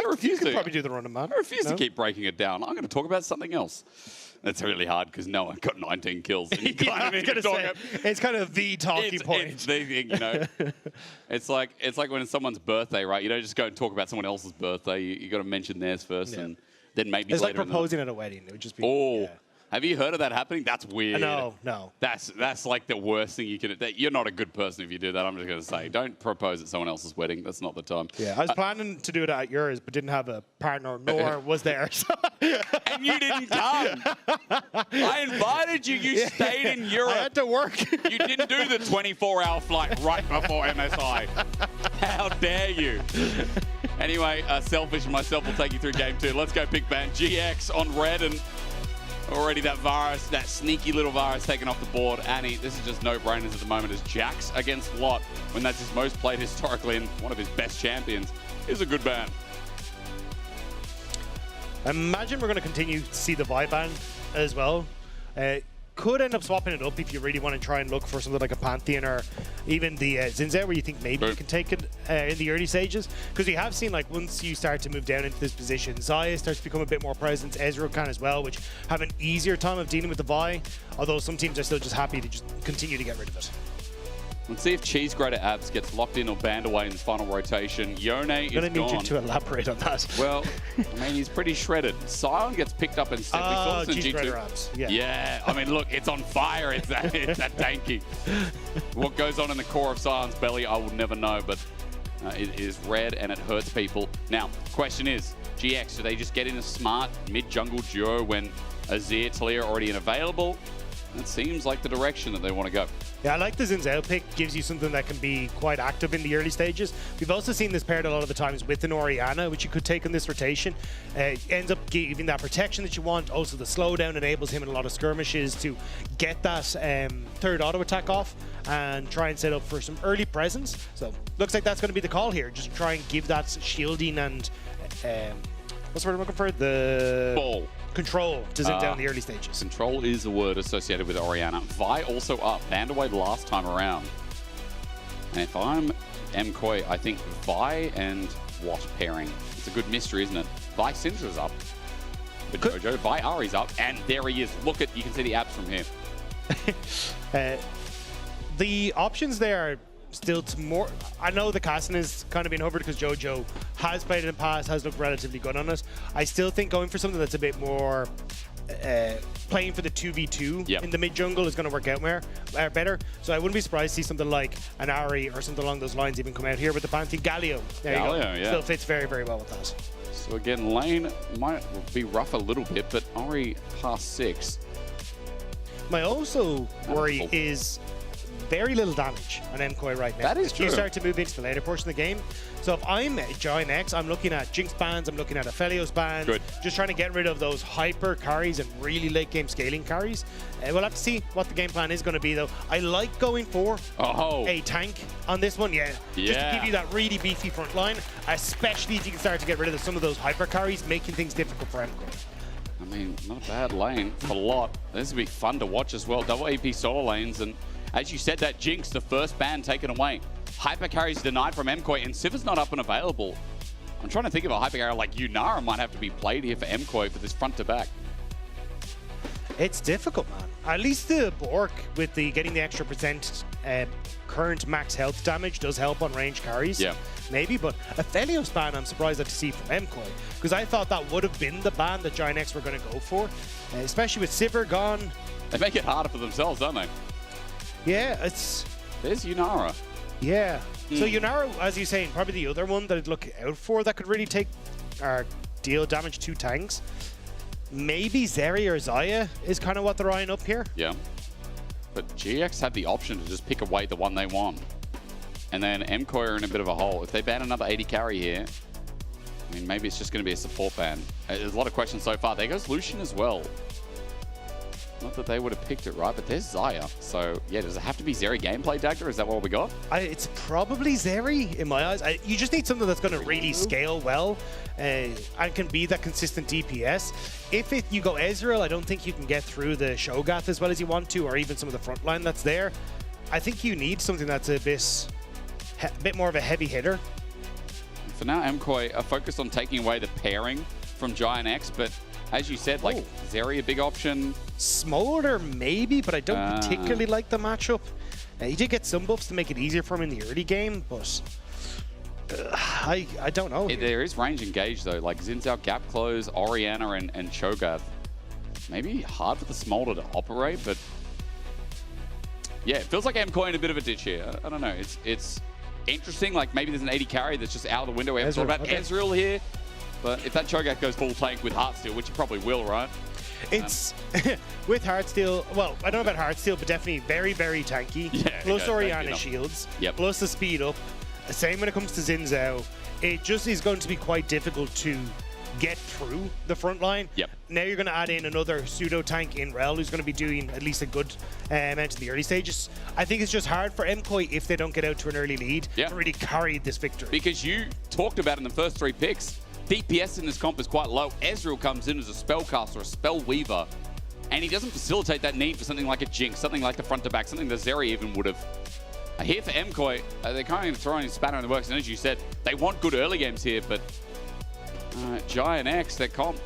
[SPEAKER 7] refuse to.
[SPEAKER 8] Probably do the run of man.
[SPEAKER 7] I refuse to keep breaking it down. I'm going to talk about something else. That's really hard because no one got 19 kills. And
[SPEAKER 8] it's kind of the talking point.
[SPEAKER 7] It's the thing, you know. it's like when it's someone's birthday, right? You don't just go and talk about someone else's birthday. You got to mention theirs first, and then maybe
[SPEAKER 8] it's
[SPEAKER 7] later.
[SPEAKER 8] It's like proposing at a wedding. It would just be.
[SPEAKER 7] Oh. Yeah. Have you heard of that happening? That's weird.
[SPEAKER 8] No.
[SPEAKER 7] That's like the worst thing you can. You're not a good person if you do that. I'm just going to say, don't propose at someone else's wedding. That's not the time.
[SPEAKER 8] Yeah, I was planning to do it at yours, but didn't have a partner, nor was there.
[SPEAKER 7] And you didn't come. I invited you. You stayed in Europe.
[SPEAKER 8] I had to work.
[SPEAKER 7] You didn't do the 24-hour flight right before MSI. How dare you? Anyway, Selfish and myself will take you through game 2. Let's go pick ban. GX on red, and already that Varus, that sneaky little Varus taken off the board. Annie, this is just no-brainers at the moment as Jax against Lot, when that's his most played historically and one of his best champions, is a good ban.
[SPEAKER 8] Imagine we're going to continue to see the Vi ban as well. Could end up swapping it up if you really want to try and look for something like a Pantheon or even the Zinzao, where you think maybe you can take it in the early stages. Because we have seen, like, once you start to move down into this position, Xayah starts to become a bit more present, Ezreal can as well, which have an easier time of dealing with the Vi, although some teams are still just happy to just continue to get rid of it.
[SPEAKER 7] Let's see if Cheese Grater Abs gets locked in or banned away in the final rotation. Yone is gone.
[SPEAKER 8] I'm going to need you to elaborate on that.
[SPEAKER 7] Well, I mean, he's pretty shredded. Sion gets picked up instead. We saw this in
[SPEAKER 8] Cheese Grater
[SPEAKER 7] G2.
[SPEAKER 8] Abs.
[SPEAKER 7] Yeah, I mean, look, it's on fire. It's that tanky. What goes on in the core of Sion's belly, I will never know, but it is red and it hurts people. Now, question is, GX, do they just get in a smart mid-jungle duo when Azir, Talia are already unavailable? It seems like the direction that they want to go.
[SPEAKER 8] Yeah, I like the Zinzao pick. Gives you something that can be quite active in the early stages. We've also seen this paired a lot of the times with an Orianna, which you could take in this rotation. Ends up giving that protection that you want. Also, the slowdown enables him in a lot of skirmishes to get that third auto attack off and try and set up for some early presence. So, looks like that's going to be the call here. Just try and give that shielding and what's the word I'm looking for? The
[SPEAKER 7] ball.
[SPEAKER 8] Control to Zinzao in the early stages.
[SPEAKER 7] Control is a word associated with Orianna. Vi also up, banned away last time around. And if I'm MKoi, I think Vi and Watt pairing. It's a good mystery, isn't it? Vi Syndra's up. But Jojo, Vi Ari's up, and there he is. Look at, you can see the abs from here.
[SPEAKER 8] The options there are still more. I know the casting is kind of being hovered because Jojo has played it in the past, has looked relatively good on it. I still think going for something that's a bit more playing for the 2v2 in the mid jungle is going to work out better. So I wouldn't be surprised to see something like an Ari or something along those lines even come out here with the Pantheon. Galio. There you go.
[SPEAKER 7] Yeah.
[SPEAKER 8] Still fits very, very well with that.
[SPEAKER 7] So again, lane might be rough a little bit, but Ari past 6.
[SPEAKER 8] My also worry is very little damage on MKoi right now.
[SPEAKER 7] That is true.
[SPEAKER 8] You start to move into the later portion of the game. So if I'm Giant X, I'm looking at Jinx bans, I'm looking at Aphelios bans, just trying to get rid of those hyper carries and really late game scaling carries. We'll have to see what the game plan is going to be though. I like going for a tank on this one, just to give you that really beefy front line, especially if you can start to get rid of some of those hyper carries, making things difficult for MKoi.
[SPEAKER 7] I mean, not a bad lane for a lot. This will be fun to watch as well. Double AP solo lanes, and as you said, that Jinx, the first ban taken away. Hyper carries denied from MKoi, and Siv's not up and available. I'm trying to think of a hyper carry like Yunara might have to be played here for MKoi for this front to back.
[SPEAKER 8] It's difficult, man. At least the Bork with the getting the extra percent current max health damage does help on range carries.
[SPEAKER 7] Yeah.
[SPEAKER 8] Maybe, but Aphelios ban I'm surprised to see from MKoi, because I thought that would have been the ban that Giant X were going to go for, especially with Sivir gone.
[SPEAKER 7] They make it harder for themselves, don't they?
[SPEAKER 8] Yeah, it's...
[SPEAKER 7] There's Yunara.
[SPEAKER 8] Yeah. So Yunara, as you're saying, probably the other one that I'd look out for that could really take or deal damage to tanks. Maybe Zeri or Xayah is kind of what they're eyeing up here.
[SPEAKER 7] Yeah. But GX have the option to just pick away the one they want. And then MKoi are in a bit of a hole. If they ban another 80 carry here, I mean, maybe it's just going to be a support ban. There's a lot of questions so far. There goes Lucian as well. Not that they would have picked it, right? But there's Xayah. So, yeah, does it have to be Zeri gameplay, Dagger? Is that what we got?
[SPEAKER 8] It's probably Zeri, in my eyes. You just need something that's going to really scale well and can be that consistent DPS. If you go Ezreal, I don't think you can get through the Shogath as well as you want to, or even some of the front line that's there. I think you need something that's a bit more of a heavy hitter.
[SPEAKER 7] For now, MKoi are focused on taking away the pairing from Giant X, but as you said, like, Zeri a big option.
[SPEAKER 8] Smolder maybe, but I don't particularly like the matchup. He did get some buffs to make it easier for him in the early game, but I don't know.
[SPEAKER 7] There is range engaged though, like Zinzao, Gap Close, Orianna, and Cho'Gath. maybe hard for the Smolder to operate, but yeah, it feels like MKOI in a bit of a ditch here. I don't know. It's interesting. Like maybe there's an 80 carry that's just out of the window. We haven't thought about Ezreal here, but if that Cho'Gath goes full tank with Heartsteel, which he probably will, right?
[SPEAKER 8] It's with Heartsteel. Well, I don't know about Heartsteel, but definitely very, very tanky.
[SPEAKER 7] Yeah,
[SPEAKER 8] plus Orianna shields.
[SPEAKER 7] Yep.
[SPEAKER 8] Plus the speed up. Same when it comes to Xin Zhao. It just is going to be quite difficult to get through the front line.
[SPEAKER 7] Yep.
[SPEAKER 8] Now you're going to add in another pseudo tank in Rel, who's going to be doing at least a good amount in the early stages. I think it's just hard for MKOI if they don't get out to an early lead to really carry this victory.
[SPEAKER 7] Because you talked about in the first 3 picks, DPS in this comp is quite low. Ezreal comes in as a spellcaster, a spell weaver, and he doesn't facilitate that need for something like a Jinx, something like the front to back, something that Zeri even would have. Here for MKOI, they're kind of throwing a spanner in the works, and as you said, they want good early games here, but Giant X, their comp,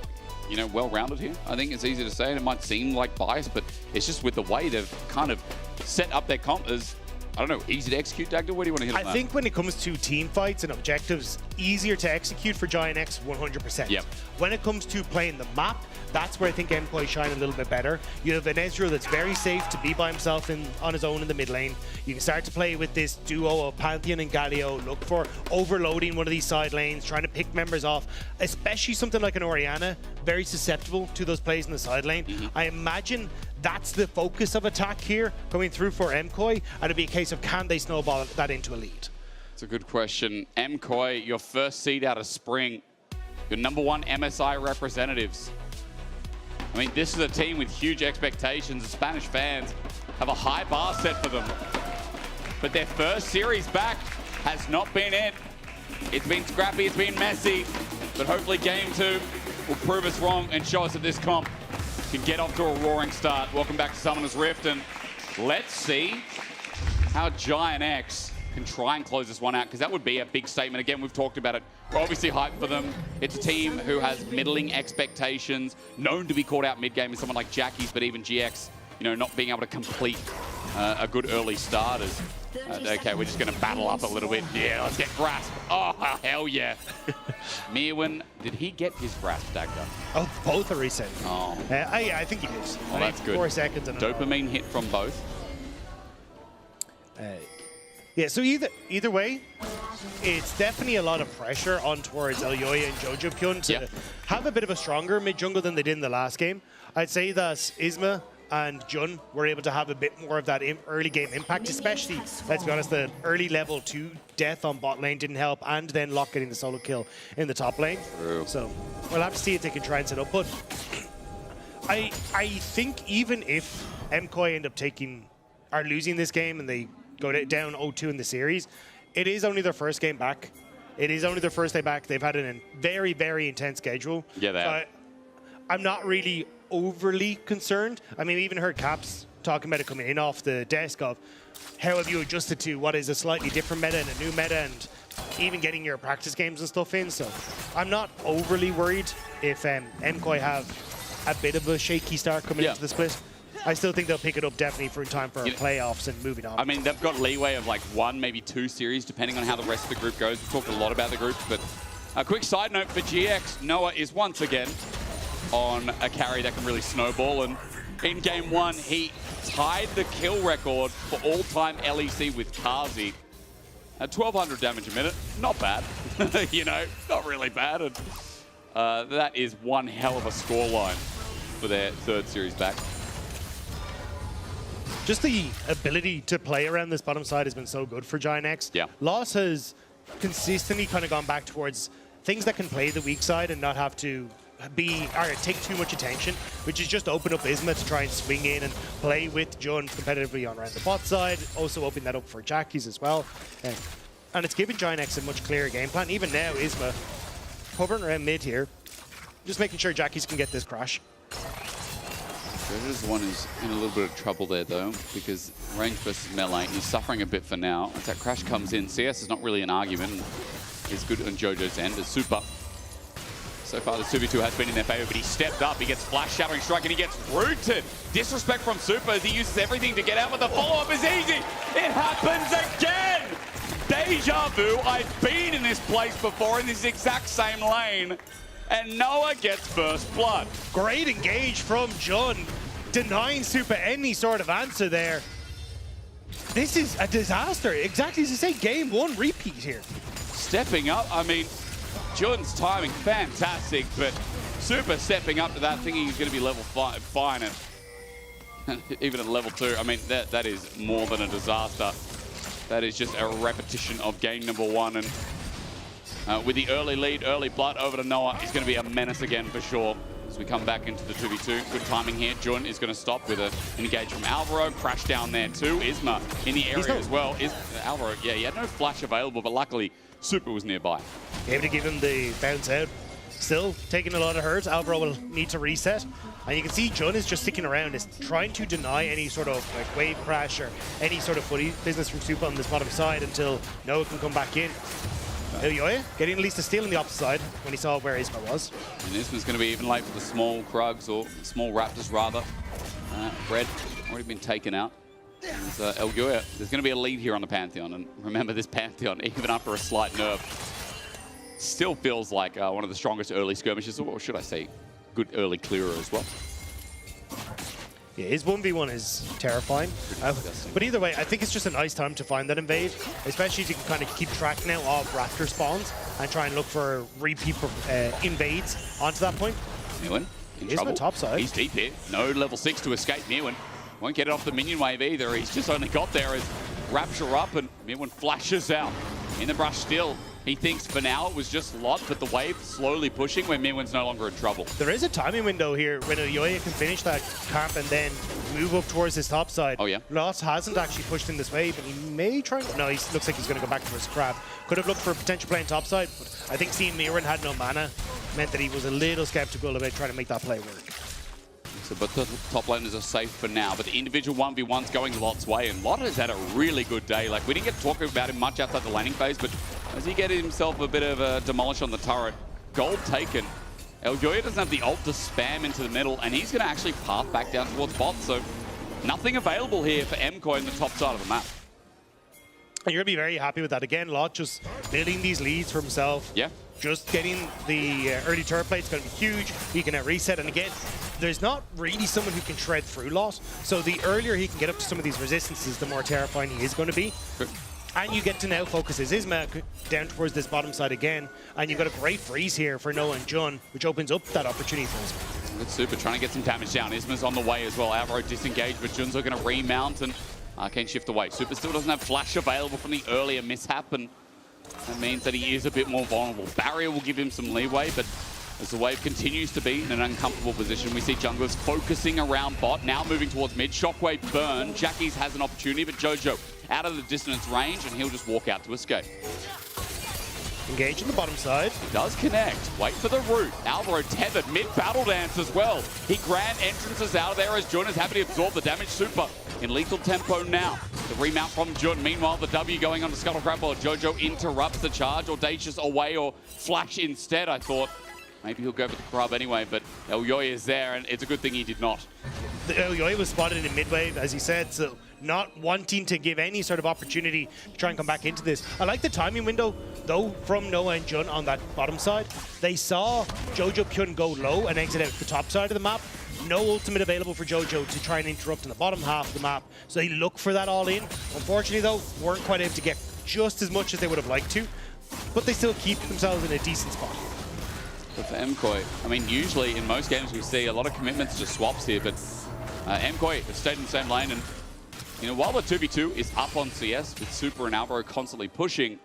[SPEAKER 7] you know, well-rounded here. I think it's easy to say, and it might seem like bias, but it's just with the way they've kind of set up their comp as, I don't know, easy to execute, Dagda? What do you want to hit on that?
[SPEAKER 8] I think when it comes to team fights and objectives, easier to execute for Giant X 100%.
[SPEAKER 7] Yep.
[SPEAKER 8] When it comes to playing the map, that's where I think MKOI shine a little bit better. You have an Ezreal that's very safe to be by himself on his own in the mid lane. You can start to play with this duo of Pantheon and Galio, look for overloading one of these side lanes, trying to pick members off, especially something like an Orianna, very susceptible to those plays in the side lane. I imagine that's the focus of attack here coming through for MKOI, and it'll be a case of can they snowball that into a lead?
[SPEAKER 7] It's a good question. MKOI, your first seed out of spring, your #1 MSI representatives. I mean, this is a team with huge expectations. The Spanish fans have a high bar set for them. But their first series back has not been it. It's been scrappy, it's been messy, but hopefully game 2 will prove us wrong and show us that this comp can get off to a roaring start. Welcome back to Summoner's Rift, and let's see how Giant X can try and close this one out, because that would be a big statement. Again, we've talked about it. We're obviously hyped for them. It's a team who has middling expectations, known to be caught out mid-game with someone like Jackie's, but even GX, you know, not being able to complete a good early start is, okay, we're just going to battle up a little bit. Yeah, let's get Grasp. Oh, hell yeah. Mirwin, did he get his Grasp, Dagda?
[SPEAKER 8] Oh, both are reset.
[SPEAKER 7] Oh.
[SPEAKER 8] I think he did.
[SPEAKER 7] Oh, that's good.
[SPEAKER 8] 4 seconds. And
[SPEAKER 7] Dopamine hit from both.
[SPEAKER 8] Yeah, so either way, it's definitely a lot of pressure on towards Elyoya and Jojokyun to have a bit of a stronger mid-jungle than they did in the last game. I'd say that Isma and Jun were able to have a bit more of that early game impact, especially, let's be honest, the early level 2 death on bot lane didn't help, and then Locke getting the solo kill in the top lane.
[SPEAKER 7] True.
[SPEAKER 8] So we'll have to see if they can try and set up, but I think even if MKOI end up losing this game and they go down 0-2 in the series, it is only their first game back. It is only their first day back. They've had a very, very intense schedule.
[SPEAKER 7] Yeah, they have.
[SPEAKER 8] I'm not really overly concerned. I mean, we even heard Caps talking about it coming in off the desk of how have you adjusted to what is a slightly different meta and a new meta, and even getting your practice games and stuff in. So I'm not overly worried if MKOI have a bit of a shaky start coming into the split. I still think they'll pick it up definitely for time for playoffs and moving on.
[SPEAKER 7] I mean, they've got leeway of like 1, maybe 2 series, depending on how the rest of the group goes. We've talked a lot about the groups, but a quick side note for GX, Noah is once again on a carry that can really snowball, and in game 1, he tied the kill record for all-time LEC with Kazi at 1,200 damage a minute. Not bad, you know, not really bad. And that is one hell of a scoreline for their 3rd series back.
[SPEAKER 8] Just the ability to play around this bottom side has been so good for Giant X.
[SPEAKER 7] Yeah.
[SPEAKER 8] Loss has consistently kind of gone back towards things that can play the weak side and not have to take too much attention, which is just open up Isma to try and swing in and play with Jun competitively on around the bot side. Also open that up for Jackie's as well. And it's given Giant X a much clearer game plan. Even now, Isma hovering around mid here, just making sure Jackie's can get this crash.
[SPEAKER 7] Jojo's one is in a little bit of trouble there, though, because range versus melee, he's suffering a bit for now. As that crash comes in, CS is not really an argument. It's good on Jojo's end. As Super, so far the 2v2 has been in their favor, but he stepped up. He gets Flash Shattering Strike, and he gets rooted. Disrespect from Super as he uses everything to get out, but the follow-up is easy. It happens again! Deja vu. I've been in this place before in this exact same lane. and Noah gets first blood.
[SPEAKER 8] Great engage from Jun, denying Super any sort of answer there. This is a disaster. Exactly as you say, game 1 repeat here.
[SPEAKER 7] Stepping up, I mean, Jun's timing fantastic, but Super stepping up to that, thinking he's going to be level 5, fine, and even at level 2, I mean, that is more than a disaster. That is just a repetition of game number 1, and with the early lead, early blood over to Noah, he's going to be a menace again for sure. As we come back into the 2v2, good timing here. Jun is going to stop with an engage from Alvaro. Crash down there too. Isma in the area as well. Alvaro, yeah, he had no flash available, but luckily Super was nearby.
[SPEAKER 8] Able to give him the bounce out. Still taking a lot of hurt. Alvaro will need to reset. And you can see Jun is just sticking around, is trying to deny any sort of like wave crash or any sort of footy business from Super on this bottom side until Noah can come back in. Yoya getting at least a steal on the opposite side when he saw where Isma was.
[SPEAKER 7] And Isma's going to be even late for the small Krugs, or small Raptors rather. Red already been taken out. There's Elguya. There's going to be a lead here on the Pantheon, and remember this Pantheon, even after a slight nerf, still feels like one of the strongest early skirmishes, or should I say, good early clearer as well.
[SPEAKER 8] Yeah, his 1v1 is terrifying. But either way, I think it's just a nice time to find that invade, especially if you can kind of keep track now of Raptor spawns and try and look for repeat invades onto that point.
[SPEAKER 7] Mewin in
[SPEAKER 8] He's
[SPEAKER 7] trouble.
[SPEAKER 8] the top side.
[SPEAKER 7] He's deep here. No level 6 to escape Mewin. Won't get it off the minion wave either. He's just only got there as Rapture up and Mewin flashes out. In the brush still. He thinks for now it was just Lot, but the wave slowly pushing where Minwin's no longer in trouble.
[SPEAKER 8] There is a timing window here when Yoya can finish that camp and then move up towards his top side.
[SPEAKER 7] Oh, yeah.
[SPEAKER 8] Lot hasn't actually pushed in this wave, and he may try... No, he looks like he's going to go back to his crab. Could have looked for a potential play on top side, but I think seeing Mirren had no mana meant that he was a little skeptical about trying to make that play work.
[SPEAKER 7] So, but the top laners are safe for now, but the individual 1v1's going Lot's way, and Lot has had a really good day. Like, we didn't get to talk about him much outside the laning phase, but as he gets himself a bit of a demolish on the turret, gold taken. Elguya doesn't have the ult to spam into the middle, and he's going to actually path back down towards bot, so nothing available here for MKoi in the top side of the map.
[SPEAKER 8] And you're going to be very happy with that. Again, Lot just building these leads for himself.
[SPEAKER 7] Yeah.
[SPEAKER 8] Just getting the early turret play, it's going to be huge. He can reset, and again, there's not really someone who can shred through Lot, so the earlier he can get up to some of these resistances, the more terrifying he is going to be.
[SPEAKER 7] Sure.
[SPEAKER 8] And you get to now focus his Isma down towards this bottom side again, and you've got a great freeze here for Noah and Jun, which opens up that opportunity for Isma.
[SPEAKER 7] Good Super trying to get some damage down. Isma's on the way as well. Alvaro disengaged, but Jun's going to remount and Arcane shift away. Super still doesn't have flash available from the earlier mishap, and that means that he is a bit more vulnerable. Barrier will give him some leeway, but as the wave continues to be in an uncomfortable position, we see junglers focusing around bot, now moving towards mid. Shockwave burn. Jackie's has an opportunity, but Jojo out of the distance range, and he'll just walk out to escape.
[SPEAKER 8] Engage on the bottom side.
[SPEAKER 7] He does connect. Wait for the root. Alvaro tethered mid-battle dance as well. He grand entrances out of there as Jun is happy to absorb the damage. Super in lethal tempo now. The remount from Jun. Meanwhile, the W going on to Scuttle Crab while Jojo interrupts the charge. Audacious away or flash instead, I thought. Maybe he'll go for the crab anyway, but Elyoy is there, and it's a good thing he did not.
[SPEAKER 8] Elyoy was spotted in mid-wave, as he said, so not wanting to give any sort of opportunity to try and come back into this. I like the timing window, though, from Noah and Jun on that bottom side. They saw Jojo Pyun go low and exit out the top side of the map. No ultimate available for Jojo to try and interrupt in the bottom half of the map, so they look for that all in. Unfortunately, though, weren't quite able to get just as much as they would have liked to, but they still keep themselves in a decent spot.
[SPEAKER 7] But for MKoi, I mean, usually in most games we see a lot of commitments to swaps here, but MKoi have stayed in the same lane, and you know, while the 2v2 is up on CS with Super and Alvaro constantly pushing,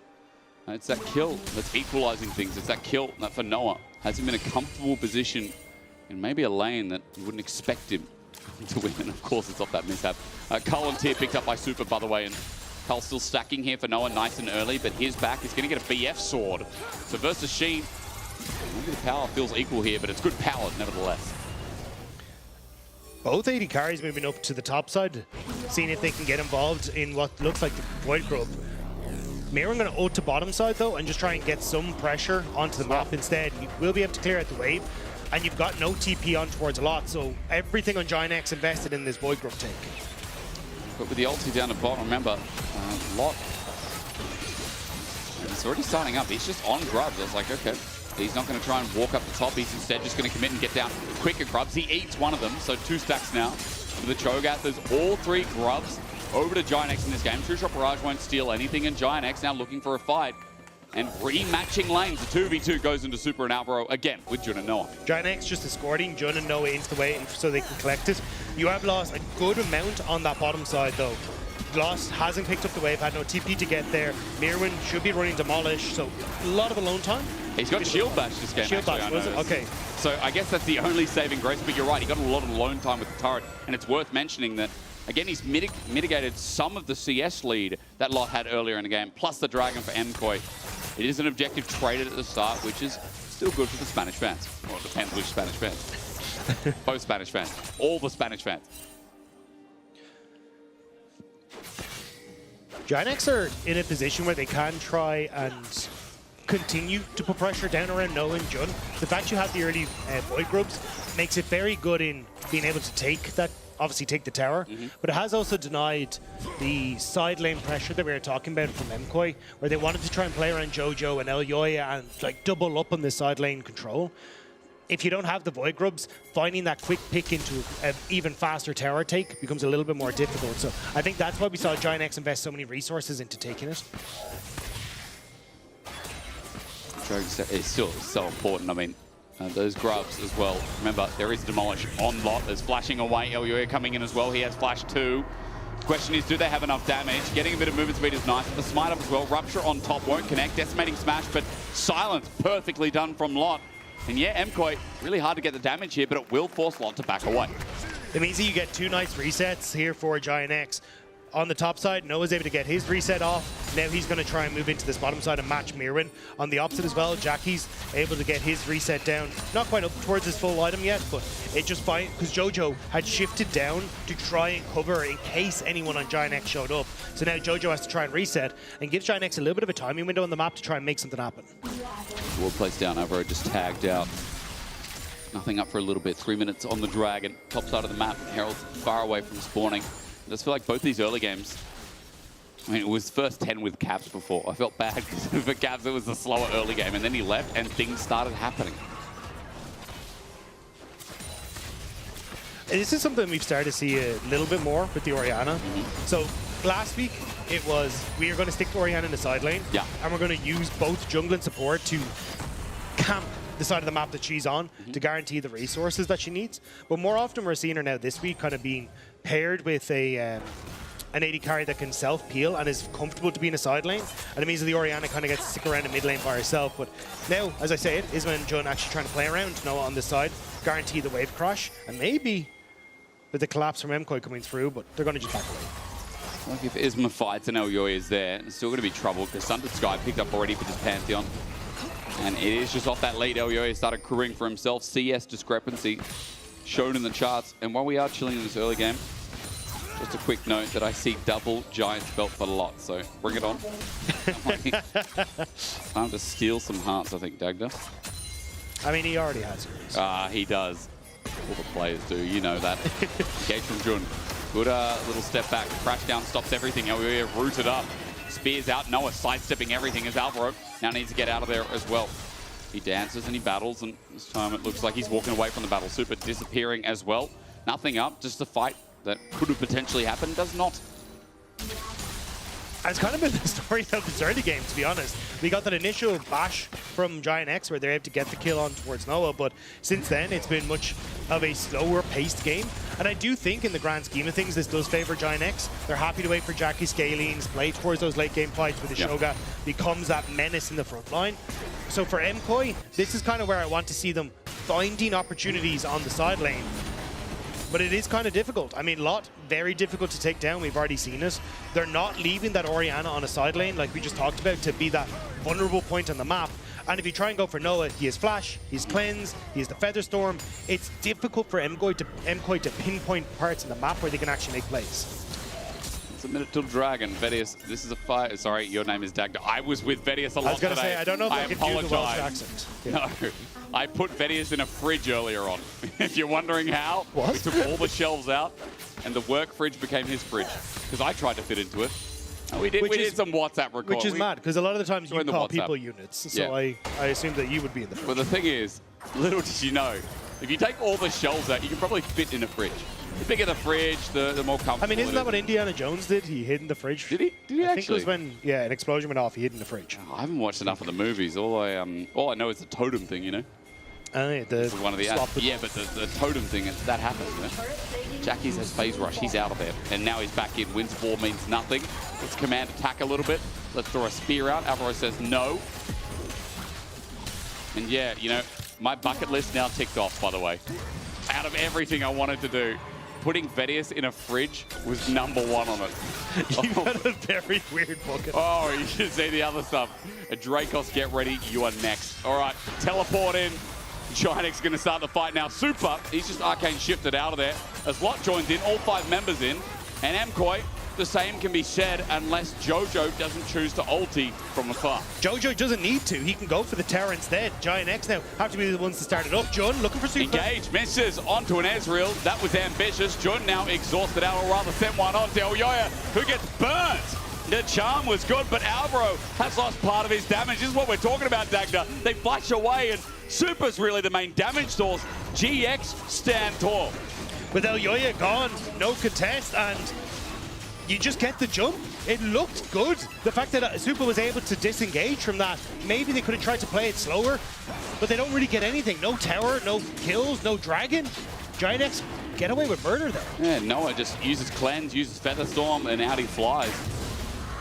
[SPEAKER 7] it's that kill that's equalizing things. It's that kill that for Noah has him in a comfortable position in maybe a lane that you wouldn't expect him to win, and of course it's off that mishap. Cull and Tyr picked up by Super, by the way, and Cull still stacking here for Noah nice and early, but his back is going to get a BF sword. So versus Sheen, maybe the power feels equal here, but it's good power nevertheless.
[SPEAKER 8] Both AD carries moving up to the top side, seeing if they can get involved in what looks like the Void Grub. Mirren going to ult to bottom side though, and just try and get some pressure onto the map instead. You will be able to clear out the wave, and you've got no TP on towards a lot, so everything on Giant X invested in this Void Grub take.
[SPEAKER 7] But with the ulti down the bottom, remember, Lot, he's already starting up. He's just on grubs. I was like, okay, He's not going to try and walk up the top. He's instead just going to commit and get down quicker grubs. He eats one of them, so 2 stacks now. For the Cho'Gath, there's all 3 grubs over to Giant X in this game. True Shot Barrage won't steal anything, and Giant X now looking for a fight. And rematching lanes. The 2v2 goes into Super and Alvaro again with Jun and Noah.
[SPEAKER 8] Giant X just escorting Jun and Noah into the way so they can collect it. You have lost a good amount on that bottom side though. Lost hasn't picked up the wave, had no TP to get there. Mirwin should be running Demolish, so a lot of alone time.
[SPEAKER 7] He's got Shield Bash this game.
[SPEAKER 8] Shield Bash, was it? Okay.
[SPEAKER 7] So I guess that's the only saving grace, but you're right, he got a lot of alone time with the turret, and it's worth mentioning that, again, he's mitigated some of the CS lead that Lot had earlier in the game, plus the Dragon for MKOI. It is an objective traded at the start, which is still good for the Spanish fans. Well, it depends which Spanish fans. Both Spanish fans. All the Spanish fans.
[SPEAKER 8] Giant X are in a position where they can try and continue to put pressure down around Noah and Jun. The fact you have the early Void Grubs makes it very good in being able to take that, obviously take the tower, but it has also denied the side lane pressure that we were talking about from MKOI, where they wanted to try and play around Jojo and Elyoya and like double up on the side lane control. If you don't have the Void Grubs, finding that quick pick into an even faster tower take becomes a little bit more difficult. So I think that's why we saw Giant X invest so many resources into taking it.
[SPEAKER 7] It's still so important. I mean, those grubs as well. Remember, there is Demolish on Lot. There's flashing away. Elyoya coming in as well. He has flash too. The question is, do they have enough damage? Getting a bit of movement speed is nice. The smite up as well. Rupture on top won't connect. Decimating smash, but silence perfectly done from Lot. And yeah, MKOI, really hard to get the damage here, but it will force Lot to back away.
[SPEAKER 8] It means that you get 2 nice resets here for Giant X. On the top side, Noah's able to get his reset off. Now he's going to try and move into this bottom side and match Mirwin. On the opposite as well, Jackie's able to get his reset down. Not quite up towards his full item yet, but it just fine because Jojo had shifted down to try and cover in case anyone on Giant X showed up. So now Jojo has to try and reset and gives Giant X a little bit of a timing window on the map to try and make something happen.
[SPEAKER 7] Well placed down, Alvaro just tagged out. Nothing up for a little bit. 3 minutes on the Dragon. Top side of the map. Herald's far away from spawning. I just feel like both these early games, I mean, it was first 10 with Caps before. I felt bad because for Caps it was a slower early game, and then he left and things started happening.
[SPEAKER 8] This is something we've started to see a little bit more with the Orianna. So last week it was, we are going to stick to Orianna in the side lane, and we're going to use both jungle and support to camp the side of the map that she's on to guarantee the resources that she needs. But more often we're seeing her now this week kind of being paired with an AD carry that can self-peel and is comfortable to be in a side lane. And it means that the Orianna kind of gets to stick around in mid lane by herself. But now, as I say, it is when Jun actually trying to play around Noah on this side, guarantee the wave crash, and maybe with the collapse from MKOI coming through, but they're going to just back away.
[SPEAKER 7] Like if Isma fights and Elyoya is there, it's still going to be trouble because Sundered Sky picked up already for this Pantheon. And it is just off that lead. Elyoya started crewing for himself. CS discrepancy shown in the charts. And while we are chilling in this early game, just a quick note that I see double Giants belt for Lot, so bring it on. Time to steal some hearts, I think, Dagda.
[SPEAKER 8] I mean, he already has yours.
[SPEAKER 7] He does. All the players do, you know that. Engage from Jun. Good little step back. Crash down stops everything. Elyoya rooted up. Spears out. Noah sidestepping everything as Alvaro now needs to get out of there as well. He dances and he battles, and this time it looks like he's walking away from the battle. Super disappearing as well. Nothing up, just a fight that could have potentially happened, does not.
[SPEAKER 8] And it's kind of been the story of this early game, to be honest. We got that initial bash from Giant X where they're able to get the kill on towards Noah, but since then it's been much of a slower paced game. And I do think in the grand scheme of things, this does favor Giant X. They're happy to wait for Jackie Scalenes, play towards those late game fights where the Shoga becomes that menace in the front line. So for MKOI, this is kind of where I want to see them finding opportunities on the side lane. But it is kind of difficult. I mean, Lot, very difficult to take down. We've already seen it. They're not leaving that Orianna on a side lane, like we just talked about, to be that vulnerable point on the map. And if you try and go for Noah, he has Flash, he has Cleanse, he has the Featherstorm. It's difficult for MKOI to pinpoint parts in the map where they can actually make plays.
[SPEAKER 7] It's a minute till Dragon. Vedius, this is a fight. Sorry, your name is Dagda. I was with Vedius a lot
[SPEAKER 8] I was going to
[SPEAKER 7] today.
[SPEAKER 8] say, I don't know if I can do the Welsh accent.
[SPEAKER 7] No, I put Vedius in a fridge earlier on. If you're wondering how, we took all the shelves out and the work fridge became his fridge because I tried to fit into it. We did some WhatsApp record.
[SPEAKER 8] Which is mad, because a lot of the times you call people units. So
[SPEAKER 7] Yeah.
[SPEAKER 8] I assumed that you would be in the fridge.
[SPEAKER 7] But the thing is, little did you know, if you take all the shells out, you can probably fit in a fridge. The bigger the fridge, the more comfortable.
[SPEAKER 8] I mean, isn't that what Indiana Jones did? He hid in the fridge.
[SPEAKER 7] Did he? Did he
[SPEAKER 8] I think it was
[SPEAKER 7] actually?
[SPEAKER 8] when an explosion went off. He hid in the fridge.
[SPEAKER 7] I haven't watched enough of the movies. All I know is the totem thing, you know.
[SPEAKER 8] This
[SPEAKER 7] is one of the yeah, but the totem thing, that happens, you know? Jackie's has phase rush. He's out of there, and now he's back in. Wins 4 means nothing. Let's command attack a little bit. Let's throw a spear out. Alvaro says no. And yeah, you know, my bucket list now ticked off, by the way. Out of everything I wanted to do, putting Vedius in a fridge was #1 on it.
[SPEAKER 8] You had a very weird bucket.
[SPEAKER 7] Oh, you should see the other stuff. Dracos, get ready. You are next. All right, teleport in. Giantx going to start the fight now. Super, he's just arcane shifted out of there. As Lot joins in, all 5 members in. And Mkoi, the same can be said unless Jojo doesn't choose to ulti from afar.
[SPEAKER 8] Jojo doesn't need to. He can go for the tower instead. Giantx now have to be the ones to start it up. Jun looking for super.
[SPEAKER 7] Engage, misses onto an Ezreal. That was ambitious. Jun now exhausted out, or rather sent one on to Elyoya, who gets burnt. The charm was good, but Alvaro has lost part of his damage. This is what we're talking about, Dagda. They flash away, and Super's really the main damage source. GX stand tall.
[SPEAKER 8] With Elyoya gone, no contest, and you just get the jump. It looked good. The fact that Super was able to disengage from that, maybe they could have tried to play it slower, but they don't really get anything. No tower, no kills, no dragon. Giantx get away with murder there.
[SPEAKER 7] Yeah, Noah just uses Cleanse, uses Featherstorm, and out he flies.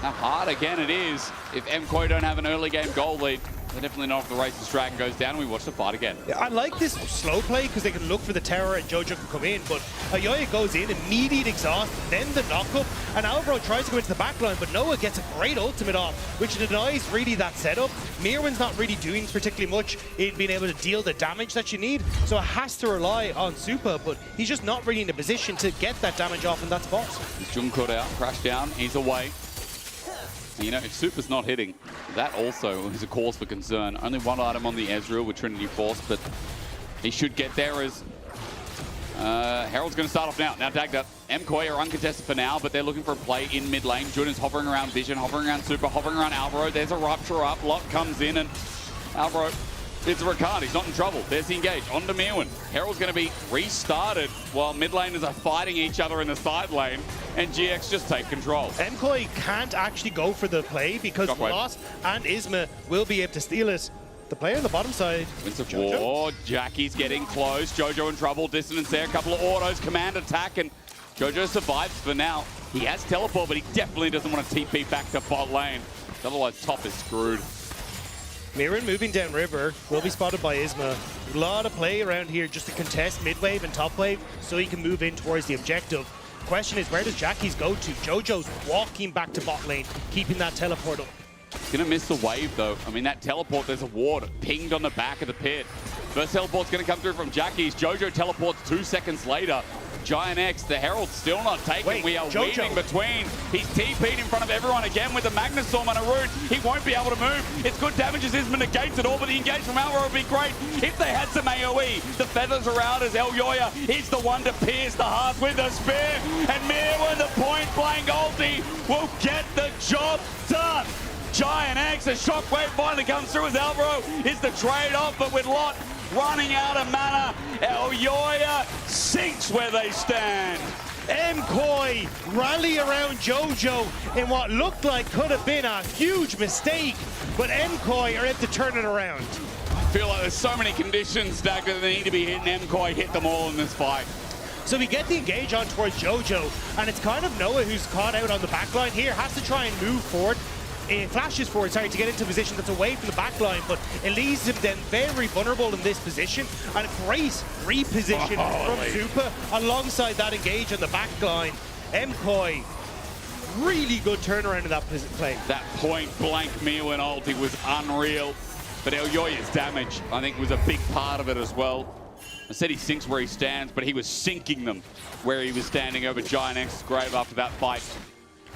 [SPEAKER 7] How hard again it is if Mkoi don't have an early game goal lead. They're definitely not if the Racist Dragon goes down. We watch the fight again.
[SPEAKER 8] Yeah, I like this slow play because they can look for the tower and Jojo can come in, but Elyoya goes in, immediate exhaust, then the knockup, and Alvaro tries to go into the back line, but Noah gets a great ultimate off, which denies really that setup. Mirwan's not really doing particularly much in being able to deal the damage that you need, so it has to rely on Super, but he's just not really in a position to get that damage off in that spot.
[SPEAKER 7] Jung cut out, crash down, he's away. And you know, if Super's not hitting, that also is a cause for concern. Only 1 item on the Ezreal with Trinity Force, but he should get there as Herald's going to start off now. Now Dagda, Mkoi are uncontested for now, but they're looking for a play in mid lane. Jun is hovering around Vision, hovering around Super, hovering around Alvaro. There's a Rupture up, Lot comes in, and Alvaro, it's a Ricard, he's not in trouble. There's the engage, on to Mirwan. Herald's going to be restarted while mid laners are fighting each other in the side lane, and GX just take control.
[SPEAKER 8] Mkoi can't actually go for the play because Lost and Isma will be able to steal it. The player on the bottom side,
[SPEAKER 7] Wins of war. Jackie's getting close. Jojo in trouble. Dissonance there. A couple of autos. Command attack. And Jojo survives for now. He has teleport, but he definitely doesn't want to TP back to bot lane. Otherwise, top is screwed.
[SPEAKER 8] Mirren moving down river, will be spotted by Isma. A lot of play around here just to contest mid wave and top wave so he can move in towards the objective. Question is, where does Jackie's go to? Jojo's walking back to bot lane, keeping that teleport up.
[SPEAKER 7] He's going to miss the wave, though. I mean, that teleport, there's a ward pinged on the back of the pit. First teleport's going to come through from Jackie's. Jojo teleports 2 seconds later. Giantx, the Herald's still not taken. We are weaving between. He's TP'd in front of everyone again with a Magnus Storm and a Rune. He won't be able to move. It's good damage as Isma negates it all, but the engage from Alvaro would be great if they had some AoE. The feathers are out as Elyoya is the one to pierce the heart with a spear. And Mirwan, the point-blank ulti, will get the job done. Giantx, a shockwave finally comes through as Alvaro is the trade-off, but with Lot running out of mana, Elyoya sinks where they stand.
[SPEAKER 8] Mkoi rally around Jojo in what looked like could have been a huge mistake, but Mkoi are able to turn it around.
[SPEAKER 7] I feel like there's so many conditions, Doug, that they need to be hitting. Mkoi hit them all in this fight.
[SPEAKER 8] So we get the engage on towards Jojo, and it's kind of Noah who's caught out on the backline here, has to try and move forward. Flashes forward, sorry, to get into a position that's away from the back line, but it leaves him then very vulnerable in this position, and a great reposition from Super alongside that engage on the back line. Mkoi, really good turnaround in that play.
[SPEAKER 7] That point-blank Mirwan ulti was unreal, but Elyoya's damage, I think, was a big part of it as well. I said he sinks where he stands, but he was sinking them where he was standing over Giantx's grave after that fight.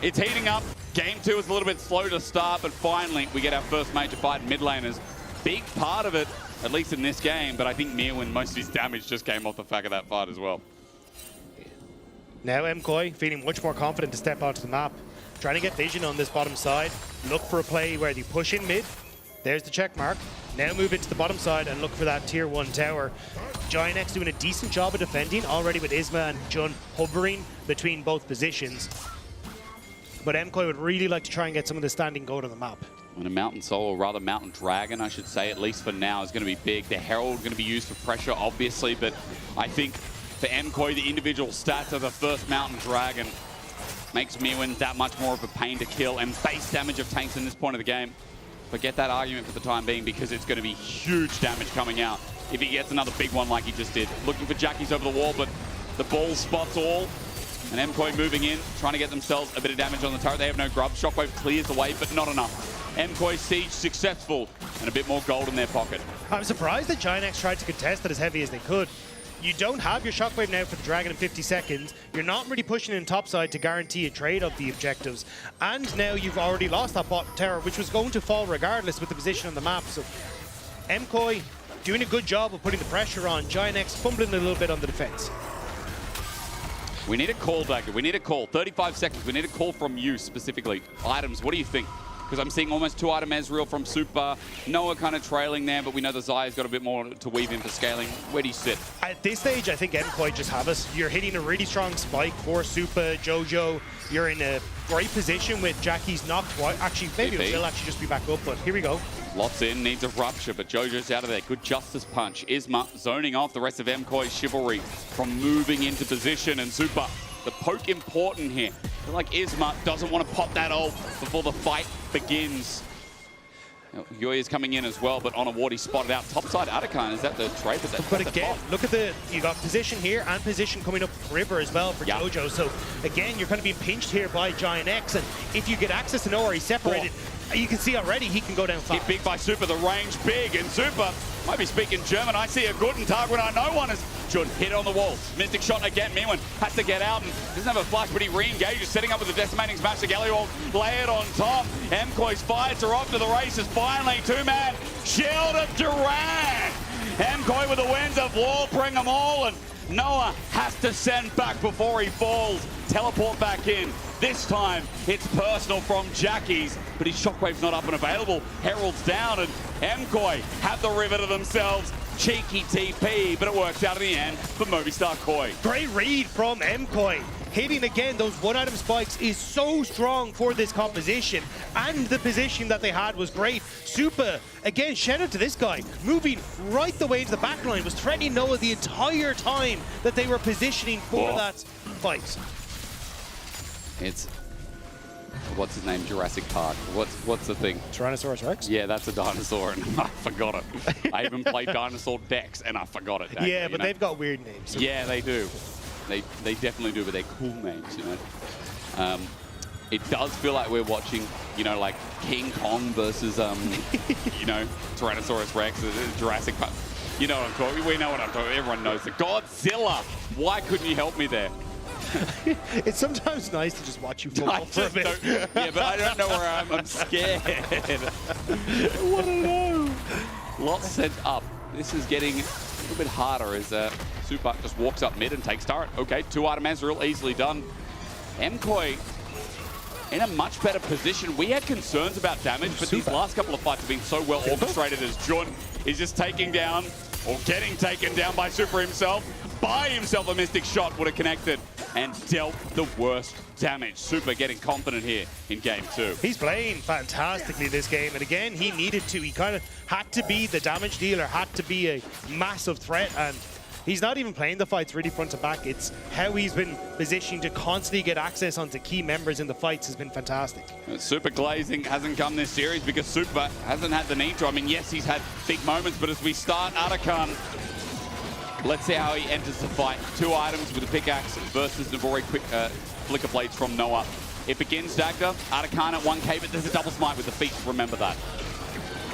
[SPEAKER 7] It's heating up. Game 2 is a little bit slow to start, but finally we get our first major fight in mid laners. Big part of it, at least in this game, but I think Mirwan, most of his damage just came off the fact of that fight as well.
[SPEAKER 8] Now Mkoi feeling much more confident to step onto the map. trying to get vision on this bottom side. Look for a play where they push in mid. There's the check mark. Now move into the bottom side and look for that tier 1 tower. GIANX doing a decent job of defending already with Isma and Jun hovering between both positions. But MKOI would really like to try and get some of the standing gold on the map.
[SPEAKER 7] And a Mountain Soul, or rather Mountain Dragon, I should say, at least for now, is going to be big. The Herald going to be used for pressure, obviously, but I think for MKOI, the individual stats of the first Mountain Dragon makes Mewin that much more of a pain to kill, and base damage of tanks in this point of the game. Forget that argument for the time being, because it's going to be huge damage coming out if he gets another big one like he just did. Looking for Jackies over the wall, but the ball spots all. And MKOI moving in, trying to get themselves a bit of damage on the turret. They have no grub. Shockwave clears the way, but not enough. MKOI siege successful, and a bit more gold in their pocket.
[SPEAKER 8] I'm surprised that GIANX tried to contest it as heavy as they could. You don't have your Shockwave now for the Dragon in 50 seconds. You're not really pushing in topside to guarantee a trade of the objectives. And now you've already lost that bot tower, which was going to fall regardless with the position on the map. So MKOI doing a good job of putting the pressure on. GIANX fumbling a little bit on the defense.
[SPEAKER 7] We need a call, Dagger. We need a call. 35 seconds. We need a call from you specifically. Items, what do you think? Because I'm seeing almost 2-item Ezreal from Super. Noah kind of trailing there, but we know the Zaya's got a bit more to weave in for scaling. Where do you sit?
[SPEAKER 8] At this stage, I think MKOI just have us. You're hitting a really strong spike for Super, Jojo. You're in a great position with Jackie's not quite. Actually, maybe it will actually just be back up, but here we go.
[SPEAKER 7] Lots in, needs a rupture, but Jojo's out of there. Good justice punch. Isma zoning off the rest of MKOI's chivalry from moving into position, and Super, the poke important here. I feel like Isma doesn't want to pop that ult before the fight begins. Yoya's coming in as well, but on a ward he's spotted out. Topside Atakan, is that the trade?
[SPEAKER 8] But again, look at you got position here and position coming up river as well for Jojo. So again, you're kind of being pinched here by GIANX, and if you get access to nowhere, he's separated. You can see already he can go down fast.
[SPEAKER 7] Hit big by Super, the range big, and Super might be speaking German. I see a guten Tag when I know one is should hit on the walls. Mystic shot again. Mewin has to get out and doesn't have a flash, but he re-engages, setting up with the decimating smash. The Galio layered on top. MKOI's fights are off to the races. Finally, two-man shield of Durant. MKOI with the winds of wall, bring them all, and Noah has to send back before he falls. Teleport back in. This time, it's personal from Jackie's, but his Shockwave's not up and available. Herald's down, and MKOI have the river to themselves. Cheeky TP, but it works out in the end for Movistar Koi.
[SPEAKER 8] Great read from MKOI. Hitting again those 1-item spikes is so strong for this composition, and the position that they had was great. Super, again, shout out to this guy, moving right the way to the back line, was threatening Noah the entire time that they were positioning for that fight.
[SPEAKER 7] It's, what's his name, Jurassic Park. What's the thing?
[SPEAKER 8] Tyrannosaurus Rex?
[SPEAKER 7] Yeah, that's a dinosaur, and I forgot it. I even played Dinosaur Dex, and I forgot it.
[SPEAKER 8] Yeah, but they've got weird names. So.
[SPEAKER 7] Yeah, they do. They definitely do, but they're cool names, you know. It does feel like we're watching, you know, like King Kong versus, you know, Tyrannosaurus Rex, Jurassic Park. You know what I'm talking. We know what I'm talking. Everyone knows it. Godzilla. Why couldn't you help me there?
[SPEAKER 8] It's sometimes nice to just watch you fall for a bit.
[SPEAKER 7] Yeah, but I don't know where I'm scared.
[SPEAKER 8] What a know.
[SPEAKER 7] Lots sent up. This is getting a little bit harder as Super just walks up mid and takes turret. Okay, 2-item Ezreal, easily done. MKOI in a much better position. We had concerns about damage, but these last couple of fights have been so well orchestrated as Jun is just taking down, or getting taken down by Super himself. By himself, a Mystic shot would have connected and dealt the worst damage. Super getting confident here in game 2.
[SPEAKER 8] He's playing fantastically this game, and again, he needed to. He kind of had to be the damage dealer, had to be a massive threat, and he's not even playing the fights really front to back. It's how he's been positioning to constantly get access onto key members in the fights has been fantastic.
[SPEAKER 7] Super glazing hasn't come this series because Super hasn't had the need to. I mean, yes, he's had big moments, but as we start Atakan, let's see how he enters the fight. 2 items with a pickaxe versus Navori quick flicker blades from Noah. It begins Dagda, Atakan at 1k, but there's a double smite with the feet. Remember that.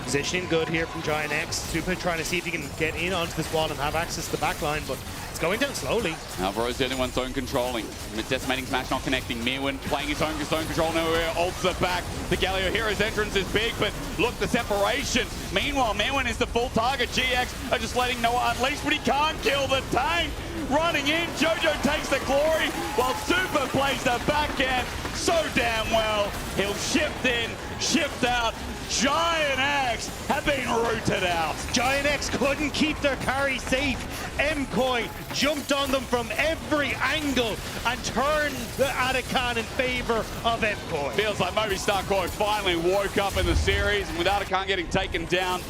[SPEAKER 8] Positioning good here from GIANX. Super trying to see if he can get in onto this wall and have access to the back line, but it's going down slowly.
[SPEAKER 7] Alvaro's the only one zone controlling. Decimating smash not connecting. Mewin playing his own zone control nowhere. Ults are back. The Galio Hero's entrance is big, but look, the separation. Meanwhile, Mewin is the full target. GX are just letting Noah unleash, but he can't kill the tank. running in. Jojo takes the glory while Super plays the backhand so damn well. He'll shift in, shift out. Giant X have been rooted out.
[SPEAKER 8] Giant X couldn't keep their carry safe. MKOI jumped on them from every angle and turned the Atakan in favor of MKOI.
[SPEAKER 7] Feels like Movistar Koi finally woke up in the series, and with Atakan getting taken down,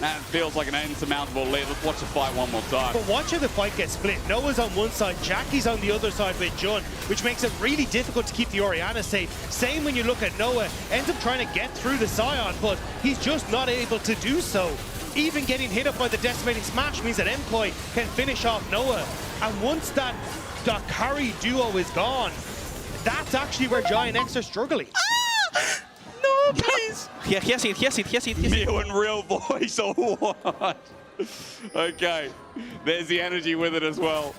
[SPEAKER 7] that feels like an insurmountable lead. Let's watch the fight one more time.
[SPEAKER 8] But watch how the fight gets split. Noah's on one side, Jackie's on the other side with Jun, which makes it really difficult to keep the Orianna safe. Same when you look at Noah, ends up trying to get through the Scion, but he's just not able to do so. Even getting hit up by the Decimating Smash means that MKOI can finish off Noah. And once that carry duo is gone, that's actually where Giant X are struggling.
[SPEAKER 10] No, please. He has it.
[SPEAKER 7] Mew in real voice or what? Okay, there's the energy with it as well.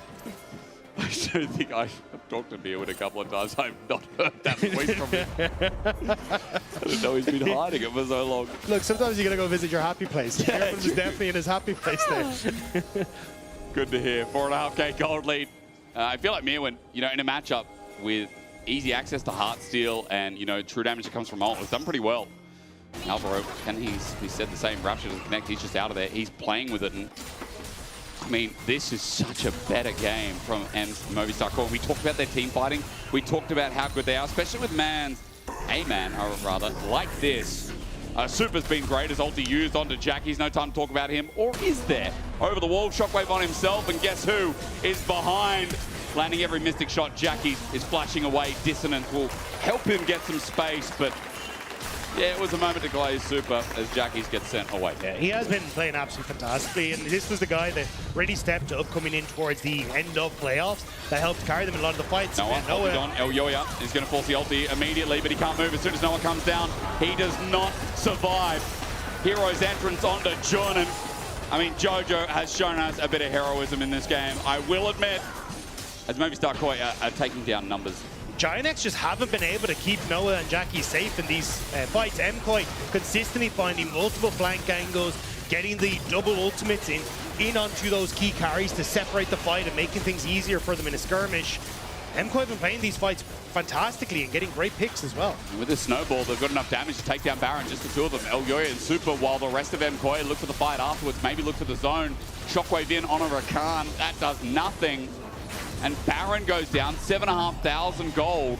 [SPEAKER 7] I don't think I've talked to Mew a couple of times. I've not heard that voice from him. I don't know he's been hiding it for so long.
[SPEAKER 8] Look, sometimes you gotta go visit your happy place. He's definitely in his happy place there.
[SPEAKER 7] Good to hear. 4.5k gold lead. I feel like Mew, in a matchup with easy access to Heartsteel and, true damage that comes from ult, has done pretty well. Alvaro, he said the same. Rapture doesn't connect. He's just out of there. He's playing with it. And I mean, this is such a better game from Movistar Core. We talked about their team fighting. We talked about how good they are, especially with like this. Super's been great as ulti used onto Jackie's. No time to talk about him. Or is there? Over the wall, Shockwave on himself. And guess who is behind? Landing every Mystic shot. Jackie is flashing away. Dissonance will help him get some space, but yeah, it was a moment to glaze Super as Jackie's gets sent away.
[SPEAKER 8] Yeah, he has been playing absolutely fantastically, and this was the guy that really stepped up coming in towards the end of playoffs that helped carry them in a lot of the fights.
[SPEAKER 7] Noah. El Yoya is going to force the ulti immediately, but he can't move. As soon as Noah comes down, he does not survive. Hero's entrance onto Jun, and I mean, Jojo has shown us a bit of heroism in this game, I will admit, as Movistar Koi are taking down numbers.
[SPEAKER 8] Giant X just haven't been able to keep Noah and Jackie safe in these fights. MKOI consistently finding multiple flank angles, getting the double ultimates in onto those key carries to separate the fight and making things easier for them in a skirmish. MKOI have been playing these fights fantastically and getting great picks as well.
[SPEAKER 7] And with the snowball, they've got enough damage to take down Baron, just the two of them. El Yoya and Super, while the rest of MKOI look for the fight afterwards, maybe look for the zone. Shockwave in on a Rakan, that does nothing. And Baron goes down, 7,500 gold.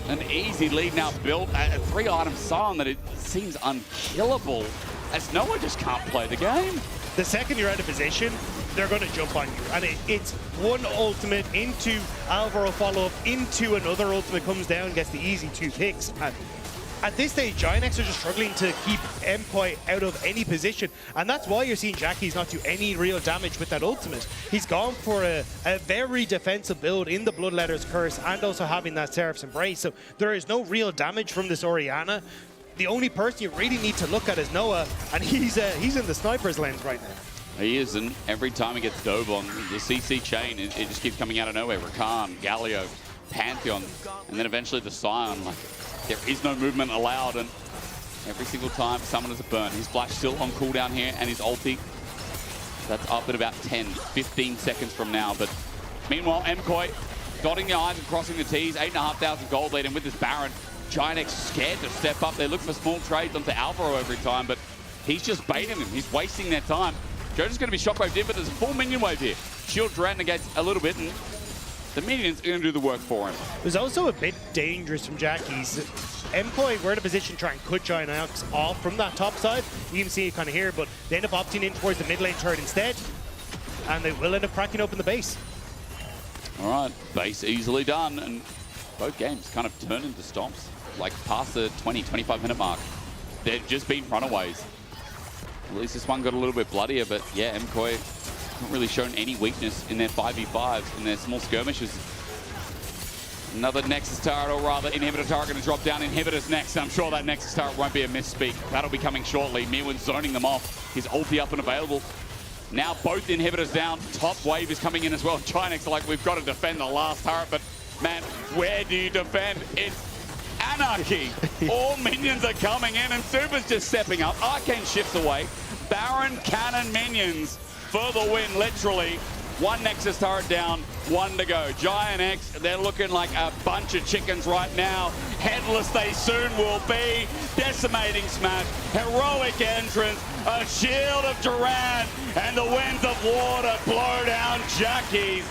[SPEAKER 7] An easy lead now built at a 3-item Scion that it seems unkillable, as Noah just can't play the game.
[SPEAKER 8] The second you're out of position, they're going to jump on you. And it's one ultimate into Alvaro follow-up, into another ultimate, comes down, gets the easy 2 picks. And at this stage, Giant X are just struggling to keep MKOI out of any position. And that's why you're seeing Jackie's not do any real damage with that ultimate. He's gone for a very defensive build in the Bloodletter's Curse and also having that Seraph's Embrace. So there is no real damage from this Orianna. The only person you really need to look at is Noah, and he's in the sniper's lens right now.
[SPEAKER 7] He is, and every time he gets dove on, the CC chain, it just keeps coming out of nowhere. Rakan, Galio, Pantheon, and then eventually the Scion. There is no movement allowed, and every single time someone has a burn. His flash still on cooldown here, and his ulti, that's up at about 10, 15 seconds from now. But meanwhile, MKOI dotting the I's and crossing the T's, 8,500 gold lead, and with this Baron, Giant X scared to step up. They look for small trades onto Alvaro every time, but he's just baiting them. He's wasting their time. Jojo's going to be shockwaved in, but there's a full minion wave here. Shield Durant negates a little bit, and the minions are going to do the work for him.
[SPEAKER 8] It was also a bit dangerous from Jackie's. MKOI were in a position to try and cut Giant X off from that top side. You can see it kind of here, but they end up opting in towards the mid lane turret instead, and they will end up cracking open the base.
[SPEAKER 7] All right, base easily done, and both games kind of turn into stomps, like past the 20-25 minute mark. They've just been runaways. At least this one got a little bit bloodier, but yeah, MKOI haven't really shown any weakness in their 5v5s, in their small skirmishes. Another Nexus turret, or rather Inhibitor turret, going to drop down. Inhibitor's next, and I'm sure that Nexus turret won't be a misspeak. That'll be coming shortly. Mirwin zoning them off. His ulti up and available. Now both Inhibitors down. Top wave is coming in as well. Giant X are like, we've got to defend the last turret, but man, where do you defend? It's anarchy. All minions are coming in, and Super's just stepping up. Arcane shifts away. Baron, Cannon, minions for the win, literally. One Nexus turret down, one to go. Giant X, they're looking like a bunch of chickens right now. Headless they soon will be. Decimating smash, heroic entrance, a shield of Durant, and the winds of water blow down Jackies.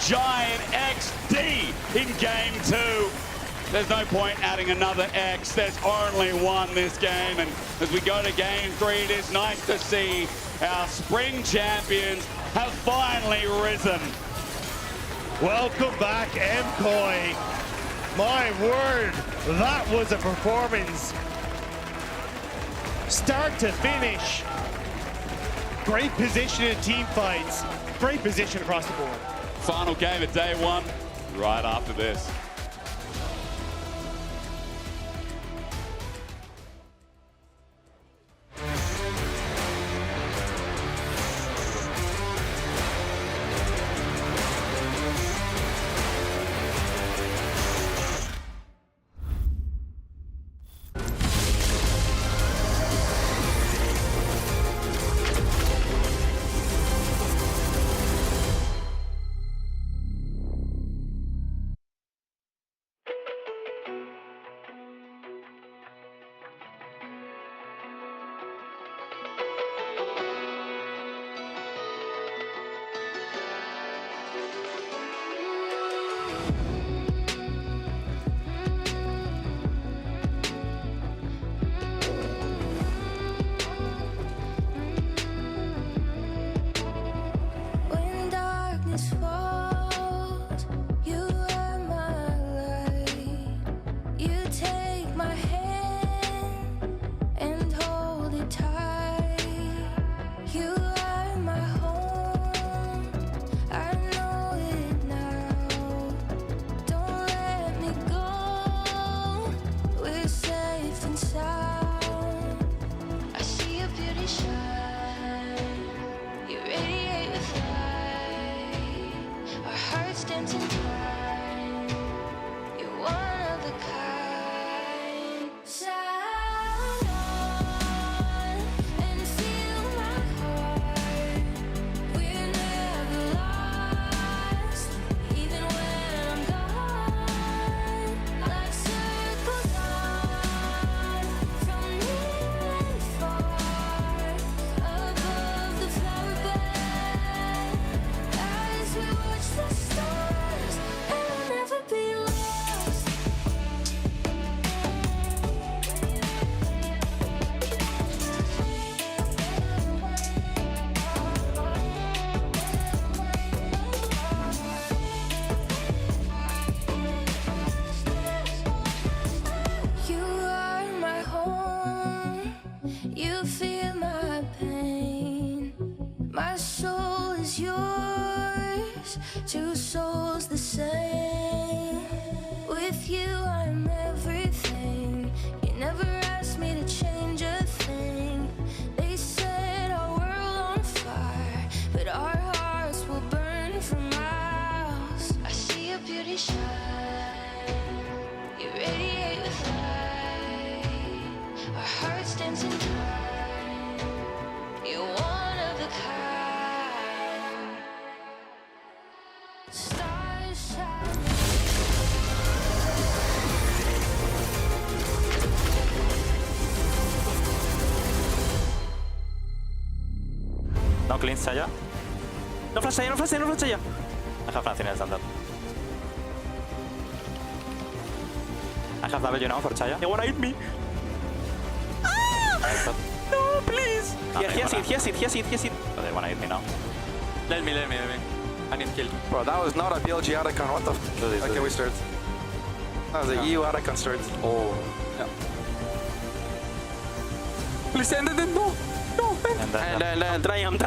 [SPEAKER 7] Giant XD in game 2. There's no point adding another X. There's only one this game. And as we go to game 3, it is nice to see our spring champions have finally risen.
[SPEAKER 8] Welcome back, MCoy. My word, that was a performance. Start to finish. Great position in team fights. Great position across the board.
[SPEAKER 7] Final game of day 1, right after this.
[SPEAKER 2] When darkness falls, you are my light. You take my hand and hold it tight. You are my home, I know it now. Don't let me go, we're safe and sound. I see your beauty shine, you radiate with light. Our hearts dancing time, you're one of a kind. Sound on and feel my heart. We're never lost, even when I'm gone. Like circles on from near and far, above the flower bed. As we watch the stars, and we'll never be lost. You are my home, you feel my pain. My soul is yours, two souls the same. With you I'm everything, you never asked me to change a thing. They set our world on fire, but our hearts will burn for miles. I see your beauty shine, you radiate with light. Our hearts dancing time, you're one of a kind. Stars shining.
[SPEAKER 26] No cleanse allá. No flash allá, no flash allá, no flash allá. I have nothing else than that. I have W now for Chaya. They wanna hit me. Ah! No, please. He has it. Oh, they wanna hit me now. Let me. I need kill.
[SPEAKER 25] Bro, that was not a BLG Aracon. What the f? Okay, we start. That was a EU Aracon start.
[SPEAKER 26] Oh. Yeah. Please end it. No. Try him.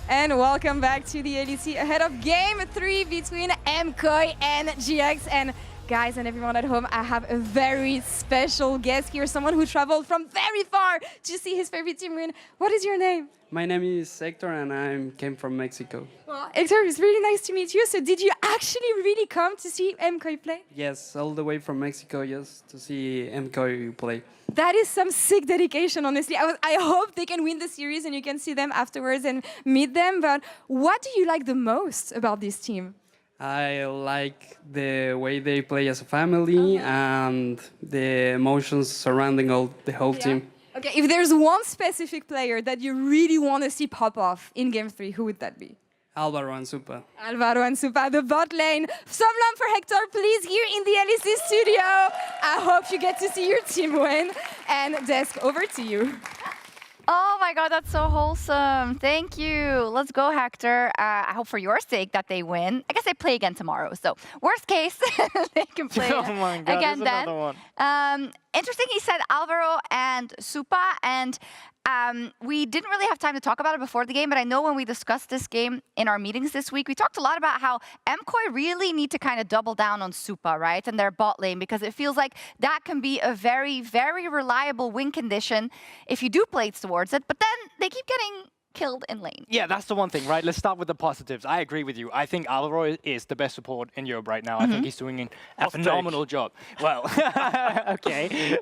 [SPEAKER 5] And welcome back to the LEC ahead of game 3 between MCoy and GX. And Guys and everyone at home, I have a very special guest here, someone who traveled from very far to see his favorite team win. What is your name?
[SPEAKER 1] My name is Hector and I came from Mexico.
[SPEAKER 5] Well, Hector, it's really nice to meet you. So did you actually really come to see MKOI play?
[SPEAKER 1] Yes, all the way from Mexico just to see MKOI play.
[SPEAKER 5] That is some sick dedication, honestly. I hope they can win the series and you can see them afterwards and meet them. But what do you like the most about this team?
[SPEAKER 1] I like the way they play as a family and the emotions surrounding the whole team.
[SPEAKER 5] Okay, if there's one specific player that you really want to see pop off in Game 3, who would that be?
[SPEAKER 1] Alvaro and Supa.
[SPEAKER 5] Alvaro and Supa, the bot lane. Some love for Hector, please, here in the LEC studio. I hope you get to see your team win. And Desk, over to you.
[SPEAKER 13] Oh my God, that's so wholesome. Thank you. Let's go, Hector. I hope for your sake that they win. I guess they play again tomorrow. So worst case, they can play again then. Interesting, he said Alvaro and Supa. And we didn't really have time to talk about it before the game, but I know when we discussed this game in our meetings this week, we talked a lot about how MKOI really need to kind of double down on Supa, right? And their bot lane, because it feels like that can be a very, very reliable win condition if you do play towards it. But then they keep getting killed in lane.
[SPEAKER 14] Yeah, that's the one thing, right? Let's start with the positives. I agree with you. I think Alvaro is the best support in Europe right now. I think he's doing a phenomenal job. Well, okay.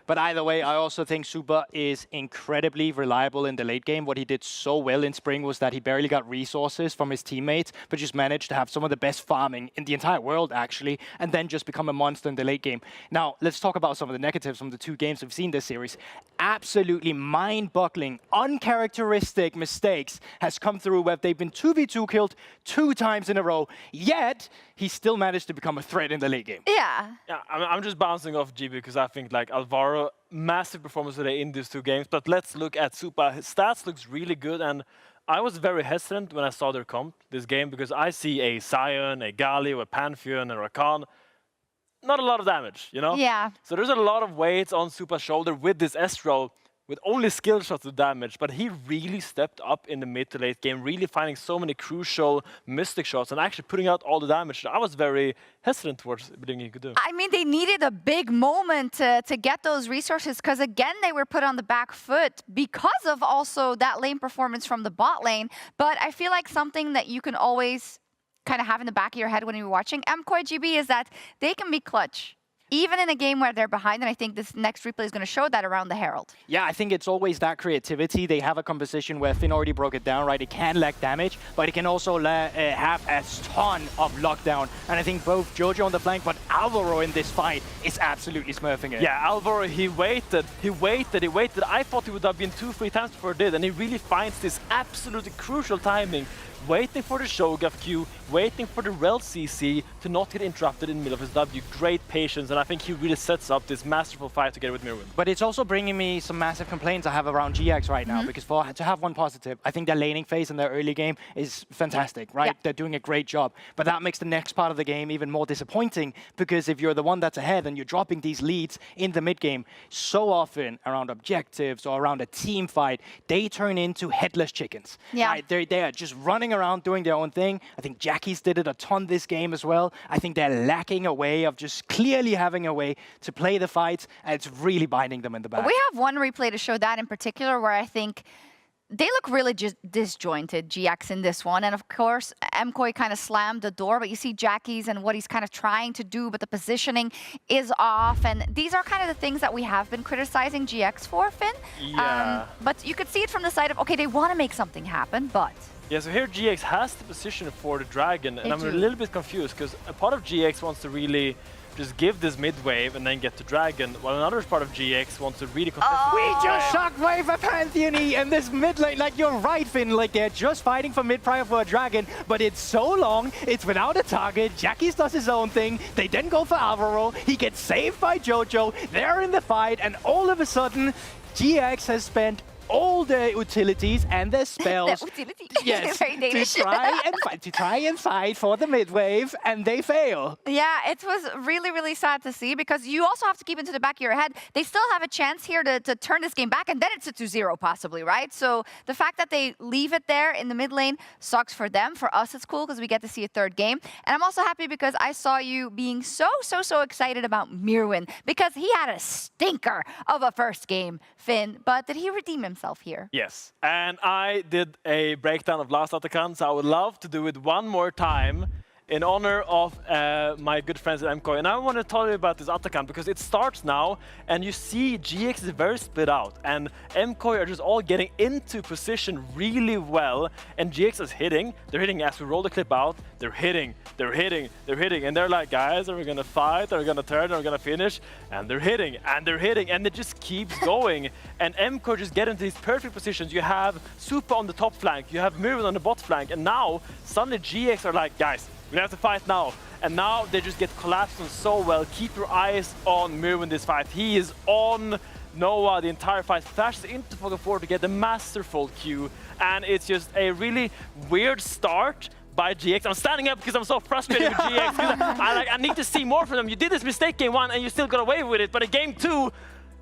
[SPEAKER 14] But either way, I also think Supa is incredibly reliable in the late game. What he did so well in Spring was that he barely got resources from his teammates, but just managed to have some of the best farming in the entire world, actually, and then just become a monster in the late game. Now, let's talk about some of the negatives from the 2 games we've seen this series. Absolutely mind-boggling, uncharacteristic mistakes has come through where they've been 2v2 killed 2 times in a row, yet he still managed to become a threat in the late game.
[SPEAKER 13] Yeah.
[SPEAKER 11] Yeah, I'm just bouncing off GB because I think like Alvaro, massive performance today in these 2 games, but let's look at Supa. His stats looks really good, and I was very hesitant when I saw their comp this game because I see a Sion, a Galio, a Pantheon, and a Rakan. Not a lot of damage, you know?
[SPEAKER 13] Yeah.
[SPEAKER 11] So there's a lot of weight on Supa's shoulder with this S-roll, with only skill shots to damage, but he really stepped up in the mid to late game, really finding so many crucial mystic shots and actually putting out all the damage. I was very hesitant towards believing he could do.
[SPEAKER 13] I mean, they needed a big moment to get those resources because, again, they were put on the back foot because of also that lane performance from the bot lane. But I feel like something that you can always kind of have in the back of your head when you're watching MKOI GB is that they can be clutch. Even in a game where they're behind, and I think this next replay is going to show that around the Herald.
[SPEAKER 14] Yeah, I think it's always that creativity. They have a composition where Finn already broke it down, right? It can lack damage, but it can also have a ton of lockdown. And I think both Jojo on the flank, but Alvaro in this fight is absolutely smurfing it.
[SPEAKER 11] Yeah, Alvaro, he waited. I thought he would have been 2-3 times before he did, and he really finds this absolutely crucial timing. Waiting for the Shogun Q, waiting for the Rel CC to not get interrupted in the middle of his W. Great patience, and I think he really sets up this masterful fight together with Mirwin.
[SPEAKER 14] But it's also bringing me some massive complaints I have around GX right now, because to have one positive, I think their laning phase in their early game is fantastic, right? Yeah. They're doing a great job. But that makes the next part of the game even more disappointing, because if you're the one that's ahead and you're dropping these leads in the mid game, so often around objectives or around a team fight, they turn into headless chickens.
[SPEAKER 13] Yeah.
[SPEAKER 14] Right? They are just running around doing their own thing. I think Jackie's did it a ton this game as well. I think they're lacking a way of just clearly having a way to play the fights, and it's really binding them in the back.
[SPEAKER 13] We have one replay to show that in particular where I think they look really just disjointed, GX, in this one. And of course, MKOI kind of slammed the door, but you see Jackie's and what he's kind of trying to do, but the positioning is off. And these are kind of the things that we have been criticizing GX for, Finn.
[SPEAKER 11] Yeah.
[SPEAKER 13] But you could see it from the side of, okay, they want to make something happen, but...
[SPEAKER 11] Yeah, so here GX has the position for the Dragon, and I'm a little bit confused, because a part of GX wants to really just give this mid wave and then get to Dragon, while another part of GX wants to really contest.
[SPEAKER 14] We just shockwave a Pantheon in this mid lane. Like, you're right, Finn. Like, they're just fighting for mid prior for a Dragon, but it's so long, it's without a target. Jackie's does his own thing. They then go for Alvaro. He gets saved by Jojo. They're in the fight, and all of a sudden, GX has spent all their utilities and their spells. Yes,
[SPEAKER 13] Very Danish.
[SPEAKER 14] to try and fight for the mid wave, and they fail.
[SPEAKER 13] Yeah, it was really, really sad to see because you also have to keep into the back of your head. They still have a chance here to turn this game back, and then it's a 2-0 possibly, right? So the fact that they leave it there in the mid lane sucks for them. For us, it's cool because we get to see a third game. And I'm also happy because I saw you being so excited about Mirwin because he had a stinker of a first game, Finn. But did he redeem himself here?
[SPEAKER 11] Yes, and I did a breakdown of last Atakan, so I would love to do it one more time in honor of my good friends at MKOI. And I want to tell you about this Atakan because it starts now, and you see GX is very split out, and MKOI are just all getting into position really well, and GX is hitting. They're hitting as we roll the clip out. They're hitting, and they're like, guys, are we gonna fight? Are we gonna turn? Are we gonna finish? And they're hitting, and it just keeps going. And MKOI just get into these perfect positions. You have Supa on the top flank, you have Mirwin on the bot flank, and now suddenly GX are like, guys, we have to fight now. And now they just get collapsed on so well. Keep your eyes on Mirwin this fight. He is on Noah the entire fight. Flashes into Fog 4 to get the masterful Q. And it's just a really weird start by GX. I'm standing up because I'm so frustrated with GX. I need to see more from them. You did this mistake game 1 and you still got away with it. But in game 2,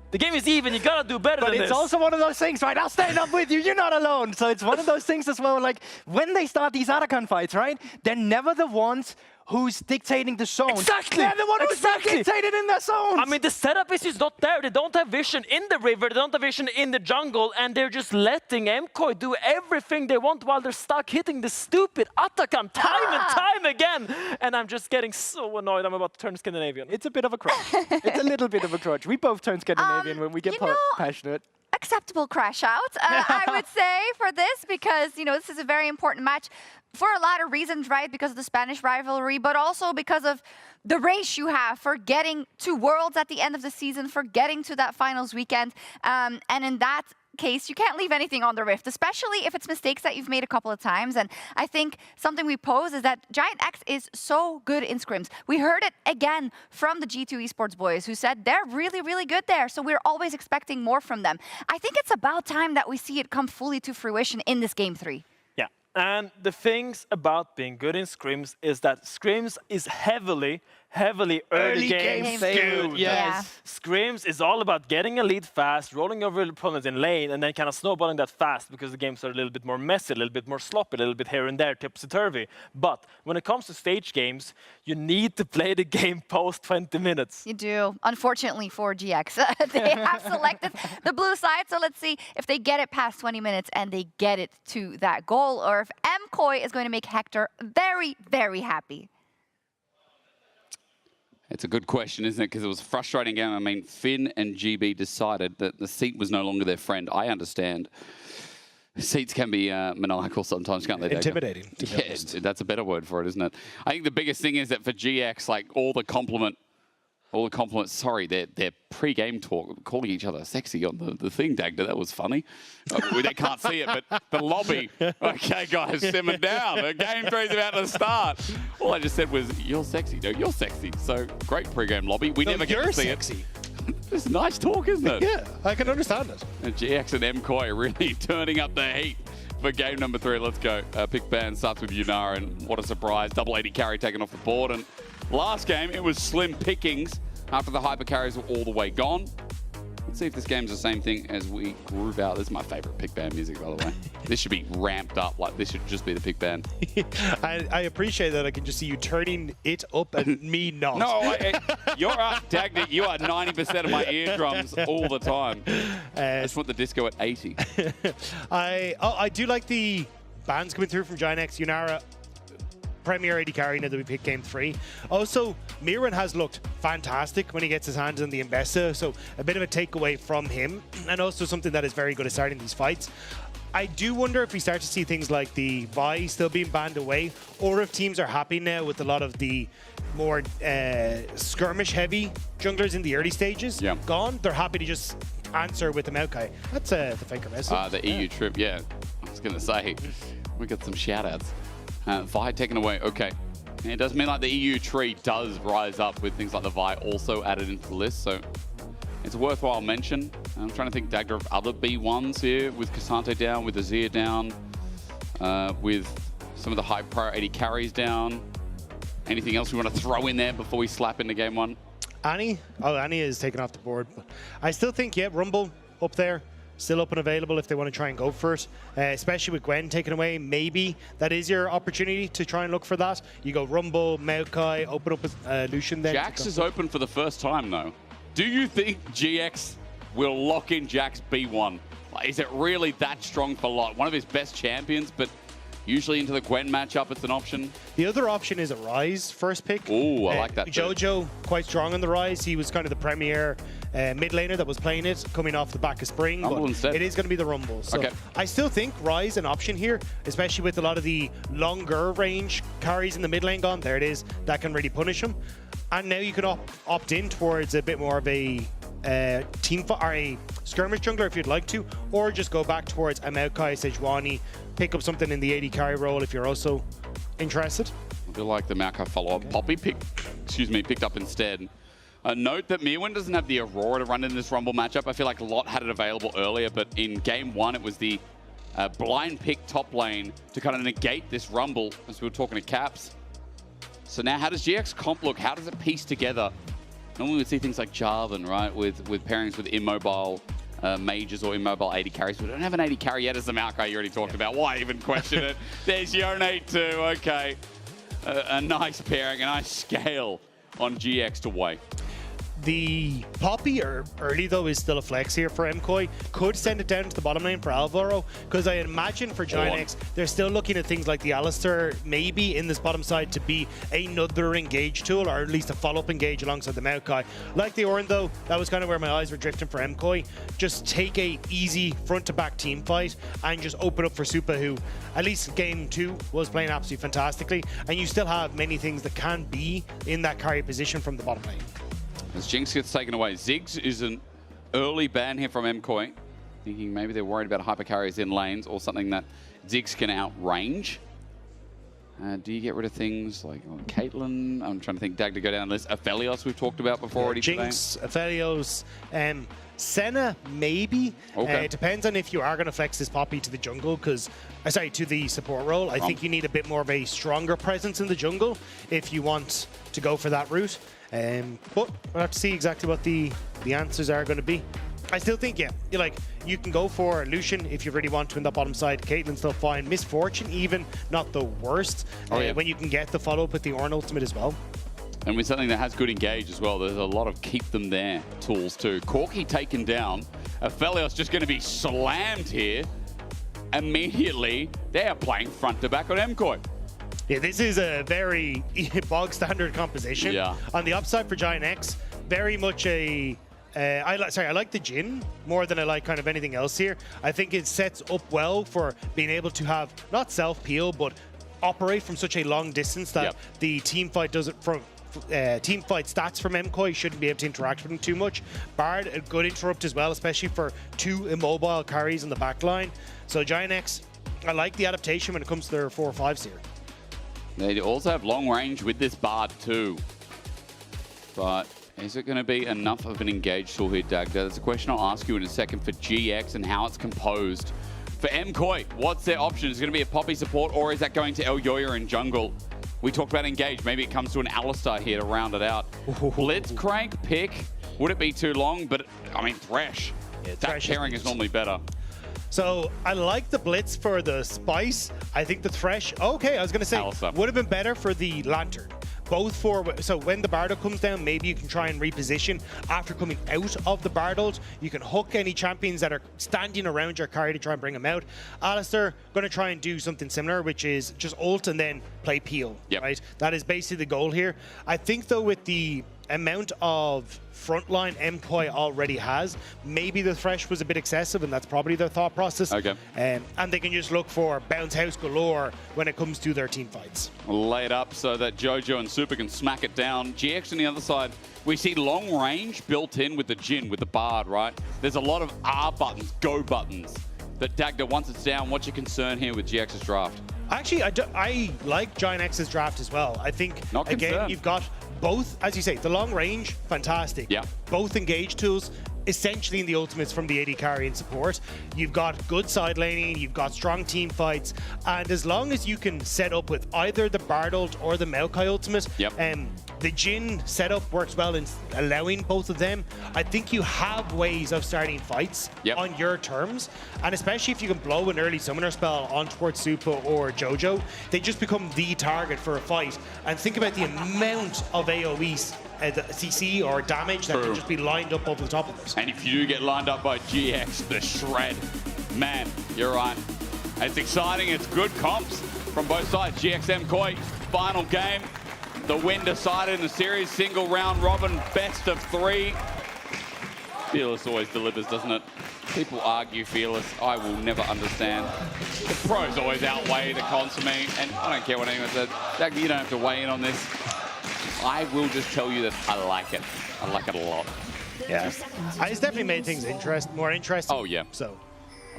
[SPEAKER 11] the game is even, you gotta do better than this.
[SPEAKER 14] But it's also one of those things, right? I'll stand up with you, you're not alone. So it's one of those things as well, like, when they start these Atakan fights, right? They're never the ones who's dictating the zone.
[SPEAKER 11] Exactly!
[SPEAKER 14] They're the one who's dictated in their zones!
[SPEAKER 11] I mean, the setup is just not there. They don't have vision in the river, they don't have vision in the jungle, and they're just letting MKOI do everything they want while they're stuck hitting the stupid Atakan time and time again. And I'm just getting so annoyed. I'm about to turn Scandinavian.
[SPEAKER 14] It's a bit of a crutch. It's a little bit of a crutch. We both turn Scandinavian when we get passionate.
[SPEAKER 13] Acceptable crash out, I would say, for this, because, you know, this is a very important match for a lot of reasons, right? Because of the Spanish rivalry, but also because of the race you have for getting to Worlds at the end of the season, for getting to that finals weekend. And in that case, you can't leave anything on the Rift, especially if it's mistakes that you've made a couple of times. And I think something we pose is that Giant X is so good in scrims. We heard it again from the G2 esports boys who said they're really, really good there. So we're always expecting more from them. I think it's about time that we see it come fully to fruition in this game 3.
[SPEAKER 11] Yeah, and the things about being good in scrims is that scrims is heavily early game skewed.
[SPEAKER 14] Yes.
[SPEAKER 11] Scrims is all about getting a lead fast, rolling over opponents in lane, and then kind of snowballing that fast because the games are a little bit more messy, a little bit more sloppy, a little bit here and there, topsy-turvy. But when it comes to stage games, you need to play the game post 20 minutes.
[SPEAKER 13] You do, unfortunately for GX. They have selected the blue side, so let's see if they get it past 20 minutes and they get it to that goal, or if MKOI is going to make Hector very, very happy.
[SPEAKER 7] It's a good question, isn't it? Because it was a frustrating game. I mean, Finn and GB decided that the seat was no longer their friend. I understand. Seats can be maniacal sometimes, can't they?
[SPEAKER 8] Intimidating.
[SPEAKER 7] Yeah, that's a better word for it, isn't it? I think the biggest thing is that for GX, like all the compliments, sorry, their pre-game talk, calling each other sexy on the thing, Dagda, that was funny. They can't see it, but the lobby, okay, guys, simmer down. The game 3's about to start. All I just said was, you're sexy. No, you're sexy. So, great pre-game lobby. We never get to see
[SPEAKER 8] sexy.
[SPEAKER 7] It's nice talk, isn't it?
[SPEAKER 8] Yeah, I can understand it.
[SPEAKER 7] And GX and MKOI are really turning up the heat for game number 3. Let's go. Pick band starts with Yunara, and what a surprise. Double 80 carry taken off the board. And last game, it was slim pickings after the hyper carries were all the way gone. Let's see if this game's the same thing as we groove out. This is my favorite pick band music, by the way. This should be ramped up. Like, this should just be the pick band.
[SPEAKER 8] I appreciate that. I can just see you turning it up and me not.
[SPEAKER 7] No, you're up, Dagny. You are 90% of my eardrums all the time. I just want the disco at 80.
[SPEAKER 8] I do like the bands coming through from Giant X, Yunara. Premier AD carry now that we pick game 3. Also, Mirwin has looked fantastic when he gets his hands on the Mbessa, so a bit of a takeaway from him, and also something that is very good at starting these fights. I do wonder if we start to see things like the Vi still being banned away, or if teams are happy now with a lot of the more skirmish-heavy junglers in the early stages gone. They're happy to just answer with the Maokai. That's the Faker message.
[SPEAKER 7] The EU trip, yeah. I was going to say, we got some shout-outs. Vi taken away, okay. And it does mean like the EU tree does rise up with things like the Vi also added into the list, so it's a worthwhile mention. I'm trying to think, Dagda, of other B1s here, with Cassante down, with Azir down, with some of the high priority carries down. Anything else we want to throw in there before we slap into game one?
[SPEAKER 8] Annie? Oh, Annie is taken off the board. But I still think, yeah, Rumble up there, still up and available if they want to try and go for it. Especially with Gwen taken away, maybe that is your opportunity to try and look for that. You go Rumble, Maokai, open up with Lucian then.
[SPEAKER 7] Jax is open for the first time, though. Do you think GX will lock in Jax B1? Like, is it really that strong for Lot? One of his best champions, but usually into the Gwen matchup, it's an option.
[SPEAKER 8] The other option is a Ryze first pick.
[SPEAKER 7] Ooh, I like that.
[SPEAKER 8] Jojo, quite strong on the Ryze. He was kind of the premier mid laner that was playing it, coming off the back of spring.
[SPEAKER 7] Rumble
[SPEAKER 8] But
[SPEAKER 7] instead.
[SPEAKER 8] it is going to be the Rumble. So
[SPEAKER 7] Okay.
[SPEAKER 8] I still think Ryze an option here, especially with a lot of the longer range carries in the mid lane gone. There it is. That can really punish him. And now you can opt in towards a bit more of a team fight or a skirmish jungler if you'd like to, or just go back towards a Maokai, Sejuani, pick up something in the AD carry role if you're also interested.
[SPEAKER 7] I feel like the Maokai follow-up Poppy picked up instead. Note that Mirwin doesn't have the Aurora to run in this Rumble matchup. I feel like Lot had it available earlier, but in game one it was the blind pick top lane to kind of negate this Rumble, as we were talking to Caps. So now how does GX comp look? How does it piece together? Normally we'd see things like Jarvan, right, with pairings with immobile mages or immobile 80 carries. We don't have an 80 carry yet as the Maokai you already talked about. Why even question it? There's Yone too, okay. A nice pairing, a nice scale on GX to Wei.
[SPEAKER 8] The Poppy early, though, is still a flex here for MKOI. Could send it down to the bottom lane for Alvaro, because I imagine for Giant X, they're still looking at things like the Alistar, maybe in this bottom side, to be another engage tool, or at least a follow-up engage alongside the Maokai. Like the Ornn, though, that was kind of where my eyes were drifting for MKOI. Just take a easy front-to-back team fight and just open up for Supa, who, at least game 2, was playing absolutely fantastically. And you still have many things that can be in that carry position from the bottom lane.
[SPEAKER 7] As Jinx gets taken away, Ziggs is an early ban here from MKOI. Thinking maybe they're worried about hyper carries in lanes or something that Ziggs can outrange. Do you get rid of things like Caitlyn? I'm trying to think. Dag to go down the list. Aphelios we've talked about before already
[SPEAKER 8] Jinx,
[SPEAKER 7] today.
[SPEAKER 8] Aphelios, Senna, maybe.
[SPEAKER 7] Okay.
[SPEAKER 8] It depends on if you are going to flex this Poppy to the jungle, because, sorry, to the support role. I think you need a bit more of a stronger presence in the jungle if you want to go for that route. But we'll have to see exactly what the answers are going to be. I still think, yeah, you can go for Lucian if you really want to in that bottom side. Caitlyn's still fine. Misfortune, even not the worst. When you can get the follow-up with the Ornn ultimate as well.
[SPEAKER 7] And with something that has good engage as well, there's a lot of keep them there tools too. Corki taken down. Aphelios just going to be slammed here. Immediately, they are playing front to back on MKOI.
[SPEAKER 8] Yeah, this is a very bog standard composition.
[SPEAKER 7] Yeah.
[SPEAKER 8] On the upside for Giant X, very much a... I like the Jhin more than I like kind of anything else here. I think it sets up well for being able to have, not self-peel, but operate from such a long distance that the team fight does it from... team fight stats from MKOI shouldn't be able to interact with him too much. Bard, a good interrupt as well, especially for 2 immobile carries in the back line. So Giant X, I like the adaptation when it comes to their 4 or 5s here.
[SPEAKER 7] They also have long range with this Bard too. But is it going to be enough of an engage tool here, Dagda? That's a question I'll ask you in a second for GX and how it's composed. For MKOI, what's their option? Is it going to be a Poppy support, or is that going to Elyoya in jungle? We talked about engage. Maybe it comes to an Alistar here to round it out. Blitzcrank pick. Would it be too long? But, I mean, Thresh. That pairing is normally better.
[SPEAKER 8] So I like the Blitz for the Spice. I think the Thresh, okay, I was going to say, would have been better for the Lantern. Both for, so when the Bardo comes down, maybe you can try and reposition after coming out of the Bard ult. You can hook any champions that are standing around your carry to try and bring them out. Alistar going to try and do something similar, which is just ult and then play peel, right? That is basically the goal here. I think, though, with the amount of frontline MKOI already has, maybe the Thresh was a bit excessive, and that's probably their thought process.
[SPEAKER 7] Okay.
[SPEAKER 8] And they can just look for bounce house galore when it comes to their team fights.
[SPEAKER 7] Lay it up so that Jojo and Super can smack it down. GX on the other side, we see long range built in with the Jhin, with the Bard, right? There's a lot of R buttons, go buttons, that Dagda, once it's down, what's your concern here with GX's draft?
[SPEAKER 8] Actually, I like Giant X's draft as well. I think, again, you've got both, as you say, the long range, fantastic.
[SPEAKER 7] Yeah.
[SPEAKER 8] Both engage tools, essentially in the ultimates from the AD carry and support. You've got good side laning, you've got strong team fights, and as long as you can set up with either the Bardold or the Maokai ultimate, the Jhin setup works well in allowing both of them. I think you have ways of starting fights on your terms, and especially if you can blow an early summoner spell on towards Supa or Jojo, they just become the target for a fight. And think about the amount of AoEs, CC or damage that can just be lined up over the top of this.
[SPEAKER 7] And if you do get lined up by GX, the shred, man, you're right. It's exciting, it's good comps from both sides. GX Koi, final game. The win decided in the series, single round robin, best of 3. Fearless always delivers, doesn't it? People argue Fearless. I will never understand. The pros always outweigh the cons for me, and I don't care what anyone says. Jack, you don't have to weigh in on this. I will just tell you that I like it. I like it a lot.
[SPEAKER 8] Yeah, it's definitely made things more interesting.
[SPEAKER 7] Oh yeah.
[SPEAKER 8] So,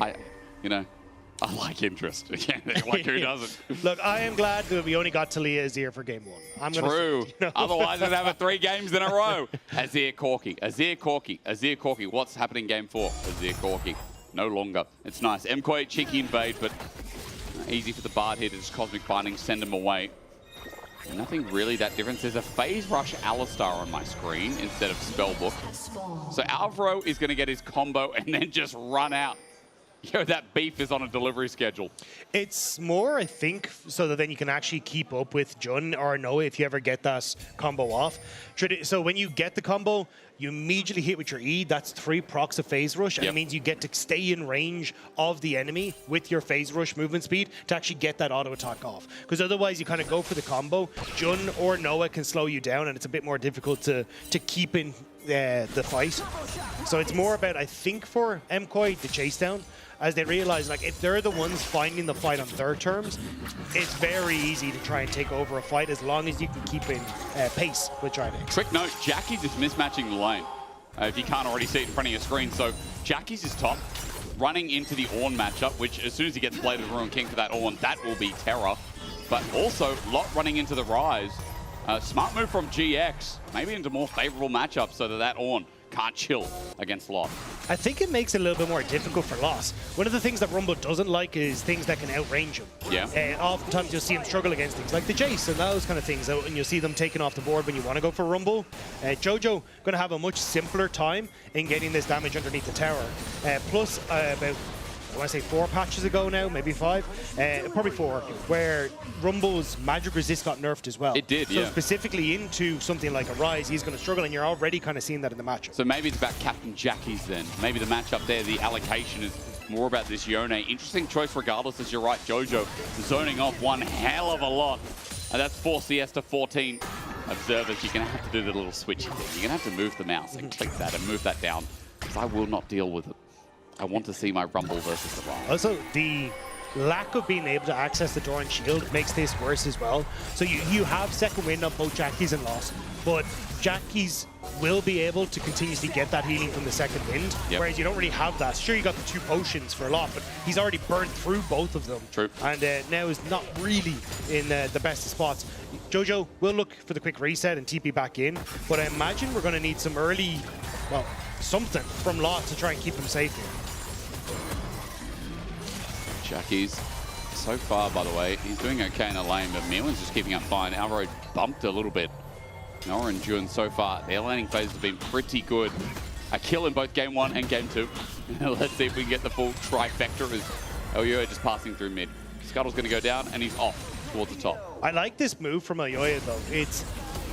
[SPEAKER 7] I like interest. Like who doesn't?
[SPEAKER 8] Look, I am glad that we only got Talia Azir for game 1.
[SPEAKER 7] True. Otherwise, we'd have a 3 games in a row. Azir Corki, Azir Corki, Azir Corki. What's happening game 4? Azir Corki. No longer. It's nice. Mkoi, cheeky invade, but easy for the Bard here to just Cosmic Binding, send him away. Nothing really that different. There's a Phase Rush Alistar on my screen instead of Spellbook. So Alvaro is going to get his combo and then just run out. Yo, that beef is on a delivery schedule.
[SPEAKER 8] It's more, I think, so that then you can actually keep up with Jun or Noah if you ever get that combo off. So when you get the combo, you immediately hit with your E. That's 3 procs of Phase Rush, and it means you get to stay in range of the enemy with your Phase Rush movement speed to actually get that auto attack off. Because otherwise, you kind of go for the combo. Jun or Noah can slow you down, and it's a bit more difficult to keep in the fight. So it's more about, I think, for Mkoi, the chase down, as they realize, like, if they're the ones finding the fight on their terms, it's very easy to try and take over a fight as long as you can keep in pace with Trinex.
[SPEAKER 7] Quick note, Jackie's is mismatching the lane. If you can't already see it in front of your screen. So Jackie's is top, running into the Ornn matchup, which as soon as he gets Blade of the Ruined King for that Ornn, that will be terror. But also, Lot running into the Rise. Smart move from GX, maybe into more favorable matchups so that Ornn can't chill against Lot.
[SPEAKER 8] I think it makes it a little bit more difficult for Loss. One of the things that Rumble doesn't like is things that can outrange him.
[SPEAKER 7] Yeah.
[SPEAKER 8] Oftentimes you'll see him struggle against things like the Jace and those kind of things, and you'll see them taken off the board when you want to go for Rumble. Jojo going to have a much simpler time in getting this damage underneath the tower. Plus, about I want to say 4 patches ago now, maybe 5, probably 4, where Rumble's magic resist got nerfed as well.
[SPEAKER 7] It did,
[SPEAKER 8] so specifically into something like a Rise, he's going to struggle, and you're already kind of seeing that in the matchup.
[SPEAKER 7] So maybe it's about Captain Jackie's then. Maybe the matchup there, the allocation is more about this Yone. Interesting choice regardless, as you're right, Jojo zoning off one hell of a lot. And that's 4 CS to 14 observers. You're going to have to do the little switchy thing. You're going to have to move the mouse and click that and move that down, because I will not deal with it. I want to see my Rumble versus the Rise.
[SPEAKER 8] Also, the lack of being able to access the Doran Shield makes this worse as well. So you have second wind on both Jackie's and Loss, but Jackie's will be able to continuously get that healing from the second wind, whereas you don't really have that. Sure, you got the 2 potions for a lot, but he's already burned through both of them.
[SPEAKER 7] True.
[SPEAKER 8] And now is not really in the best of spots. Jojo will look for the quick reset and TP back in, but I imagine we're going to need some early, well, something from Lot to try and keep him safe here.
[SPEAKER 7] Jackie's, so far, by the way, he's doing okay in the lane, but Milan's just keeping up fine. Alvaro bumped a little bit. Nora and Jun, so far, their laning phase has been pretty good. A kill in both game 1 and game 2. Let's see if we can get the full trifecta as Elyoya just passing through mid. Scuttle's going to go down, and he's off towards the top.
[SPEAKER 8] I like this move from Elyoya, though. It's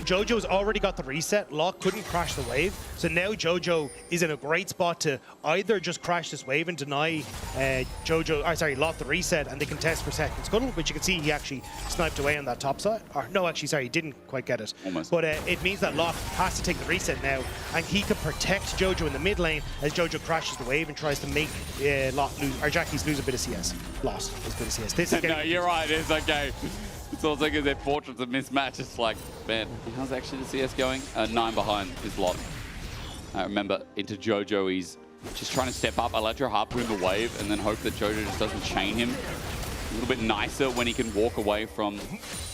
[SPEAKER 8] Jojo's already got the reset. Lot couldn't crash the wave, so now Jojo is in a great spot to either just crash this wave and deny Lot the reset, and they can test for second scuttle, which you can see he actually sniped away on that top side. Or no, actually, sorry, he didn't quite get it.
[SPEAKER 7] Almost.
[SPEAKER 8] But it means that Lot has to take the reset now, and he can protect Jojo in the mid lane as Jojo crashes the wave and tries to make Jackie's lose a bit of CS. Lost a bit of CS. This is
[SPEAKER 7] no, you're right. It's okay. It's also because their portraits of mismatch. It's like, man, how's actually the CS going? 9 behind is Lot. I remember into Jojo, he's just trying to step up. Electro harpoon the wave and then hope that Jojo just doesn't chain him. A little bit nicer when he can walk away from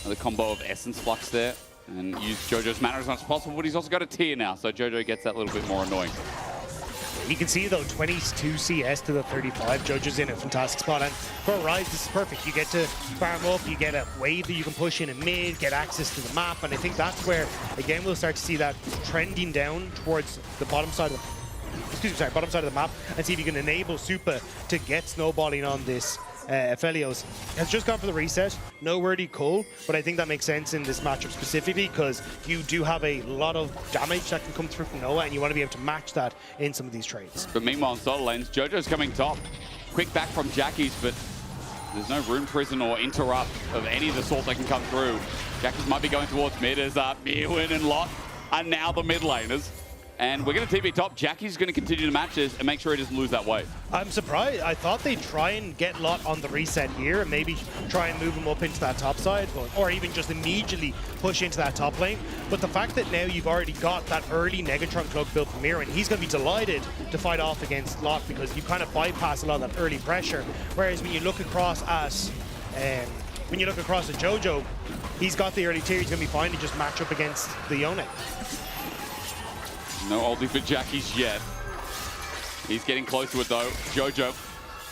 [SPEAKER 7] the combo of Essence Flux there and use Jojo's mana as much as possible, but he's also got a tier now, so Jojo gets that little bit more annoying.
[SPEAKER 8] You can see though 22 CS to the 35. Jojo's in a fantastic spot, and for Rise this is perfect. You get to farm up, you get a wave that you can push in mid, get access to the map, and I think that's where again we'll start to see that trending down towards the bottom side of the map, and see if you can enable Supa to get snowballing on this. Felios has just gone for the reset, no wordy Cole, but I think that makes sense in this matchup specifically because you do have a lot of damage that can come through from Noah, and you want to be able to match that in some of these trades.
[SPEAKER 7] But meanwhile, in solo lanes, Jojo's coming top. Quick back from Jackie's, but there's no rune prison or interrupt of any of the sort that can come through. Jackie's might be going towards mid as Mirwin and Lot are now the mid laners. And we're going to TP top. Jackie's going to continue to match this and make sure he doesn't lose that wave.
[SPEAKER 8] I'm surprised. I thought they'd try and get Lot on the reset here and maybe try and move him up into that top side, or even just immediately push into that top lane. But the fact that now you've already got that early Negatron cloak built from Mirren, he's going to be delighted to fight off against Lot because you kind of bypass a lot of that early pressure. Whereas when you look across at Jojo, he's got the early tier. He's going to be fine to just match up against the Yone.
[SPEAKER 7] No ulti for Jackie's yet. He's getting close to it though. Jojo,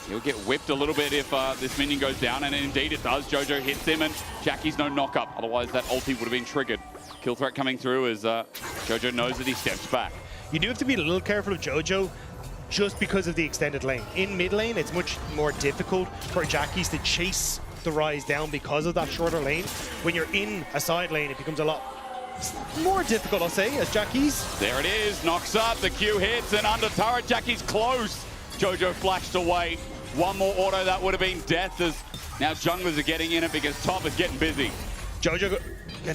[SPEAKER 7] he'll get whipped a little bit if this minion goes down, and indeed it does. Jojo hits him, and Jackie's no knock-up. Otherwise that ulti would have been triggered. Kill threat coming through as Jojo knows that he steps back.
[SPEAKER 8] You do have to be a little careful of Jojo just because of the extended lane. In mid lane, it's much more difficult for Jackie's to chase the Rise down because of that shorter lane. When you're in a side lane, it becomes a lot more difficult, I'll say, as Jackie's.
[SPEAKER 7] There it is, knocks up, the Q hits, and under turret, Jackie's close. Jojo flashed away. One more auto, that would have been death, as now junglers are getting in it because top is getting busy.
[SPEAKER 8] Jojo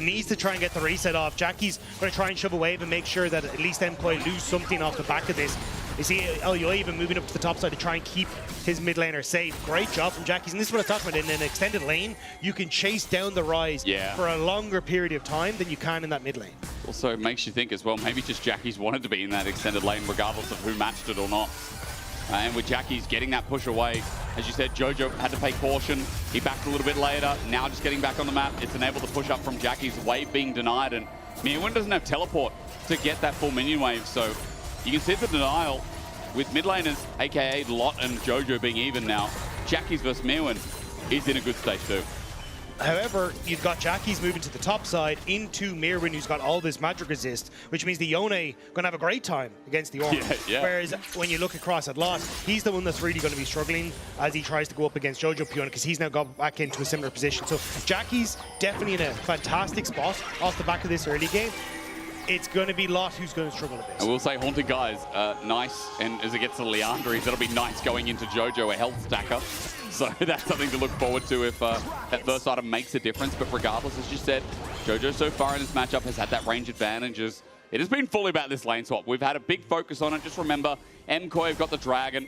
[SPEAKER 8] needs to try and get the reset off. Jackie's going to try and shove a wave and make sure that at least MKOI lose something off the back of this. You see LEC even moving up to the top side to try and keep his mid laner safe. Great job from Jackie's, and this is what I'm talking about. In an extended lane, you can chase down the Rise for a longer period of time than you can in that mid lane.
[SPEAKER 7] Also, it makes you think as well, maybe just Jackie's wanted to be in that extended lane regardless of who matched it or not. And with Jackie's getting that push away, as you said, Jojo had to pay caution. He backed a little bit later, now just getting back on the map. It's enabled to push up from Jackie's wave being denied, and Mirwin doesn't have teleport to get that full minion wave, so you can see the denial with mid laners, aka Lot and Jojo being even now. Jackie's versus Mirwin is in a good state too.
[SPEAKER 8] However, you've got Jackie's moving to the top side into Mirwin, who's got all this magic resist, which means the Yone going to have a great time against the Ornn. Whereas when you look across at Lot, he's the one that's really going to be struggling as he tries to go up against Jojo Pion, because he's now got back into a similar position. So Jackie's definitely in a fantastic spot off the back of this early game. It's going to be Lot who's going to struggle a bit.
[SPEAKER 7] I will say, Haunted Guys, nice, and as it gets to Leandries, that'll be nice going into Jojo, a health stacker. So that's something to look forward to if that first item makes a difference. But regardless, as you said, Jojo so far in this matchup has had that range advantages. It has been fully about this lane swap. We've had a big focus on it. Just remember, MKOI have got the Dragon,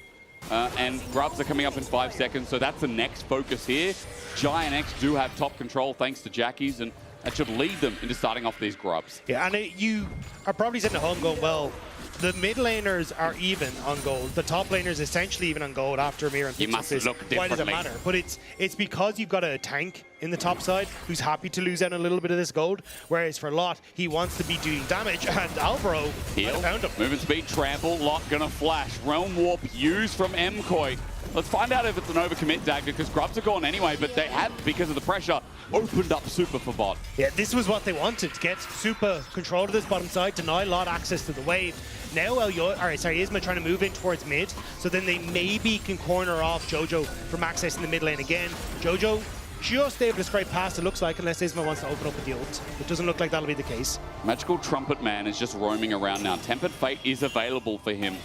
[SPEAKER 7] and Grubs are coming up in 5 seconds, so that's the next focus here. Giant X do have top control thanks to Jackie's, and that should lead them into starting off these Grubs.
[SPEAKER 8] Yeah, and you are probably sitting at home going, well, the mid laners are even on gold. The top laners essentially even on gold after Mir and
[SPEAKER 7] He must look differently.
[SPEAKER 8] Why does it matter? But it's because you've got a tank in the top side who's happy to lose out a little bit of this gold, whereas for Lot, he wants to be doing damage, and Alvaro found him.
[SPEAKER 7] Movement speed, trample, Lot gonna flash. Realm Warp used from MKOI. Let's find out if it's an overcommit dagger, because Grubs are gone anyway, but they have, because of the pressure, opened up Supa for bot.
[SPEAKER 8] Yeah, this was what they wanted, to get Supa control of this bottom side, deny Lot access to the wave. Now ISMA trying to move in towards mid, so then they maybe can corner off Jojo from accessing the mid lane again. Jojo just able to scrape past, it looks like, unless ISMA wants to open up with the ult. It doesn't look like that'll be the case.
[SPEAKER 7] Magical Trumpet Man is just roaming around now. Tempered Fate is available for him.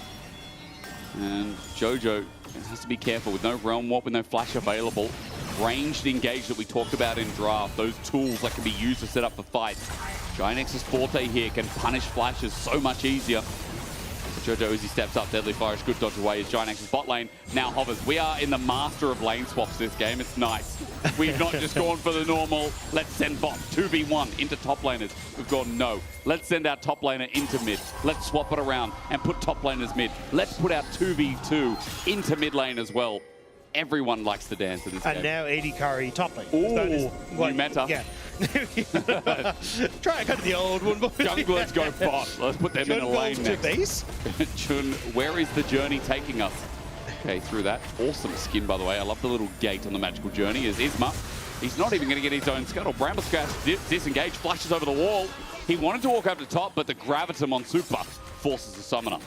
[SPEAKER 7] And Jojo has to be careful with no Realm Warp, with no Flash available. Ranged engage that we talked about in draft, those tools that can be used to set up for fights. Giant X's forte here can punish flashes so much easier. Jojo, as he steps up, Deadly Fire is good dodge away as Giant X's bot lane now hovers. We are in the master of lane swaps this game. It's nice. We've not just gone for the normal, let's send bot 2v1 into top laners. We've gone, no, let's send our top laner into mid. Let's swap it around and put top laners mid. Let's put our 2v2 into mid lane as well. Everyone likes to dance in this game.
[SPEAKER 8] And now AD carry top lane.
[SPEAKER 7] Ooh, new meta.
[SPEAKER 8] Yeah. Try kind of the old one, but
[SPEAKER 7] Junglers go bot. Let's put them in a lane
[SPEAKER 8] to
[SPEAKER 7] next.
[SPEAKER 8] base.
[SPEAKER 7] Jun, where is the journey taking us? Okay, through that. Awesome skin, by the way. I love the little gate on the magical journey. Is Isma. He's not even going to get his own scuttle. Bramble Scratch disengaged, flashes over the wall. He wanted to walk up to top, but the gravitum on Super forces the summoner.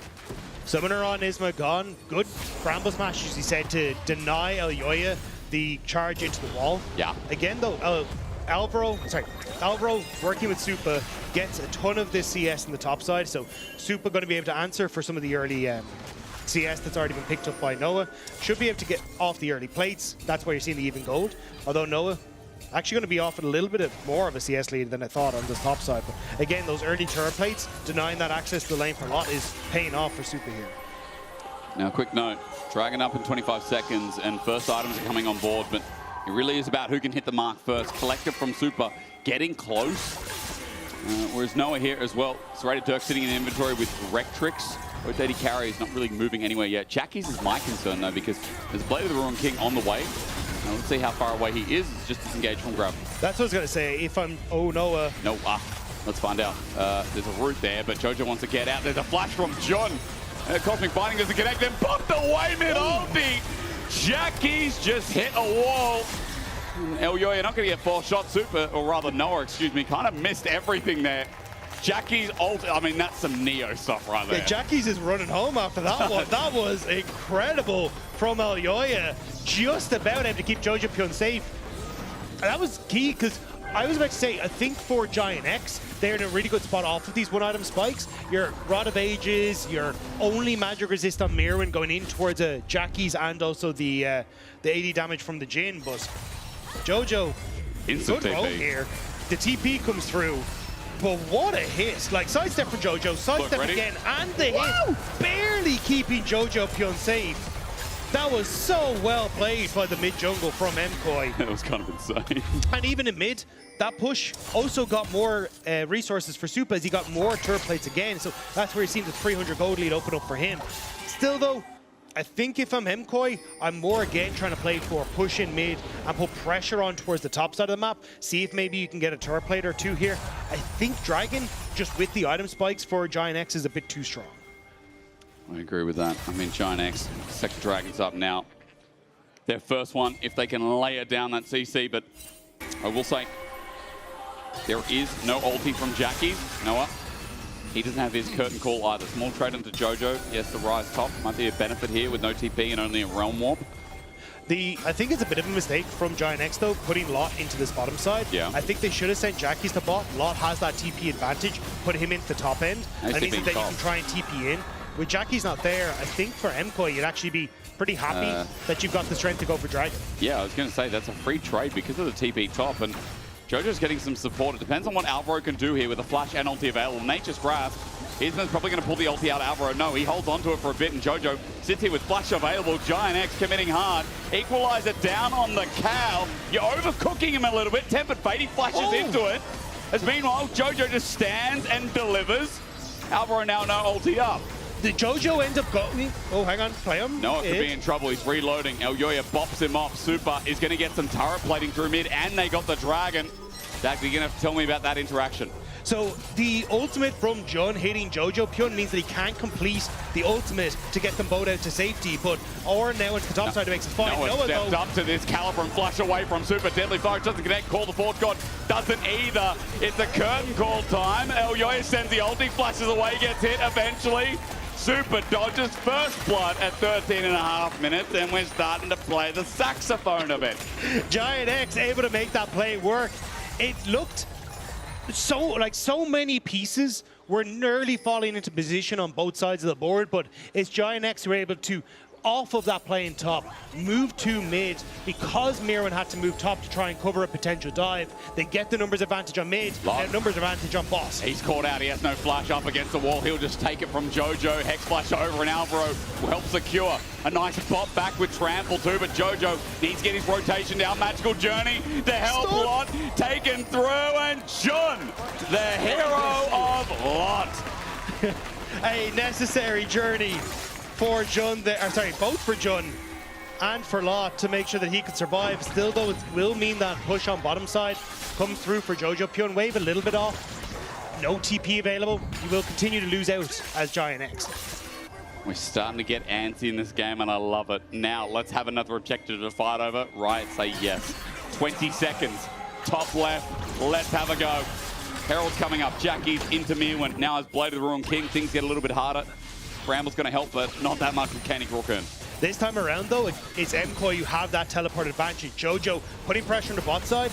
[SPEAKER 8] Summoner on Isma gone. Good Bramble Smash, as he said, to deny Elyoya the charge into the wall. Yeah. Again, though, Alvaro working with Supa gets a ton of this CS in the top side, so Supa going to be able to answer for some of the early CS that's already been picked up by Noah. Should be able to get off the early plates. That's why you're seeing the even gold. Although Noah actually going to be offered a little bit more of a CS lead than I thought on this top side. But again, those early turret plates, denying that access to the lane for a lot is paying off for Supa here.
[SPEAKER 7] Now, quick note, Dragon up in 25 seconds, and first items are coming on board, but it really is about who can hit the mark first. Collective from Supa getting close. Whereas Noah here as well. Serrated Dirk sitting in inventory with Rectrix. Both AD carry is not really moving anywhere yet. Jackie's is my concern, though, because there's Blade of the Ruined King on the way. Now, let's see how far away he is. It's just disengaged from gravity.
[SPEAKER 8] That's what I was going to say. If I'm... Oh, Noah.
[SPEAKER 7] No, let's find out. There's a route there, but Jojo wants to get out. There's a flash from Jun. Cosmic Binding doesn't connect, then bumped away mid-ulti. Jackie's just hit a wall. Elyoya not going to get 4 shots. Super, or rather Noah, excuse me, kind of missed everything there. Jackie's ult, I mean, that's some Neo stuff right there.
[SPEAKER 8] Yeah, Jackie's is running home after that one. That was incredible from Elyoya. Just about able to keep Jojo Pyun safe. And that was key, because I was about to say, I think for Giant X, they're in a really good spot off of these one-item spikes. Your Rod of Ages, your only magic resist on Mirwin going in towards Jackie's and also the 80 damage from the Jhin. But Jojo,
[SPEAKER 7] instant
[SPEAKER 8] good roll
[SPEAKER 7] TP
[SPEAKER 8] here. The TP comes through. But what a hit. Like, sidestep for Jojo, sidestep again, and the hit. Barely keeping Jojo Pyun safe. That was so well played by the mid-jungle from MKOI.
[SPEAKER 7] That was kind of insane.
[SPEAKER 8] And even in mid, that push also got more resources for Supa as he got more turret plates again. So that's where you're seeing the 300 gold lead open up for him. Still, though, I think if I'm MKOI, I'm more again trying to play for push in mid and put pressure on towards the top side of the map. See if maybe you can get a turret plate or two here. I think Dragon, just with the item spikes for Giant X, is a bit too strong.
[SPEAKER 7] I agree with that. I mean, Giant X, second Dragon's up now. Their first one, if they can lay it down that CC, but I will say, there is no ulti from Jackie. Noah, he doesn't have his curtain call either. Small trade into Jojo. Yes, the rise top might be a benefit here with no TP and only a Realm Warp.
[SPEAKER 8] I think it's a bit of a mistake from Giant X, though, putting Lot into this bottom side.
[SPEAKER 7] Yeah.
[SPEAKER 8] I think they should have sent Jackie's to bot. Lot has that TP advantage, put him into the top end. And it means that you can try and TP in. With Jackie's not there, I think for MKOI, you'd actually be pretty happy that you've got the strength to go for Dragon.
[SPEAKER 7] Yeah, I was going to say, that's a free trade because of the TP top, and Jojo's getting some support. It depends on what Alvaro can do here with a flash and ulti available. Nature's Grasp. Isman's probably going to pull the ulti out Alvaro. No, he holds onto it for a bit, and Jojo sits here with flash available. Giant X committing hard. Equalizer down on the cow. You're overcooking him a little bit. Tempered Fate, he flashes into it. As meanwhile, Jojo just stands and delivers. Alvaro now no ulti up.
[SPEAKER 8] The Jojo ends up going... Oh, hang on. Play him.
[SPEAKER 7] Noah could be in trouble. He's reloading. Elyoya bops him off. Supa is going to get some turret plating through mid, and they got the Dragon. Dak, you're going to have to tell me about that interaction.
[SPEAKER 8] So the ultimate from Jun hitting Jojo Pyun means that he can't complete the ultimate to get them both out to safety. But Oren now into the top side makes it fine.
[SPEAKER 7] Noah stepped up to this Caliber and flash away from Supa. Deadly Fire doesn't connect. Call the Force God doesn't either. It's a curtain call time. Elyoya sends the ulti, flashes away, gets hit eventually. Supa dodges first blood at 13.5 minutes, and we're starting to play the saxophone a bit.
[SPEAKER 8] Giant X able to make that play work. It looked so many pieces were nearly falling into position on both sides of the board, but it's Giant X who were able to, off of that play in top, move to mid. Because Mirwin had to move top to try and cover a potential dive, they get the numbers advantage on mid, and numbers advantage on boss.
[SPEAKER 7] He's caught out, he has no flash up against the wall. He'll just take it from Jojo. Hex flash over, and Alvaro will help secure a nice pop back with Trample too, but Jojo needs to get his rotation down. Magical Journey to help Lot, taken through, and Jun, the hero of Lot.
[SPEAKER 8] A necessary journey for Jun, both for Jun. and for Law to make sure that he could survive. Still, though, it will mean that push on bottom side comes through for Jojo. Pure wave a little bit off. No TP available. He will continue to lose out as Giant X.
[SPEAKER 7] We're starting to get antsy in this game, and I love it. Now, let's have another objective to fight over. Riot say yes. 20 seconds. Top left. Let's have a go. Herald's coming up. Jackie's into Mirwin. Now as Blade of the Ruin King, things get a little bit harder. Bramble's going to help, but not that much with Kenny Rookern.
[SPEAKER 8] This time around, though, it's MKoi who have that teleport advantage. Jojo putting pressure on the bot side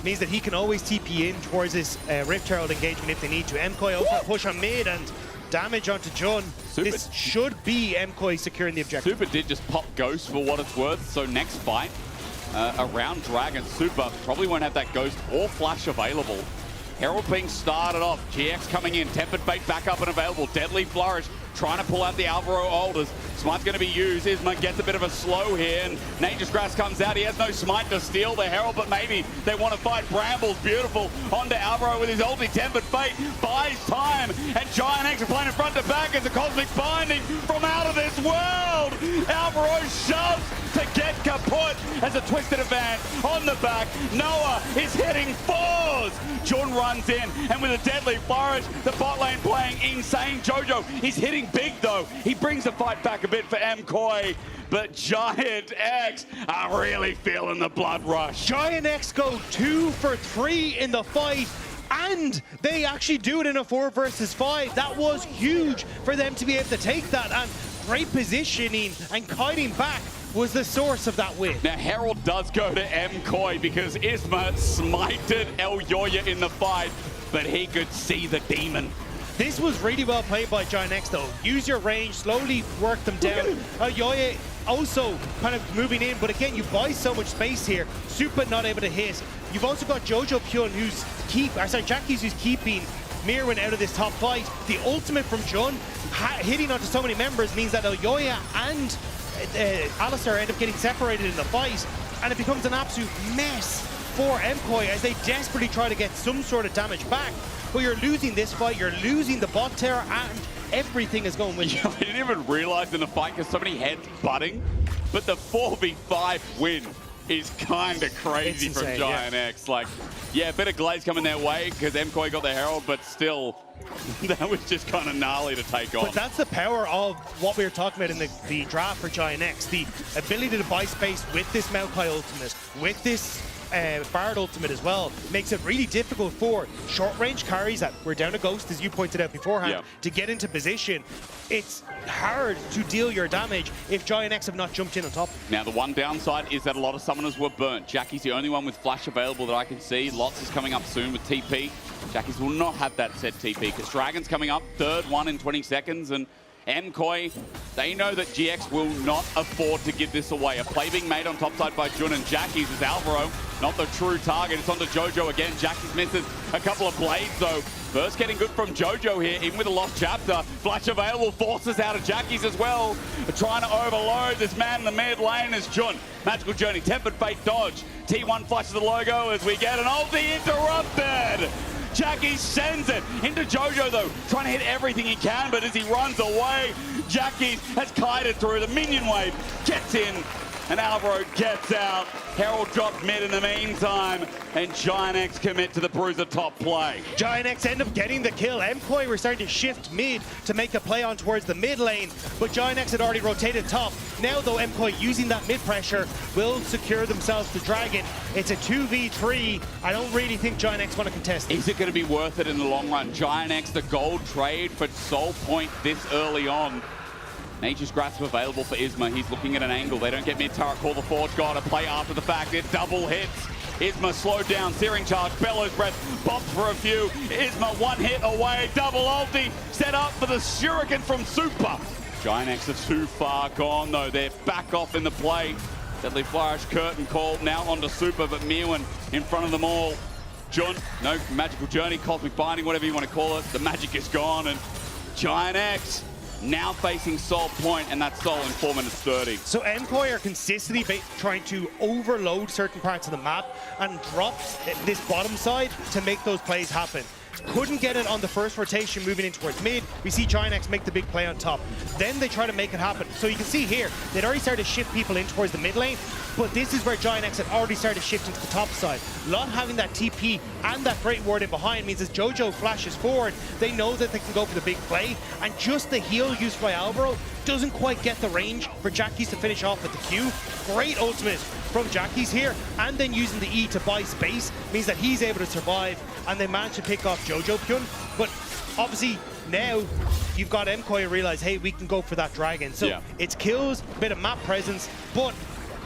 [SPEAKER 8] means that he can always TP in towards his Rift Herald engagement if they need to. MKoi also push on mid and damage onto Jun. This should be MKoi securing the objective.
[SPEAKER 7] Super did just pop Ghost for what it's worth, so next fight around Dragon, Super probably won't have that Ghost or Flash available. Herald being started off, GX coming in, Tempered Fate back up and available, Deadly Flourish trying to pull out the Alvaro Alders. Smite's going to be used. Isma gets a bit of a slow here, and Nature's Grass comes out. He has no Smite to steal the Herald, but maybe they want to fight. Brambles, beautiful, onto Alvaro with his ulti. Tempered Fate buys time, and Giant X are playing in front to back as a Cosmic Binding from out of this world. Alvaro shoves to get kaput as a Twisted Advance on the back. Noah is hitting fours. Jun runs in, and with a Deadly Flourish, the bot lane playing insane. Jojo, he's hitting big though. He brings the fight back a bit for MKoi, but Giant X are really feeling the blood rush.
[SPEAKER 8] Giant X go 2 for 3 in the fight, and they actually do it in a 4 versus 5. That was huge for them to be able to take that, and great positioning and kiting back was the source of that win.
[SPEAKER 7] Now Herald does go to MKoi because Isma smited El Yoya in the fight, but he could see the demon.
[SPEAKER 8] This was really well played by Giant X though. Use your range, slowly work them down. Yoya also kind of moving in, but again, you buy so much space here. Super not able to hit. You've also got Jojo Pyun who's Jackie's who's keeping Mirwin out of this top fight. The ultimate from Jun hitting onto so many members means that Yoya and Alistar end up getting separated in the fight, and it becomes an absolute mess for MKoi as they desperately try to get some sort of damage back. But you're losing this fight, you're losing the bot tower, and everything is going with you.
[SPEAKER 7] I didn't even realize in the fight because so many heads butting, but the 4v5 win is kind of crazy from Giant X. Like, yeah, a bit of glaze coming their way because MKoi got the Herald, but still, that was just kind of gnarly to take on.
[SPEAKER 8] But that's the power of what we were talking about in the draft for Giant X. The ability to buy space with this Maokai ultimate, with this Bard ultimate as well, makes it really difficult for short range carries that we're down to Ghost, as you pointed out beforehand, to get into position. It's hard to deal your damage if Giant X have not jumped in on top.
[SPEAKER 7] Now the one downside is that a lot of summoners were burnt. Jackie's the only one with Flash available that I can see. Lots is coming up soon with TP. Jackie's will not have that set TP because Dragon's coming up, third one in 20 seconds, and MKoi, they know that GX will not afford to give this away. A play being made on top side by Jun, and Jackie's is Alvaro, not the true target. It's on to Jojo again. Jackie's misses a couple of blades though. First getting good from Jojo here, even with a lost chapter. Flash available, forces out of Jackie's as well. Trying to overload this man in the mid lane is Jun. Magical Journey, Tempered Fate dodge. T1 flashes the logo as we get an ulti interrupted. Jackie sends it into Jojo though, trying to hit everything he can, but as he runs away, Jackie has kited through. The minion wave gets in, and Alvaro gets out. Herald drops mid in the meantime, and Giant X commit to the Bruiser top play.
[SPEAKER 8] Giant X end up getting the kill. MKoi were starting to shift mid to make a play on towards the mid lane, but Giant X had already rotated top. Now though, MKoi using that mid pressure will secure themselves the Dragon. It's a 2v3. I don't really think Giant X want to contest it.
[SPEAKER 7] Is it going to be worth it in the long run? Giant X, the gold trade for Soul Point this early on. Nature's Grasp available for Isma. He's looking at an angle. They don't get mid-turret. Call the Forge God. A play after the fact. It double hits. Isma slowed down. Searing Charge. Bellows Breath. Bops for a few. Isma one hit away. Double ulti. Set up for the Shuriken from Super. Giant X are too far gone though. They're back off in the play. Deadly Flourish. Curtain Call. Now onto Super, but Mirwin in front of them all. Jun. No Magical Journey. Cosmic Binding. Whatever you want to call it. The magic is gone, and Giant X now facing Soul Point, and that's Soul in 4 minutes 30.
[SPEAKER 8] So MKoi are consistently trying to overload certain parts of the map and drop this bottom side to make those plays happen. couldn't get it on the first rotation moving in towards mid. We see Giant X make the big play on top. Then they try to make it happen. So you can see here, they'd already started to shift people in towards the mid lane, but this is where Giant X had already started shifting to the top side. Lot having that TP and that great ward in behind means as Jojo flashes forward, they know that they can go for the big play, and just the heal used by Alvaro doesn't quite get the range for Jackies to finish off with the Q. Great ultimate from Jackies here, and then using the E to buy space means that he's able to survive, and they manage to pick off Jojo Pyun. But obviously now you've got MKOI realize, hey, we can go for that dragon. So it's kills, bit of map presence, but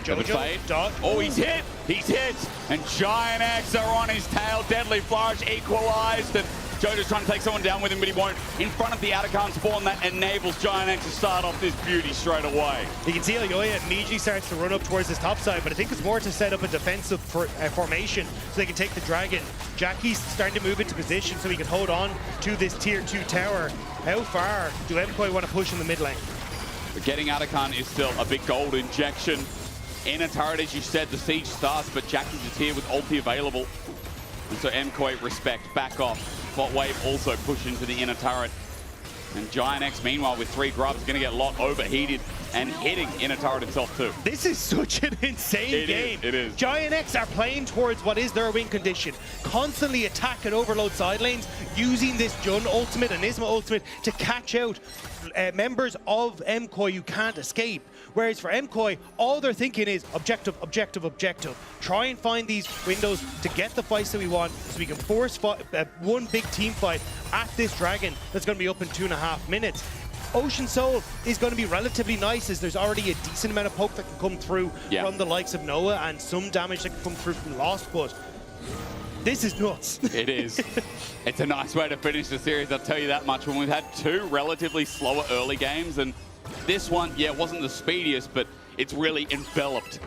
[SPEAKER 8] Jojo dot.
[SPEAKER 7] Oh, he's hit! He's hit! And Giant X are on his tail. Deadly Flourish equalized, and Jojo's trying to take someone down with him, but he won't. In front of the Atakan spawn, that enables Giant X to start off this beauty straight away.
[SPEAKER 8] You can see Elyoya immediately starts to run up towards his top side, but I think it's more to set up a defensive formation so they can take the dragon. Jackie's starting to move into position so he can hold on to this tier 2 tower. How far do MKOI want to push in the mid lane?
[SPEAKER 7] But getting Atakan is still a big gold injection. In a turret, as you said, the siege starts, but Jackie's is here with ulti available. And so MKOI respect, back off. Bot wave also push into the inner turret. And Giant X, meanwhile, with 3 grubs, going to get Lot overheated and hitting inner turret itself too.
[SPEAKER 8] This is such an insane game.
[SPEAKER 7] It is.
[SPEAKER 8] Giant X are playing towards what is their win condition. Constantly attack and overload side lanes, using this Jun ultimate and Isma ultimate to catch out members of MKOI you can't escape. Whereas for MKOI, all they're thinking is objective, objective, objective. Try and find these windows to get the fights that we want so we can force one big team fight at this dragon that's going to be up in 2.5 minutes. Ocean Soul is going to be relatively nice as there's already a decent amount of poke that can come through from the likes of Noah and some damage that can come through from Lost, but this is nuts.
[SPEAKER 7] It is. It's a nice way to finish the series, I'll tell you that much. When we've had 2 relatively slower early games, and this one, yeah, it wasn't the speediest, but it's really enveloped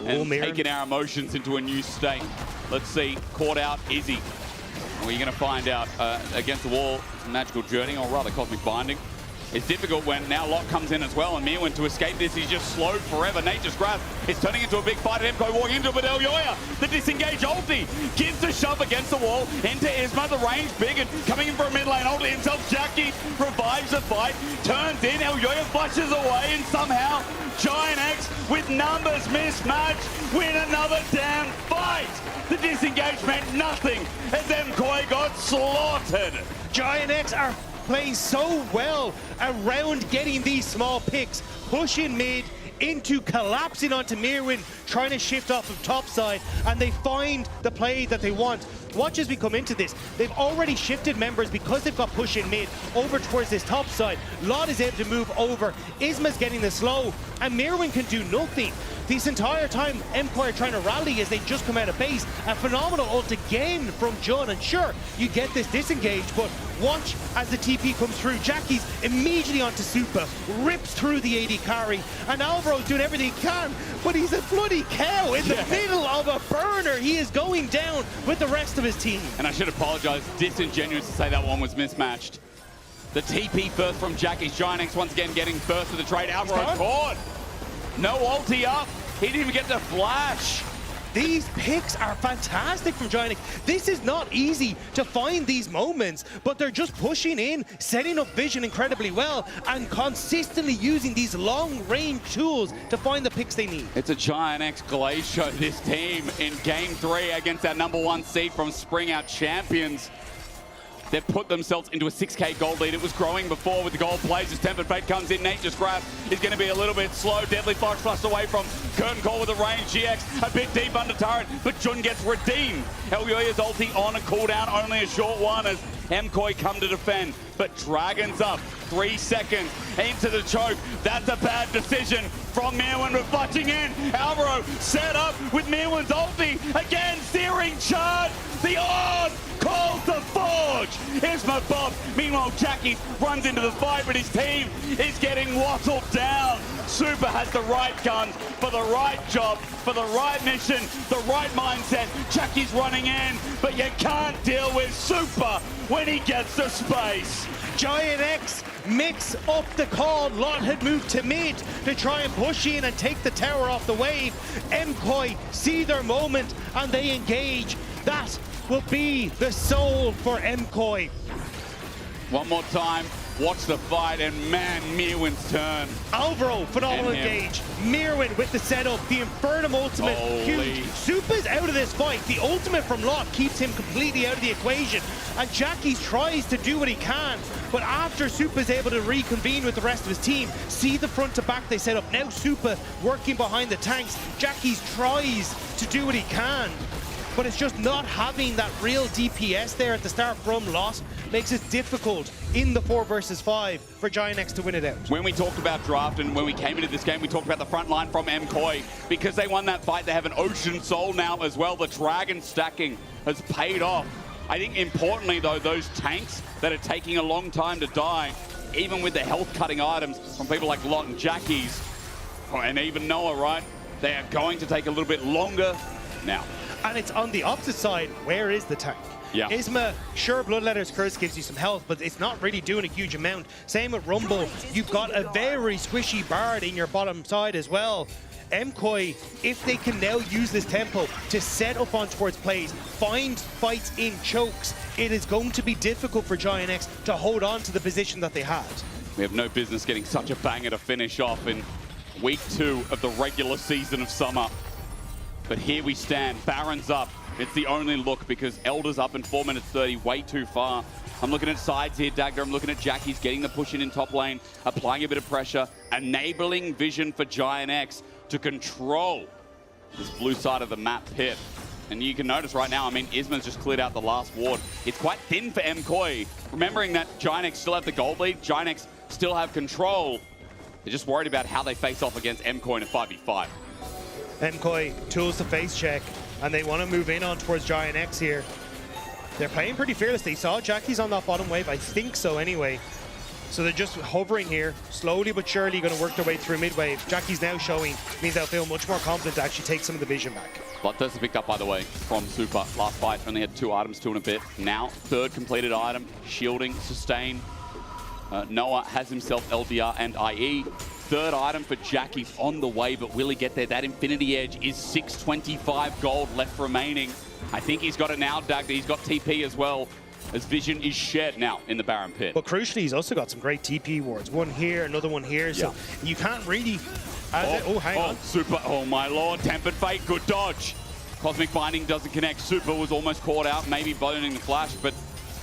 [SPEAKER 7] and taken our emotions into a new state. Let's see, caught out Izzy. We're going to find out against the wall, Magical Journey, or rather Cosmic Binding. It's difficult when now Lot comes in as well, and Mirwin to escape this, he's just slowed forever. Nature's Grasp is turning into a big fight. MKOI walking into it with Elyoya. The disengage ulti gives the shove against the wall into Isma. The range big and coming in for a mid lane ulti himself. Jackie revives the fight, turns in. Elyoya flushes away, and somehow Giant X with numbers mismatched win another damn fight. The disengage meant nothing as MKOI got slaughtered.
[SPEAKER 8] Giant X are playing so well around getting these small picks, pushing mid into collapsing onto Mirwin, trying to shift off of top side, and they find the play that they want. Watch as we come into this. They've already shifted members because they've got push in mid over towards this top side. Lot is able to move over. Isma's getting the slow, and Mirwin can do nothing. This entire time, MKOI are trying to rally as they just come out of base. A phenomenal ult again from Jun, and sure, you get this disengage, but watch as the TP comes through. Jackie's immediately onto Supa, rips through the AD carry, and Alvaro's doing everything he can, but he's a bloody cow in the middle of a burner. He is going down with the rest of his team.
[SPEAKER 7] And I should apologize, disingenuous to say that one was mismatched. The TP first from Jackie's. Giant X once again getting first of the trade. Alvaro caught. No ulti up. He didn't even get the flash.
[SPEAKER 8] These picks are fantastic from Giant X. This is not easy to find these moments, but they're just pushing in, setting up vision incredibly well, and consistently using these long-range tools to find the picks they need.
[SPEAKER 7] It's a Giant X Glacier, this team, in Game 3 against our #1 seed from Spring Out Champions. They've put themselves into a 6K gold lead. It was growing before with the gold plays as Tempered Fate comes in. Nature's Grasp is going to be a little bit slow. Deadly Fox flushed away from Curtain Call with the range. GX a bit deep under turret, but Jun gets redeemed. Elyoya's ulti on a cooldown, only a short one as MKOI come to defend. But Dragon's up, 3 seconds into the choke. That's a bad decision from Mirwin reflecting in. Alvaro set up with Mirwin's ulti. Again, searing charge. The odd calls the forge. Here's my Bob. Meanwhile, Jackie runs into the fight, but his team is getting wattled down. Super has the right guns for the right job, for the right mission, the right mindset. Jackie's running in, but you can't deal with Super when he gets to space.
[SPEAKER 8] Giant X mix up the call. Lot had moved to mid to try and push in and take the tower off the wave. MKOI see their moment and they engage. That will be the soul for MKOI.
[SPEAKER 7] One more time. Watch the fight, and man, Mirwin's turn.
[SPEAKER 8] Alvaro, phenomenal engage. Mirwin with the setup, the Infernum ultimate, huge. Supa's out of this fight. The ultimate from Lot keeps him completely out of the equation. And Jackie tries to do what he can, but after Supa's able to reconvene with the rest of his team, see the front to back they set up. Now Supa working behind the tanks. Jackie tries to do what he can, but it's just not having that real DPS there at the start from Lot makes it difficult in the 4 versus 5 for GIANT to win it out.
[SPEAKER 7] When we talked about draft and when we came into this game, we talked about the front line from MKOI. Because they won that fight, they have an Ocean Soul now as well. The Dragon stacking has paid off. I think importantly though, those tanks that are taking a long time to die, even with the health cutting items from people like Lot and Jackie's, and even Noah, right? They are going to take a little bit longer now.
[SPEAKER 8] And it's on the opposite side. Where is the tank?
[SPEAKER 7] Yeah.
[SPEAKER 8] Isma, sure, Bloodletter's Curse gives you some health, but it's not really doing a huge amount. Same with Rumble. You've got a very squishy Bard in your bottom side as well. MKOI, if they can now use this tempo to set up on towards plays, find fights in chokes, it is going to be difficult for GIANT to hold on to the position that they had.
[SPEAKER 7] We have no business getting such a banger to finish off in week 2 of the regular season of summer. But here we stand, Baron's up. It's the only look because Elder's up in 4 minutes 30, way too far. I'm looking at sides here, Dagda. I'm looking at Jackie's getting the push in top lane, applying a bit of pressure, enabling vision for GIANT to control this blue side of the map pit. And you can notice right now, I mean, Isma's just cleared out the last ward. It's quite thin for MKOI. Remembering that GIANT still have the gold lead, GIANT still have control. They're just worried about how they face off against MKOI in a 5v5.
[SPEAKER 8] MKOI tools the face check, and they want to move in on towards GIANT here. They're playing pretty fearlessly. Saw Jackie's on that bottom wave, I think so anyway. So they're just hovering here, slowly but surely going to work their way through mid-wave. Jackie's now showing, means they'll feel much more confident to actually take some of the vision back.
[SPEAKER 7] Bloodthirster picked up, by the way, from Super. Last fight only had 2 items, 2 and a bit. Now, 3rd completed item, shielding, sustain. Noah has himself LDR and IE. 3rd item for Jackie's on the way, but will he get there? That Infinity Edge is 625 gold left remaining. I think he's got it now, Doug. He's got TP as well, as vision is shared now in the Baron pit.
[SPEAKER 8] But crucially, he's also got some great TP wards. One here, another one here, so you can't really... hang on.
[SPEAKER 7] Super, oh my lord, Tempered Fate, good dodge. Cosmic Binding doesn't connect. Super was almost caught out, maybe burning the flash, but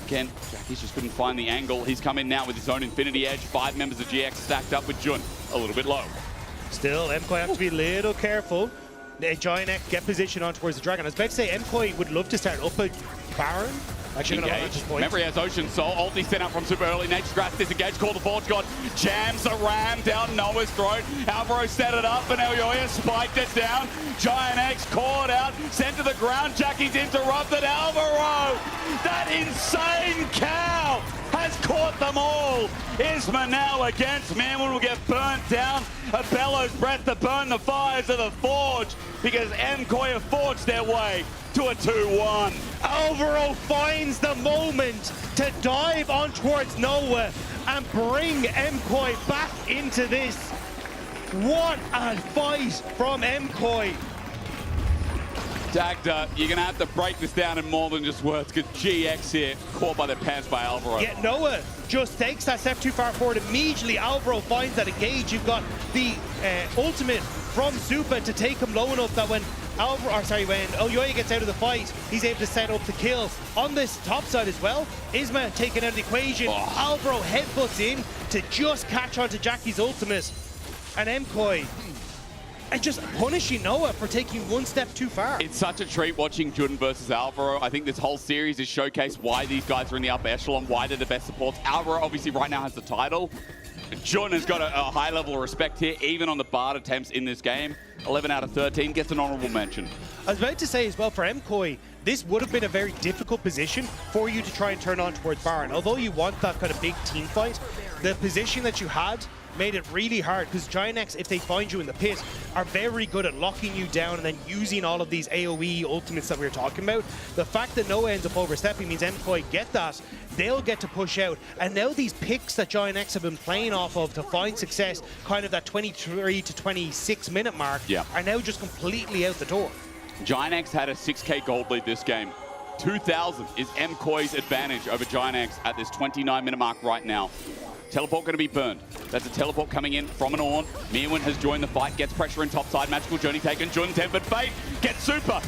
[SPEAKER 7] again, Jackie's just couldn't find the angle. He's come in now with his own Infinity Edge. 5 members of GX stacked up with Jun, a little bit low.
[SPEAKER 8] Still, MKOI have to be a little careful. GIANT get position on towards the Dragon. I was about to say, MKOI would love to start up a Baron. Actually, going to hold on to this point.
[SPEAKER 7] Remember, he has Ocean Soul. Ulti sent out from super early. Nature's Grasp disengaged. Call the Forge God. Jams the ram down Noah's throat. Alvaro set it up, and Elyoya spiked it down. GIANT caught out. Sent to the ground. Jackie's interrupted. Alvaro! That insane cow has caught them all. Isma now against Manwin will get burnt down. A bellows breath to burn the fires of the Forge because MKOI have forged their way to a 2-1.
[SPEAKER 8] Alvaro finds the moment to dive on towards Noah and bring MKOI back into this. What a fight from MKOI.
[SPEAKER 7] Dagda, you're going to have to break this down in more than just words because GX here caught by the pants by Alvaro.
[SPEAKER 8] Yeah, Noah just takes that step too far forward. Immediately, Alvaro finds that engage. You've got the ultimate from Super to take him low enough that when when Elyoya gets out of the fight, he's able to set up the kill. On this top side as well, Isma taken out of the equation. Alvaro headbutts in to just catch onto Jackie's ultimate. And MKOI and just punishing Noah for taking one step too far.
[SPEAKER 7] It's such a treat watching Jun versus Alvaro. I think this whole series has showcased why these guys are in the upper echelon, why they're the best supports. Alvaro obviously right now has the title. Jun has got a high level of respect here, even on the Bard attempts in this game. 11 out of 13 gets an honorable mention.
[SPEAKER 8] I was about to say as well, for MKOI, this would have been a very difficult position for you to try and turn on towards Baron. Although you want that kind of big team fight, the position that you had made it really hard because GIANT, if they find you in the pit, are very good at locking you down and then using all of these AoE ultimates that we were talking about. The fact that Noah ends up overstepping means MKOI get that, they'll get to push out, and now these picks that GIANT have been playing off of to find success, kind of that 23 to 26 minute mark, are now just completely out the door.
[SPEAKER 7] GIANT had a 6k gold lead this game. 2,000 is MKOI's advantage over Giant X at this 29-minute mark right now. Teleport going to be burned. That's a teleport coming in from an Ornn. Mirwin has joined the fight, gets pressure in top side. Magical Journey taken. Jun tempered Fate. Gets super.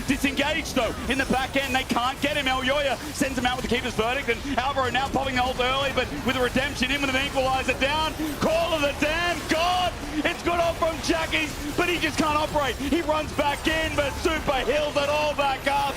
[SPEAKER 7] Disengaged though. In the back end, they can't get him. Elyoya sends him out with the Keeper's Verdict. And Alvaro now popping the ult early, but with a redemption in with an equalizer down. Call of the damn god. It's good off from Jackies, but he just can't operate. He runs back in, but super heals it all back up.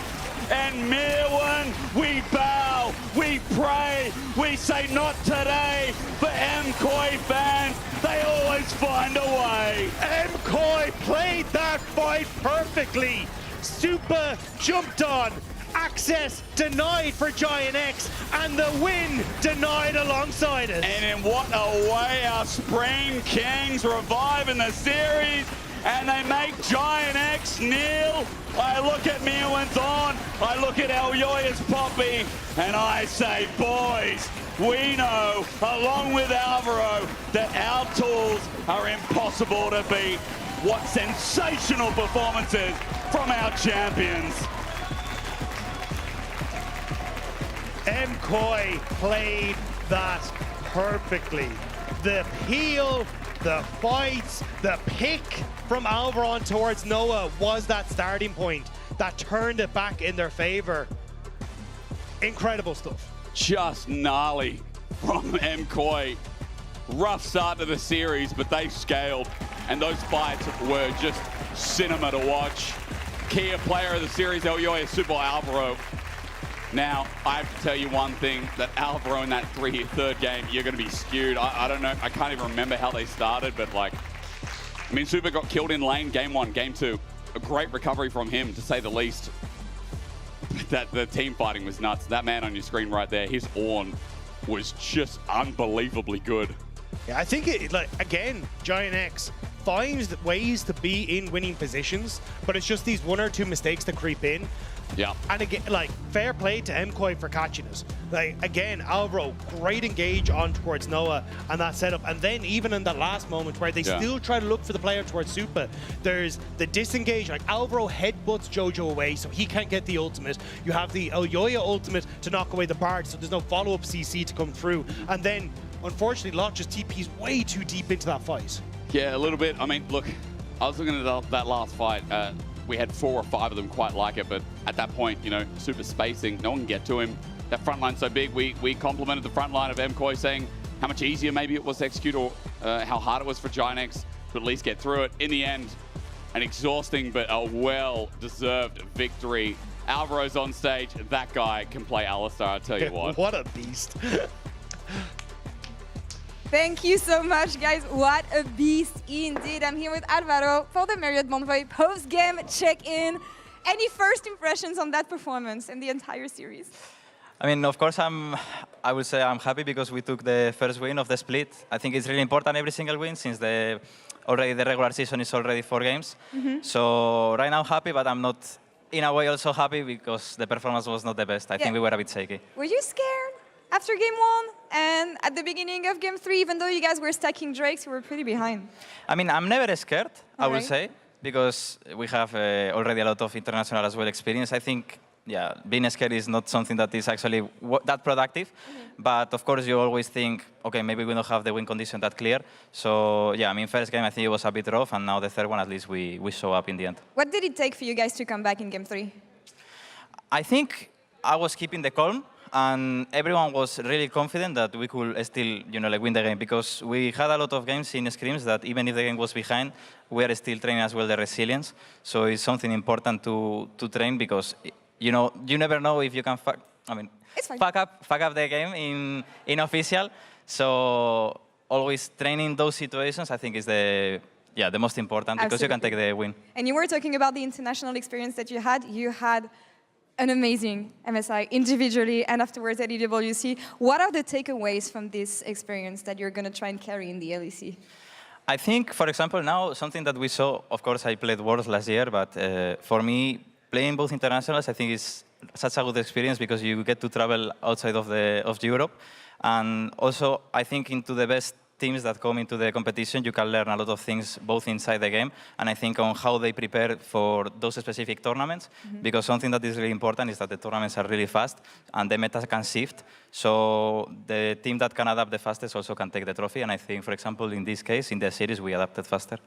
[SPEAKER 7] And Mirwin, we bow, we pray, we say not today. For MKOI fans, they always find a way.
[SPEAKER 8] MKOI played that fight perfectly. Super jumped on. Access denied for Giant X, and the win denied alongside it.
[SPEAKER 7] And in what a way our Spring Kings revive in the series, and they make Giant X kneel. I look at Mirwin's on, I look at Elyoya's Poppy, and I say, boys, we know, along with Alvaro, that our tools are impossible to beat. What sensational performances from our champions.
[SPEAKER 8] MKOI played that perfectly. The peel, the fights, the pick from Alvaro towards Noah was that starting point that turned it back in their favor. Incredible stuff.
[SPEAKER 7] Just gnarly from MKOI. Rough start to the series, but they scaled, and those fights were just cinema to watch. Key player of the series, Elyoya Super Alvaro. Now, I have to tell you one thing, that Alvaro in that third game, you're going to be skewed. I don't know, I can't even remember how they started, but like, I mean, Super got killed in lane, game 1, game 2. A great recovery from him, to say the least. But the team fighting was nuts. That man on your screen right there, his Ornn was just unbelievably good.
[SPEAKER 8] Yeah, I think again, Giant X finds ways to be in winning positions, but it's just these 1 or 2 mistakes that creep in.
[SPEAKER 7] Yeah.
[SPEAKER 8] And again, fair play to MKOI for catching us. Again, Alvaro, great engage on towards Noah and that setup. And then even in the last moment where they still try to look for the player towards Super, there's the disengage. Alvaro headbutts Jojo away, so he can't get the ultimate. You have the Elyoya ultimate to knock away the Bard, so there's no follow-up CC to come through. And then, unfortunately, Lot just TP's way too deep into that fight.
[SPEAKER 7] Yeah, a little bit. I mean, look, I was looking at that last fight. We had 4 or 5 of them quite like it, but at that point, you know, Super spacing, no one can get to him. That front line's so big, we complimented the front line of MKOI, saying how much easier maybe it was to execute, or how hard it was for Giant X to at least get through it. In the end, an exhausting but a well-deserved victory. Alvaro's on stage. That guy can play Alistar, I'll tell you what.
[SPEAKER 8] What a beast.
[SPEAKER 5] Thank you so much, guys. What a beast indeed. I'm here with Alvaro for the Marriott Bonvoy post-game check-in. Any first impressions on that performance in the entire series?
[SPEAKER 15] I mean, of course, I would say I'm happy because we took the first win of the split. I think it's really important, every single win, since the regular season is already 4 games. So right now I'm happy, but I'm not, in a way, also happy because the performance was not the best. I think we were a bit shaky.
[SPEAKER 5] Were you scared after game 1 and at the beginning of game 3, even though you guys were stacking Drakes, you were pretty behind?
[SPEAKER 15] I mean, I'm never scared, I would say, because we have already a lot of international as well experience. I think, yeah, being scared is not something that is actually that productive. But of course, you always think, okay, maybe we don't have the win condition that clear. So yeah, I mean, first game, I think it was a bit rough, and now the third one, at least we show up in the end.
[SPEAKER 5] What did it take for you guys to come back in game 3?
[SPEAKER 15] I think I was keeping the calm, and everyone was really confident that we could still, win the game, because we had a lot of games in scrims that even if the game was behind, we are still training as well the resilience. So it's something important to train, because you never know if you can fuck up the game in official. So always training those situations, I think, is the most important, because you can take the win.
[SPEAKER 5] And you were talking about the international experience that you had. You had an amazing MSI individually and afterwards at EWC. What are the takeaways from this experience that you're going to try and carry in the LEC?
[SPEAKER 15] I think, for example, now something that we saw, of course, I played Worlds last year, but for me, playing both internationals, I think is such a good experience because you get to travel outside of Europe. And also, I think into the best teams that come into the competition, you can learn a lot of things both inside the game and I think on how they prepare for those specific tournaments. Because something that is really important is that the tournaments are really fast and the meta can shift. So the team that can adapt the fastest also can take the trophy. And I think, for example, in this case, in the series, we adapted faster.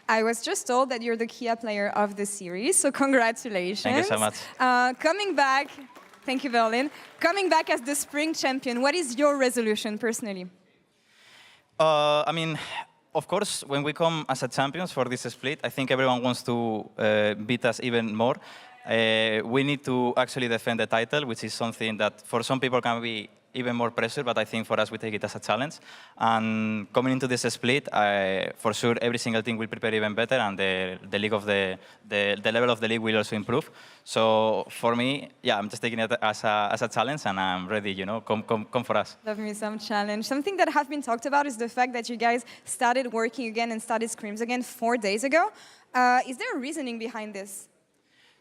[SPEAKER 5] I was just told that you're the Kia player of the series, so congratulations.
[SPEAKER 15] Thank you so much.
[SPEAKER 5] Coming back, thank you, Berlin. Coming back as the spring champion, what is your resolution personally?
[SPEAKER 15] I mean, of course, when we come as a champions for this split, I think everyone wants to beat us even more. We need to actually defend the title, which is something that for some people can be even more pressure, but I think for us we take it as a challenge. And coming into this split, for sure every single team will prepare even better, and the league of the level of the league will also improve. So for me, yeah, I'm just taking it as a challenge, and I'm ready. You know, come for us.
[SPEAKER 5] Love me some challenge. Something that has been talked about is the fact that you guys started working again and started scrims again 4 days ago. Is there a reasoning behind this?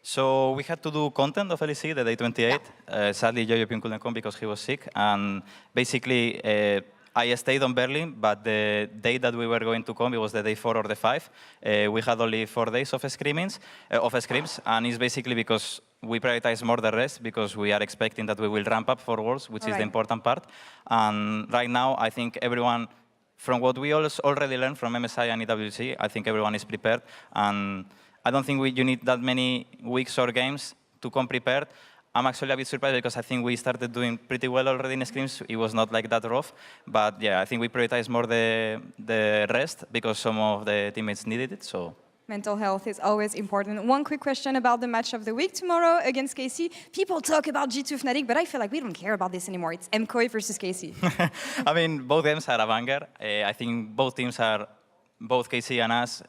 [SPEAKER 15] So we had to do content of LEC the day 28. Sadly, Jojo couldn't come because he was sick. And basically, I stayed on Berlin, but the day that we were going to come, it was the day 4 or the 5. We had only 4 days of scrims, and it's basically because we prioritize more the rest because we are expecting that we will ramp up for Worlds, which is the important part. And right now, I think everyone, from what we already learned from MSI and EWC, I think everyone is prepared. And I don't think you need that many weeks or games to come prepared. I'm actually a bit surprised because I think we started doing pretty well already in scrims. It was not like that rough. But yeah, I think we prioritize more the rest because some of the teammates needed it. So
[SPEAKER 5] mental health is always important. One quick question about the match of the week tomorrow against KC. People talk about G2 Fnatic, but I feel like we don't care about this anymore. It's MKOI versus KC.
[SPEAKER 15] I mean, both games are a banger. I think both teams are, both KC and us,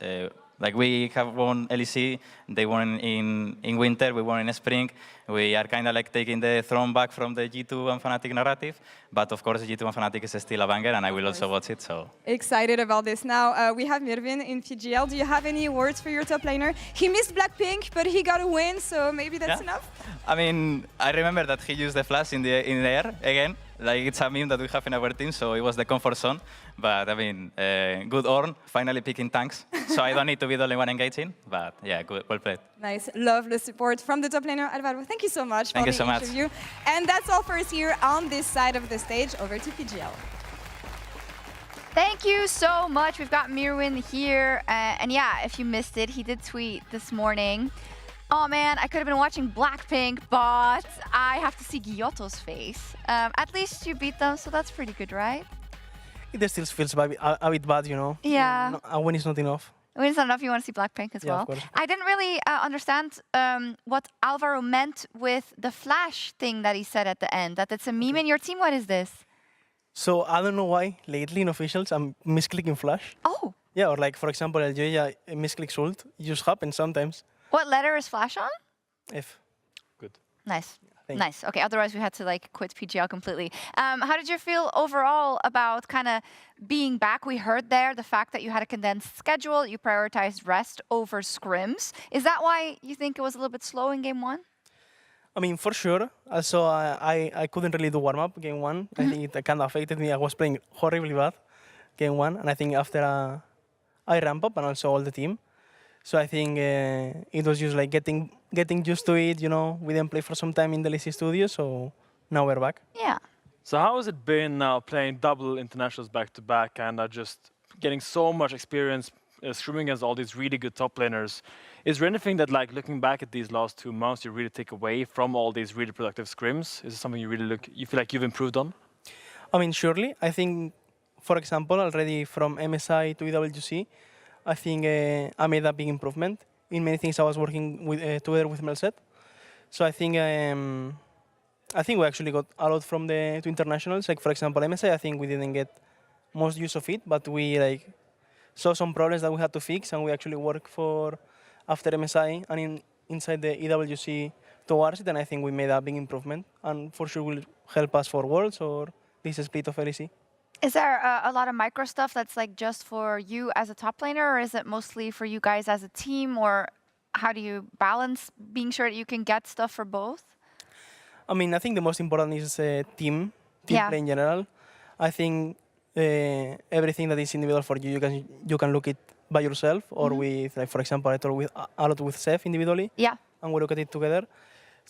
[SPEAKER 15] like we have won LEC, they won in winter, we won in spring. We are kind of like taking the throne back from the G2 and Fnatic narrative. But of course, G2 and Fnatic is still a banger, and I will also watch it. So
[SPEAKER 5] excited about this. Now, we have Mirvin in PGL. Do you have any words for your top laner? He missed Blackpink, but he got a win, so maybe that's enough.
[SPEAKER 15] I mean, I remember that he used the flash in the air again. Like, it's a meme that we have in our team, so it was the comfort zone. But, I mean, good Ornn, finally picking tanks. So I don't need to be the only one engaging. But, yeah, good, well played.
[SPEAKER 5] Nice. Love the support from the top laner, Alvaro. Thank you so much for the interview. And that's all for us here on this side of the stage. Over to PGL.
[SPEAKER 13] Thank you so much. We've got Mirwin here. And yeah, if you missed it, he did tweet this morning. Oh man, I could have been watching Blackpink, but I have to see Gyotto's face. At least you beat them, so that's pretty good, right?
[SPEAKER 9] It still feels a bit bad, you know.
[SPEAKER 13] Yeah.
[SPEAKER 9] A win is not enough.
[SPEAKER 13] When it's not enough, you want to see Blackpink as well.
[SPEAKER 9] Of course.
[SPEAKER 13] I didn't really understand what Alvaro meant with the flash thing that he said at the end, that it's a meme in your team. What is this?
[SPEAKER 9] So I don't know why lately in officials I'm misclicking flash.
[SPEAKER 13] Oh.
[SPEAKER 9] Yeah, or like for example, Algeria misclicks ult. It just happens sometimes.
[SPEAKER 13] What letter is flash on?
[SPEAKER 9] F.
[SPEAKER 10] Good.
[SPEAKER 13] Nice. Nice. Okay, otherwise we had to like quit PGL completely. How did you feel overall about kind of being back? We heard there the fact that you had a condensed schedule, you prioritized rest over scrims. Is that why you think it was a little bit slow in game 1?
[SPEAKER 9] I mean, for sure. Also, I couldn't really do warm-up game 1. I think it kind of affected me. I was playing horribly bad game 1. And I think after I ramp up and also all the team. So I think it was just like getting used to it, you know. We didn't play for some time in the LEC studio, so now we're back.
[SPEAKER 13] Yeah.
[SPEAKER 11] So how has it been now playing double internationals back-to-back and just getting so much experience scrimming against all these really good top laners? Is there anything that, like, looking back at these last 2 months, you really take away from all these really productive scrims? Is it something you feel like you've improved on?
[SPEAKER 9] I mean, surely. I think, for example, already from MSI to EWC, I think I made a big improvement. In many things I was working with together with Melset. So I think we actually got a lot from the 2 internationals. Like for example, MSI, I think we didn't get most use of it, but we like saw some problems that we had to fix, and we actually worked for after MSI and inside the EWC towards it. And I think we made a big improvement, and for sure will help us for Worlds or this split of LEC.
[SPEAKER 13] Is there a lot of micro stuff that's like just for you as a top laner, or is it mostly for you guys as a team, or how do you balance being sure that you can get stuff for both?
[SPEAKER 9] I mean, I think the most important is team play in general. I think everything that is individual for you, you can look it by yourself or with, like, for example, I talk with a lot with Seth individually.
[SPEAKER 13] Yeah.
[SPEAKER 9] And we look at it together.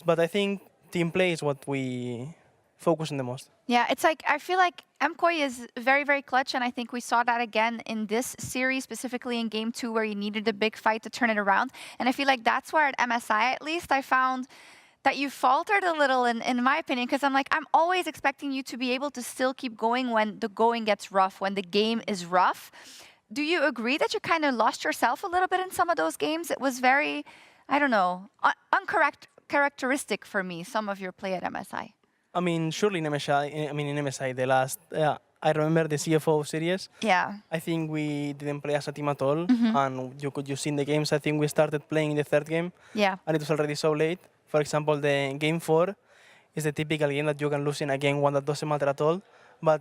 [SPEAKER 9] But I think team play is what we focus on the most.
[SPEAKER 13] Yeah, it's like, I feel like MKOI is very, very clutch, and I think we saw that again in this series, specifically in Game 2, where he needed a big fight to turn it around. And I feel like that's where at MSI, at least, I found that you faltered a little, in my opinion, because I'm like, I'm always expecting you to be able to still keep going when the going gets rough, when the game is rough. Do you agree that you kind of lost yourself a little bit in some of those games? It was very, I don't know, uncharacteristic for me, some of your play at MSI.
[SPEAKER 9] I mean, surely in MSI, the last, I remember the CFO series.
[SPEAKER 13] Yeah.
[SPEAKER 9] I think we didn't play as a team at all, and you could just see in the games. I think we started playing in the third game,
[SPEAKER 13] yeah,
[SPEAKER 9] and it was already so late. For example, the game 4 is the typical game that you can lose in a game 1 that doesn't matter at all. But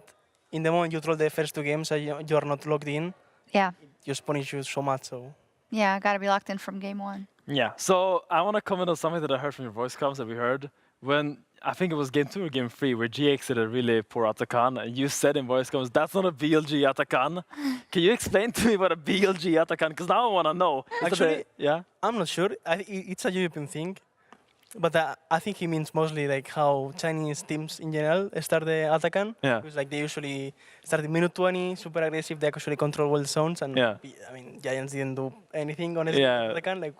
[SPEAKER 9] in the moment you throw the first 2 games, you are not locked in.
[SPEAKER 13] Yeah.
[SPEAKER 9] It just punish you so much. So.
[SPEAKER 13] Yeah, gotta be locked in from game 1.
[SPEAKER 11] Yeah. So I want to comment on something that I heard from your voice comms that we heard when I think it was game 2 or game 3 where GX did a really poor Atakan, and you said in voice comms, that's not a BLG Atakan. Can you explain to me what a BLG Atakan? Because now I want to know.
[SPEAKER 9] Actually,
[SPEAKER 11] yeah,
[SPEAKER 9] I'm not sure. It's a European thing. But I think he means mostly like how Chinese teams in general start the Atakan.
[SPEAKER 11] Yeah.
[SPEAKER 9] Because like they usually start in minute 20, super aggressive, they actually control well the zones. And
[SPEAKER 11] yeah.
[SPEAKER 9] I mean, Giants didn't do anything honestly.
[SPEAKER 11] Yeah.
[SPEAKER 9] Atakan. Like,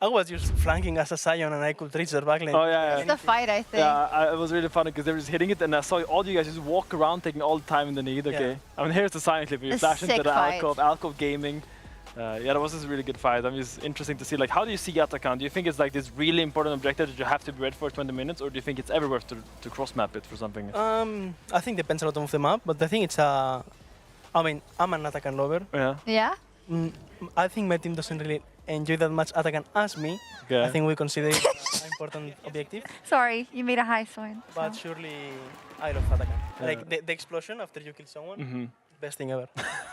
[SPEAKER 9] I was just flanking as a Sion and I could reach their backline.
[SPEAKER 11] Oh, yeah, yeah.
[SPEAKER 13] It's the fight, I think.
[SPEAKER 11] Yeah, it was really funny because they were just hitting it, and I saw all you guys just walk around taking all the time in the need. Okay.
[SPEAKER 9] Yeah.
[SPEAKER 11] I mean, here's the sign clip. You flash into the Alcove Gaming. Yeah, that was just a really good fight. I mean, it's interesting to see, like, how do you see Atakan? Do you think it's like this really important objective that you have to be ready for 20 minutes, or do you think it's ever worth to cross-map it for something?
[SPEAKER 9] I think it depends a lot on the map, but I think it's a... I mean, I'm an Atakan lover.
[SPEAKER 11] Yeah.
[SPEAKER 13] Yeah?
[SPEAKER 9] I think my team doesn't really enjoy that much Atakan as me.
[SPEAKER 11] Okay.
[SPEAKER 9] I think we consider it an important objective.
[SPEAKER 13] Sorry, you made a high sign.
[SPEAKER 9] But surely, I love Atakan.
[SPEAKER 11] Yeah.
[SPEAKER 9] Like, the explosion after you kill someone, best thing ever.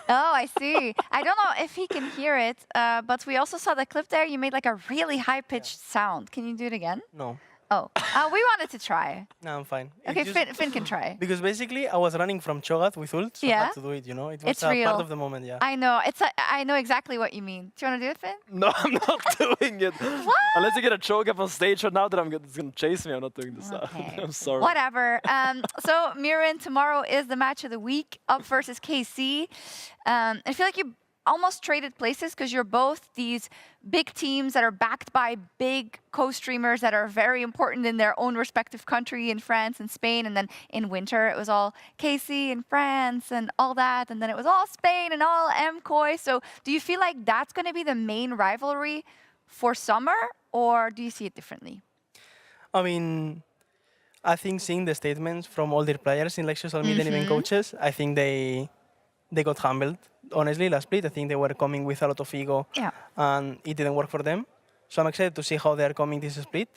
[SPEAKER 13] Oh, I see. I don't know if he can hear it, but we also saw the clip there. You made like a really high-pitched sound. Can you do it again?
[SPEAKER 9] No.
[SPEAKER 13] Oh, we wanted to try.
[SPEAKER 9] No, I'm fine.
[SPEAKER 13] Okay, Finn can try.
[SPEAKER 9] Because basically, I was running from Cho'Gath with ult, so I
[SPEAKER 13] Yeah.
[SPEAKER 9] had to do it, you know? It was
[SPEAKER 13] It's
[SPEAKER 9] a
[SPEAKER 13] real.
[SPEAKER 9] part of the moment, yeah.
[SPEAKER 13] I know. I know exactly what you mean. Do you want to do it, Finn?
[SPEAKER 11] No, I'm not doing it.
[SPEAKER 13] What?
[SPEAKER 11] Unless you get a choke up on stage right now that it's going to chase me, I'm not doing this.
[SPEAKER 13] Okay.
[SPEAKER 11] I'm sorry.
[SPEAKER 13] Whatever. So, Mirin, tomorrow is the match of the week, up versus KC. I feel like you almost traded places because you're both these big teams that are backed by big co-streamers that are very important in their own respective country, in France and Spain. And then in winter, it was all KC in France and all that. And then it was all Spain and all MKOI. So do you feel like that's going to be the main rivalry for summer, or do you see it differently?
[SPEAKER 9] I mean, I think seeing the statements from all their players in like social media and even coaches, I think they got humbled. Honestly, last split, I think they were coming with a lot of ego, and it didn't work for them. So I'm excited to see how they are coming this split.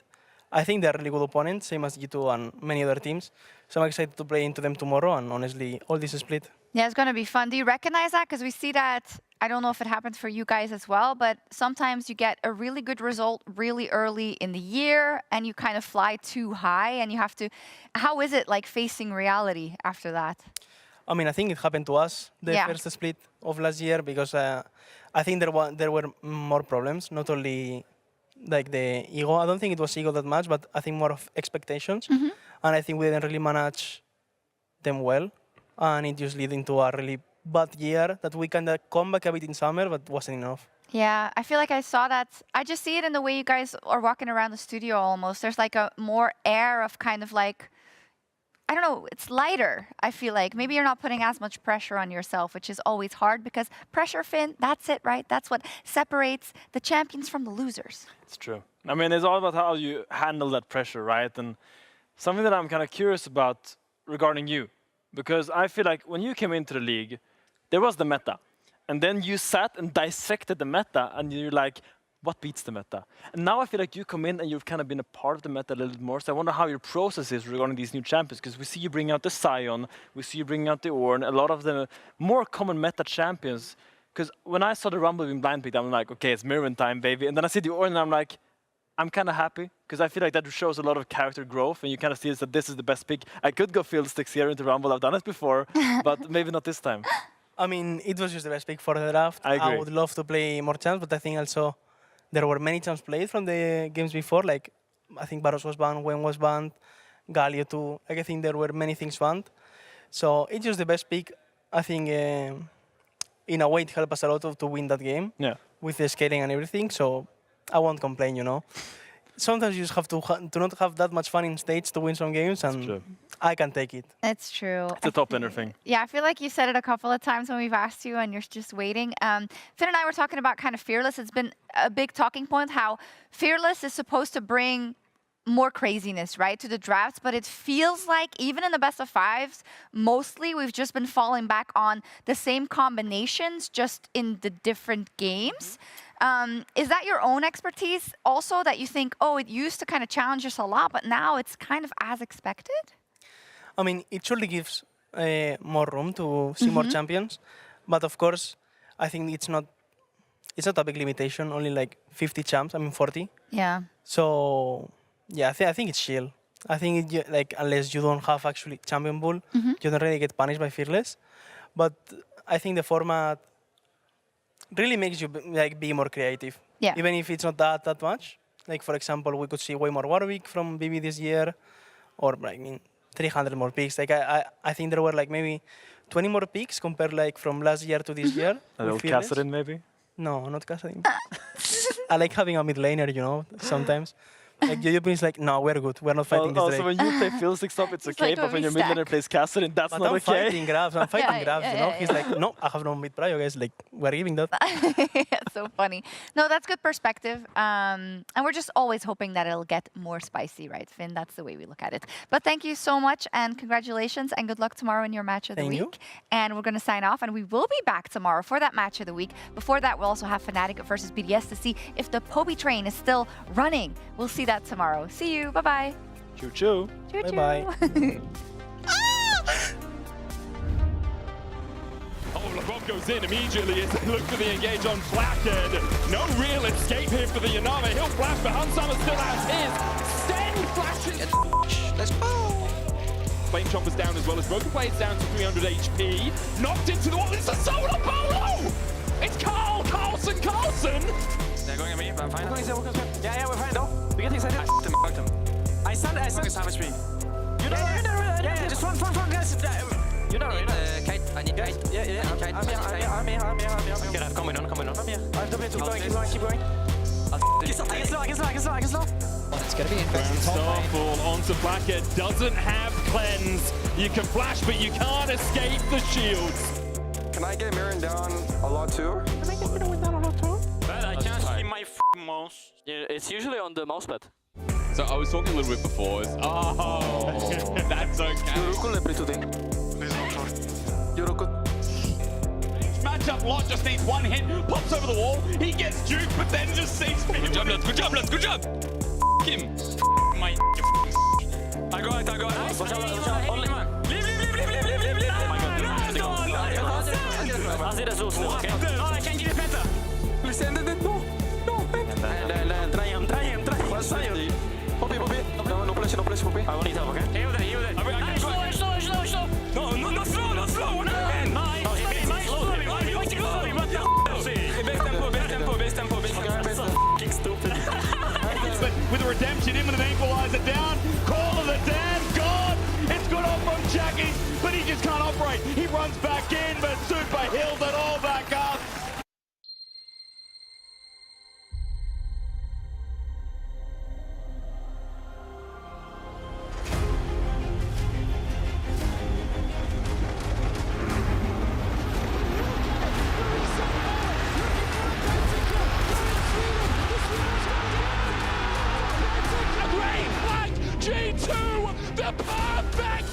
[SPEAKER 9] I think they're really good opponents, same as G2 and many other teams. So I'm excited to play into them tomorrow, and honestly, all this split.
[SPEAKER 13] Yeah, it's going to be fun. Do you recognize that? Because we see that, I don't know if it happens for you guys as well, but sometimes you get a really good result really early in the year, and you kind of fly too high, and you have to... How is it like facing reality after that?
[SPEAKER 9] I mean, I think it happened to us, the first split of last year, because I think there were more problems, not only like the ego. I don't think it was ego that much, but I think more of expectations. And I think we didn't really manage them well. And it just led into a really bad year that we kind of come back a bit in summer, but wasn't enough.
[SPEAKER 13] Yeah, I feel like I saw that. I just see it in the way you guys are walking around the studio almost. There's like a more air of kind of like, I don't know, it's lighter, I feel like. Maybe you're not putting as much pressure on yourself, which is always hard because pressure, Finn, that's it, right? That's what separates the champions from the losers.
[SPEAKER 11] It's true. I mean, it's all about how you handle that pressure, right? And something that I'm kind of curious about regarding you, because I feel like when you came into the league, there was the meta. And then you sat and dissected the meta, and you're like, what beats the meta? And now I feel like you come in and you've kind of been a part of the meta a little bit more. So I wonder how your process is regarding these new champions, because we see you bring out the Sion, we see you bring out the Ornn, a lot of the more common meta champions. Because when I saw the Rumble being blind picked, I'm like, okay, it's Mirren time, baby. And then I see the Ornn and I'm like, I'm kind of happy because I feel like that shows a lot of character growth, and you kind of see that this is the best pick. I could go Fiddlesticks here into Rumble. I've done it before, but maybe not this time.
[SPEAKER 9] I mean, it was just the best pick for the draft.
[SPEAKER 11] I agree.
[SPEAKER 9] would love to play more champs, but I think also there were many champs played from the games before. Like, I think Barros was banned, Wen was banned, Galio too. Like, I think there were many things banned. So it's just the best pick. I think in a way it helped us a lot to win that game with the scaling and everything. So I won't complain, you know. Sometimes you just have to not have that much fun in States to win some games, and I can take it.
[SPEAKER 13] It's true.
[SPEAKER 11] It's a top laner thing.
[SPEAKER 13] Yeah, I feel like you said it a couple of times when we've asked you and you're just waiting. Finn and I were talking about kind of Fearless. It's been a big talking point how Fearless is supposed to bring more craziness, right, to the drafts, but it feels like even in the best of fives, mostly we've just been falling back on the same combinations, just in the different games. Is that your own expertise also, that you think, oh, it used to kind of challenge us a lot, but now it's kind of as expected?
[SPEAKER 9] I mean, it surely gives more room to see more champions, but of course, I think it's not a big limitation, only like 50 champs, I mean 40.
[SPEAKER 13] Yeah.
[SPEAKER 9] So, yeah, I think it's chill. I think like unless you don't have actually champion pool, you don't really get punished by Fearless. But I think the format really makes you be more creative.
[SPEAKER 13] Yeah.
[SPEAKER 9] Even if it's not that much. Like, for example, we could see way more Warwick from BB this year, or I mean 300 more picks. Like I think there were like maybe 20 more picks compared like from last year to this year.
[SPEAKER 11] A little Kassadin maybe?
[SPEAKER 9] No, not Kassadin. I like having a mid laner, you know, sometimes. Like, Yoyopin is like, no, we're good. We're not fighting this Drake.
[SPEAKER 11] So when you play Fiddlesticks up, it's okay, but when your mid laner plays Kassadin, that's not okay.
[SPEAKER 9] I'm fighting grabs, you know? He's like, no, I have no mid prio, guys. Like, we're giving that.
[SPEAKER 13] So funny. No, that's good perspective. And we're just always hoping that it'll get more spicy, right, Finn? That's the way we look at it. But thank you so much, and congratulations, and good luck tomorrow in your match of the week. You. And we're going to sign off, and we will be back tomorrow for that match of the week. Before that, we'll also have Fnatic versus BDS to see if the Poby train is still running. We'll see that tomorrow. See you. Bye-bye.
[SPEAKER 11] Choo-choo.
[SPEAKER 9] Bye-bye.
[SPEAKER 16] Oh, LeBron goes in immediately as they look for the engage on Flackhead. No real escape here for the Yanama. He'll flash, but Hansama still has his. Sten flashing. Let's go. Flame Chopper's down as well as Broken Blade's down to 300 HP. Knocked into the wall. It's a solar polo. It's Carlson.
[SPEAKER 26] They're going at me, but I'm fine. Yeah, we're fine though. We get excited. I fucked him. I stunned. Savage tree. You know, yeah, just run, guys. You know, Kate, I need Kate. Yeah. I'm here. Okay, I'm coming on. I'm here. I have to keep going. I can slow.
[SPEAKER 17] It's going to be interesting.
[SPEAKER 16] Starfall onto Blackhead. Doesn't have cleanse. You can flash, but you can't escape the shields.
[SPEAKER 25] Can I get Mirren down a lot too?
[SPEAKER 26] But I can't see my mouse. Yeah, it's usually on the mousepad.
[SPEAKER 7] So I was talking a little bit before. That's okay. Matchup lot just needs one hit, pops over the wall, he gets duped, but then just sees me. Good job, lads, good job. Him. My.
[SPEAKER 26] I go out. Nice. Watch out. Only. Leave. Oh my god. I'll see the source. Okay. Oh, I can give it better. Please end it. No. Try him. Poppy. No place, Poppy. I will need help, okay? Heal there. Slow. No, slow. Base tempo. Fucking stupid.
[SPEAKER 16] With a redemption, imminent equalizer down. Call of the damn god. It's good off from Jackie, but he just can't operate. He runs back in, but Super heals it all back up. G2, the perfect